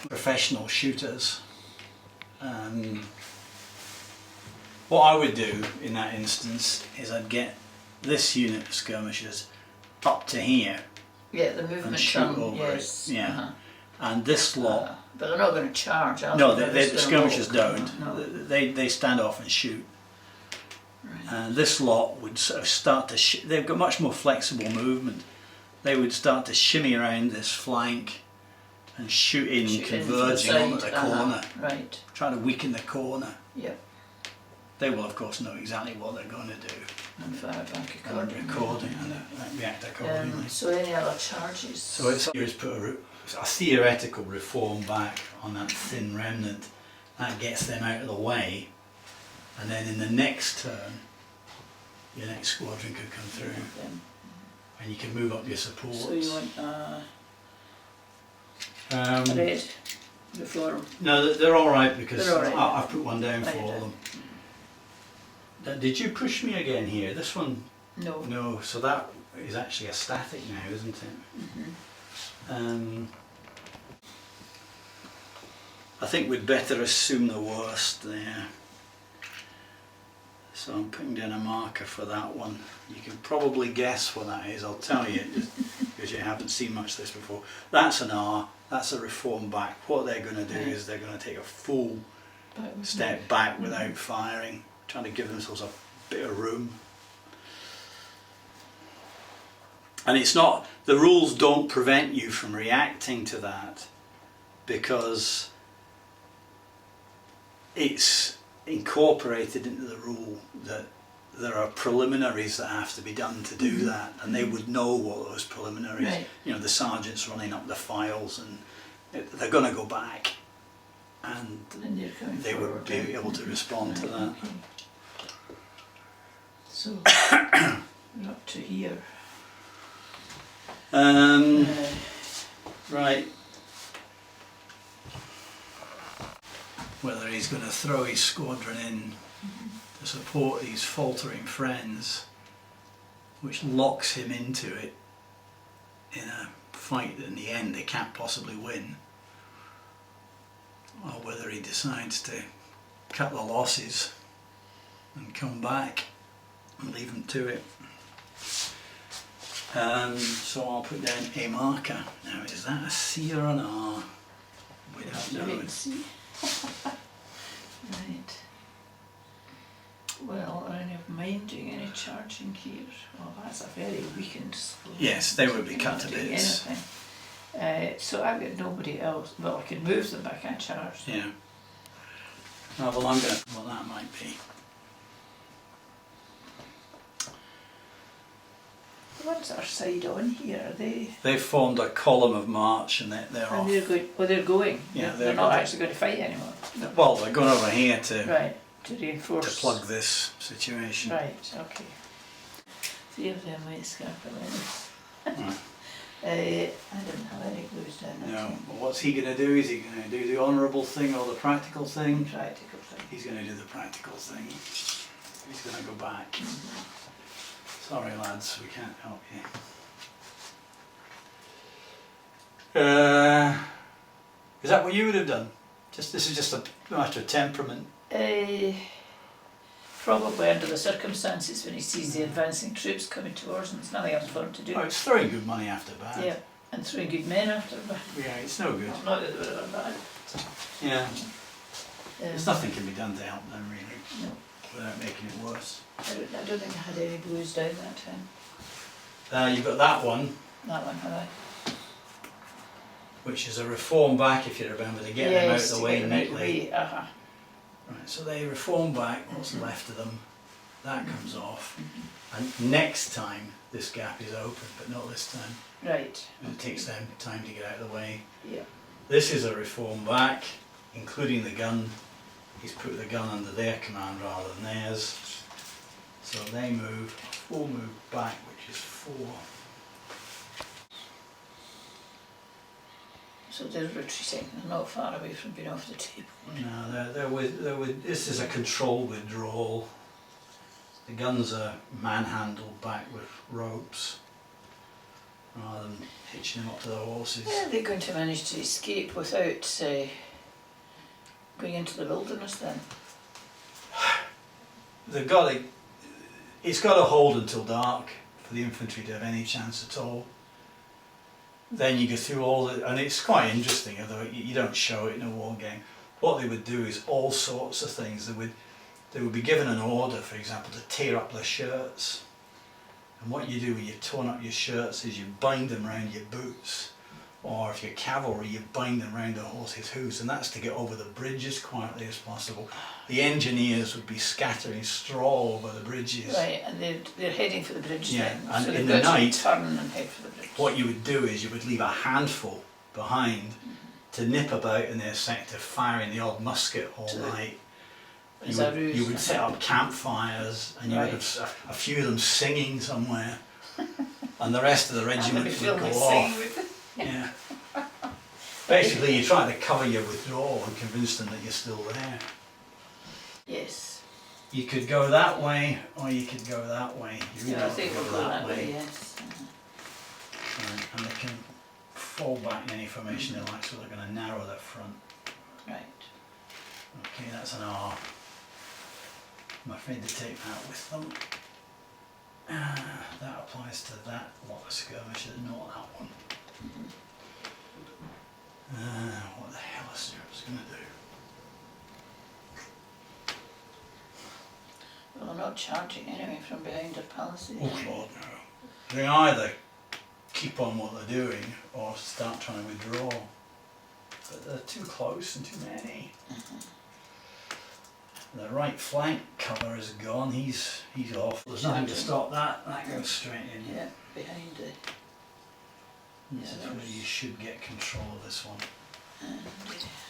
Professional shooters. What I would do in that instance is I'd get this unit of skirmishers up to here. Yeah, the movement and shoot over it. Yeah. And this lot. But they're not going to charge. No, the skirmishers don't. No. They stand off and shoot. Right. And this lot would sort of start to. They've got much more flexible movement. They would start to shimmy around this flank and shoot in, converging onto the corner. Right. Try to weaken the corner. Yep. They will, of course, know exactly what they're going to do. And fire back And react accordingly. So any other charges? So it's put a theoretical reform back on that thin remnant. That gets them out of the way, and then in the next turn, your next squadron could come through, and you can move up your supports. So you want red reform? No, they're all right because They're all right. I've put one down for them. Did you push me again here? This one? No. No, so that is actually a static now, isn't it? I think we'd better assume the worst there. So I'm putting down a marker for that one. You can probably guess what that is, I'll tell you, just because you haven't seen much of this before. That's an R, that's a reform back. What they're going to do is they're going to take a full step back without firing, trying to give themselves a bit of room. And it's not, the rules don't prevent you from reacting to that, because it's incorporated into the rule that there are preliminaries that have to be done to do that, and they would know what those preliminaries, you know, the sergeant's running up the files, and they're going to go back, and they would be able to respond to that. Okay. So we're up to here. Right. Whether he's going to throw his squadron in to support his faltering friends, which locks him into it in a fight that in the end they can't possibly win, or whether he decides to cut the losses and come back and leave them to it. So I'll put down a marker. Now, is that a C or an R? We don't know. Right. Well, are any of mine doing any charging here? Well, that's a very weakened squad. Yes, they would be cut to Doing bits. anything. So I've got nobody else. Well, I can move them, but I can't charge them. Yeah. Oh, well, I'm going to, well, that might be. The ones that are side on here, are they? They've formed a column of march, and they're And off. they're going. Well, they're going. Yeah, they're not actually going to fight anymore. Well, they're going over here to Right. To reinforce. to plug this situation. Right. Okay. 3 of them might scrap it. Right. I didn't have any blues down that No, time. but what's he going to do? Is he going to do the honourable thing or the practical thing? Practical thing. He's going to do the practical thing. He's going to go back. Sorry lads, we can't help you. Is that what you would have done? This is just a matter of temperament. Probably under the circumstances when he sees the advancing troops coming towards him, there's nothing else for him to do. Oh, it's throwing good money after bad. Yeah, and throwing good men after bad. Yeah, it's no good. Not that they were ever bad. Yeah, there's nothing can be done to help them really, No, without making it worse. I don't think I had any blues down that time. You've got that one, That one had I. which is a reform back, if you remember, to get them out of the way neatly. Uh-huh. Right, so they reform back, what's left of them, that comes off, and next time this gap is open, but not this time. Right. It takes them time to get out of the way. Yeah. This is a reform back, including the gun. He's put the gun under their command rather than theirs. So they move, full move back, which is 4. So they're retreating, they're not far away from being off the table. No, this is a controlled withdrawal. The guns are manhandled back with ropes rather than hitching them up to the horses. Yeah, they're going to manage to escape without going into the wilderness then. They've got to, it's got to hold until dark for the infantry to have any chance at all. Then you go through all the, and it's quite interesting, although you don't show it in a war game. What they would do is all sorts of things. They would be given an order, for example, to tear up their shirts. And what you do when you've torn up your shirts is you bind them around your boots. Or if you're cavalry, you bind them around the horse's hooves, and that's to get over the bridge as quietly as possible. The engineers would be scattering straw over the bridges. Right, and they're heading for the bridge Yeah, then. and so in they've the got to night, turn and head for the bridge. what you would do is you would leave a handful behind to nip about in their sector, firing the odd musket all night. You would set up campfires, and you would have a few of them singing somewhere, and the rest of the regiment would go off. Yeah. Basically, you're trying to cover your withdrawal and convince them that you're still there. Yes. You could go that way, or you could go that way. You really Yeah, I want to think we'll go that way, yes. And they can fall back in any formation they like, so they're going to narrow their front. Right. Okay, that's an R. I'm afraid to take that with them. That applies to that lot of skirmishers, not that one. What the hell is Stuart's going to do? Well, they're not charging anyway from behind their palaces. Oh God, no. They either keep on what they're doing or start trying to withdraw. But they're too close and too many. The right flank cover is gone. He's off. There's nothing to stop that. That goes straight in. Yeah, behind the. This is where you should get control of this one. And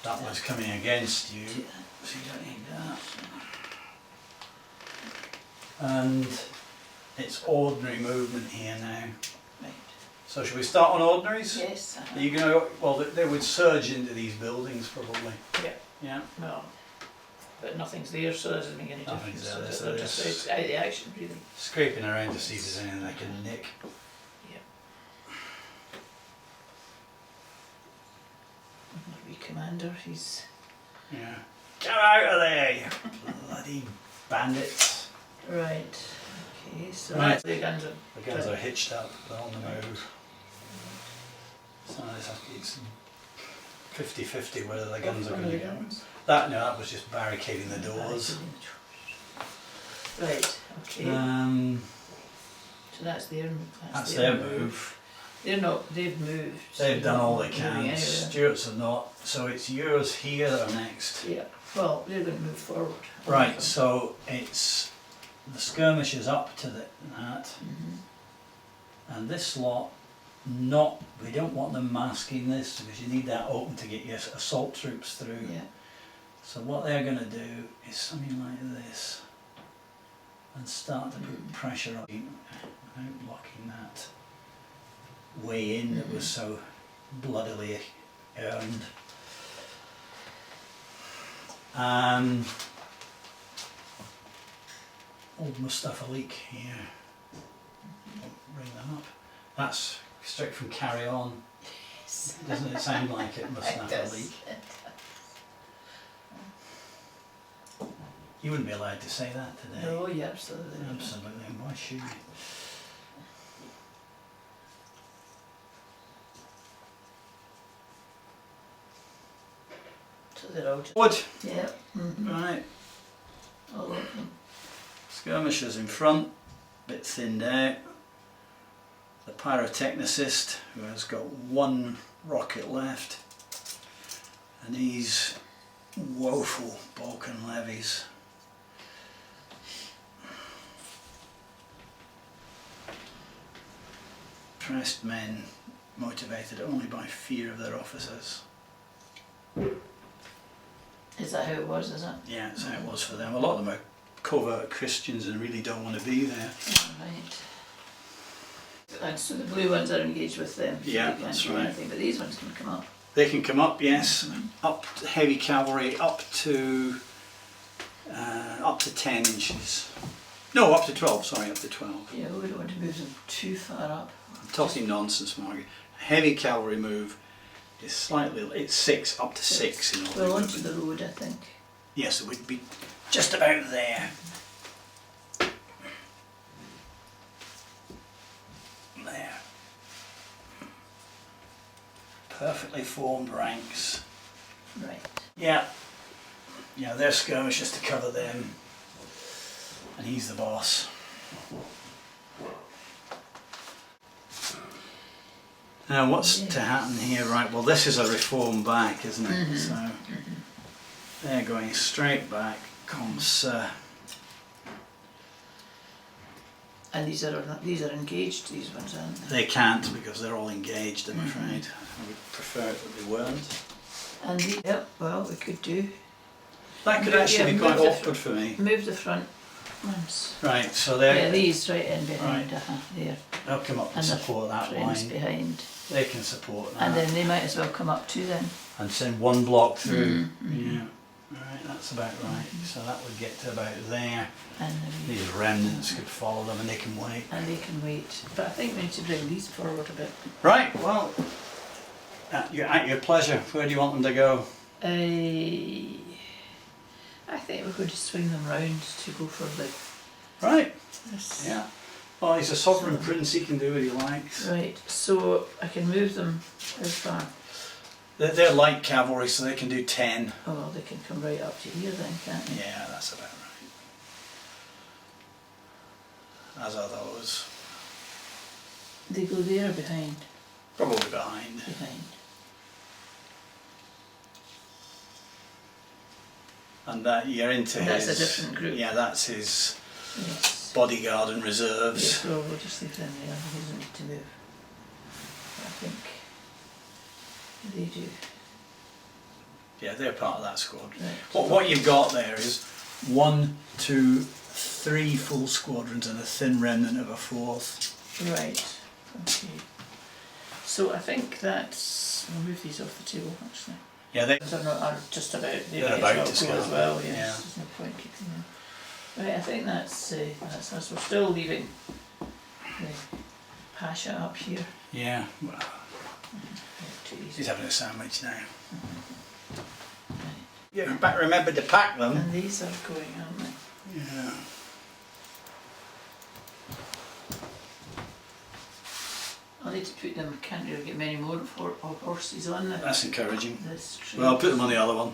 That one's coming against you, do so you don't need that. And it's ordinary movement here now. that. Right. So should we start on ordinaries? Yes. Are you going to? Well, they would surge into these buildings probably. Yeah. Yeah. Well, but nothing's there, so that doesn't make any Nothing's difference. there, So so they're just it's- out of the action, really. Scraping around to see if there's anything they can nick. Our wee commander, he's Yeah. Get out of there, you bloody bandits! right. Okay, so Right. the guns are. The guns are hitched up. They're on the move. So it's 50-50 whether the guns are going to go. That was just barricading the doors. Right. Okay. So that's their move. That's their move. They're not. They've moved. They've done all they Moving can. anywhere. Stuart's are not. So it's yours here that are next. Yeah. Well, they're going to move forward. Right. So it's the skirmishers up to that, and this lot. We don't want them masking this because you need that open to get your assault troops through. Yeah. So what they're going to do is something like this and start to put pressure on without blocking that way in that was so bloodily earned. Old Mustafa Leak here. Bring them up. That's straight from Carry On. Doesn't it sound like it, Mustafa Leak? You wouldn't be allowed to say that today. No, yeah, absolutely. Absolutely, and why should you? So they're all just. Wood! Yeah. Right, All of them. skirmishers in front, bit thinned out. The pyrotechnicist, who has got one rocket left, and these woeful Balkan levies. Pressed men motivated only by fear of their officers. Is that how it was, is it? Yeah, that's how it was for them. A lot of them are covert Christians and really don't want to be there. Right. And so the blue ones are engaged with them. So Yeah, they can't that's do right. anything, but these ones can come up. They can come up, yes, up to heavy cavalry, up to 10 inches. No, up to 12, sorry, up to 12. Yeah, we don't want to move them too far up. I'm talking nonsense, Margaret. Heavy cavalry move is slightly, it's 6, up to 6 in all Well, the onto movement. the road, I think. Yes, it would be just about there. There. Perfectly formed ranks. Right. Yeah. Yeah, they're skirmishers to cover them. And he's the boss. Now what's to happen here? Right, well this is a reform back, isn't it? So they're going straight back, comme ça. And these are engaged, these ones, aren't they? They can't because they're all engaged, I'm afraid. I would prefer it that they weren't. And yeah, well, we could do. That could Yeah, actually be quite move the awkward for me. Move the front ones. Right, so Yeah, they're, these right in behind, Right. There. they'll come up and And the support that friends line. behind. They can support that. And then they might as well come up too then. And send one block through. Yeah, right, that's about right. So that would get to about there. And then These remnants could follow them and they can wait. they can wait. But I think we need to bring these forward a bit. Right, well, at your pleasure. Where do you want them to go? I think going to swing them round to go for the Right. this. Yeah. Well, he's a sovereign prince. He can do what he likes. Right. So I can move them how far? They're light cavalry, so they can do 10. Oh well, they can come right up to here then, can't they? Yeah, that's about right. As are those. They go there or behind? Probably behind. Behind. And that you're into And that's his. a different group. Yeah, that's his Yes. bodyguard and reserves. Yes, well, we'll just leave them there. He doesn't need to move. I think they do. Yeah, they're part of that squad. Right. What you've got there is 1, 2, 3 full squadrons and a thin remnant of a 4th. Right. Okay. So I think that's. We'll move these off the table actually. Yeah, they. They're not are just about. They're about to go go as well. Yes. yeah. There's no point keeping them. Right. I think that's us. We're still leaving the Pasha up here. Yeah, well, Too easy. he's having a sandwich now. Right. Yeah, but remember to pack them. And these are going, aren't they? Yeah. I'll need to put them. Can't really get many more of horses on the, That's encouraging. this tree. Well, I'll put them on the other one.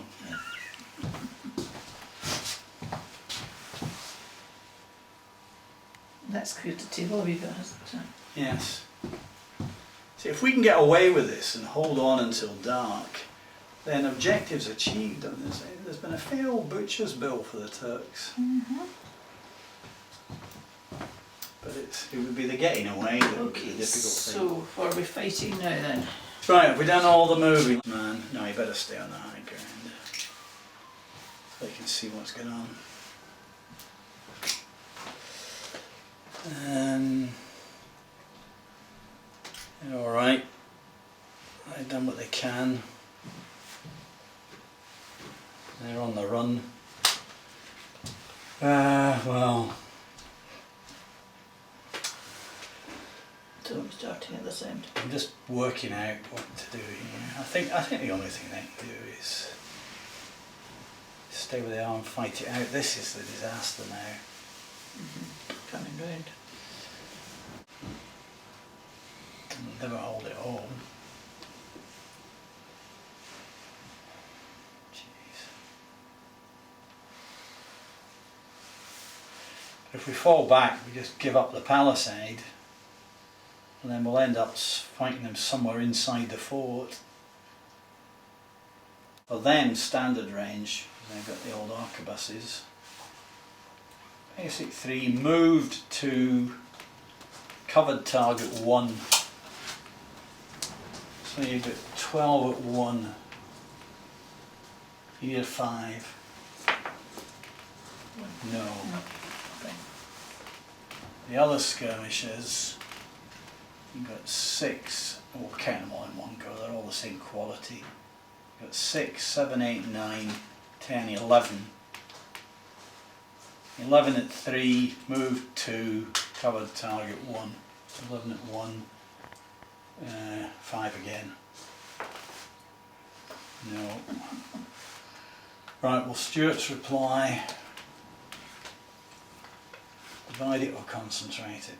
That's cleared the table a wee bit, hasn't it? Yes. See, if we can get away with this and hold on until dark, then objectives achieved. And there's been a fair old butcher's bill for the Turks. Mm-hmm. But it would be the getting away that would be Okay, the difficult thing. so are we fighting now then? Right, have we done all the moving? Man, no, you better stay on the high ground. So they can see what's going on. Alright. They've done what they can. They're on the run. Well. So I'm starting at this end. I'm just working out what to do here. I think the only thing they can do is stay where they are and fight it out. This is the disaster now. Coming round. They'll never hold it home. Jeez. If we fall back, we just give up the palisade, and then we'll end up fighting them somewhere inside the fort. For them, standard range, they've got the old arquebuses. Basic 3 moved to covered target 1. So you've got 12 at 1. Here 5. No. No. Okay. The other skirmishers, you've got 6, or count them all in one go, they're all the same quality. You've got 6, 7, 8, 9, 10, 11. 11 at 3, moved 2, covered target 1. 11 at 1, 5 again. No. Right, well, Stuart's reply. Divide it or concentrate it?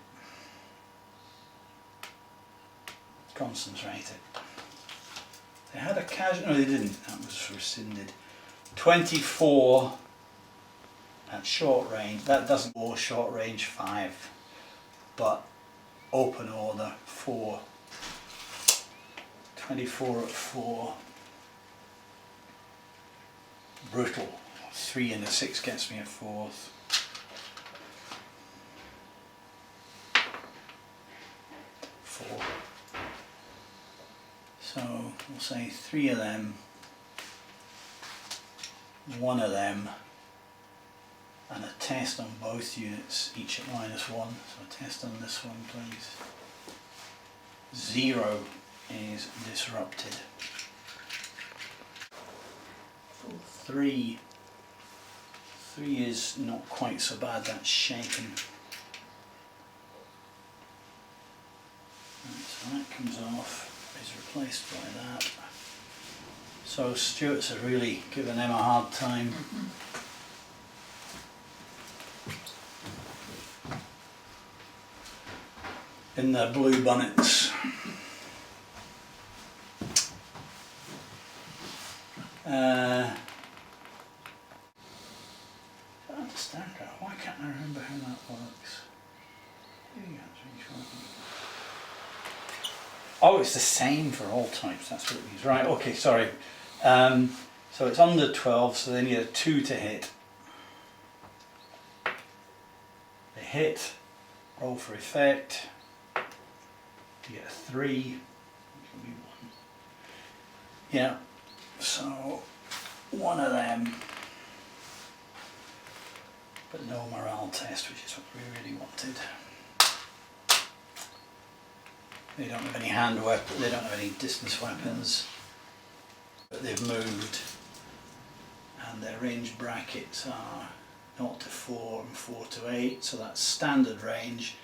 Concentrate it. They had a casual, no they didn't, that was rescinded. 24 at short range, that doesn't go short range 5, but open order 4. 24 at 4. Brutal. 3 and a 6 gets me a 4th. So we'll say 3 of them, 1 of them, and a test on both units, each at -1. So a test on this one, please. 0 is disrupted. 3 is not quite so bad, that's shaken. Right, so that comes off, is replaced by that. So Stuart's are really giving them a hard time. in their blue bonnets. I don't understand that. Why can't I remember how that works? Oh, it's the same for all types, that's what it means. Right, okay, sorry. So it's under 12, so they need a 2 to hit. They hit, roll for effect. You get a 3, which will be 1. Yeah, so one of them. But no morale test, which is what we really wanted. They don't have any hand weapons, they don't have any distance weapons, but they've moved, and their range brackets are 0 to 4 and 4 to 8, so that's standard range.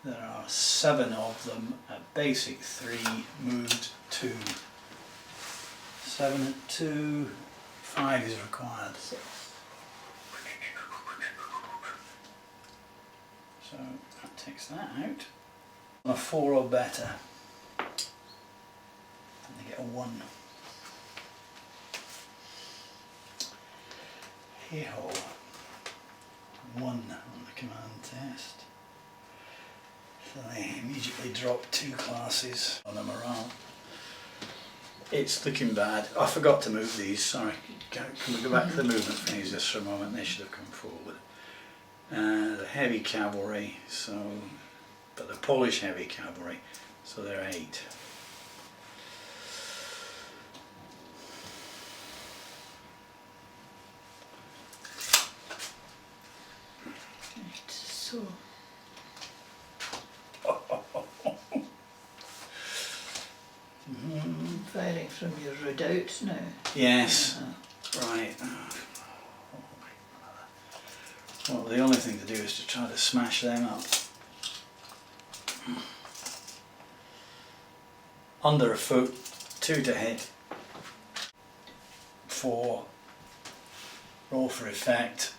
There are 7 of them at basic 3, moved 2. 7 at 2, 5 is required. So that takes that out. On a 4 or better, and they get a 1. Hey-ho. 1 on the command test. So they immediately drop 2 classes on the morale. It's looking bad. I forgot to move these, sorry. Can we go back to the movement phase just for a moment? They should have come forward. The heavy cavalry, so, but the Polish heavy cavalry, so they're 8. Right, so firing from your redoubt now. Yes, right. Well, the only thing to do is to try to smash them up. Under a foot, 2 to hit, 4, roll for effect,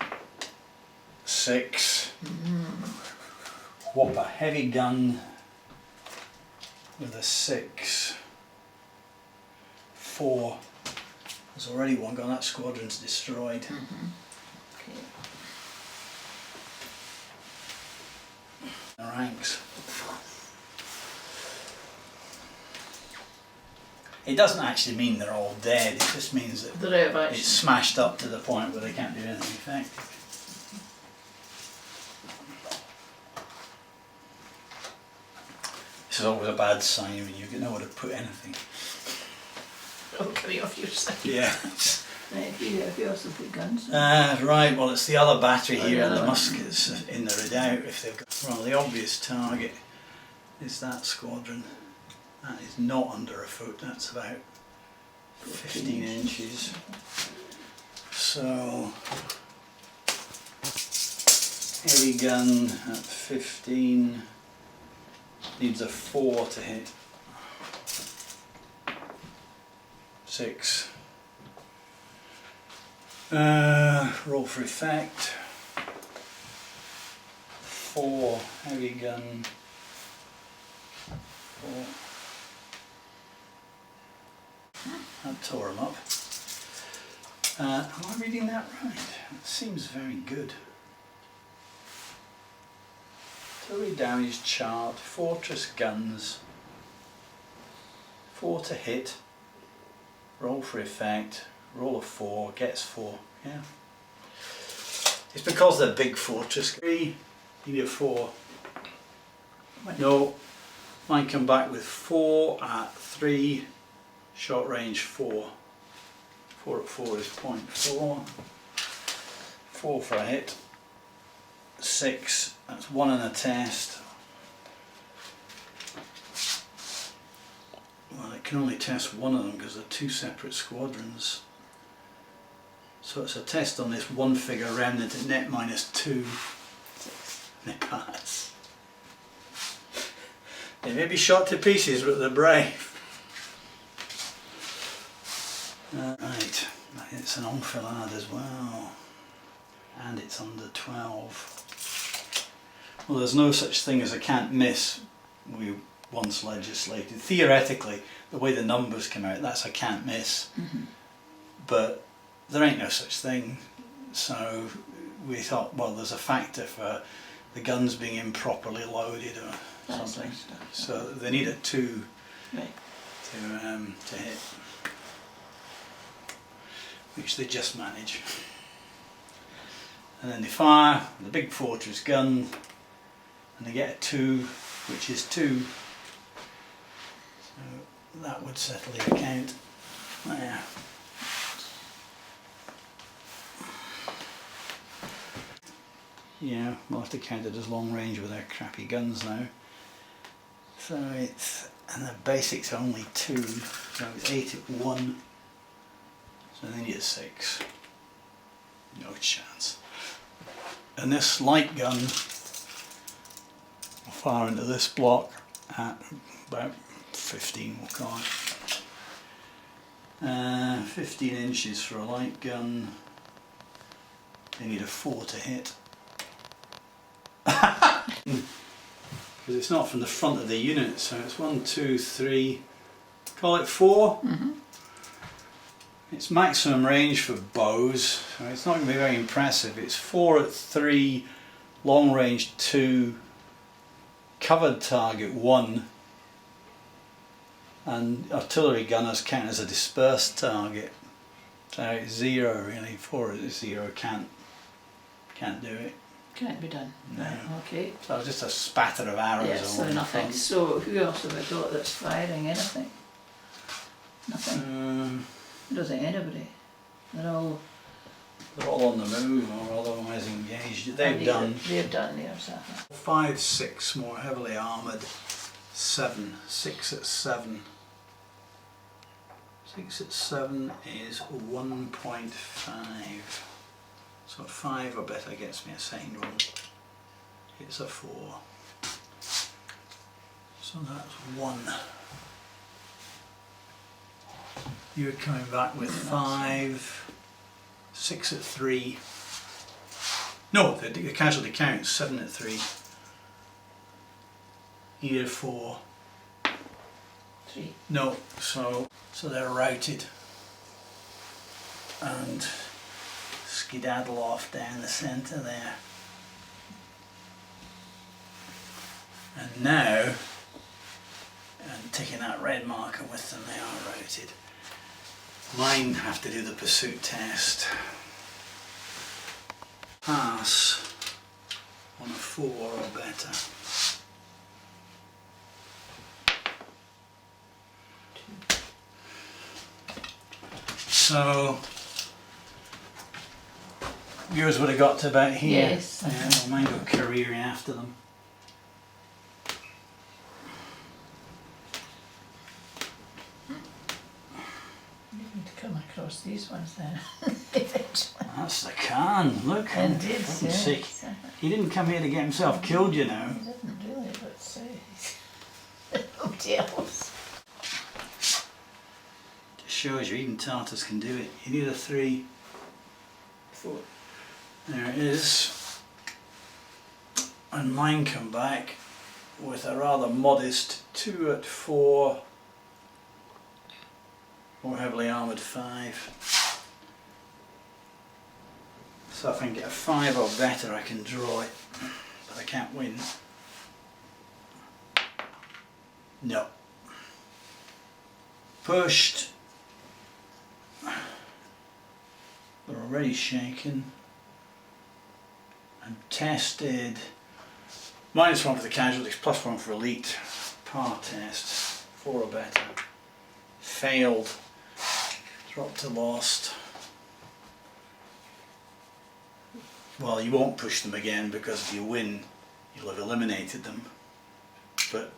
6, whop a heavy gun with a 6, 4, there's already one gone, that squadron's destroyed. Okay. The ranks. It doesn't actually mean they're all dead, it just means that They're out of action. it's smashed up to the point where they can't do anything effective. This is always a bad sign when you get nowhere to put anything. Oh, coming off your side. Yeah. Right, if you also put guns. Right, well it's the other battery Oh, here the and the other one. muskets in the redoubt if they've got. Well, the obvious target is that squadron. That is not under a foot, that's about 15 inches. So, heavy gun at 15, needs a 4 to hit. 6. Roll for effect. 4, heavy gun. 4. That tore him up. Am I reading that right? It seems very good. Totally damaged chart, fortress guns, 4 to hit, roll for effect, roll a 4, gets 4, yeah. It's because they're big fortress. 3, you need a 4. No, mine come back with 4 at 3, short range 4. 4 at 4 is 0.4. 4 for a hit. 6, that's 1 in a test. Well, it can only test one of them because they're 2 separate squadrons. So it's a test on this one figure remnant at net -2. They pass. They may be shot to pieces, but they're brave. Right, it's an enfilade as well. And it's under 12. Well, there's no such thing as a can't miss we once legislated. Theoretically, the way the numbers come out, that's a can't miss. But there ain't no such thing. So we thought, well, there's a factor for the guns being improperly loaded or something. So they need a 2 to hit, which they just manage. And then they fire the big fortress gun, and they get a 2, which is 2. So that would settle the account there. Yeah, we'll have to count it as long range with our crappy guns now. So it's, and the basic's only 2, so it's 8 at 1. So they need a 6. No chance. And this light gun will fire into this block at about 15, we'll call it. 15 inches for a light gun. They need a 4 to hit. Because it's not from the front of the unit, so it's 1, 2, 3, call it 4. It's maximum range for bows, so it's not going to be very impressive. It's 4 at 3, long range 2, covered target 1, and artillery gunners count as a dispersed target. So it's 0 really. 4 at 0 can't do it. Can't be done. No. Okay. So just a spatter of arrows. Yes, so all in nothing. front. So who else have I got that's firing anything? Nothing. I don't think anybody. They're all on the move or otherwise engaged. They've done. They've done theirs. 5, 6 more heavily armoured. 7, 6 at 7. 6 at 7 is 1.5. So 5 or better gets me a second one. It's a 4. So that's 1. You're coming back with 5, 6 at 3. No, the casualty counts 7 at 3. Here 4. 3. No, so they're routed and skedaddle off down the centre there. And now, and taking that red marker with them, they are routed. Mine have to do the pursuit test. Pass on a 4 or better. So yours would have got to about here. Yes. Yeah, well, mine got careering after them. You need to come across these ones then. Eventually. That's the Khan, look. Indeed, For yes. sake. He didn't come here to get himself killed, you know. He didn't really, but nobody else. Just shows you even Tartars can do it. You need a 3. 4. There it is. And mine come back with a rather modest 2 at 4. More heavily armoured 5. So if I can get a 5 or better I can draw it, but I can't win. No. Pushed. They're already shaken. And tested. -1 for the casualties, +1 for elite. Par test. 4 or better. Failed. Dropped to lost. Well, you won't push them again because if you win, you'll have eliminated them. But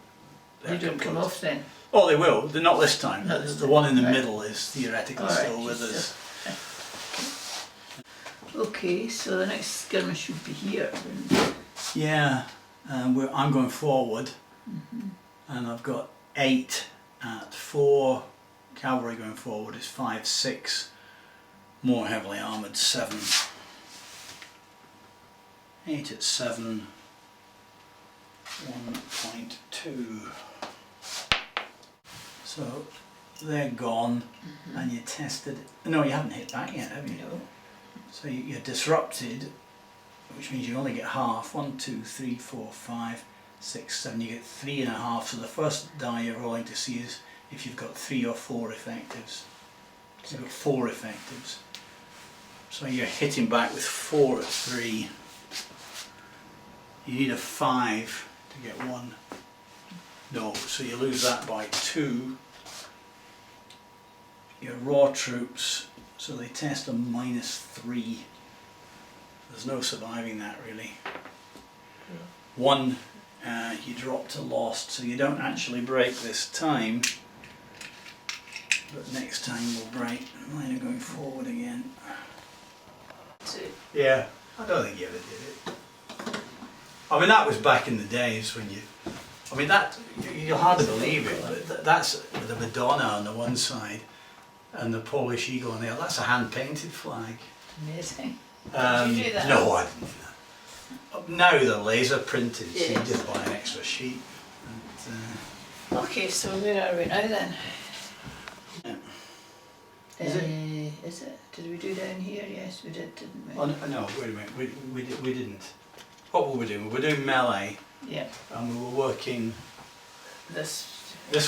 They don't come off then. Oh, they will. They're not this time. No, The one in the right. middle is theoretically All right, still with us. Okay, so the next skirmish should be here. Yeah, I'm going forward, and I've got 8 at 4. Cavalry going forward is 5, 6. More heavily armoured 7. 8 at 7. 1.2. So they're gone, and you tested. No, you haven't hit that yet, have you? No. So you're disrupted, which means you only get half. 1, 2, 3, 4, 5, 6, 7. You get 3.5. So the first die you're rolling to see is if you've got 3 or 4 effectives. So you've got 4 effectives. So you're hitting back with 4 at 3. You need a 5 to get 1. No, so you lose that by 2. Your raw troops, so they test a -3. There's no surviving that really. 1, you drop to lost, so you don't actually break this time. But next time we'll break. Mine are going forward again. 2. Yeah, I don't think you ever did it. I mean, that was back in the days when you. I mean, that you'll hardly believe it, but that's the Madonna on the one side and the Polish eagle on the other. That's a hand-painted flag. Amazing. Did you do that? No, I didn't do that. Now they're laser printed, so you Yes. just buy an extra sheet. And, Okay, so where are we now then? yeah. Is it? Did we do down here? Yes, we did, didn't we? Oh, no, wait a minute, we didn't. What were we doing? We were doing melee, Yeah. and we were working This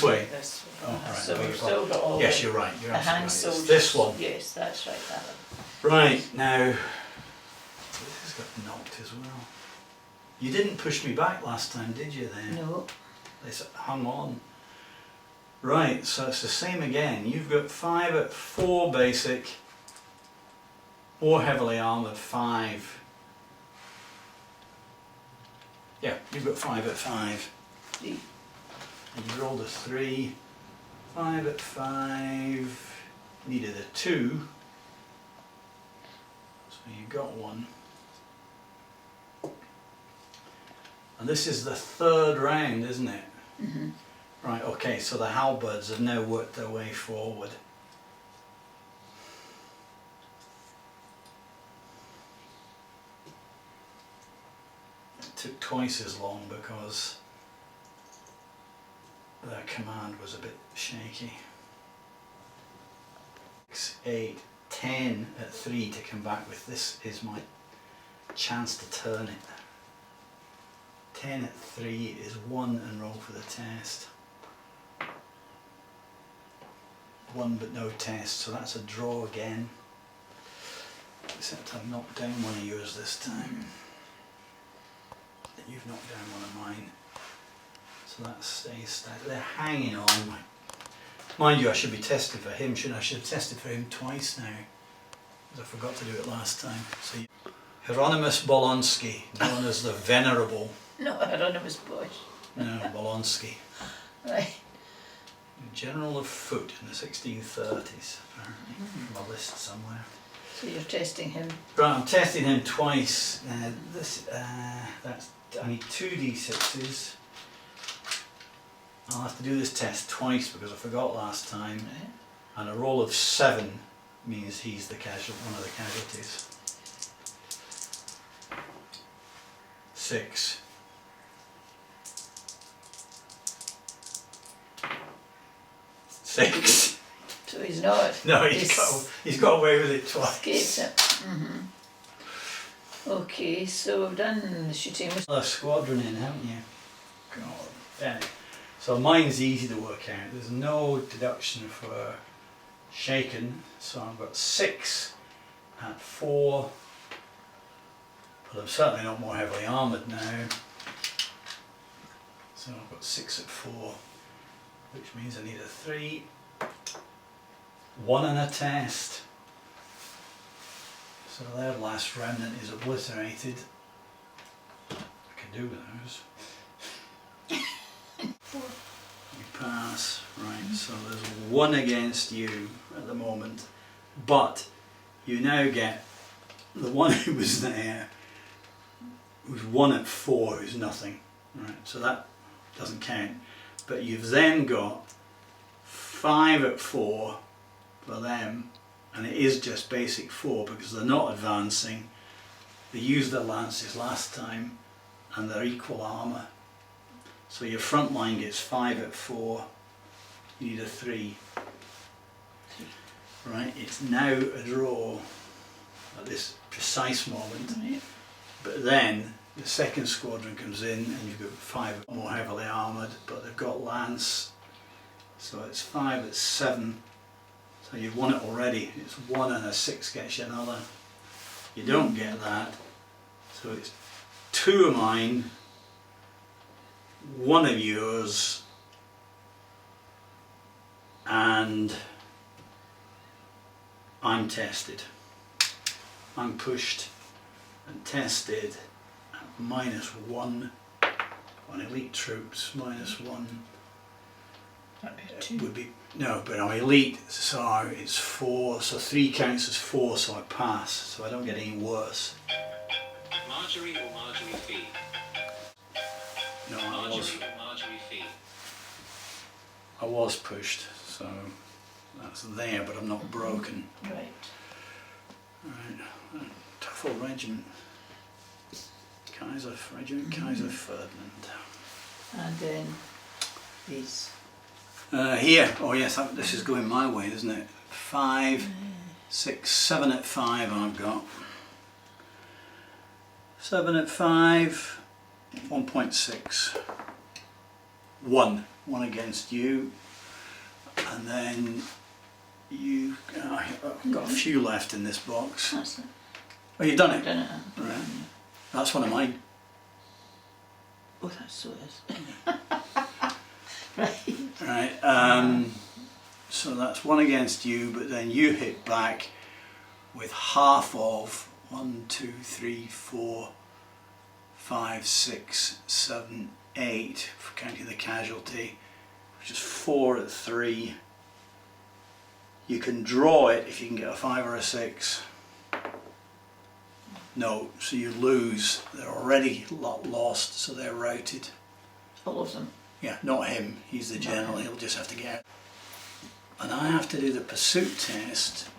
way. This way. Oh, all right, So I beg we've your still got all Yes, the, you're right, you're the absolutely hand right. soldiers. It's this one. Yes, that's right, that one. Right, now, this has got knocked as well. You didn't push me back last time, did you then? No. This hung on. Right, so it's the same again. You've got 5 at 4 basic, or heavily armoured 5. Yeah, you've got 5 at 5. 3. And you rolled a 3. 5 at 5. Needed a 2. So you got 1. And this is the 3rd round, isn't it? Mm-hmm. Right, okay, so the halberds have now worked their way forward. It took twice as long because their command was a bit shaky. 6, 8, 10 at 3 to come back with. This is my chance to turn it. 10 at 3 is 1 and roll for the test. 1 but no test, so that's a draw again. Except I've knocked down one of yours this time. And you've knocked down one of mine. So that stays static. They're hanging on. Mind you, I should be testing for him, shouldn't I? I should have tested for him twice now. Because I forgot to do it last time. So Hieronymus Bolonsky, known as the Venerable. No, Hieronymus Bosch. No, Bolonsky. Right. General of foot in the 1630s, apparently, from a list somewhere. So you're testing him. Right, I'm testing him twice. I need 2 d6s. I'll have to do this test twice because I forgot last time. Right. And a roll of 7 means he's the one of the casualties. 6. 6. So he's not. No, he's got away with it twice. Escapes it. Mm-hmm. Okay, so we've done the shooting. A squadron in, haven't you? God. Yeah. So mine's easy to work out. There's no deduction for shaken. So I've got 6 at 4. But I'm certainly not more heavily armoured now. So I've got 6 at 4, which means I need a 3. 1 and a test. So their last remnant is obliterated. I can do with those. You pass, right, so there's 1 against you at the moment, but you now get the one who was there, who's 1 at 4, who's nothing, right, so that doesn't count, but you've then got 5 at 4 for them, and it is just basic 4 because they're not advancing. They used their lances last time and they're equal armour, So your front line gets 5 at 4, you need a 3. Right, it's now a draw at this precise moment, Right. but then the second squadron comes in and you've got 5 more heavily armoured, but they've got lance, so it's 5 at 7, so you've won it already. It's 1 and a 6 gets you another. You don't get that, so it's 2 of mine, 1 of yours, and I'm tested. I'm pushed and tested at -1 on elite troops, -1 That'd be 2. would be, no, but I'm elite, so it's 4, so 3 counts as 4, so I pass, so I don't get any worse. Marjorie or Marjorie Fee? No, Marjorie or Marjorie Fee? I was pushed, so that's there, but I'm not broken. Right. Right, tough old regiment. Regiment Kaiser Ferdinand. And then these. Here, oh yes, this is going my way, isn't it? 5, 6, 7 at 5 I've got. 7 at 5, 1.6. 1 against you. And then you, I've got a few left in this box. That's it. Oh, you've done it? Done it. Right. That's one of mine. Oh, that's so it is. Right. Right, so that's 1 against you, but then you hit back with half of 1, 2, 3, 4, 5, 6, 7, 8, for counting the casualty, which is 4 at 3. You can draw it if you can get a 5 or a 6. No, so you lose. They're already lost, so they're routed. All of them. Yeah, not him, he's the general, he'll just have to get out. And I have to do the pursuit test,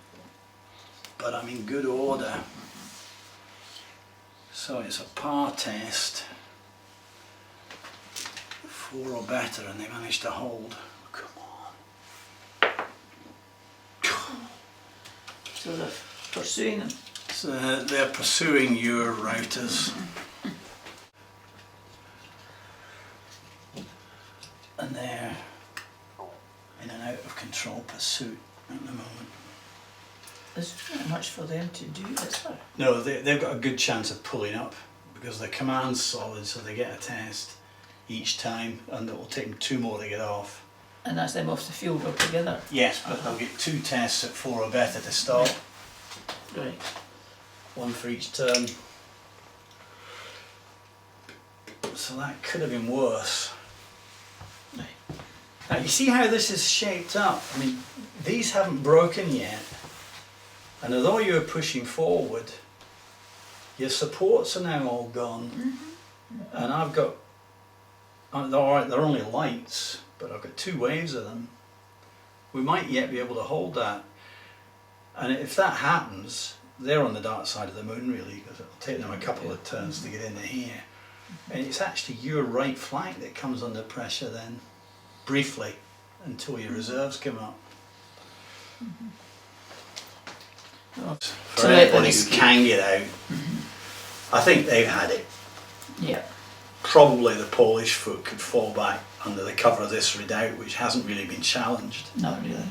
but I'm in good order. So it's a par test, 4 or better, and they managed to hold. Come on. So they're pursuing them. So they're pursuing your routers. And they're in an out of control pursuit at the moment. There's not much for them to do, is there? No, they've got a good chance of pulling up because the command's solid, so they get a test each time, and it will take them 2 more to get off. And that's them off the field altogether. Yes, but they'll get 2 tests at 4 or better to start. Right. 1 for each turn. So that could have been worse. Right. Now you see how this is shaped up. I mean, these haven't broken yet, and although you're pushing forward, your supports are now all gone. And I've got, alright, they're only lights, but I've got 2 waves of them. We might yet be able to hold that, and if that happens, they're on the dark side of the moon really, because it'll take them a couple of turns to get into here. And it's actually your right flank that comes under pressure then, briefly, until your reserves come up. For So let them anybody who escape. can get out, I think they've had it. Yeah. Probably the Polish foot could fall back under the cover of this redoubt, which hasn't really been challenged. Not really.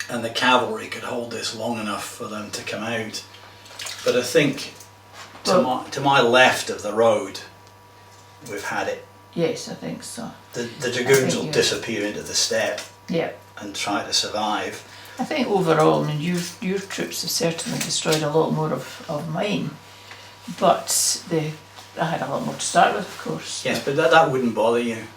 And the cavalry could hold this long enough for them to come out. But I think to my left of the road, we've had it. Yes, I think so. The dragoons will you're- disappear into the steppe Yeah. and try to survive. I think overall, I mean, your troops have certainly destroyed a lot more of mine, but I had a lot more to start with, of course. Yes, but that wouldn't bother you.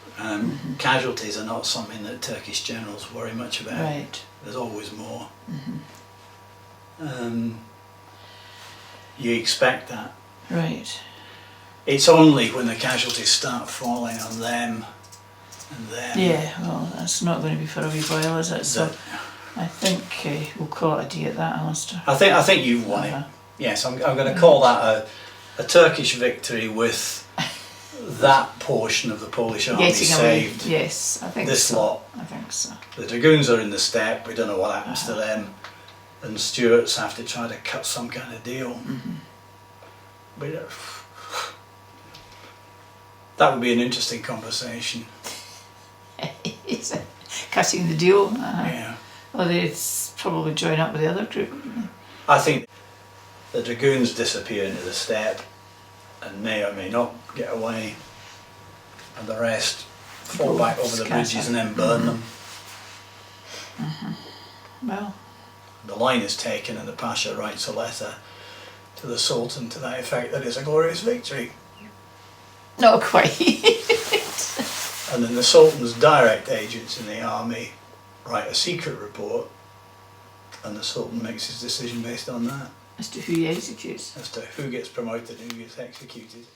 Casualties are not something that Turkish generals worry much about. Right. There's always more. You expect that. Right. It's only when the casualties start falling on them and them. Yeah, well, that's not going to be for a wee while, is it? So that- I think we'll call it a day at that, Alistair. I think you've won it. Uh-huh. Yes, I'm going to call that a Turkish victory with that portion of the Polish army Getting away. saved. Yes, I think This so. lot. I think so. The dragoons are in the steppe, we don't know what happens to them, and Stuarts have to try to cut some kind of deal. But, that would be an interesting conversation. It's cutting the deal. Yeah. Well, they'd probably join up with the other group. I think the dragoons disappear into the steppe and may or may not get away, and the rest fall back over the bridges and then burn them. Well, The line is taken and the Pasha writes a letter to the Sultan to that effect that it's a glorious victory. not quite. And then the Sultan's direct agents in the army write a secret report, and the Sultan makes his decision based on that, As to who he executes. as to who gets promoted and who gets executed.